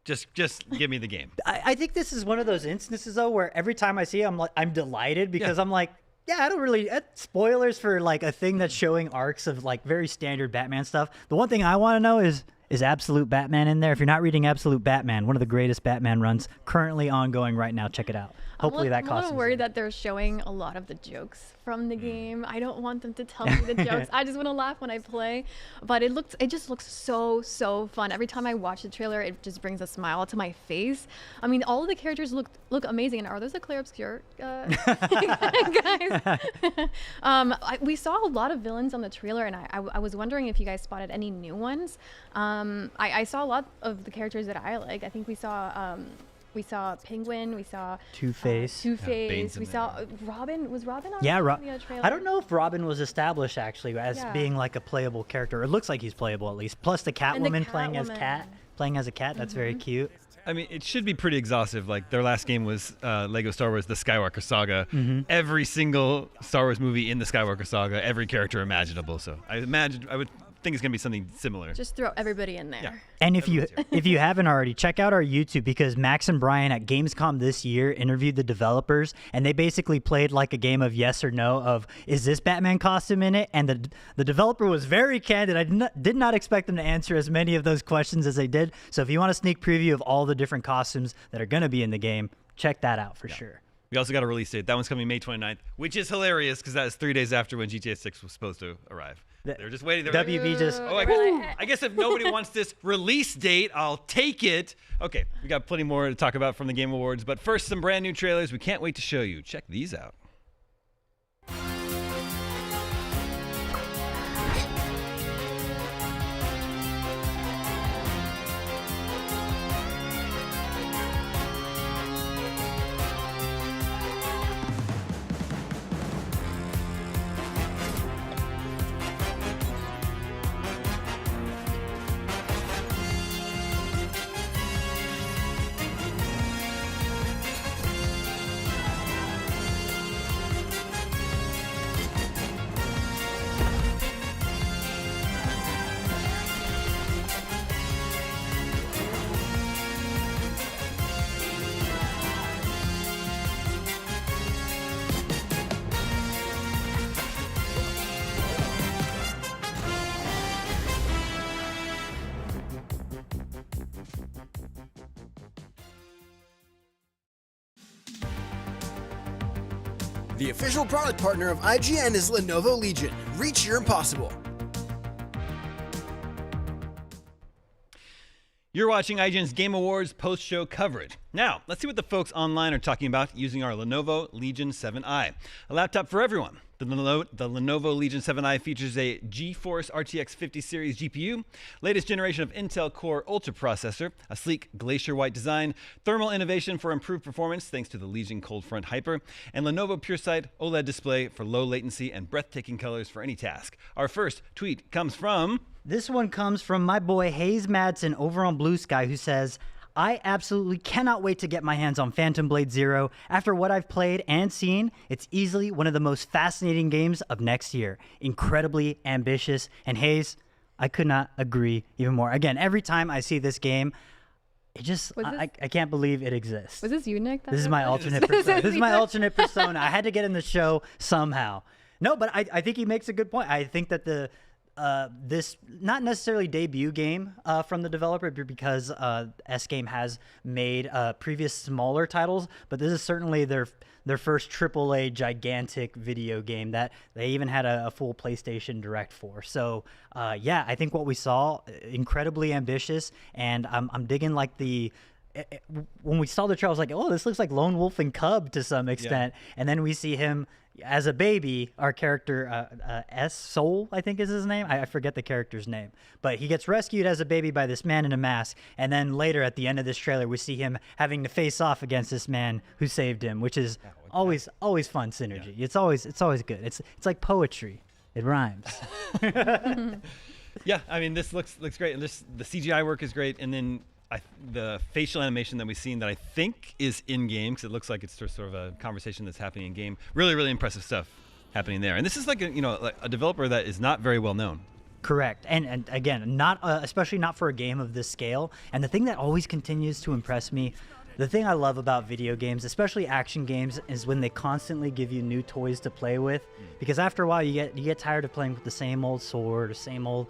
Just give me the game. I think this is one of those instances though where every time I see it, I'm delighted because I'm like, yeah, I don't really spoilers for like a thing that's showing arcs of like very standard Batman stuff. The one thing I want to know is Absolute Batman in there? If you're not reading Absolute Batman, one of the greatest Batman runs currently ongoing right now, check it out. Hopefully that I'm a costs. little worried that they're showing a lot of the jokes from the game. I don't want them to tell me the jokes. I just want to laugh when I play. But it just looks so fun. Every time I watch the trailer, it just brings a smile to my face. I mean, all of the characters look amazing. And are those the Claire Obscure guys? We saw a lot of villains on the trailer, and I was wondering if you guys spotted any new ones. I saw a lot of the characters that I like. I think we saw Penguin, we saw Two-Face. We saw Robin. Was Robin on the trailer? I don't know if Robin was established actually as being like a playable character. It looks like he's playable at least. Plus the Catwoman playing as a cat. That's very cute. I mean, it should be pretty exhaustive. Like, their last game was Lego Star Wars: The Skywalker Saga. Mhm. Every single Star Wars movie in the Skywalker Saga, every character imaginable. So I would think it's gonna be something similar. Just throw everybody in there. And if you haven't already, check out our YouTube, because Max and Brian at Gamescom this year interviewed the developers, and they basically played like a game of yes or no of, is this Batman costume in it? And the developer was very candid. I did not expect them to answer as many of those questions as they did. So if you want a sneak preview of all the different costumes that are going to be in the game, check that out for sure. We also got a release date. That one's coming May 29th, which is hilarious because that is 3 days after when GTA 6 was supposed to arrive. They're just waiting. They're WB just... Oh, I guess if nobody wants this release date, I'll take it. Okay, we got plenty more to talk about from the Game Awards, but first, some brand new trailers we can't wait to show you. Check these out. The official product partner of IGN is Lenovo Legion. Reach your impossible. You're watching IGN's Game Awards post-show coverage. Now, let's see what the folks online are talking about using our Lenovo Legion 7i, a laptop for everyone. The Lenovo Legion 7i features a GeForce RTX 50 series GPU, latest generation of Intel Core Ultra processor, a sleek glacier white design, thermal innovation for improved performance thanks to the Legion Cold Front Hyper, and Lenovo PureSight OLED display for low latency and breathtaking colors for any task. Our first tweet comes from... This one comes from my boy Hayes Madsen over on Blue Sky, who says, I absolutely cannot wait to get my hands on Phantom Blade Zero. After what I've played and seen, it's easily one of the most fascinating games of next year. Incredibly ambitious. And Hayes, I could not agree even more. Again, every time I see this game, it just, I can't believe it exists. Was this you, Nick? This is my alternate persona. This is my alternate persona. I had to get in the show somehow. No, but I think he makes a good point. I think that this not necessarily debut game from the developer, because S-Game has made previous smaller titles, but this is certainly their first AAA gigantic video game that they even had a full PlayStation Direct for. So yeah, I think what we saw, incredibly ambitious, and I'm digging like when we saw the trailer, I was like, oh, this looks like Lone Wolf and Cub to some extent. Yeah. And then we see him as a baby, our character, Soul, I think is his name. I forget the character's name. But he gets rescued as a baby by this man in a mask. And then later at the end of this trailer, we see him having to face off against this man who saved him, which is always fun synergy. Yeah. It's always good. It's like poetry. It rhymes. Yeah, I mean, this looks great. And the CGI work is great. And then the facial animation that we've seen that I think is in-game, because it looks like it's sort of a conversation that's happening in-game. Really, really impressive stuff happening there. And this is like a developer that is not very well known. Correct. And again, not especially not for a game of this scale. And the thing that always continues to impress me, the thing I love about video games, especially action games, is when they constantly give you new toys to play with. Because after a while, you get tired of playing with the same old sword or same old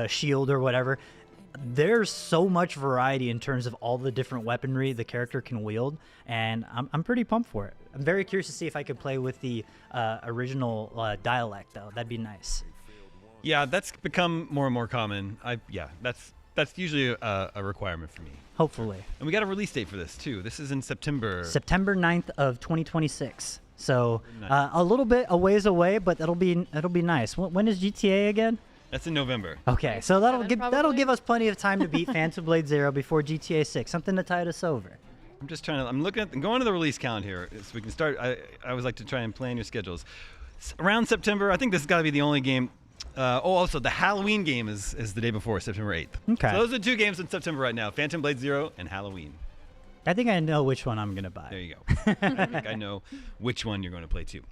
shield or whatever. There's so much variety in terms of all the different weaponry the character can wield, and I'm pretty pumped for it. I'm very curious to see if I could play with the original dialect, though. That'd be nice. Yeah, that's become more and more common. That's usually a requirement for me. Hopefully. And we got a release date for this too. This is in September. September 9th of 2026. So a little bit a ways away, but it'll be nice. When is GTA again? That's in November. Okay, so that'll give us plenty of time to beat Phantom Blade Zero before GTA 6. Something to tide us over. I'm looking at going to the release count here, so we can start. I always like to try and plan your schedules. Around September, I think this has got to be the only game. Also, the Halloween game is the day before, September 8th. Okay. So those are 2 games in September right now, Phantom Blade Zero and Halloween. I think I know which one I'm going to buy. There you go. I think I know which one you're going to play too.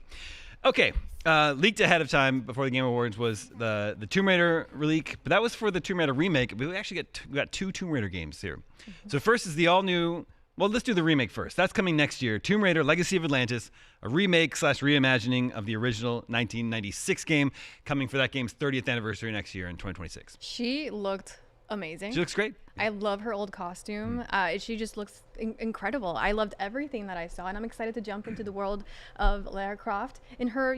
Okay, leaked ahead of time before the Game Awards was the Tomb Raider leak, but that was for the Tomb Raider remake. But we actually got 2 Tomb Raider games here. So first is the all-new, well, let's do the remake first. That's coming next year. Tomb Raider Legacy of Atlantis, a remake / reimagining of the original 1996 game, coming for that game's 30th anniversary next year in 2026. She looked amazing. She looks great. I love her old costume. She just looks incredible. I loved everything that I saw, and I'm excited to jump into the world of Lara Croft in her,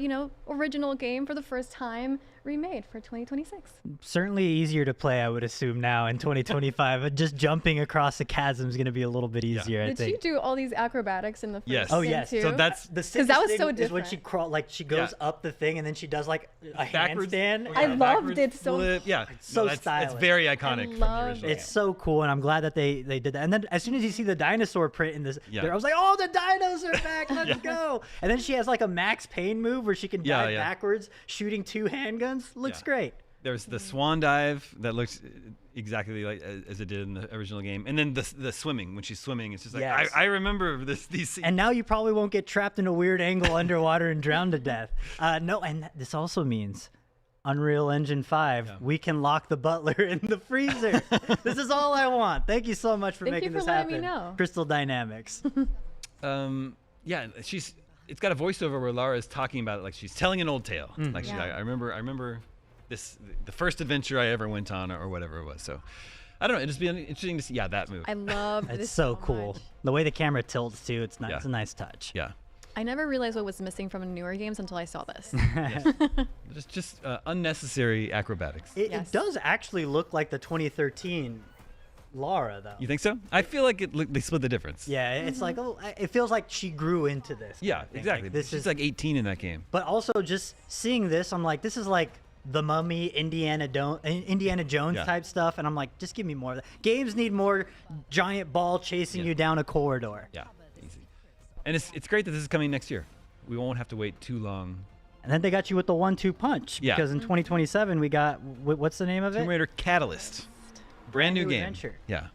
original game for the first time, remade for 2026. Certainly easier to play, I would assume, now in 2025. Just jumping across the chasm is going to be a little bit easier, I Did think. she do all these acrobatics in the first Oh, game yes. too? So that's the because that was so is different. when she she goes up the thing and then she does like a Backwards. handstand. I loved it so. Flip. Yeah, It's so that's stylish. very iconic. From the original It's so cool, and I'm glad that they did that. And then as soon as you see the dinosaur print in this, Yeah. there, I was like, oh, the dinos are back, let's go. And then she has like a Max Payne move where she can Yeah, dive yeah. backwards, shooting 2 handguns. Looks great. There's the swan dive that looks exactly like as it did in the original game, and then the swimming when she's swimming. It's just like Yes. I remember these scenes. And now you probably won't get trapped in a weird angle underwater and drown to death. No, and this also means Unreal Engine 5, we can lock the butler in the freezer. This is all I want. Thank you so much for Thank you making for this letting happen. me know. Crystal Dynamics. Yeah, it's got a voiceover where Lara is talking about it like she's telling an old tale. Like she's Yeah. like, I remember the first adventure I ever went on or whatever it was. So I don't know. It'd just be interesting to see. Yeah, that move. I love It's this so cool. The way the camera tilts too, it's nice. Yeah. It's a nice touch. Yeah. I never realized what was missing from newer games until I saw this. Just unnecessary acrobatics. It does actually look like the 2013 Lara, though. You think so? I feel like they split the difference. Yeah, it's like, oh, it feels like she grew into this. Yeah, kind of thing. exactly. Like, this She's is like 18 in that game. But also just seeing this, I'm like, this is like the Mummy, Indiana Jones Yeah. type stuff, and I'm like, just give me more of that. Games need more giant ball chasing you down a corridor. Yeah, easy. And it's great that this is coming next year. We won't have to wait too long. And then they got you with the 1-2 punch. Yeah. Because in 2027 we got what's the name of it? Tomb Raider Catalyst. Brand new game. adventure. Yeah.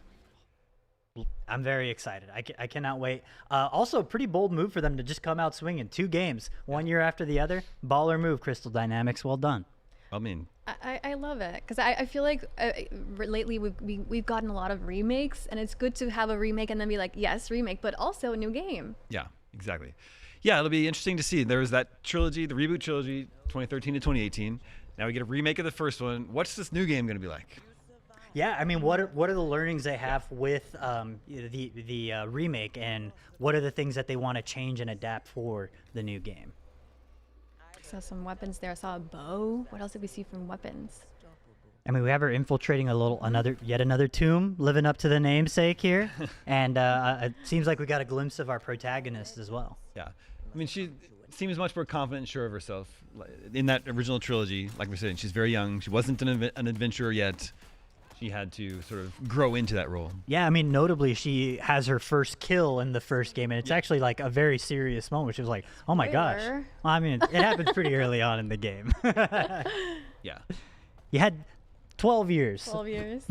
I'm very excited. I cannot wait. Also, pretty bold move for them to just come out swinging. 2 games, 1 year after the other. Baller move, Crystal Dynamics. Well done. I mean, I love it because I feel like lately we've gotten a lot of remakes, and it's good to have a remake and then be like, yes, remake, but also a new game. yeah, exactly. Yeah, it'll be interesting to see. There was that trilogy, the reboot trilogy, 2013 to 2018. Now we get a remake of the first one. What's this new game going to be like? Yeah, I mean, what are the learnings they have with the remake, and what are the things that they want to change and adapt for the new game? I saw some weapons there. I saw a bow. What else did we see from weapons? I mean, we have her infiltrating yet another tomb, living up to the namesake here, and it seems like we got a glimpse of our protagonist as well. Yeah. I mean, she seems much more confident and sure of herself. In that original trilogy, like we're saying, she's very young. She wasn't an adventurer yet. She had to sort of grow into that role. Yeah, I mean, notably, she has her first kill in the first game, and it's actually like a very serious moment. She was like, oh my gosh. Spoiler. Well, I mean, it happens pretty early on in the game. Yeah. You had 12 years. 12 years.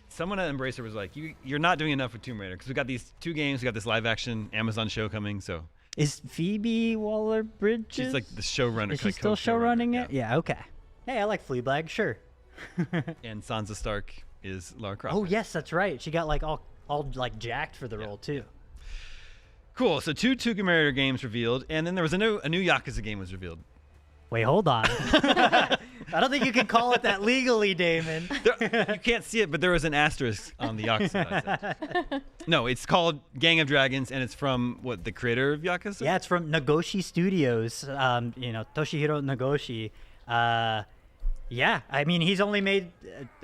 Someone at Embracer was like, you're not doing enough with Tomb Raider because we got these 2 games. We got this live action Amazon show coming. So Is Phoebe Waller-Bridges? she's like the showrunner. Is she still showrunning it? Yeah, okay. Hey, I like Fleabag, sure. And Sansa Stark is Lara Croft. Oh, yes, that's right. She got like all like jacked for the role, too. Cool. So 2 Tomb Raider games revealed, and then there was a new Yakuza game was revealed. Wait, hold on. I don't think you can call it that legally, Damon. You can't see it, but there was an asterisk on the Yakuza. No, it's called Gang of Dragons, and it's from the creator of Yakuza? Yeah, it's from Nagoshi Studios. Toshihiro Nagoshi. Yeah, I mean, he's only made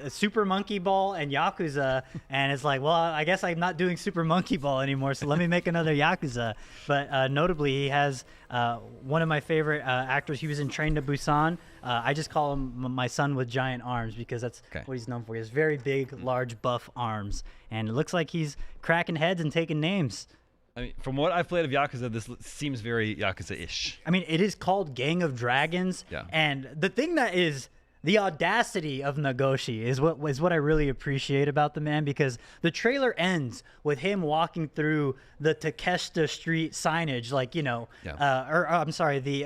a Super Monkey Ball and Yakuza, and it's like, well, I guess I'm not doing Super Monkey Ball anymore, so let me make another Yakuza. But notably, he has one of my favorite actors. He was in Train to Busan. I just call him my son with giant arms because that's what he's known for. He has very big, large, buff arms, and it looks like he's cracking heads and taking names. I mean, from what I've played of Yakuza, this seems very Yakuza-ish. I mean, it is called Gang of Dragons. Yeah. And the thing that is the audacity of Nagoshi is what I really appreciate about the man, because the trailer ends with him walking through the Takeshita Street signage, like, you know, I'm sorry, the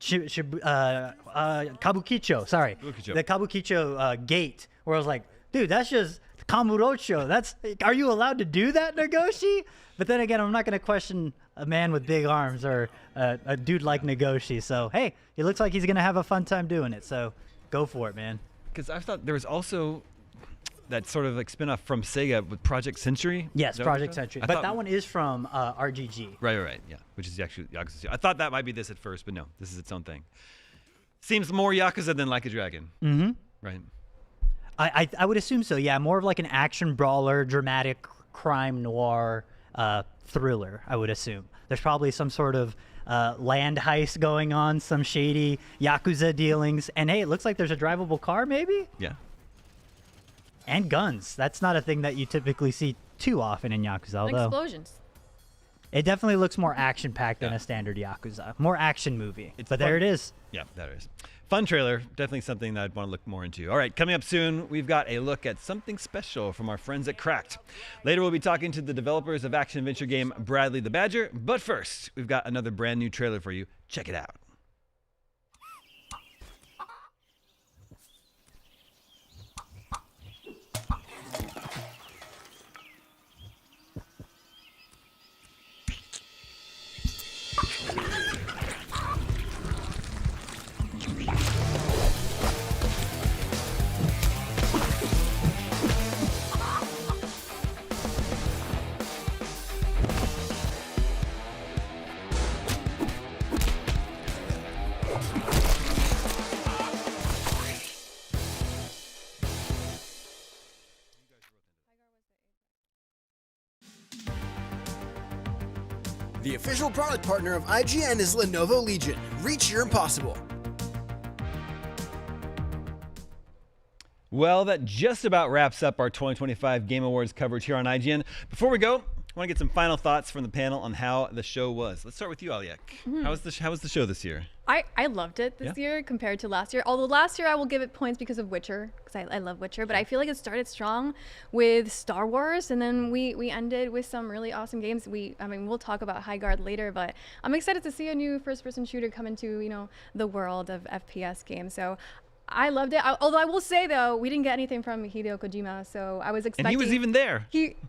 Kabukicho, sorry. The Kabukicho gate, where I was like, dude, that's just Kamurocho. Are you allowed to do that, Nagoshi? But then again, I'm not going to question a man with big arms or a dude like Nagoshi. So, hey, it looks like he's going to have a fun time doing it. So go for it, man. Because I thought there was also that sort of like spin-off from Sega with Project Century. Yes, Project Century. But that one is from RGG. Right, yeah. Which is actually Yakuza 2. I thought that might be this at first, but no, this is its own thing. Seems more Yakuza than Like a Dragon. Mm-hmm. Right. I would assume so, yeah. More of like an action brawler, dramatic crime noir thriller, I would assume. There's probably some sort of land heist going on, some shady Yakuza dealings. And hey, it looks like there's a drivable car, maybe? Yeah. And guns. That's not a thing that you typically see too often in Yakuza, although Explosions. it definitely looks more action-packed than a standard Yakuza. More action movie. But there it is. Yeah, that is. Fun trailer. Definitely something that I'd want to look more into. All right, coming up soon, we've got a look at something special from our friends at Cracked. Later, we'll be talking to the developers of action-adventure game Bradley the Badger. But first, we've got another brand new trailer for you. Check it out. The official product partner of IGN is Lenovo Legion. Reach your impossible. Well, that just about wraps up our 2025 Game Awards coverage here on IGN. Before we go, I want to get some final thoughts from the panel on how the show was. Let's start with you, Aliek. How was the show this year? I loved it this year compared to last year. Although last year I will give it points because of Witcher, because I love Witcher. But I feel like it started strong with Star Wars, and then we ended with some really awesome games. I mean, we'll talk about High Guard later, but I'm excited to see a new first-person shooter come into, you know, the world of FPS games. So I loved it. Although I will say though, we didn't get anything from Hideo Kojima, so I was expecting. And he was even there.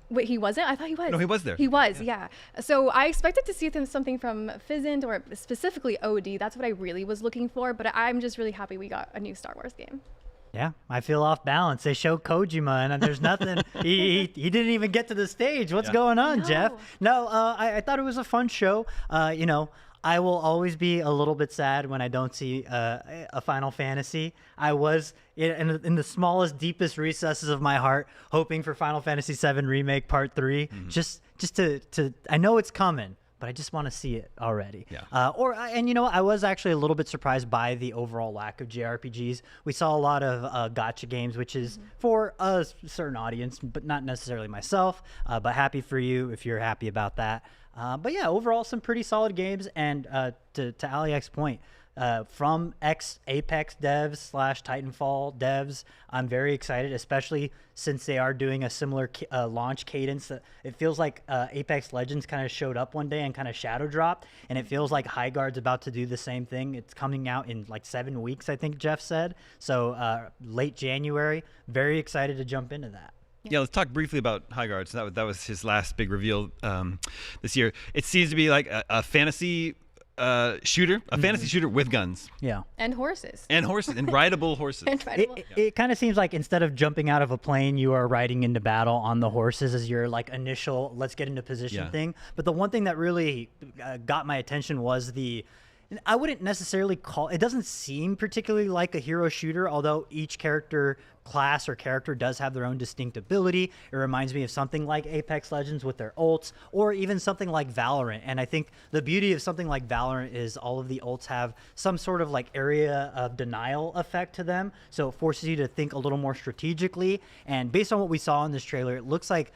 Wait, he wasn't? I thought he was. No, he was there. He was, yeah. So I expected to see something from Fizzent or specifically OD. That's what I really was looking for. But I'm just really happy we got a new Star Wars game. Yeah, I feel off balance. They show Kojima, and there's nothing. he didn't even get to the stage. What's going on, Jeff? No, I thought it was a fun show. You know, I will always be a little bit sad when I don't see a Final Fantasy. I was in the smallest, deepest recesses of my heart hoping for Final Fantasy VII Remake Part 3, just to I know it's coming, but I just want to see it already. Yeah. And you know, I was actually a little bit surprised by the overall lack of JRPGs. We saw a lot of gacha games, which is for a certain audience, but not necessarily myself. But happy for you if you're happy about that. But yeah, overall, some pretty solid games. And to Aliek's point, from ex-Apex devs / Titanfall devs, I'm very excited, especially since they are doing a similar launch cadence. It feels like Apex Legends kind of showed up one day and kind of shadow dropped, and it feels like High Guard's about to do the same thing. It's coming out in like 7 weeks, I think Jeff said. So late January. Very excited to jump into that. Yeah, let's talk briefly about High Guard. So that was his last big reveal this year. It seems to be like a fantasy shooter, fantasy shooter with guns. Yeah. And horses. And rideable horses. It kind of seems like instead of jumping out of a plane, you are riding into battle on the horses as your like initial let's get into position thing. But the one thing that really got my attention was I wouldn't necessarily call it doesn't seem particularly like a hero shooter, although each class or character does have their own distinct ability. It reminds me of something like Apex Legends with their ults, or even something like Valorant. And I think the beauty of something like Valorant is all of the ults have some sort of like area of denial effect to them. So it forces you to think a little more strategically. And based on what we saw in this trailer, it looks like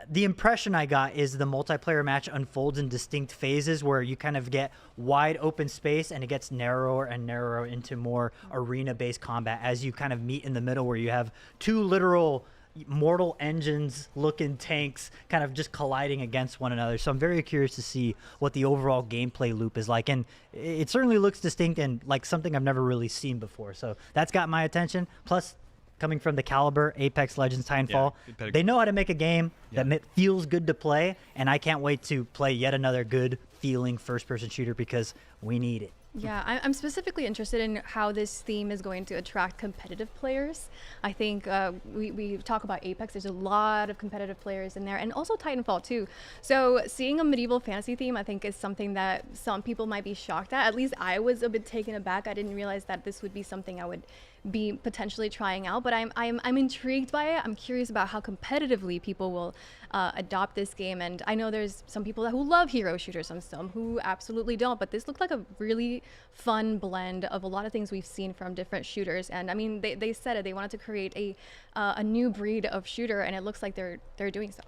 the impression I got is the multiplayer match unfolds in distinct phases where you kind of get wide open space and it gets narrower and narrower into more arena-based combat as you kind of meet in the middle, where you have two literal Mortal Engines looking tanks kind of just colliding against one another. So I'm very curious to see what the overall gameplay loop is like, and it certainly looks distinct and like something I've never really seen before. So that's got my attention. Plus, coming from the caliber Apex Legends Titanfall, they know how to make a game that feels good to play, and I can't wait to play yet another good feeling first-person shooter because we need it. Yeah, I'm specifically interested in how this theme is going to attract competitive players. I think we talk about Apex, there's a lot of competitive players in there, and also Titanfall too. So seeing a medieval fantasy theme, I think, is something that some people might be shocked at. At least I was a bit taken aback. I didn't realize that this would be something I would be potentially trying out, but I'm intrigued by it. I'm curious about how competitively people will adopt this game, and I know there's some people who love hero shooters and some who absolutely don't, but this looked like a really fun blend of a lot of things we've seen from different shooters. And I mean, they said it, they wanted to create a new breed of shooter, and it looks like they're doing so.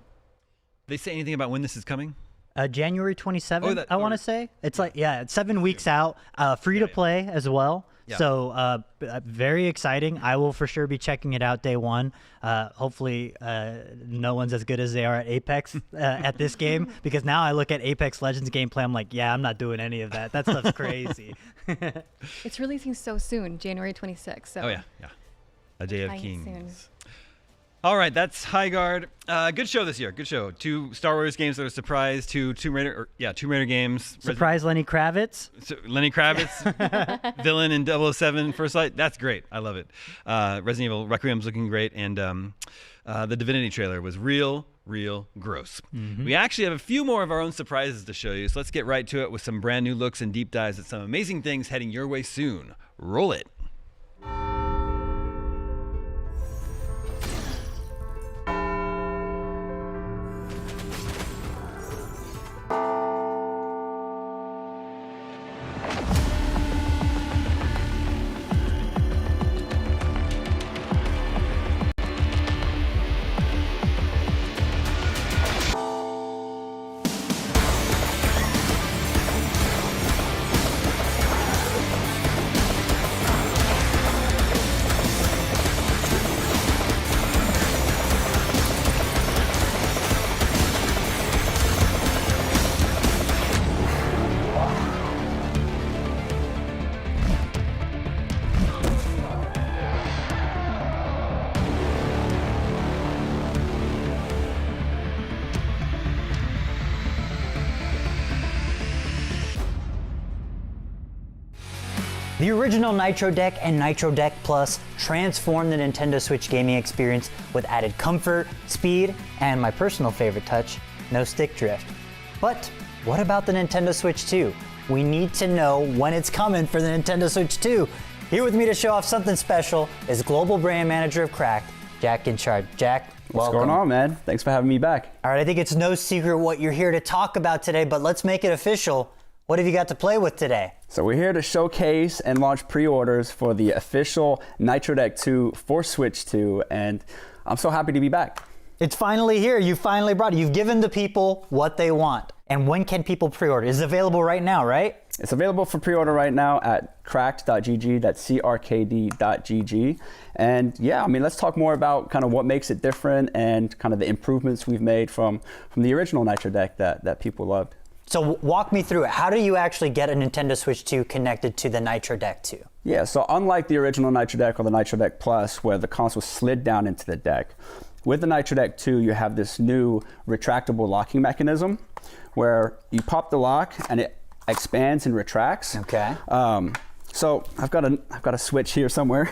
They say anything about when this is coming? January 27th, I want to say. It's like, it's 7 weeks out, free to play as well. Yeah. So very exciting. I will for sure be checking it out day one. Hopefully no one's as good as they are at Apex at this game, because now I look at Apex Legends gameplay, I'm like, yeah, I'm not doing any of that. That stuff's crazy. It's releasing so soon, January 26th. So. Oh, yeah. A Day of Flying Kings. soon. All right, that's High Guard. Good show this year. Good show. 2 Star Wars games that were surprised. 2 Tomb Raider games. Surprise Lenny Kravitz. Lenny Kravitz, villain in 007 First Light. That's great. I love it. Resident Evil Requiem's looking great, and the Divinity trailer was real gross. We actually have a few more of our own surprises to show you, so let's get right to it with some brand new looks and deep dives at some amazing things heading your way soon. Roll it. The original Nitro Deck and Nitro Deck Plus transformed the Nintendo Switch gaming experience with added comfort, speed, and my personal favorite touch, no stick drift. But what about the Nintendo Switch 2? We need to know when it's coming for the Nintendo Switch 2. Here with me to show off something special is Global Brand Manager of Cracked, Jack Inchard. Jack, welcome. What's going on, man? Thanks for having me back. All right, I think it's no secret what you're here to talk about today, but let's make it official. What have you got to play with today? So we're here to showcase and launch pre-orders for the official Nitro Deck 2 for Switch 2, and I'm so happy to be back. It's finally here. You finally brought it. You've given the people what they want. And when can people pre-order? It's available right now, right? It's available for pre-order right now at cracked.gg. That's crkd.gg. And yeah, I mean, let's talk more about kind of what makes it different and kind of the improvements we've made from the original Nitro Deck that people loved. So walk me through it. How do you actually get a Nintendo Switch 2 connected to the Nitro Deck 2? Yeah, so unlike the original Nitro Deck or the Nitro Deck Plus, where the console slid down into the deck, with the Nitro Deck 2, you have this new retractable locking mechanism where you pop the lock and it expands and retracts. Okay. So I've got a switch here somewhere.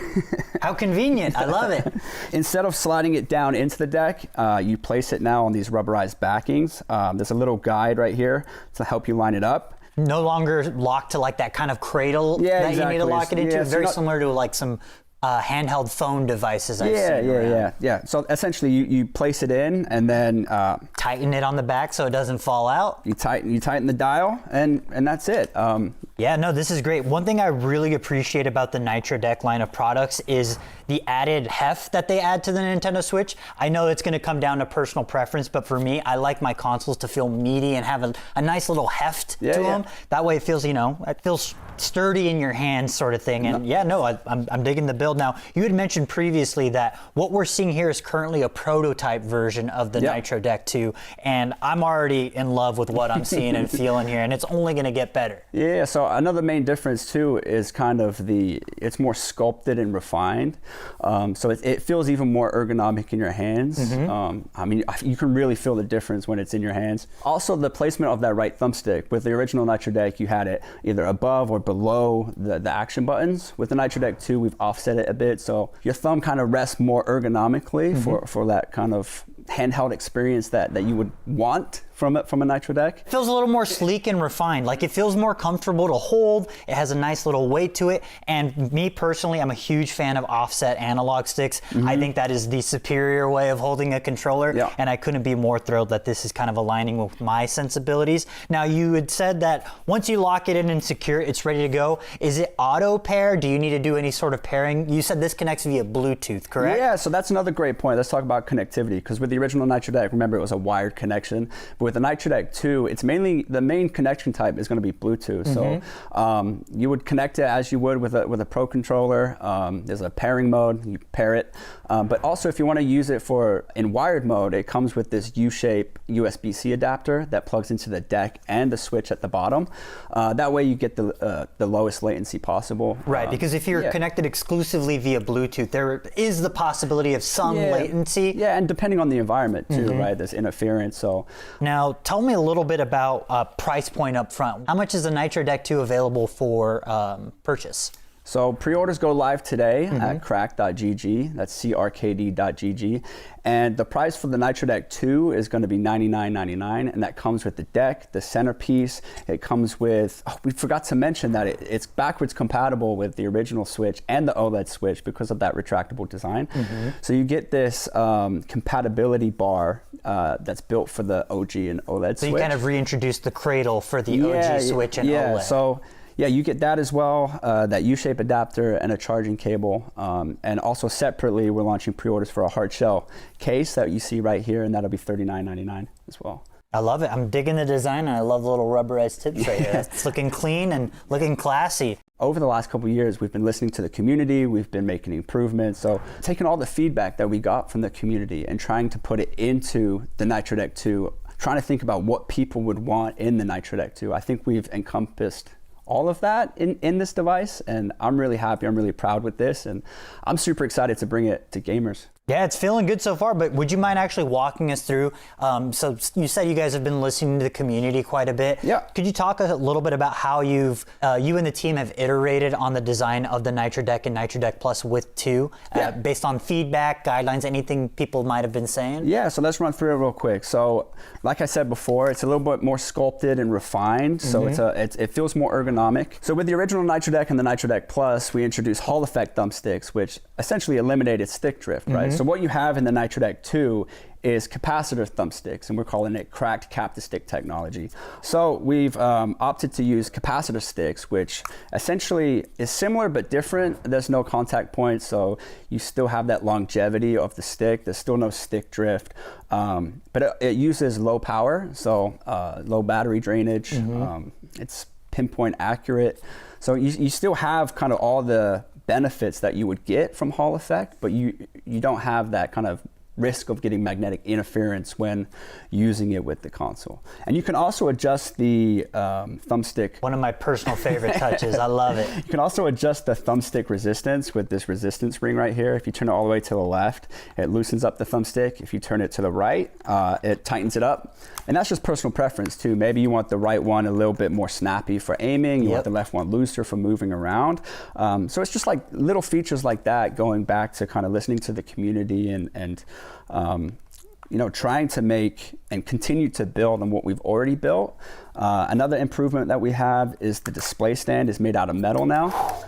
How convenient. I love it. Instead of sliding it down into the deck, you place it now on these rubberized backings. There's a little guide right here to help you line it up. No longer locked to like that kind of cradle that exactly. You need to lock it into. Yeah, Very similar to like some handheld phone devices I've seen around. Yeah. So essentially you place it in and then tighten it on the back so it doesn't fall out. You tighten the dial and that's it. Yeah, no, this is great. One thing I really appreciate about the Nitro Deck line of products is the added heft that they add to the Nintendo Switch. I know it's going to come down to personal preference, but for me, I like my consoles to feel meaty and have a nice little heft to them. That way it feels, it feels sturdy in your hands sort of thing. And I'm digging the build. Now, you had mentioned previously that what we're seeing here is currently a prototype version of the Nitro Deck 2, and I'm already in love with what I'm seeing and feeling here, and it's only going to get better. Yeah, so another main difference too is kind of it's more sculpted and refined. So it feels even more ergonomic in your hands. I mean, you can really feel the difference when it's in your hands. Also, the placement of that right thumbstick. With the original Nitro Deck, you had it either above or below the action buttons. With the Nitro Deck 2, we've offset it a bit, so your thumb kind of rests more ergonomically for that kind of handheld experience that you would want from a Nitro Deck. It feels a little more sleek and refined. Like, it feels more comfortable to hold. It has a nice little weight to it. And me personally, I'm a huge fan of offset analog sticks. I think that is the superior way of holding a controller. And I couldn't be more thrilled that this is kind of aligning with my sensibilities. Now, you had said that once you lock it in and secure it, it's ready to go. Is it auto pair? Do you need to do any sort of pairing? You said this connects via Bluetooth, correct? Yeah, so that's another great point. Let's talk about connectivity, because with the original Nitro Deck, remember, it was a wired connection. But with the Nitro Deck 2, it's mainly the main connection type is going to be Bluetooth. So you would connect it as you would with a Pro controller. There's a pairing mode, you pair it. But also, if you want to use it in wired mode, it comes with this U-shape USB-C adapter that plugs into the deck and the Switch at the bottom. That way you get the lowest latency possible. Right, because if you're connected exclusively via Bluetooth, there is the possibility of some latency. Yeah, and depending on the environment too, right? There's interference. So now, tell me a little bit about price point up front. How much is the Nitro Deck 2 available for purchase? So pre-orders go live today at crack.gg, that's crkd.gg, and the price for the Nitro Deck 2 is going to be $99.99, and that comes with the deck, the centerpiece. It comes with, we forgot to mention that it's backwards compatible with the original Switch and the OLED Switch because of that retractable design. So you get this compatibility bar that's built for the OG and OLED Switch. So you kind of reintroduced the cradle for the OG Switch and OLED. So yeah, you get that as well, that U-shape adapter and a charging cable. And also separately, we're launching pre-orders for a hard shell case that you see right here, and that'll be $39.99 as well. I love it. I'm digging the design, and I love the little rubberized tips right here. It's looking clean and looking classy. Over the last couple of years, we've been listening to the community, we've been making improvements. So taking all the feedback that we got from the community and trying to put it into the Nitro Deck 2, trying to think about what people would want in the Nitro Deck 2. I think we've encompassed all of that in this device, and I'm really happy, I'm really proud with this, and I'm super excited to bring it to gamers. Yeah, it's feeling good so far, but would you mind actually walking us through, so you said you guys have been listening to the community quite a bit. Yeah. Could you talk a little bit about how you and the team have iterated on the design of the Nitro Deck and Nitro Deck Plus with 2, based on feedback, guidelines, anything people might have been saying? Yeah, so let's run through it real quick. So, like I said before, it's a little bit more sculpted and refined, so it feels more ergonomic. So with the original Nitro Deck and the Nitro Deck Plus, we introduced Hall effect thumbsticks, which essentially eliminated stick drift, right? So what you have in the Nitro Deck 2 is capacitor thumbsticks, and we're calling it cracked cap-to-stick technology. So we've opted to use capacitor sticks, which essentially is similar but different. There's no contact points, so you still have that longevity of the stick. There's still no stick drift, but it uses low power, so low battery drainage. It's pinpoint accurate. So you still have kind of all the benefits that you would get from Hall effect, but you don't have that kind of risk of getting magnetic interference when using it with the console. And you can also adjust the thumbstick. One of my personal favorite touches. I love it. You can also adjust the thumbstick resistance with this resistance ring right here. If you turn it all the way to the left, it loosens up the thumbstick. If you turn it to the right, it tightens it up. And that's just personal preference too. Maybe you want the right one a little bit more snappy for aiming. You want the left one looser for moving around. So it's just like little features like that, going back to kind of listening to the community and you know, trying to make and continue to build on what we've already built. Another improvement that we have is the display stand is made out of metal now.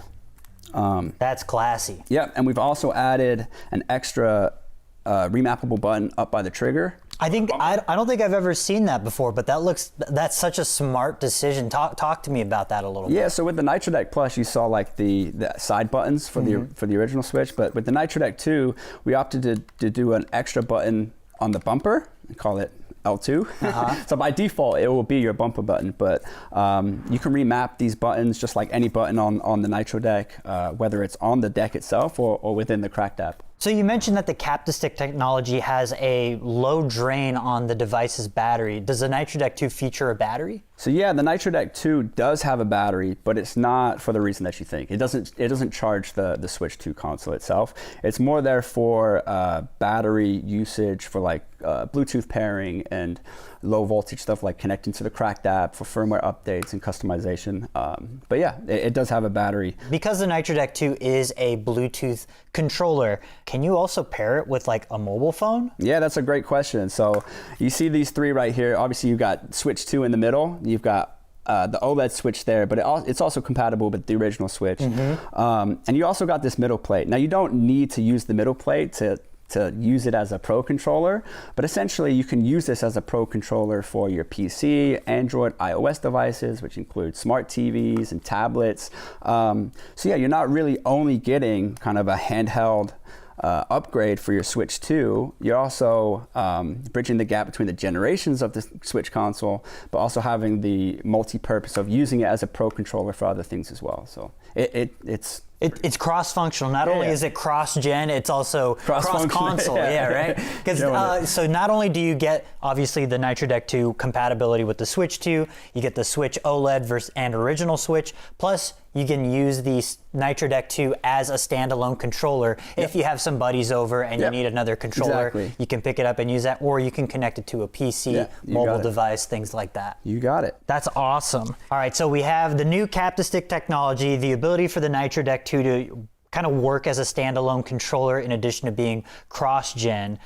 That's classy. Yep, and we've also added an extra remappable button up by the trigger. I don't think I've ever seen that before, but that's such a smart decision. Talk to me about that a little bit. Yeah, so with the Nitro Deck Plus, you saw like the side buttons for the original Switch, but with the Nitro Deck 2, we opted to do an extra button on the bumper and call it L2. So by default, it will be your bumper button, but you can remap these buttons just like any button on the Nitro Deck, whether it's on the deck itself or within the Cracked app. So you mentioned that the Captistic technology has a low drain on the device's battery. Does the Nitro Deck 2 feature a battery? So yeah, the Nitro Deck 2 does have a battery, but it's not for the reason that you think. It doesn't charge the Switch 2 console itself. It's more there for battery usage for like Bluetooth pairing and low voltage stuff like connecting to the Cracked app for firmware updates and customization. But yeah, it does have a battery. Because the Nitro Deck 2 is a Bluetooth controller, can you also pair it with like a mobile phone? Yeah, that's a great question. So you see these three right here. Obviously you've got Switch 2 in the middle. You've got the OLED Switch there, but it's also compatible with the original Switch. And you also got this middle plate. Now you don't need to use the middle plate to use it as a Pro controller, but essentially you can use this as a Pro controller for your PC, Android, iOS devices, which include smart TVs and tablets. So yeah, you're not really only getting kind of a handheld upgrade for your Switch 2, you're also bridging the gap between the generations of the Switch console, but also having the multi-purpose of using it as a Pro controller for other things as well. So it's cross-functional. Not only is it cross-gen, it's also cross-console. Yeah, right? Because so not only do you get, obviously, the Nitro Deck 2 compatibility with the Switch 2, you get the Switch OLED and original Switch, plus you can use the Nitro Deck 2 as a standalone controller. If you have some buddies over and you need another controller, you can pick it up and use that, or you can connect it to a PC, mobile device, things like that. You got it. That's awesome. All right, so we have the new Captistic technology, the ability for the Nitro Deck 2 to kind of work as a standalone controller in addition to being cross-gen.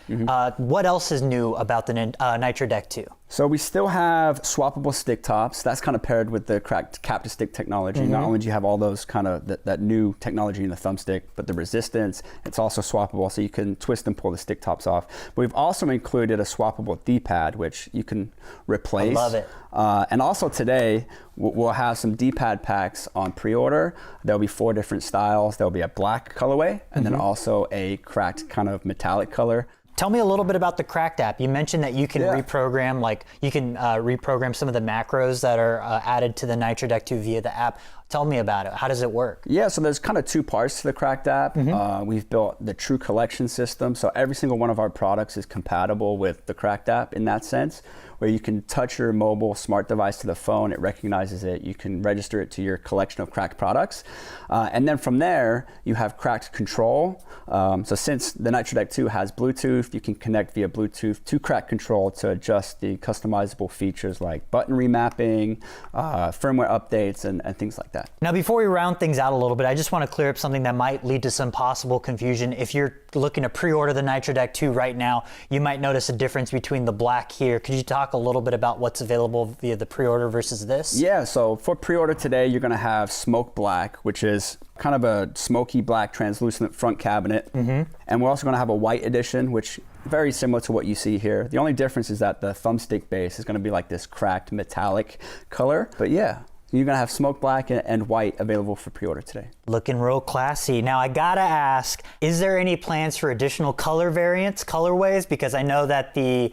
What else is new about the Nitro Deck 2? So we still have swappable stick tops. That's kind of paired with the cracked Captistic technology. Not only do you have all those kind of that new technology in the thumbstick, but the resistance, it's also swappable, so you can twist and pull the stick tops off. But we've also included a swappable D-pad, which you can replace. I love it. And also today, we'll have some D-pad packs on pre-order. There'll be 4 different styles. There'll be a black colorway, and then also a cracked kind of metallic color. Tell me a little bit about the Cracked app. You mentioned that you can reprogram, reprogram some of the macros that are added to the Nitro Deck 2 via the app. Tell me about it. How does it work? Yeah, so there's kind of 2 parts to the Cracked app. We've built the True Collection system, so every single one of our products is compatible with the Cracked app in that sense, where you can touch your mobile smart device to the phone, it recognizes it, you can register it to your collection of Cracked products. And then from there, you have Cracked Control. So since the Nitro Deck 2 has Bluetooth, you can connect via Bluetooth to Cracked Control to adjust the customizable features like button remapping, firmware updates, and things like that. Now, before we round things out a little bit, I just want to clear up something that might lead to some possible confusion. If you're looking to pre-order the Nitro Deck 2 right now, you might notice a difference between the black here. Could you talk a little bit about what's available via the pre-order versus this? Yeah, so for pre-order today, you're going to have Smoke Black, which is kind of a smoky black translucent front cabinet. And we're also going to have a white edition, which very similar to what you see here. The only difference is that the thumbstick base is going to be like this cracked metallic color. But yeah, you're going to have Smoke Black and white available for pre-order today. Looking real classy. Now, I gotta ask, is there any plans for additional color variants, colorways? Because I know that the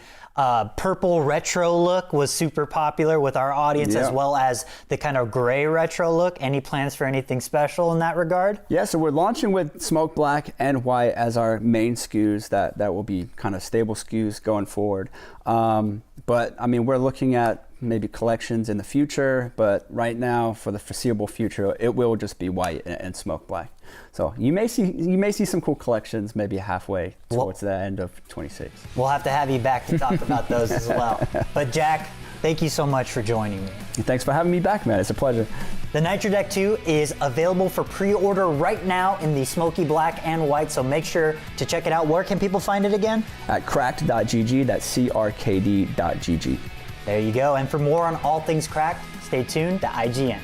purple retro look was super popular with our audience, as well as the kind of gray retro look. Any plans for anything special in that regard? Yeah, so we're launching with Smoke Black and white as our main SKUs that will be kind of stable SKUs going forward. But I mean, we're looking at maybe collections in the future, but right now, for the foreseeable future, it will just be white and Smoke Black. So you may see some cool collections maybe halfway towards the end of 26. We'll have to have you back to talk about those as well. But Jack, thank you so much for joining me. Thanks for having me back, man. It's a pleasure. The Nitro Deck 2 is available for pre-order right now in the smoky black and white, so make sure to check it out. Where can people find it again? At cracked.gg, that's crkd.gg. There you go. And for more on all things Cracked, stay tuned to IGN.